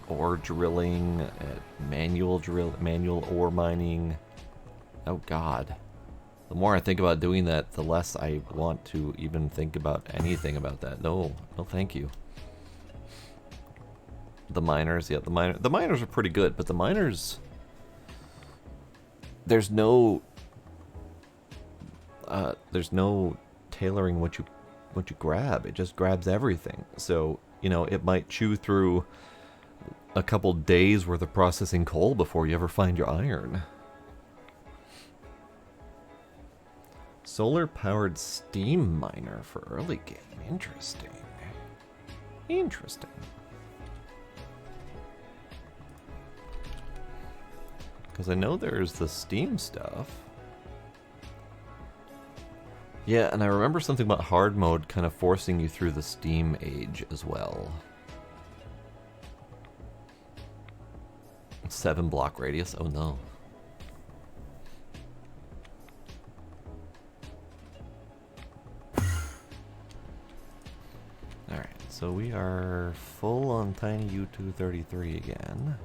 ore drilling, manual ore mining. Oh god. The more I think about doing that, the less I want to even think about anything about that. No thank you. The miners, yeah, the miners are pretty good, but the miners, there's no tailoring what you grab. It just grabs everything. So, you know, it might chew through a couple days worth of processing coal before you ever find your iron. Solar-powered steam miner for early game. Interesting. Interesting. Because I know there's the steam stuff. Yeah, and I remember something about hard mode kind of forcing you through the steam age as well. 7 block radius? Oh no. Alright, so we are full on tiny U-233 again.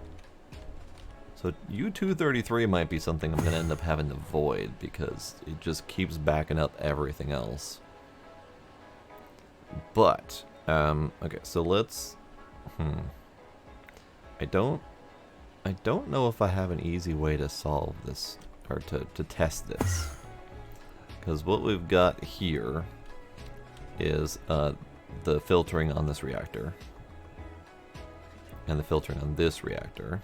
So U-233 might be something I'm going to end up having to void because it just keeps backing up everything else. But, okay, so let's... I don't know if I have an easy way to solve this, or to test this. Because what we've got here is the filtering on this reactor. And the filtering on this reactor.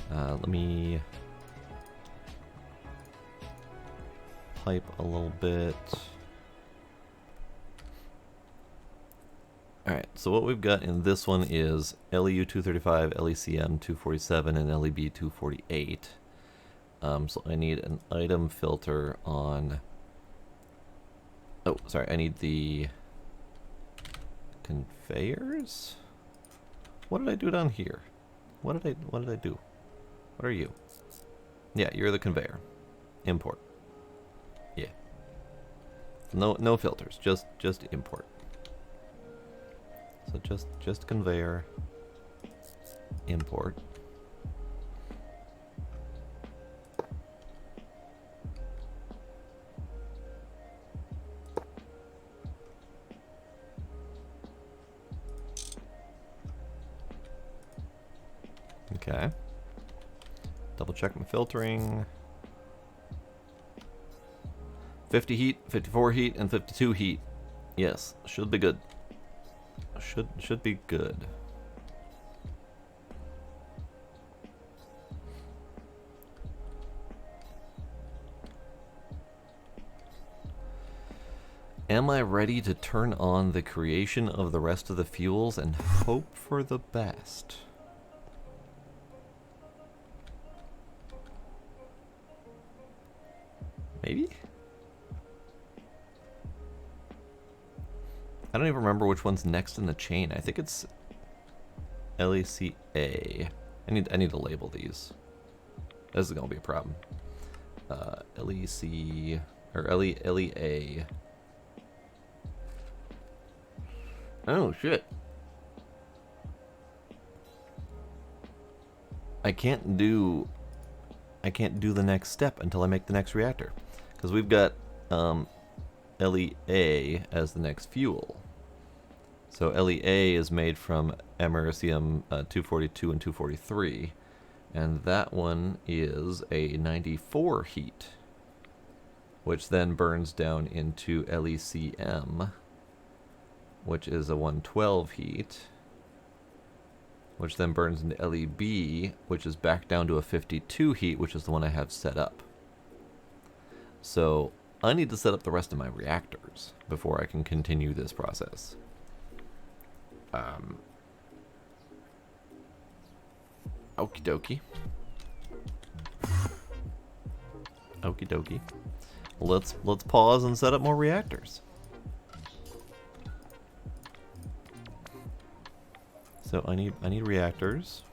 Let me pipe a little bit. Alright, so what we've got in this one is LEU-235, LECM-247, and LEB-248. So I need an item filter on... Oh, sorry, I need the conveyors? What did I do down here? What did I do? What are you? Yeah, you're the conveyor. Import. Yeah. No filters, just import. So just conveyor, import. Okay. Double check my filtering. 50 heat, 54 heat, and 52 heat. Yes, should be good. Should be good. Am I ready to turn on the creation of the rest of the fuels and hope for the best? Maybe? I don't even remember which one's next in the chain. I think it's LECA. I need to label these. This is gonna be a problem. LEC or LEA. Oh shit. I can't do the next step until I make the next reactor. Because we've got LEA as the next fuel. So LEA is made from americium 242 and 243, and that one is a 94 heat, which then burns down into LECM, which is a 112 heat, which then burns into LEB, which is back down to a 52 heat, which is the one I have set up. So I need to set up the rest of my reactors before I can continue this process. Okie dokie. Okie dokie. Let's pause and set up more reactors. So I need reactors.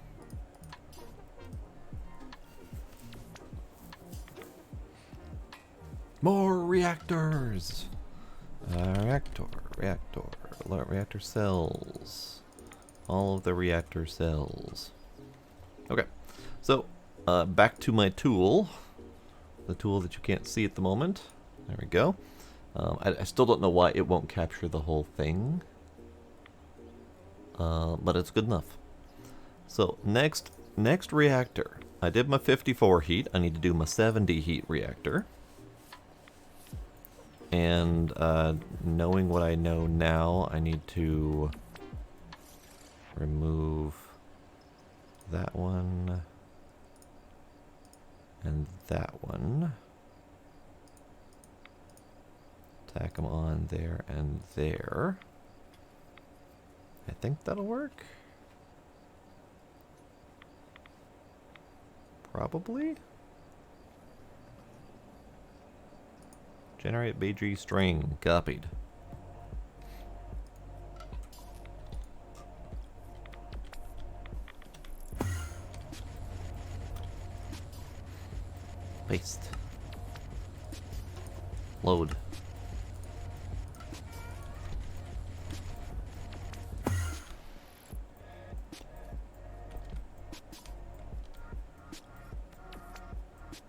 More reactors. Reactor cells. All of the reactor cells. Okay, so back to my tool. The tool that you can't see at the moment. There we go. I still don't know why it won't capture the whole thing. But it's good enough. So next reactor. I did my 54 heat. I need to do my 70 heat reactor. And knowing what I know now, I need to remove that one. And that one. Tack them on there and there. I think that'll work. Probably. Generate BG string. Copied. Paste. Load.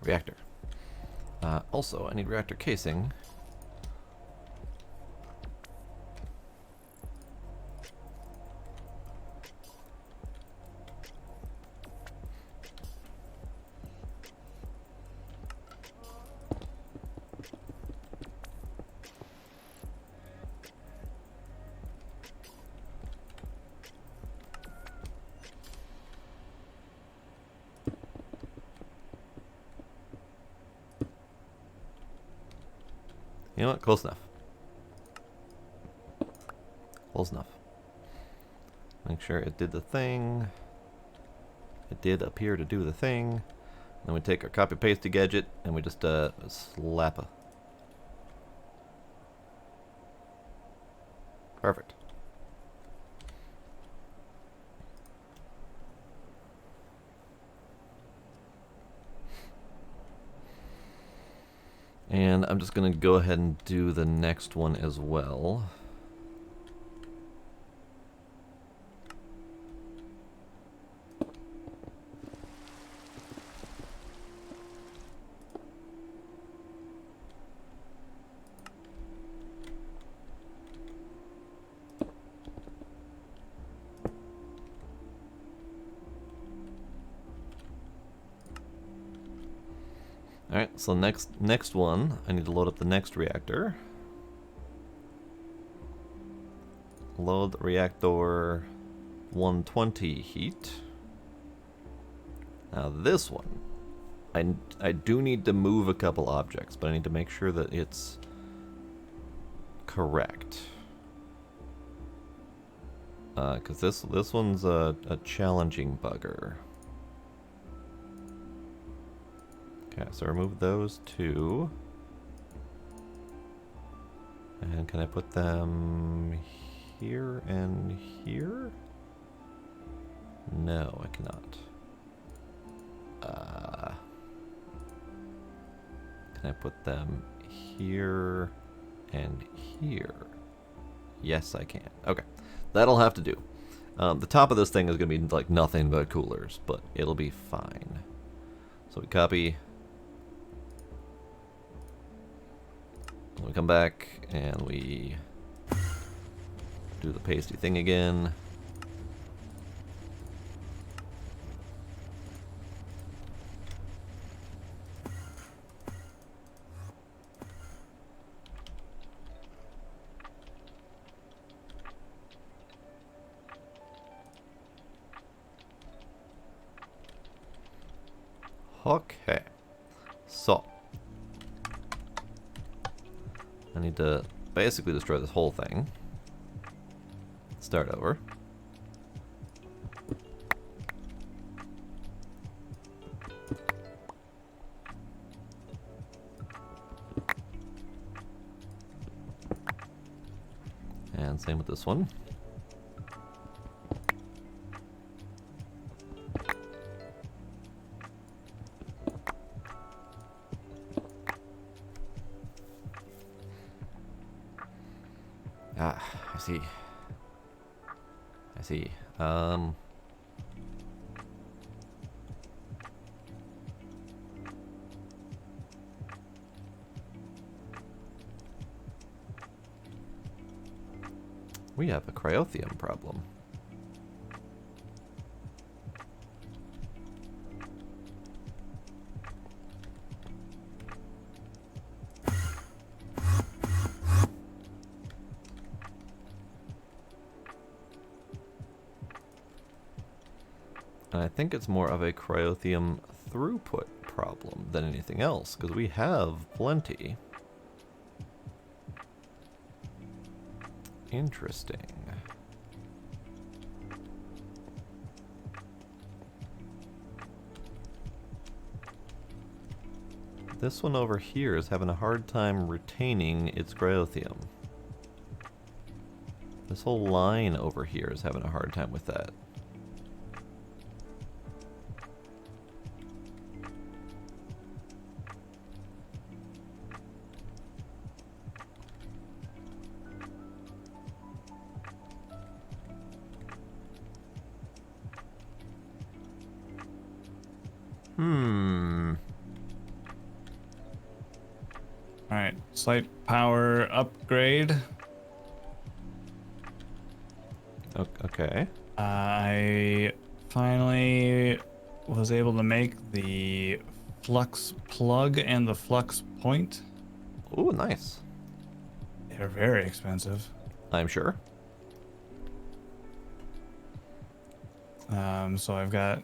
Reactor. Also, I need reactor casing. You know what? Close enough. Close enough. Make sure it did the thing. It did appear to do the thing. Then we take our copy pasty gadget and we just slap a. Perfect. And I'm just going to go ahead and do the next one as well. Alright, so next one, I need to load up the next reactor. Load reactor 120 heat. Now this one, I do need to move a couple objects, but I need to make sure that it's correct. Because this one's a challenging bugger. Okay, so remove those two. And can I put them here and here? No, I cannot. Can I put them here and here? Yes, I can. Okay, that'll have to do. The top of this thing is going to be like nothing but coolers, but it'll be fine. So we copy. We come back and we do the pasty thing again. Okay, so I need to basically destroy this whole thing. Start over. And same with this one. Ah, I see. I see. We have a cryothium problem. And I think it's more of a cryotheum throughput problem than anything else, because we have plenty. Interesting. This one over here is having a hard time retaining its cryotheum. This whole line over here is having a hard time with that. Alright, slight power upgrade. Okay. I finally was able to make the flux plug and the flux point. Ooh, nice. They're very expensive. I'm sure. So I've got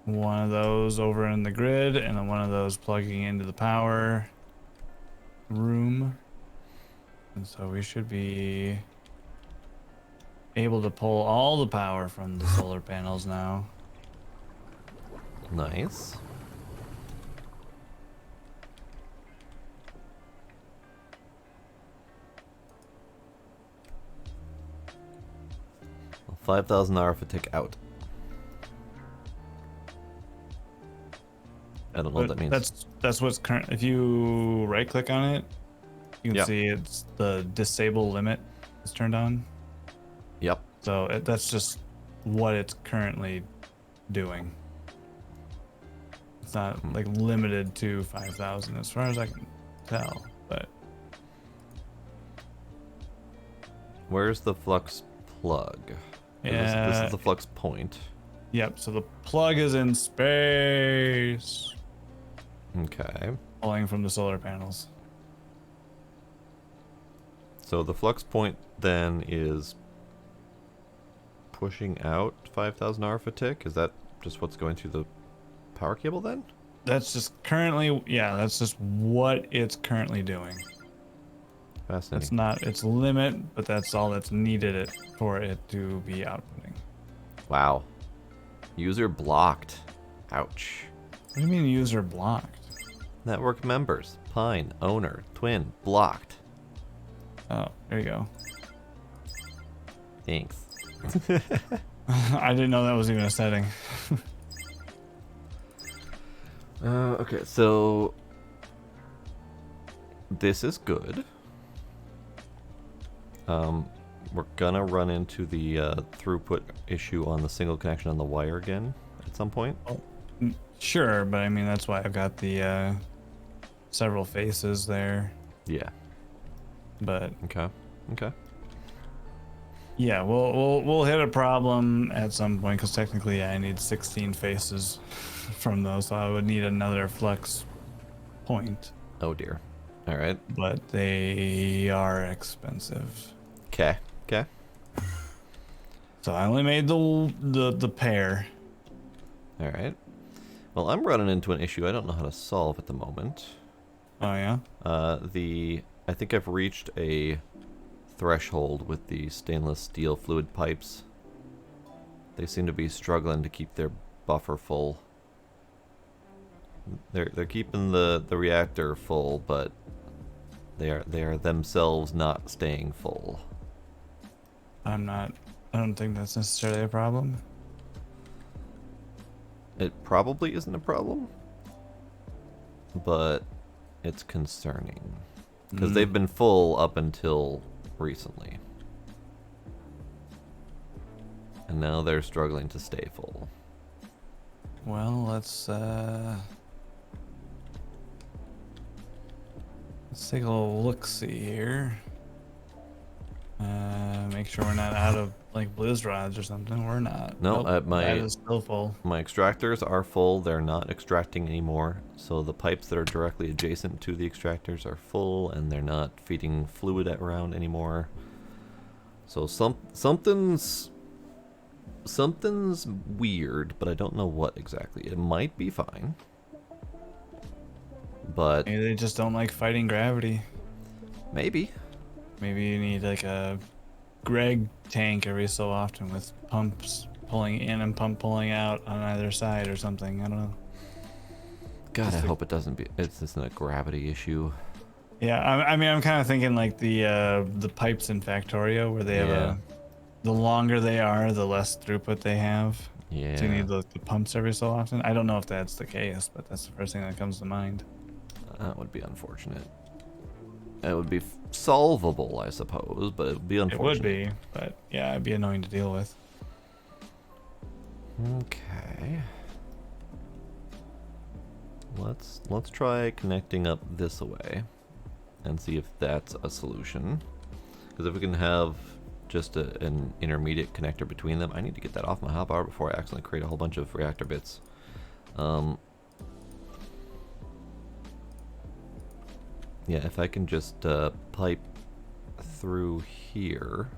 one of those over in the grid and then one of those plugging into the power room. And so we should be able to pull all the power from the solar panels now. Nice. Well, 5,000 arithmetic out. I don't know what that means. That's what's current. If you right click on it, you can see it's the disable limit is turned on. Yep. So that's just what it's currently doing. It's not like limited to 5,000 as far as I can tell, but Where's the flux plug? yeah, This is the flux point. Yep, so the plug is in space. Okay. Pulling from the solar panels. So the flux point then is pushing out 5,000 arithmetic? Is that just what's going through the power cable then? That's just currently, yeah, that's just what it's currently doing. Fascinating. It's not its limit, but that's all that's needed for it to be outputting. Wow. User blocked. Ouch. What do you mean user blocked? Network members. Pine. Owner. Twin. Blocked. Oh, there you go. Thanks. I didn't know that was even a setting. Okay, so this is good. We're gonna run into the throughput issue on the single connection on the wire again at some point. Oh, sure, but I mean that's why I've got the several faces there. Yeah. But Okay. Okay. yeah, we'll hit a problem at some point because technically I need 16 faces from those, so I would need another flux point. Oh dear. All right. But they are expensive. Okay. Okay. So I only made the pair. All right. Well, I'm running into an issue I don't know how to solve at the moment. Oh yeah. I think I've reached a threshold with the stainless steel fluid pipes. They seem to be struggling to keep their buffer full. They're keeping the reactor full, but they are themselves not staying full. I don't think that's necessarily a problem. It probably isn't a problem, but it's concerning because they've been full up until recently, and now they're struggling to stay full. Well, let's take a little look-see here. Make sure we're not out of like blizz rods or something. We're not. No, nope, my that is still full. My extractors are full. They're not extracting anymore. So the pipes that are directly adjacent to the extractors are full, and they're not feeding fluid around anymore. So something's Something's weird, but I don't know what exactly. It might be fine. But Maybe they just don't like fighting gravity. maybe. Maybe you need like a Greg tank every so often with pumps pulling in and pump pulling out on either side or something. I don't know. God, I hope it doesn't be. It's just a gravity issue. Yeah, I mean, I'm kind of thinking like the pipes in Factorio where they have the longer they are, the less throughput they have. Yeah. So you need the pumps every so often. I don't know if that's the case, but that's the first thing that comes to mind. That would be unfortunate. It would be solvable, I suppose, but it would be unfortunate. It would be, but yeah, it'd be annoying to deal with. Okay. Let's try connecting up this away and see if that's a solution. Because if we can have just an intermediate connector between them, I need to get that off my hotbar before I accidentally create a whole bunch of reactor bits. Yeah, if I can just pipe through here.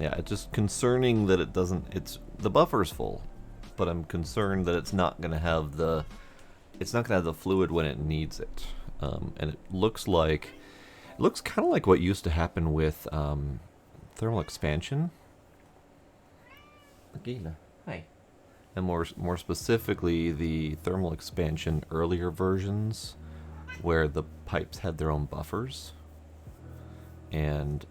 Yeah, it's just concerning that it doesn't. The buffer's full, but I'm concerned that it's not going to have the fluid when it needs it. And it looks kind of like what used to happen with thermal expansion. Agila, hi. And more specifically, the thermal expansion earlier versions, where the pipes had their own buffers, and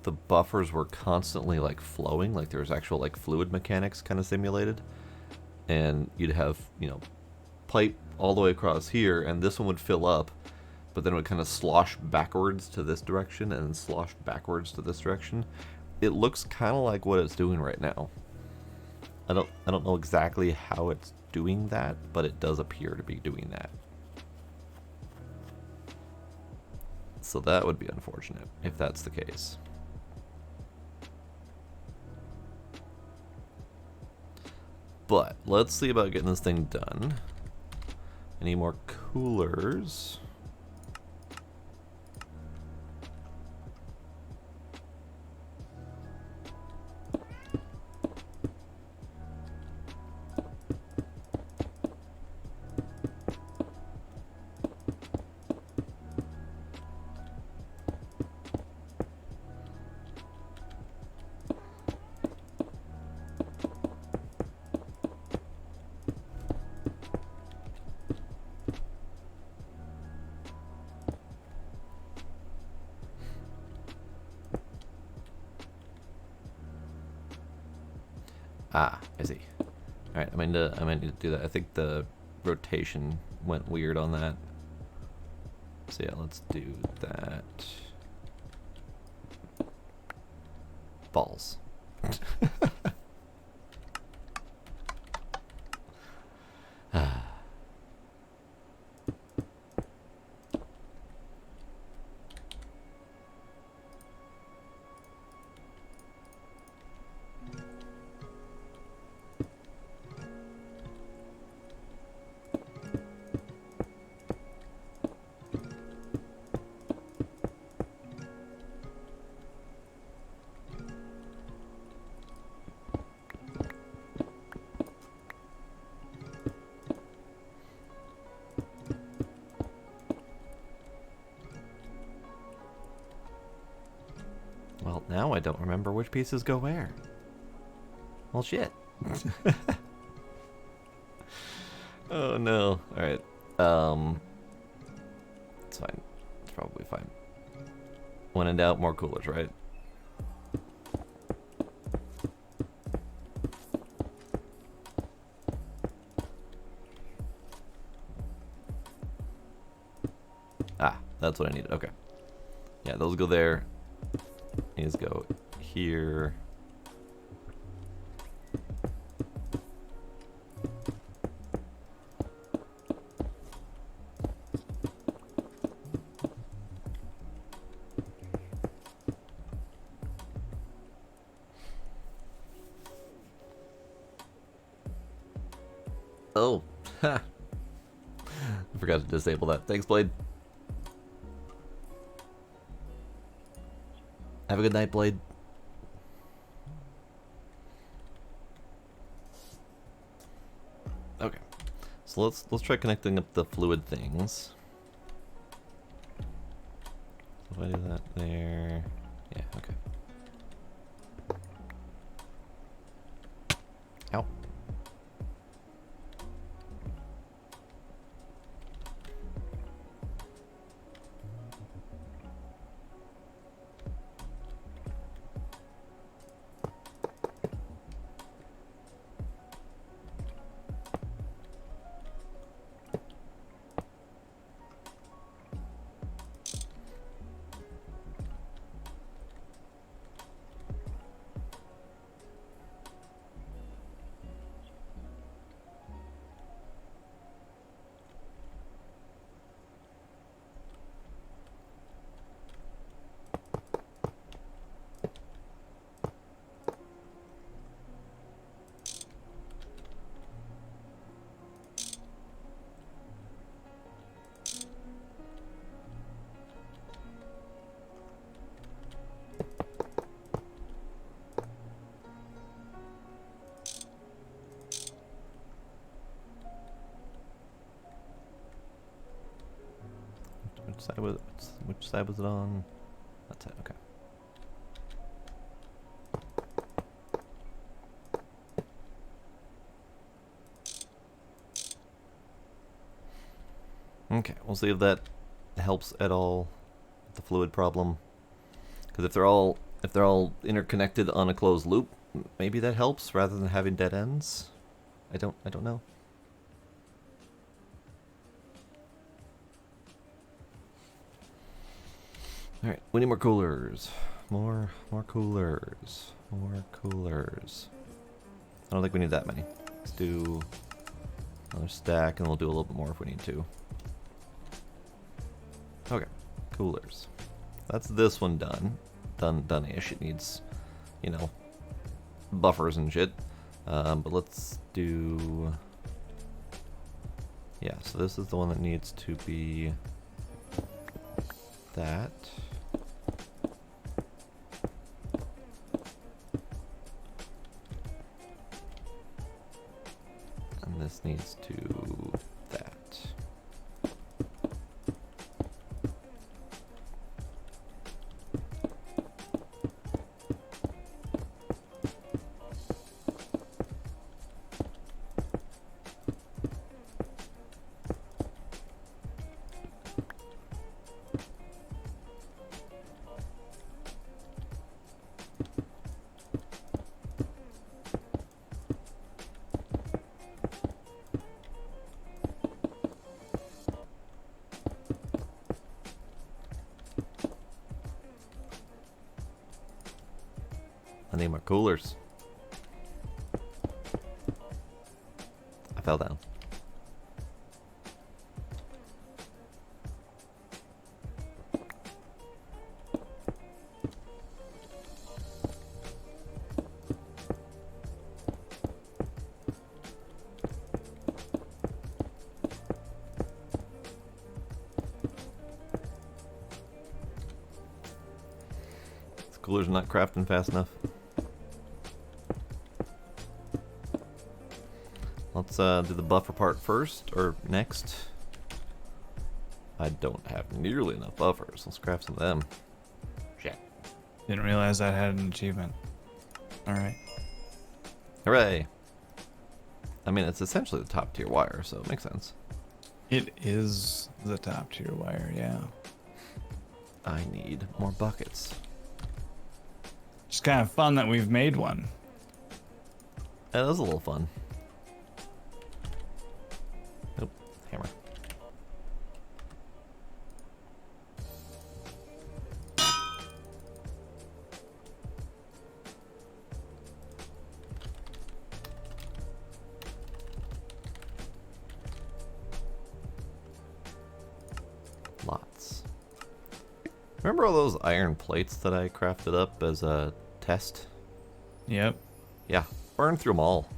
the buffers were constantly like flowing, like there was actual like fluid mechanics kind of simulated, and you'd have, you know, pipe all the way across here, and this one would fill up, but then it would kind of slosh backwards to this direction and then slosh backwards to this direction. It looks kind of like what it's doing right now. I don't know exactly how it's doing that, but it does appear to be doing that. So that would be unfortunate if that's the case. But let's see about getting this thing done. Any more coolers? Ah, I see. Alright, I might need to do that. I think the rotation went weird on that. So yeah, let's do that. Balls. Ah. Well, now I don't remember which pieces go where. Well, shit. Oh no. Alright. It's fine. It's probably fine. When in doubt, more coolers, right? Ah, that's what I needed. Okay. Yeah, those go there. These go here. Oh, ha! I forgot to disable that. Thanks, Blade. Have a good night, Blade. Okay, so let's try connecting up the fluid things. So if I do that there, yeah, okay. Ow. Which side was it on? That side, okay. Okay, we'll see if that helps at all with the fluid problem. Because if they're all interconnected on a closed loop, maybe that helps rather than having dead ends. I don't know. Alright, we need more coolers. More coolers. More coolers. I don't think we need that many. Let's do another stack and we'll do a little bit more if we need to. Okay, coolers. That's this one done. Done-ish. It needs, you know, buffers and shit. But let's do... Yeah, so this is the one that needs to be that. And this needs to that. I need more coolers. I fell down. This cooler's not crafting fast enough. Let's do the buffer part first, or next. I don't have nearly enough buffers. Let's craft some of them. Shit. Didn't realize that had an achievement. Alright. Hooray! I mean, it's essentially the top tier wire, so it makes sense. It is the top tier wire, yeah. I need more buckets. It's kind of fun that we've made one. That is a little fun. Nope, hammer. Lots. Remember all those iron plates that I crafted up as a test? Yep. Yeah, burned through them all.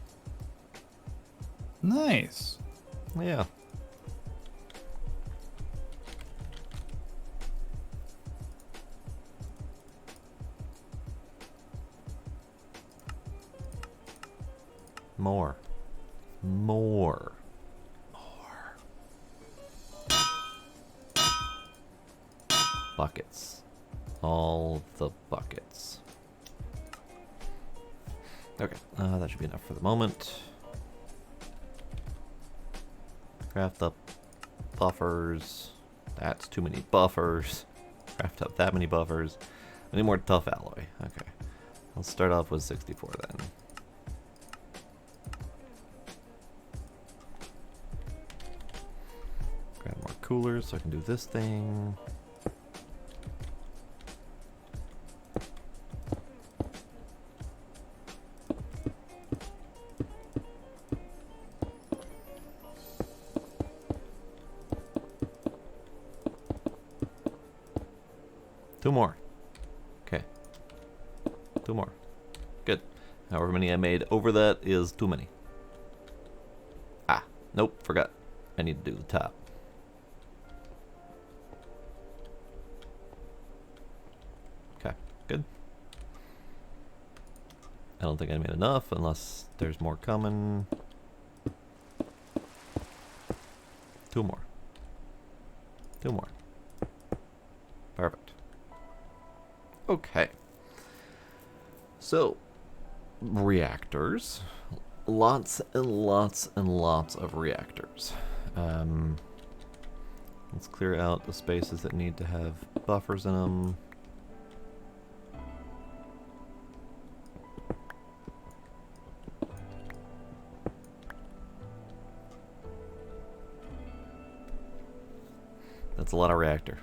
Nice. Yeah. More. More. More. Buckets. All the buckets. Okay, that should be enough for the moment. Craft up buffers. That's too many buffers. Craft up that many buffers. I need more tough alloy. Okay. I'll start off with 64 then. Grab more coolers so I can do this thing. Two more. Okay. Two more. Good. However many I made over that is too many. Ah, nope, forgot. I need to do the top. Okay, good. I don't think I made enough unless there's more coming. Two more. Two more. Perfect. Okay. So, reactors. Lots and lots and lots of reactors. Let's clear out the spaces that need to have buffers in them. That's a lot of reactor.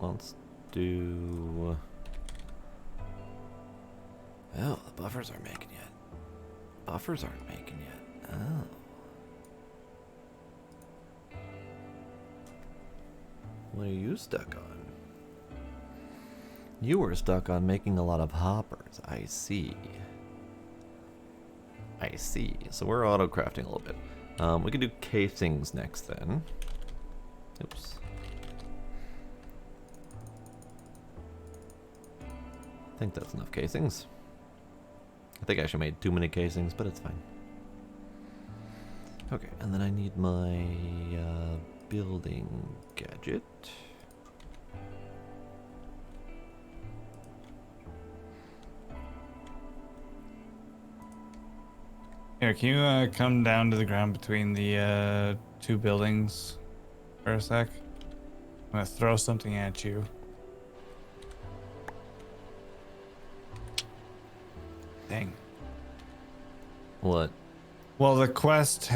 Let's do... Oh, the buffers aren't making yet. Buffers aren't making yet. Oh. What are you stuck on? You were stuck on making a lot of hoppers. I see. I see. So we're auto-crafting a little bit. We can do casings next then. Oops. I think that's enough casings. I think I actually made too many casings, but it's fine. Okay, and then I need my building gadget. Here, can you come down to the ground between the two buildings for a sec? I'm gonna throw something at you. Dang. What? Well, the quest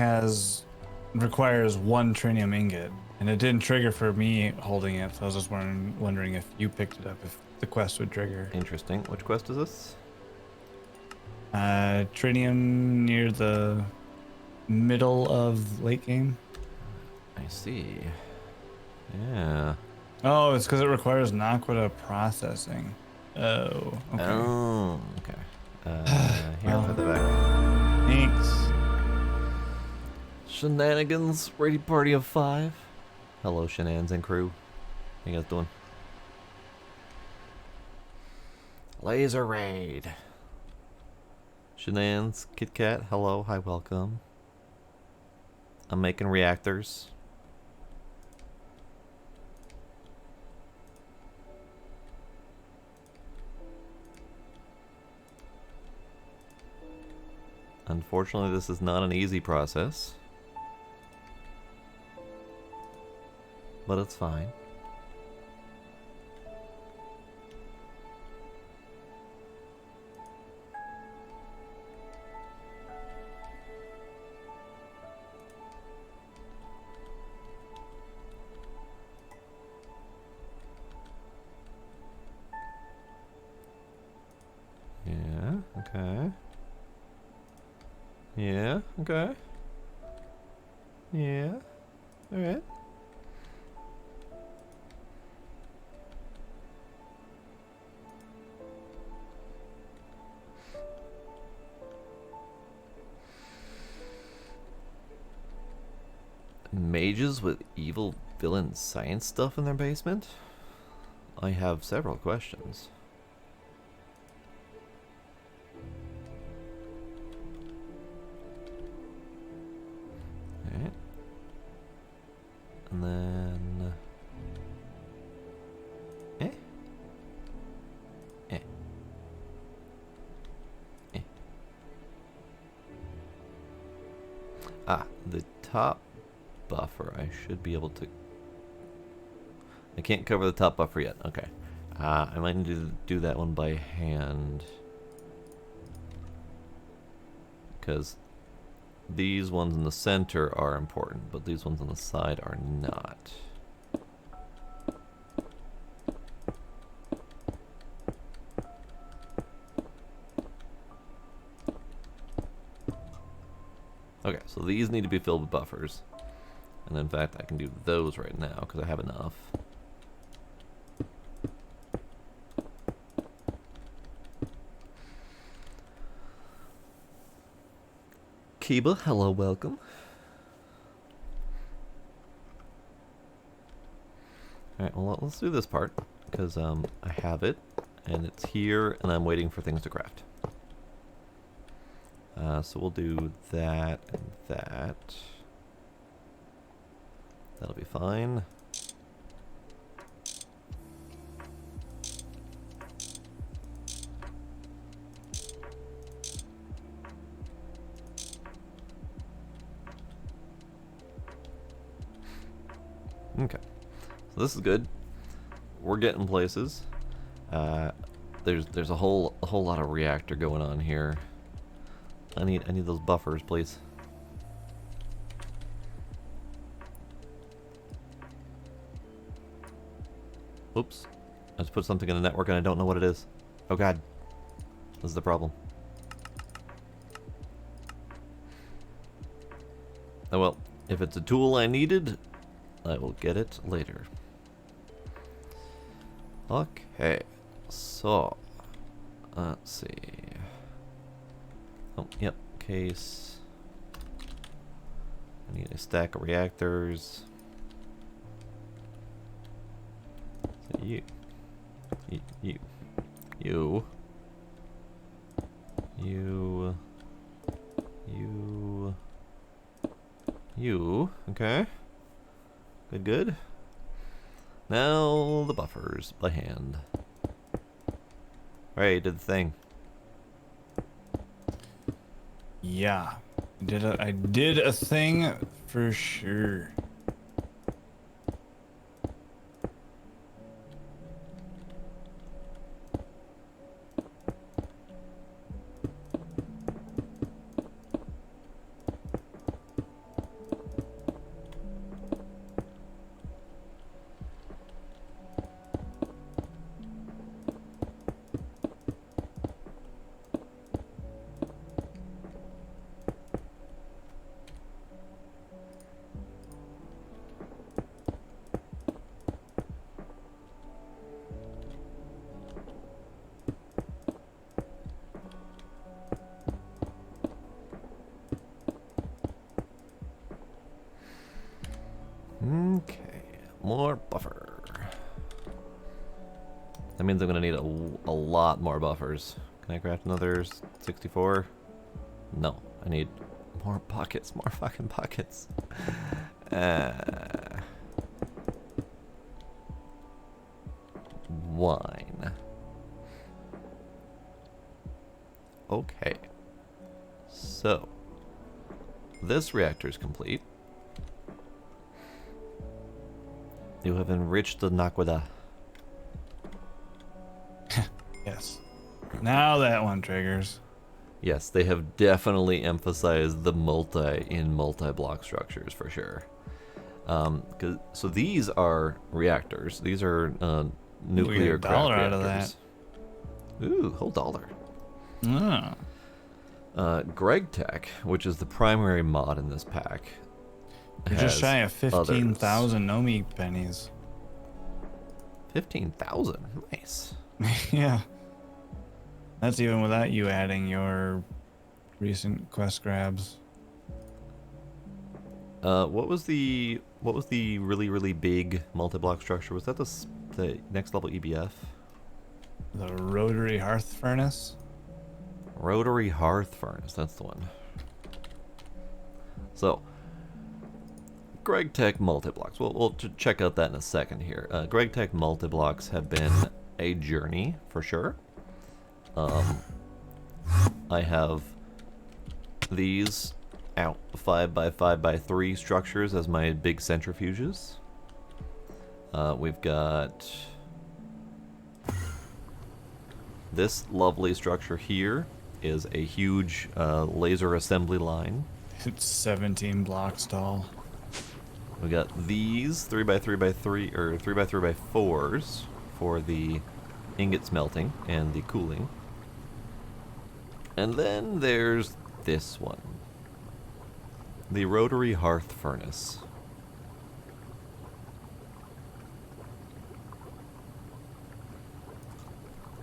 requires one trinium ingot, and it didn't trigger for me holding it, so I was just wondering if you picked it up, if the quest would trigger. Interesting. Which quest is this? Trinium near the middle of late game. I see. Yeah. Oh, it's because it requires Naquita processing. Oh, okay. Oh, okay. Here, Well, put that back. thanks. Shenanigans, Raid Party of 5. Hello, Shenanigans and crew. How you guys doing? Laser Raid. Shenanigans, Kit Kat, hello, hi, welcome. I'm making reactors. Unfortunately, this is not an easy process. But it's fine. Yeah, okay. Yeah, okay. Yeah, alright. Mages with evil villain science stuff in their basement? I have several questions. Alright. And then... Eh? Eh. Eh. Ah, the top buffer. I should be able to... I can't cover the top buffer yet. Okay. I might need to do that one by hand. Because these ones in the center are important, but these ones on the side are not. Okay, so these need to be filled with buffers. And in fact, I can do those right now because I have enough. Kiba, hello, welcome. Alright, well, let's do this part, because I have it, and it's here, and I'm waiting for things to craft. So we'll do that and that. That'll be fine. Okay, so this is good. We're getting places. There's a whole lot of reactor going on here. I need those buffers, please. Oops, I just put something in the network and I don't know what it is. Oh god, this is the problem. Oh well, if it's a tool I needed, I will get it later. Okay, so let's see. Oh, yep, case. I need a stack of reactors. So you, okay. Good. Now the buffers by hand. Alright, did the thing. Yeah, I did a thing for sure. Okay, more buffer. That means I'm gonna need a lot more buffers. Can I craft another 64? No, I need more pockets, more fucking pockets. Wine. Okay. So, this reactor is complete. You have enriched the Naquada. Yes. Now that one triggers. Yes, they have definitely emphasized the multi-block structures for sure. So these are reactors. These are nuclear craft reactors. Out of that. Ooh, whole dollar. Greg Tech, which is the primary mod in this pack. You're just shy of 15,000 Nomi pennies. 15,000? Nice. Yeah. That's even without you adding your recent quest grabs. What was the really big multi-block structure? Was that the the next level EBF? The rotary hearth furnace. Rotary hearth furnace, that's the one. So, Greg Tech multi-blocks. We'll check out that in a second here. Greg Tech multi-blocks have been a journey, for sure. I have these out 5x5x3 structures as my big centrifuges. We've got this lovely structure here is a huge laser assembly line. It's 17 blocks tall. We got these 3x3x3 or 3x3x4s for the ingot smelting and the cooling. And then there's this one, the rotary hearth furnace.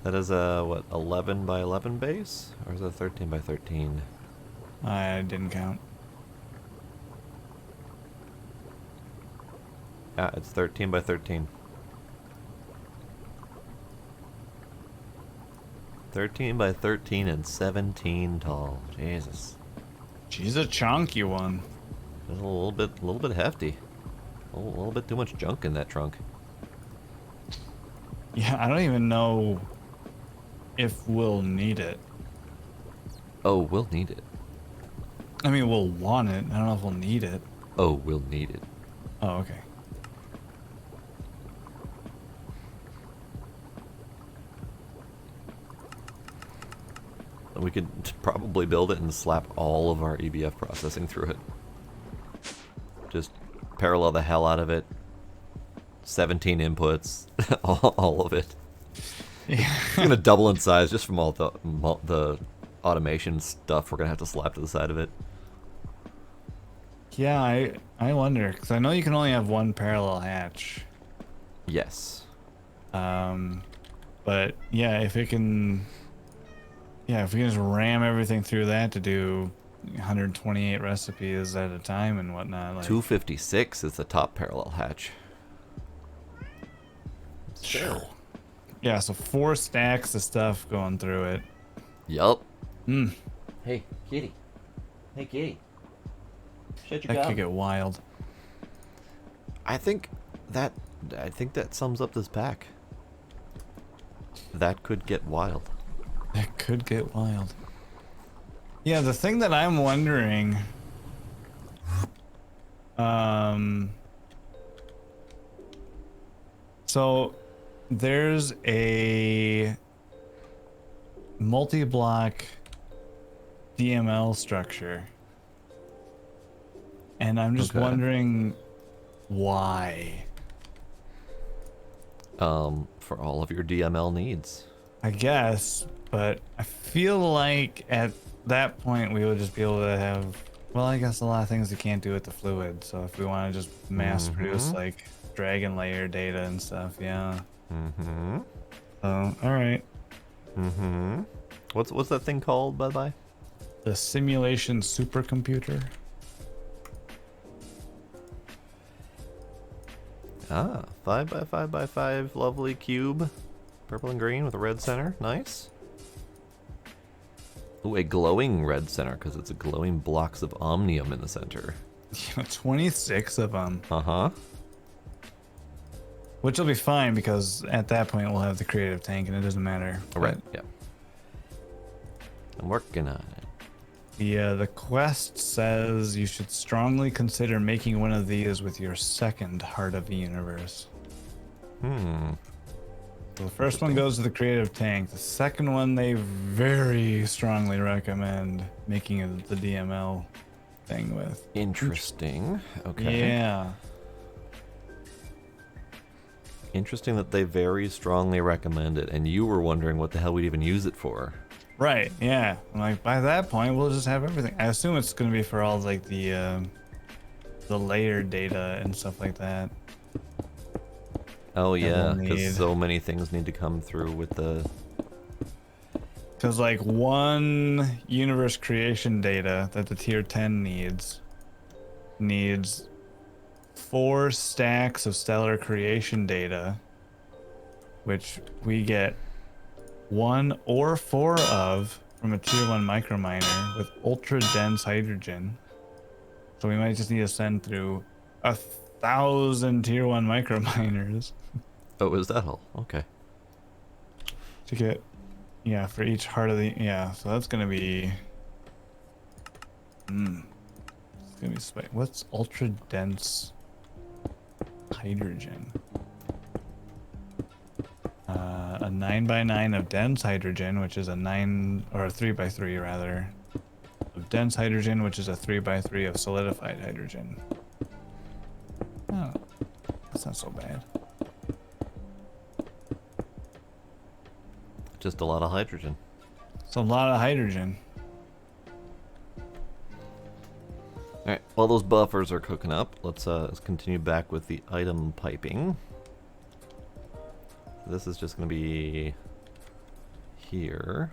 That is a, what, 11 by 11 base? Or is it 13 by 13? I didn't count. Yeah, it's 13 by 13. 13 by 13 and 17 tall. Jesus. She's a chunky one. It's a little bit hefty. A little bit too much junk in that trunk. Yeah, I don't even know if we'll need it. Oh, we'll need it. I mean, we'll want it. I don't know if we'll need it. Oh, we'll need it. Oh, okay. We could probably build it and slap all of our EBF processing through it. Just parallel the hell out of it. 17 inputs, all of it. Yeah. It's gonna double in size just from all the automation stuff we're gonna have to slap to the side of it. Yeah, I wonder, because I know you can only have one parallel hatch. Yes. But yeah, if we can just ram everything through that to do 128 recipes at a time and whatnot. Like, 256 is the top parallel hatch. Sure. Yeah, so 4 stacks of stuff going through it. Yup. Mm. Hey, kitty. Hey, kitty. Shut your That mouth. could get wild. I think that sums up this pack. That could get wild. That could get wild. Yeah, the thing that I'm wondering, so there's a multi-block DML structure, and I'm just wondering why. For all of your DML needs. I guess, but I feel like at that point we would just be able to have, well, I guess a lot of things we can't do with the fluid. So if we want to just mass produce like dragon layer data and stuff, yeah. Mm-hmm. So, all right. Mm-hmm. What's that thing called, by the way? The simulation supercomputer. Ah, 5x5x5 lovely cube. Purple and green with a red center. Nice. Ooh, a glowing red center because it's a glowing blocks of omnium in the center. Yeah, 26 of them. Uh-huh. Which will be fine because at that point we'll have the creative tank and it doesn't matter. Right, yeah. I'm working on it. The quest says you should strongly consider making one of these with your second Heart of the Universe. So the first one goes to the creative tank. The second one they very strongly recommend making the DML thing with. Interesting. Okay. Yeah. Interesting that they very strongly recommend it, and you were wondering what the hell we'd even use it for. Right, yeah. I'm like, by that point, we'll just have everything. I assume it's going to be for all, like, the layer data and stuff like that. Oh, yeah, we'll because need. so many things need to come through with the... Because, like, one universe creation data that the tier 10 needs 4 stacks of stellar creation data which we get 1 or 4 of from a tier 1 microminer with ultra dense hydrogen. So we might just need to send through 1,000 tier 1 microminers. Oh, is that all? Okay. To get, yeah, for each heart of the, yeah, so that's gonna be, it's gonna be, what's ultra dense hydrogen? A 9x9 of dense hydrogen, which is a 9, or a 3x3 rather, of dense hydrogen, which is a 3x3 of solidified hydrogen. Oh, that's not so bad. Just a lot of hydrogen. It's a lot of hydrogen. Alright, while those buffers are cooking up, let's continue back with the item piping. This is just going to be here.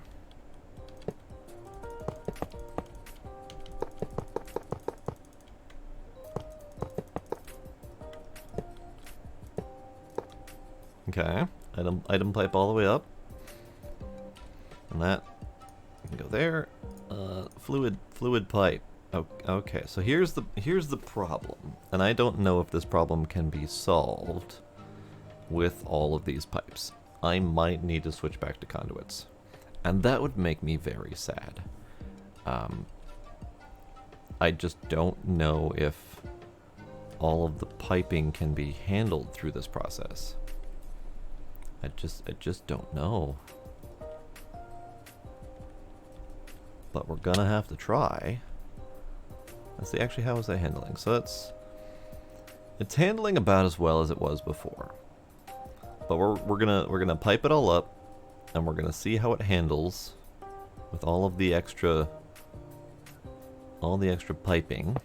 Okay, item pipe all the way up. And that can go there. Fluid pipe. Oh, okay, so here's the problem, and I don't know if this problem can be solved with all of these pipes. I might need to switch back to conduits, and that would make me very sad. I just don't know if all of the piping can be handled through this process. I just don't know. But we're gonna have to try. Let's see, actually, how is that handling? So it's handling about as well as it was before. But we're gonna pipe it all up, and we're gonna see how it handles with all the extra piping.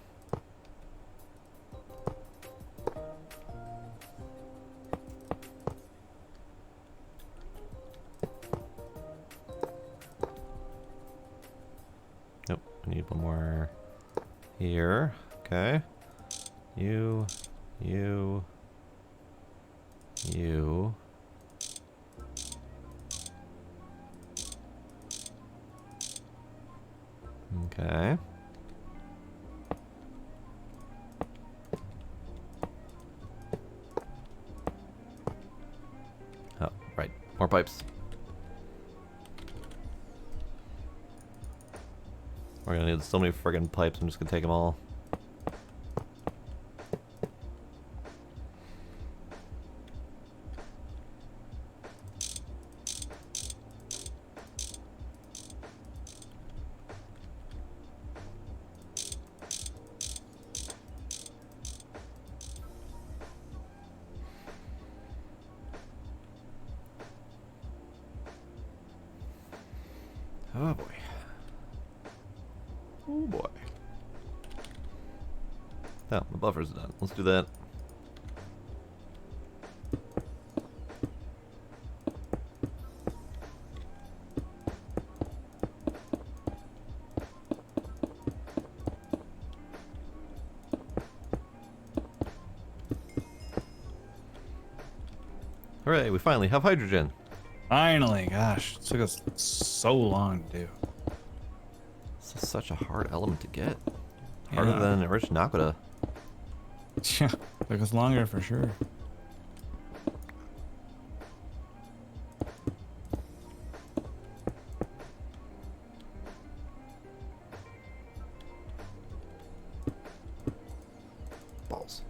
Nope, I need one more here. Okay. You. Okay. Oh, right. More pipes. We're gonna need so many friggin' pipes, I'm just gonna take them all. Oh boy. Oh boy. Oh, the buffer's done. Let's do that. Hooray, we finally have hydrogen. Finally, gosh, it took us so long to do. This is such a hard element to get. Harder Yeah. than Rich Nakoda. Yeah, took us longer for sure. Balls.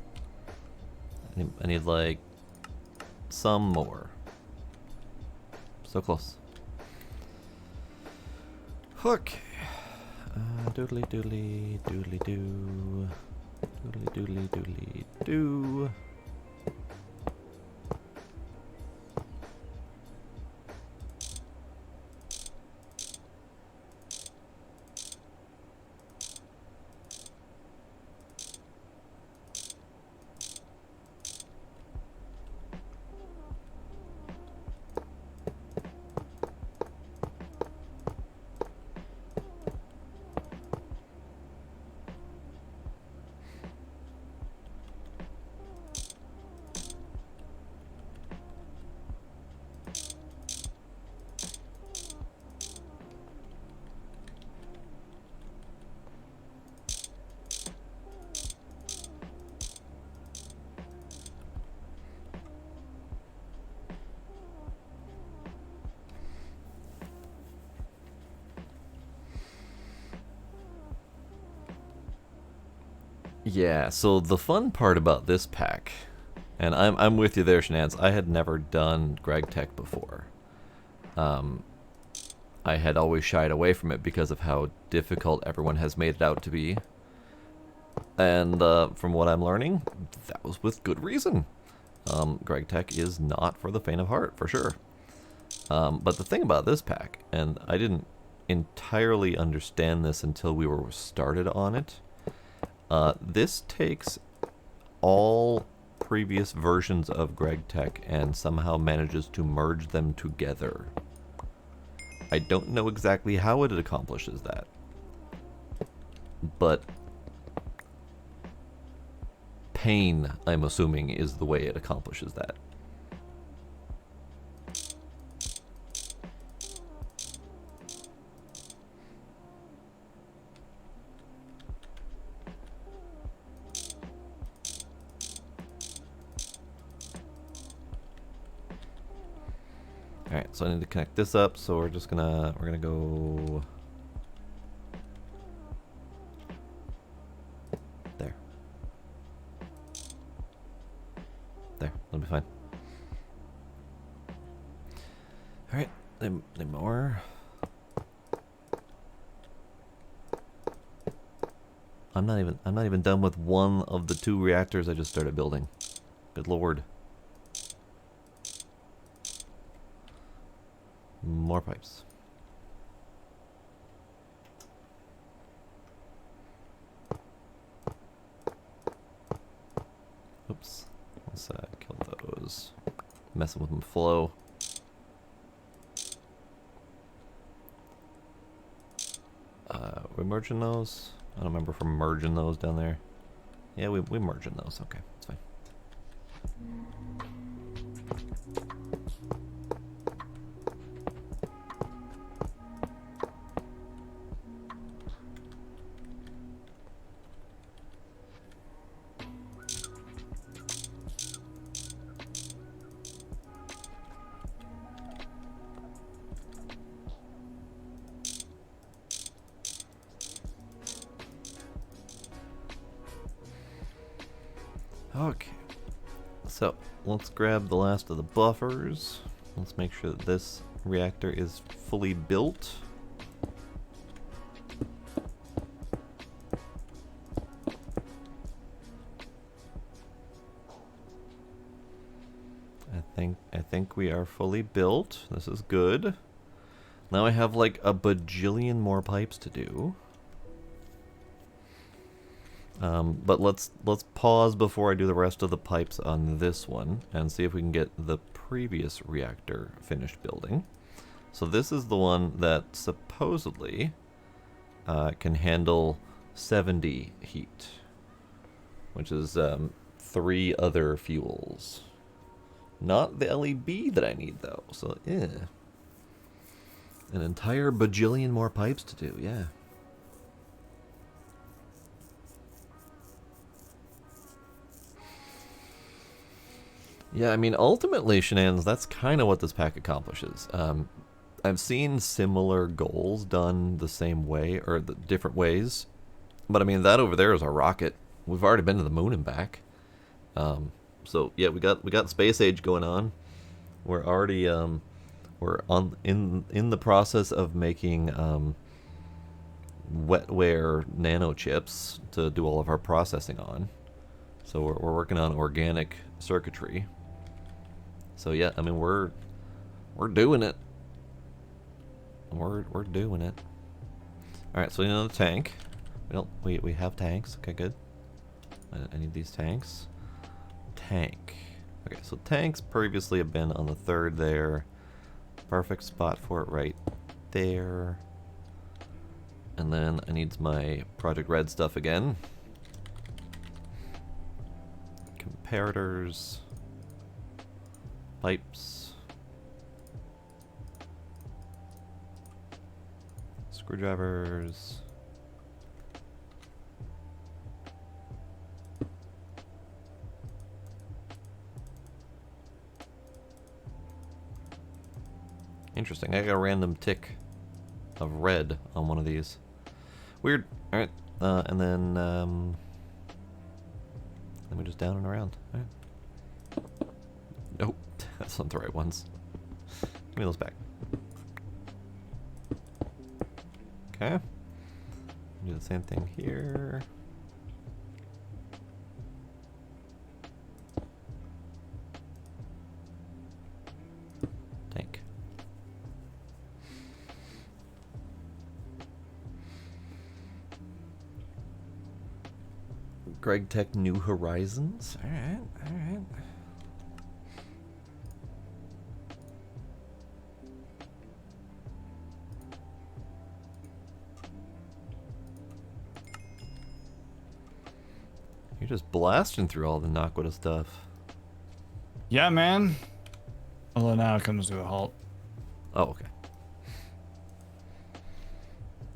I need like some more. So close. Okay. Doodly doodly doodly doo. Doodly doodly doodly doo. Yeah, so the fun part about this pack, and I'm with you there, Shenanz. I had never done Greg Tech before. I had always shied away from it because of how difficult everyone has made it out to be. And from what I'm learning, that was with good reason. Greg Tech is not for the faint of heart, for sure. But the thing about this pack, and I didn't entirely understand this until we were started on it, this takes all previous versions of Greg Tech and somehow manages to merge them together. I don't know exactly how it accomplishes that, but pain, I'm assuming, is the way it accomplishes that. Alright, so I need to connect this up, so we're gonna go there. There, that'll be fine. Alright, any more? I'm not even done with one of the 2 reactors I just started building. Good lord. More pipes. Oops. Let's kill those. Messing with my flow. We merging those? I don't remember if we're merging those down there. Yeah, we merging those. Okay, that's fine. Okay, so let's grab the last of the buffers. Let's make sure that this reactor is fully built. I think we are fully built. This is good. Now I have like a bajillion more pipes to do. But let's pause before I do the rest of the pipes on this one and see if we can get the previous reactor finished building. So this is the one that supposedly can handle 70 heat, which is 3 other fuels. Not the LEB that I need though, so yeah. An entire bajillion more pipes to do, yeah. Yeah, I mean, ultimately, Shenanz, that's kind of what this pack accomplishes. I've seen similar goals done the same way, or the different ways. But I mean, that over there is our rocket. We've already been to the moon and back. So yeah, we got space age going on. We're already we're in the process of making wetware nanochips to do all of our processing on. So we're working on organic circuitry. So yeah, I mean we're doing it. We're doing it. All right, so we need another tank. We have tanks. Okay, good. I need these tanks. Tank. Okay, so tanks previously have been on the 3rd there. Perfect spot for it right there. And then I need my Project Red stuff again. Comparators. Pipes. Screwdrivers. Interesting. I got a random tick of red on one of these. Weird. Alright. And then Then we just down and around. All right. Nope, that's not the right ones. Give me those back. Okay. Do the same thing here. Tank. Greg Tech New Horizons. All right, all right. You're just blasting through all the Naquita stuff. Yeah, man. Although now it comes to a halt. Oh, okay.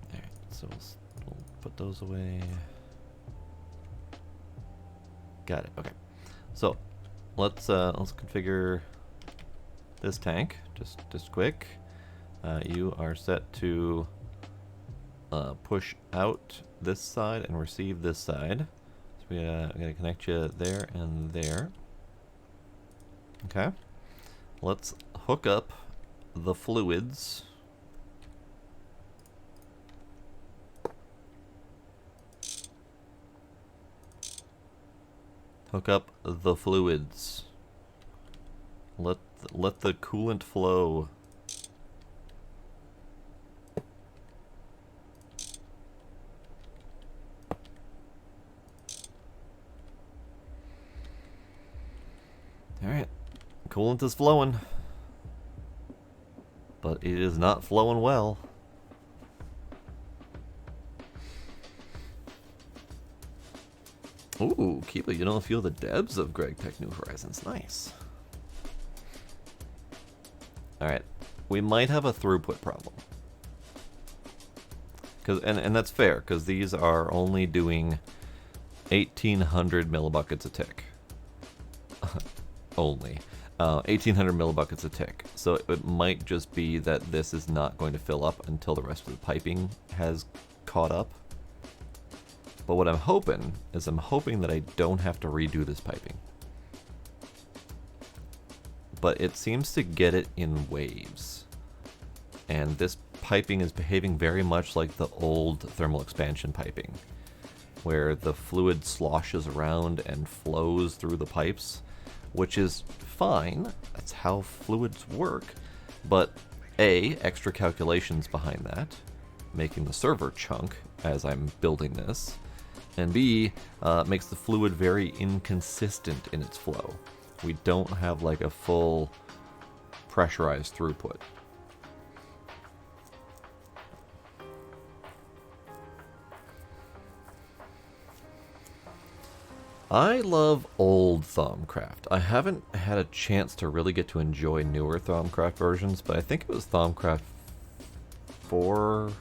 Alright, so we'll put those away. Got it, okay. So, let's configure this tank, just quick. You are set to push out this side and receive this side. So I'm gonna connect you there and there. Okay. Let's hook up the fluids. Hook up the fluids. Let the coolant flow. All right. Coolant is flowing. But it is not flowing well. Ooh, Kiba, you don't feel the depths of Greg Tech New Horizons. Nice. Alright. We might have a throughput problem. And that's fair, because these are only doing 1,800 millibuckets a tick. Only. 1,800 millibuckets a tick. So it might just be that this is not going to fill up until the rest of the piping has caught up. But what I'm hoping is that I don't have to redo this piping. But it seems to get it in waves. And this piping is behaving very much like the old thermal expansion piping, where the fluid sloshes around and flows through the pipes, which is fine. That's how fluids work. But A, extra calculations behind that, making the server chunk as I'm building this, and B, makes the fluid very inconsistent in its flow. We don't have like a full pressurized throughput. I love old Thaumcraft. I haven't had a chance to really get to enjoy newer Thaumcraft versions, but I think it was Thaumcraft 4.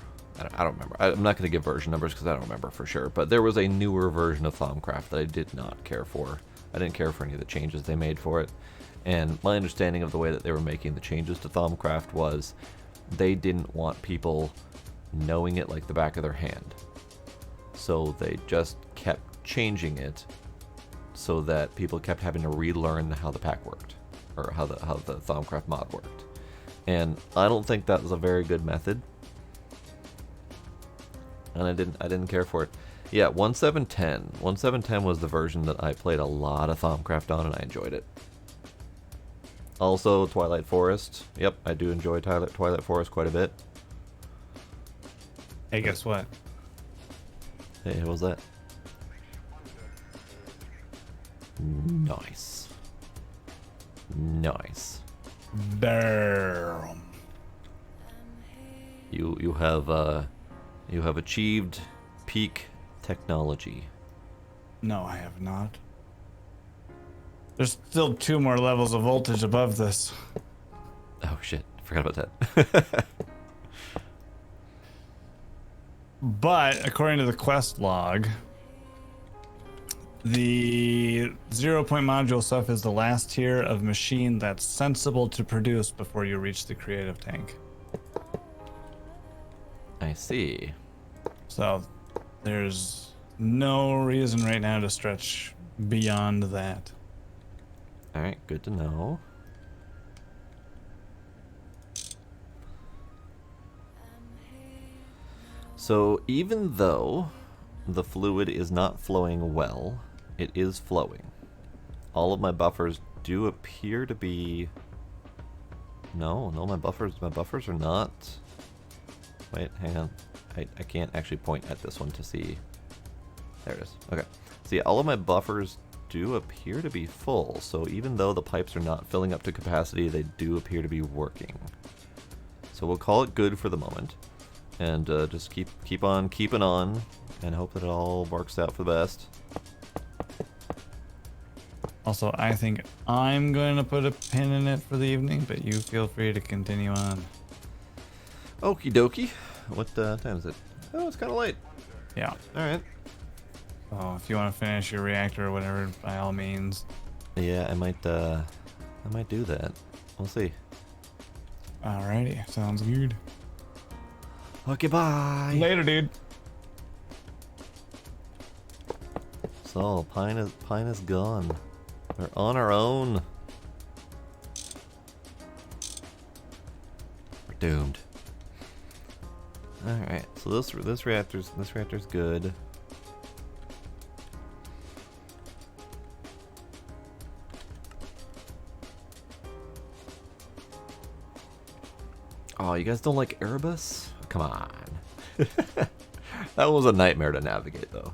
I don't remember. I'm not going to give version numbers because I don't remember for sure, but there was a newer version of Thaumcraft that I did not care for. I didn't care for any of the changes they made for it. And my understanding of the way that they were making the changes to Thaumcraft was they didn't want people knowing it like the back of their hand. So they just kept changing it so that people kept having to relearn how the pack worked, or how the Thaumcraft mod worked. And I don't think that was a very good method. And I didn't care for it. Yeah, 1.7.10. 1.7.10 was the version that I played a lot of Thaumcraft on, and I enjoyed it. Also, Twilight Forest. Yep, I do enjoy Twilight Forest quite a bit. Hey, guess what? Hey, what was that? Nice. Nice. Damn. You have achieved peak technology. No, I have not. There's still 2 more levels of voltage above this. Oh shit, forgot about that. But according to the quest log, the 0-point module stuff is the last tier of machine that's sensible to produce before you reach the creative tank. I see. So there's no reason right now to stretch beyond that. Alright, good to know. So even though the fluid is not flowing well, it is flowing. All of my buffers do appear to be... No, my buffers are not... Wait, hang on. I can't actually point at this one to see. There it is. Okay. See, all of my buffers do appear to be full, so even though the pipes are not filling up to capacity, they do appear to be working. So we'll call it good for the moment, and just keep on keeping on, and hope that it all works out for the best. Also, I think I'm going to put a pin in it for the evening, but you feel free to continue on. Okie dokie. What time is it? Oh, it's kind of late. Yeah. Alright. Oh, if you want to finish your reactor or whatever, by all means. Yeah, I might do that. We'll see. Alrighty, sounds good. Okay, bye. Later, dude. So, Pine is gone. We're on our own. We're doomed. Alright, so this reactor's good. Oh, you guys don't like Erebus? Come on. That was a nightmare to navigate, though.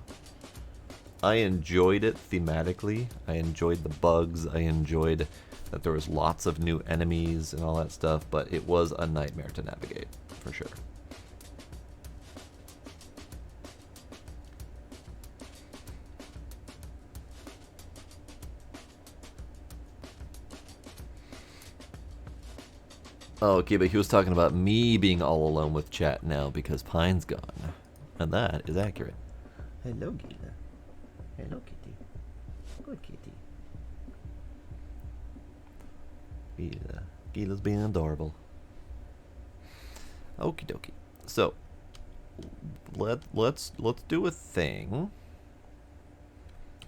I enjoyed it thematically. I enjoyed the bugs. I enjoyed that there was lots of new enemies and all that stuff, but it was a nightmare to navigate, for sure. Oh, okay, but he was talking about me being all alone with chat now because Pine's gone. And that is accurate. Hello, Gila. Hello, kitty. Good kitty. Gila's being adorable. Okie dokie. So, let's do a thing.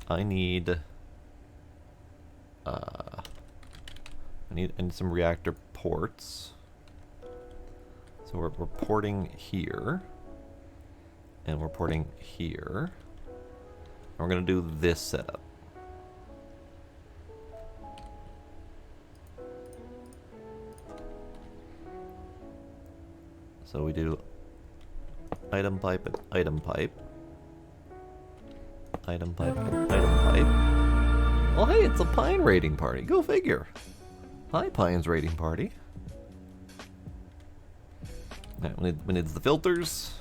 I need some reactor ports. So we're porting here, and we're porting here. And we're gonna do this setup. So we do item pipe and item pipe. Item pipe and item pipe. Oh hey, it's a Pine raiding party. Go figure. Hi, Pine's raiding party. Alright, we need the filters.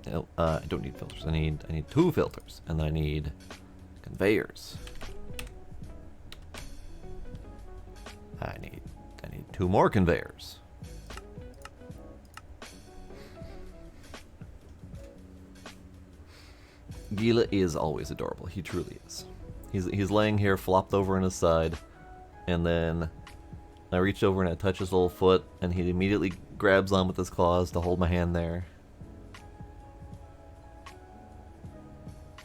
No, I don't need filters. I need 2 filters, and I need conveyors. I need 2 more conveyors. Gila is always adorable. He truly is. He's laying here, flopped over on his side, and then I reached over and I touched his little foot, and he immediately grabs on with his claws to hold my hand there.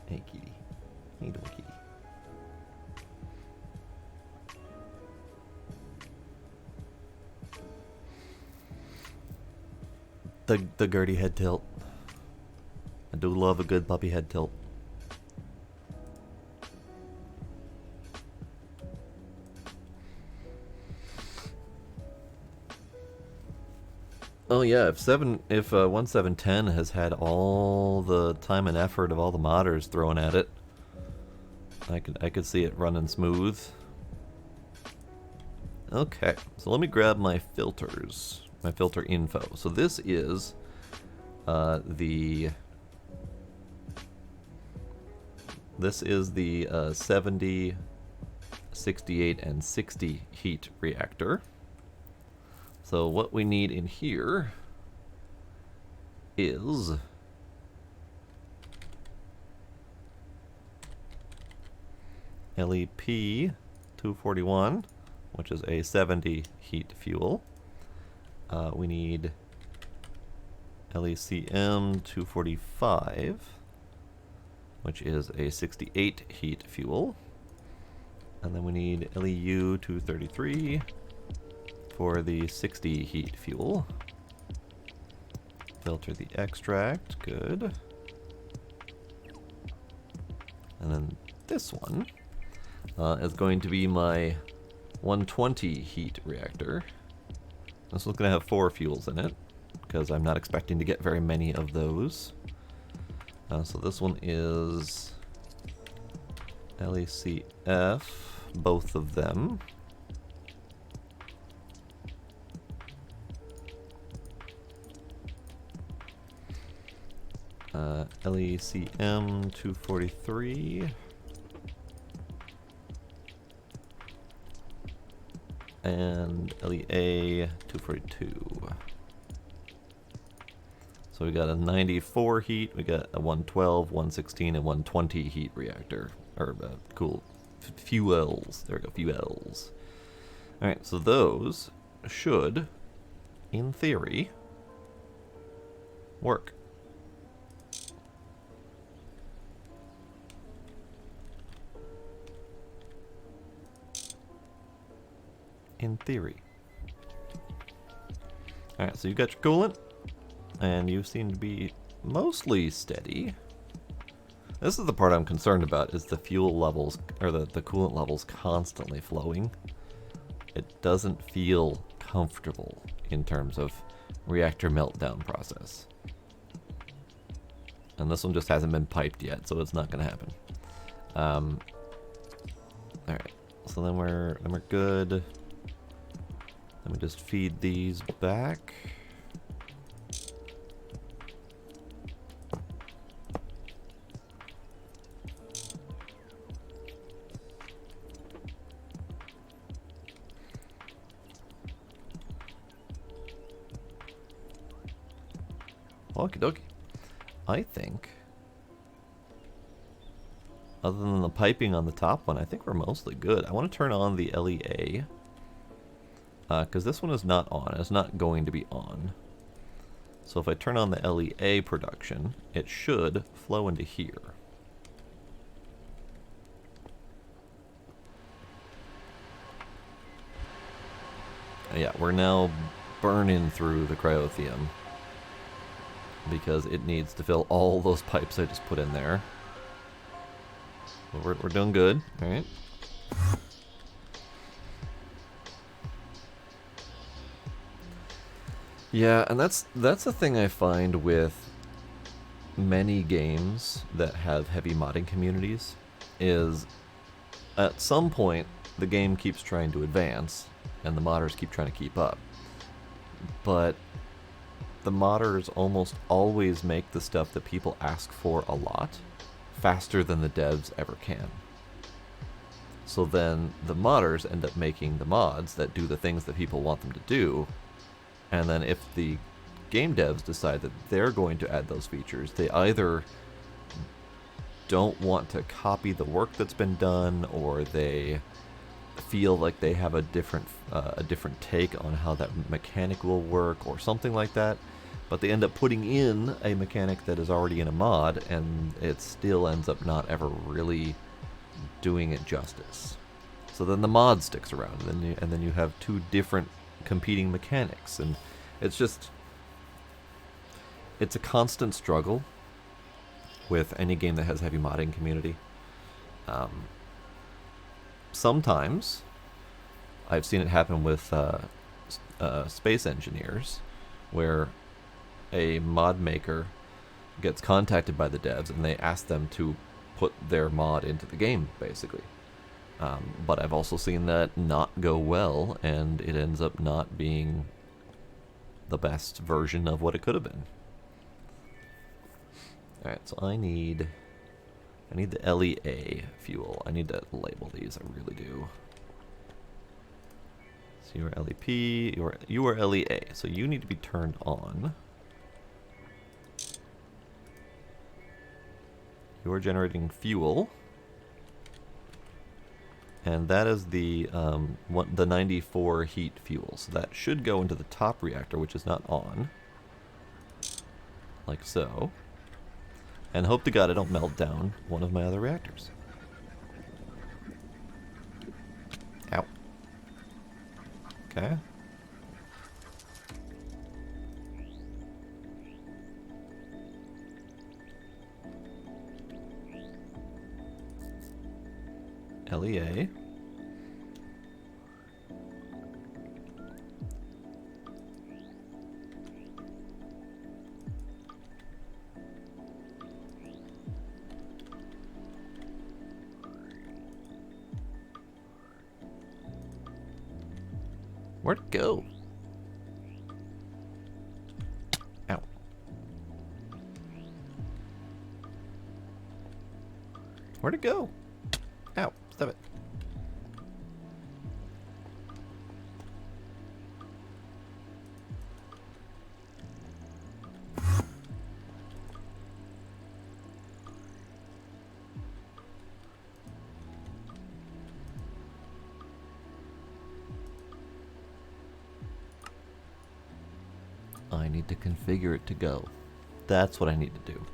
Hey, kitty. How you doing, kitty? The Gertie head tilt. I do love a good puppy head tilt. Oh yeah, if 1710 has had all the time and effort of all the modders thrown at it, I could see it running smooth. Okay, so let me grab my filters, my filter info. So this is the 70, 68, and 60 heat reactor. So what we need in here is LEP 241, which is a 70 heat fuel. We need LECM 245, which is a 68 heat fuel. And then we need LEU 233 for the 60 heat fuel. Filter the extract, good. And then this one is going to be my 120 heat reactor. This one's going to have 4 fuels in it, because I'm not expecting to get very many of those. So this one is LECF, both of them. LECM 243. And LEA 242. So we got a 94 heat, we got a 112, 116, and 120 heat reactor. Or, cool. Fuels. There we go, fuels. Alright, so those should, in theory, work. In theory. Alright, so you got your coolant, and you seem to be mostly steady. This is the part I'm concerned about, is the fuel levels, or the coolant levels constantly flowing. It doesn't feel comfortable in terms of reactor meltdown process. And this one just hasn't been piped yet, so it's not going to happen. Alright, so then we're good. Let me just feed these back. Okie dokie. I think, other than the piping on the top one, I think we're mostly good. I want to turn on the LEA. Because this one is not on. It's not going to be on. So if I turn on the LEA production, it should flow into here. Yeah, we're now burning through the cryotheum, because it needs to fill all those pipes I just put in there. But we're doing good, alright? Yeah, and that's the thing I find with many games that have heavy modding communities, is at some point the game keeps trying to advance and the modders keep trying to keep up. But the modders almost always make the stuff that people ask for a lot faster than the devs ever can. So then the modders end up making the mods that do the things that people want them to do. And then if the game devs decide that they're going to add those features, they either don't want to copy the work that's been done, or they feel like they have a different take on how that mechanic will work, or something like that. But they end up putting in a mechanic that is already in a mod, and it still ends up not ever really doing it justice. So then the mod sticks around, and then you have two different competing mechanics, and it's a constant struggle with any game that has heavy modding community. Sometimes I've seen it happen with space engineers, where a mod maker gets contacted by the devs and they ask them to put their mod into the game, basically. But I've also seen that not go well, and it ends up not being the best version of what it could have been. Alright, so I need the LEA fuel. I need to label these, I really do. So you are LEP, you are LEA, so you need to be turned on. You are generating fuel. And that is the 94 heat fuel. So that should go into the top reactor, which is not on. like so. And hope to God I don't melt down one of my other reactors. Ow. Okay. LEA. Where'd it go? Ow. Where'd it go? Ow, stop it. I need to configure it to go. That's what I need to do.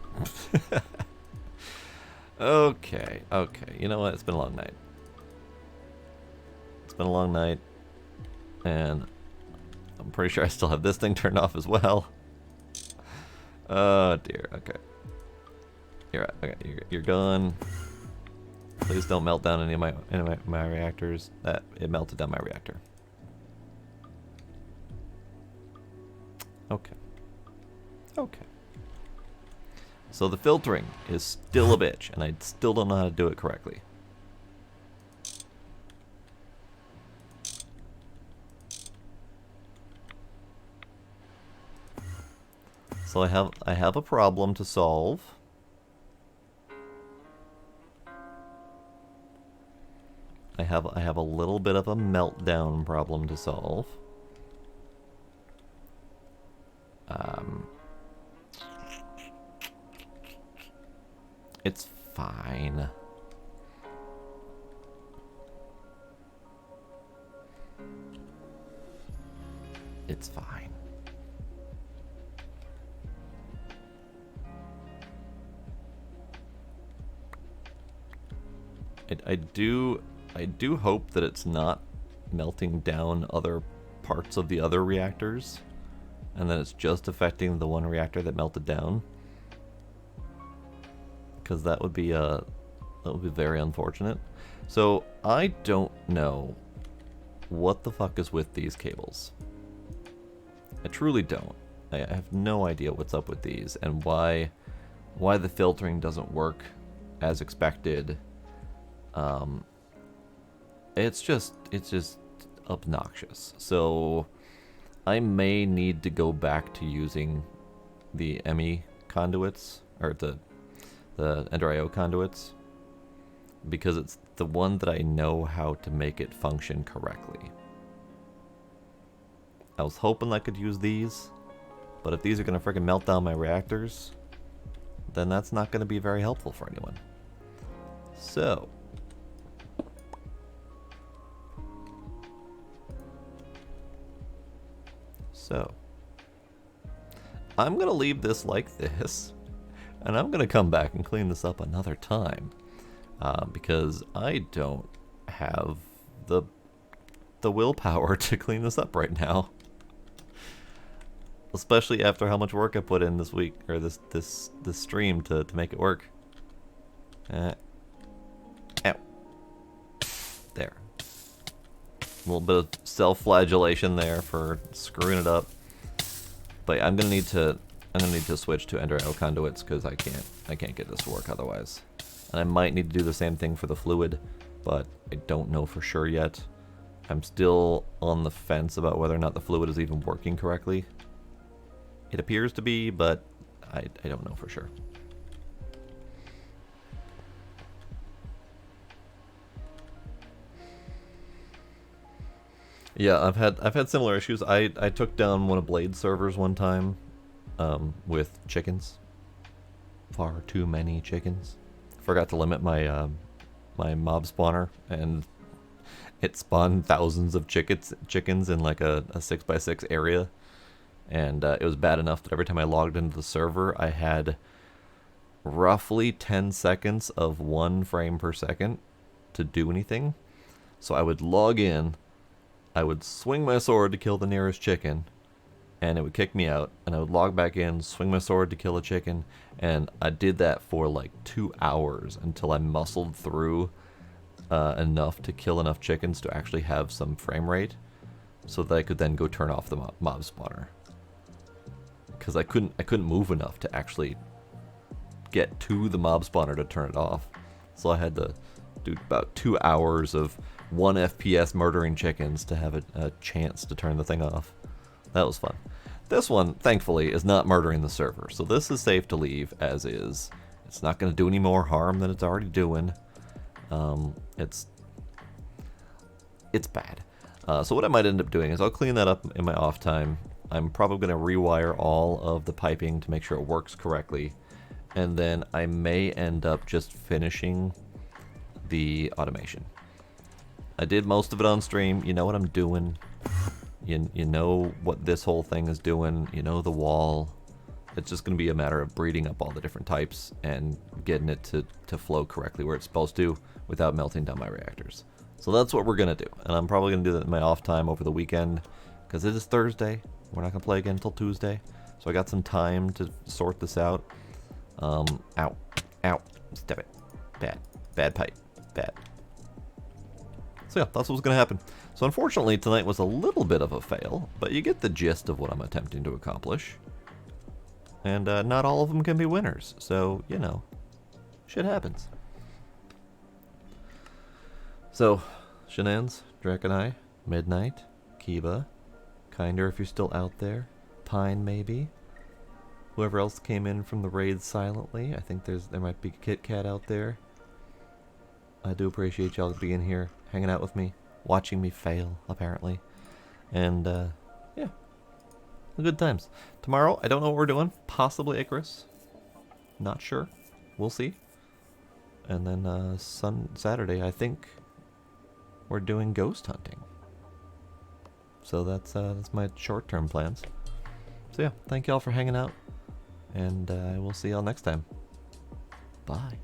Okay, okay. You know what? It's been a long night. It's been a long night. And I'm pretty sure I still have this thing turned off as well. Oh dear, okay. You're gone. Please don't melt down any of my reactors. It melted down my reactor. Okay. Okay. So the filtering is still a bitch, and I still don't know how to do it correctly. So I have a problem to solve. I have a little bit of a meltdown problem to solve. It's fine. It's fine. I do hope that it's not melting down other parts of the other reactors, and that it's just affecting the one reactor that melted down. Because that would be very unfortunate. So I don't know what the fuck is with these cables. I truly don't. I have no idea what's up with these and why the filtering doesn't work as expected. It's just obnoxious. So I may need to go back to using the ME conduits, or the Ender.io conduits, because it's the one that I know how to make it function correctly. I was hoping I could use these, but if these are going to freaking melt down my reactors, then that's not going to be very helpful for anyone. So I'm going to leave this like this. And I'm going to come back and clean this up another time, because I don't have the willpower to clean this up right now. Especially after how much work I put in this week, or this stream to make it work. Ow. There. A little bit of self-flagellation there for screwing it up. But I'm gonna need to switch to Ender.io conduits, because I can't get this to work otherwise. And I might need to do the same thing for the fluid, but I don't know for sure yet. I'm still on the fence about whether or not the fluid is even working correctly. It appears to be, but I don't know for sure. Yeah, I've had similar issues. I took down one of Blade's servers one time with chickens. Far too many chickens. Forgot to limit my my mob spawner, and it spawned thousands of chickens in like a 6x6 area, And it was bad enough that every time I logged into the server, I had roughly 10 seconds of 1 frame per second to do anything. So I would log in, I would swing my sword to kill the nearest chicken, and it would kick me out, and I would log back in, swing my sword to kill a chicken, and I did that for like 2 hours until I muscled through enough to kill enough chickens to actually have some frame rate, so that I could then go turn off the mob spawner. Because I couldn't move enough to actually get to the mob spawner to turn it off. So I had to do about 2 hours of 1 FPS murdering chickens to have a chance to turn the thing off. That was fun. This one, thankfully, is not murdering the server, so this is safe to leave as is. It's not going to do any more harm than it's already doing. It's bad. So what I might end up doing is I'll clean that up in my off time. I'm probably going to rewire all of the piping to make sure it works correctly. And then I may end up just finishing the automation. I did most of it on stream. You know what I'm doing. You know what this whole thing is doing. You know the wall. It's just going to be a matter of breeding up all the different types and getting it to flow correctly where it's supposed to without melting down my reactors. So that's what we're going to do. And I'm probably going to do that in my off time over the weekend because it is Thursday. We're not going to play again until Tuesday. So I got some time to sort this out. Ow. Ow. Step it. Bad. Bad pipe. Bad. So yeah, that's what's going to happen. So unfortunately, tonight was a little bit of a fail, but you get the gist of what I'm attempting to accomplish. And not all of them can be winners, so, you know, shit happens. So, Shenanz, Draconeye, Midnight, Kiba, Kinder if you're still out there, Pine maybe, whoever else came in from the raid silently. I think there might be Kit Kat out there. I do appreciate y'all being here, hanging out with me, watching me fail, apparently. And, yeah. Good times. Tomorrow, I don't know what we're doing. Possibly Icarus. Not sure. We'll see. And then, Saturday, I think we're doing ghost hunting. So that's my short-term plans. So yeah, thank y'all for hanging out. And we'll see y'all next time. Bye.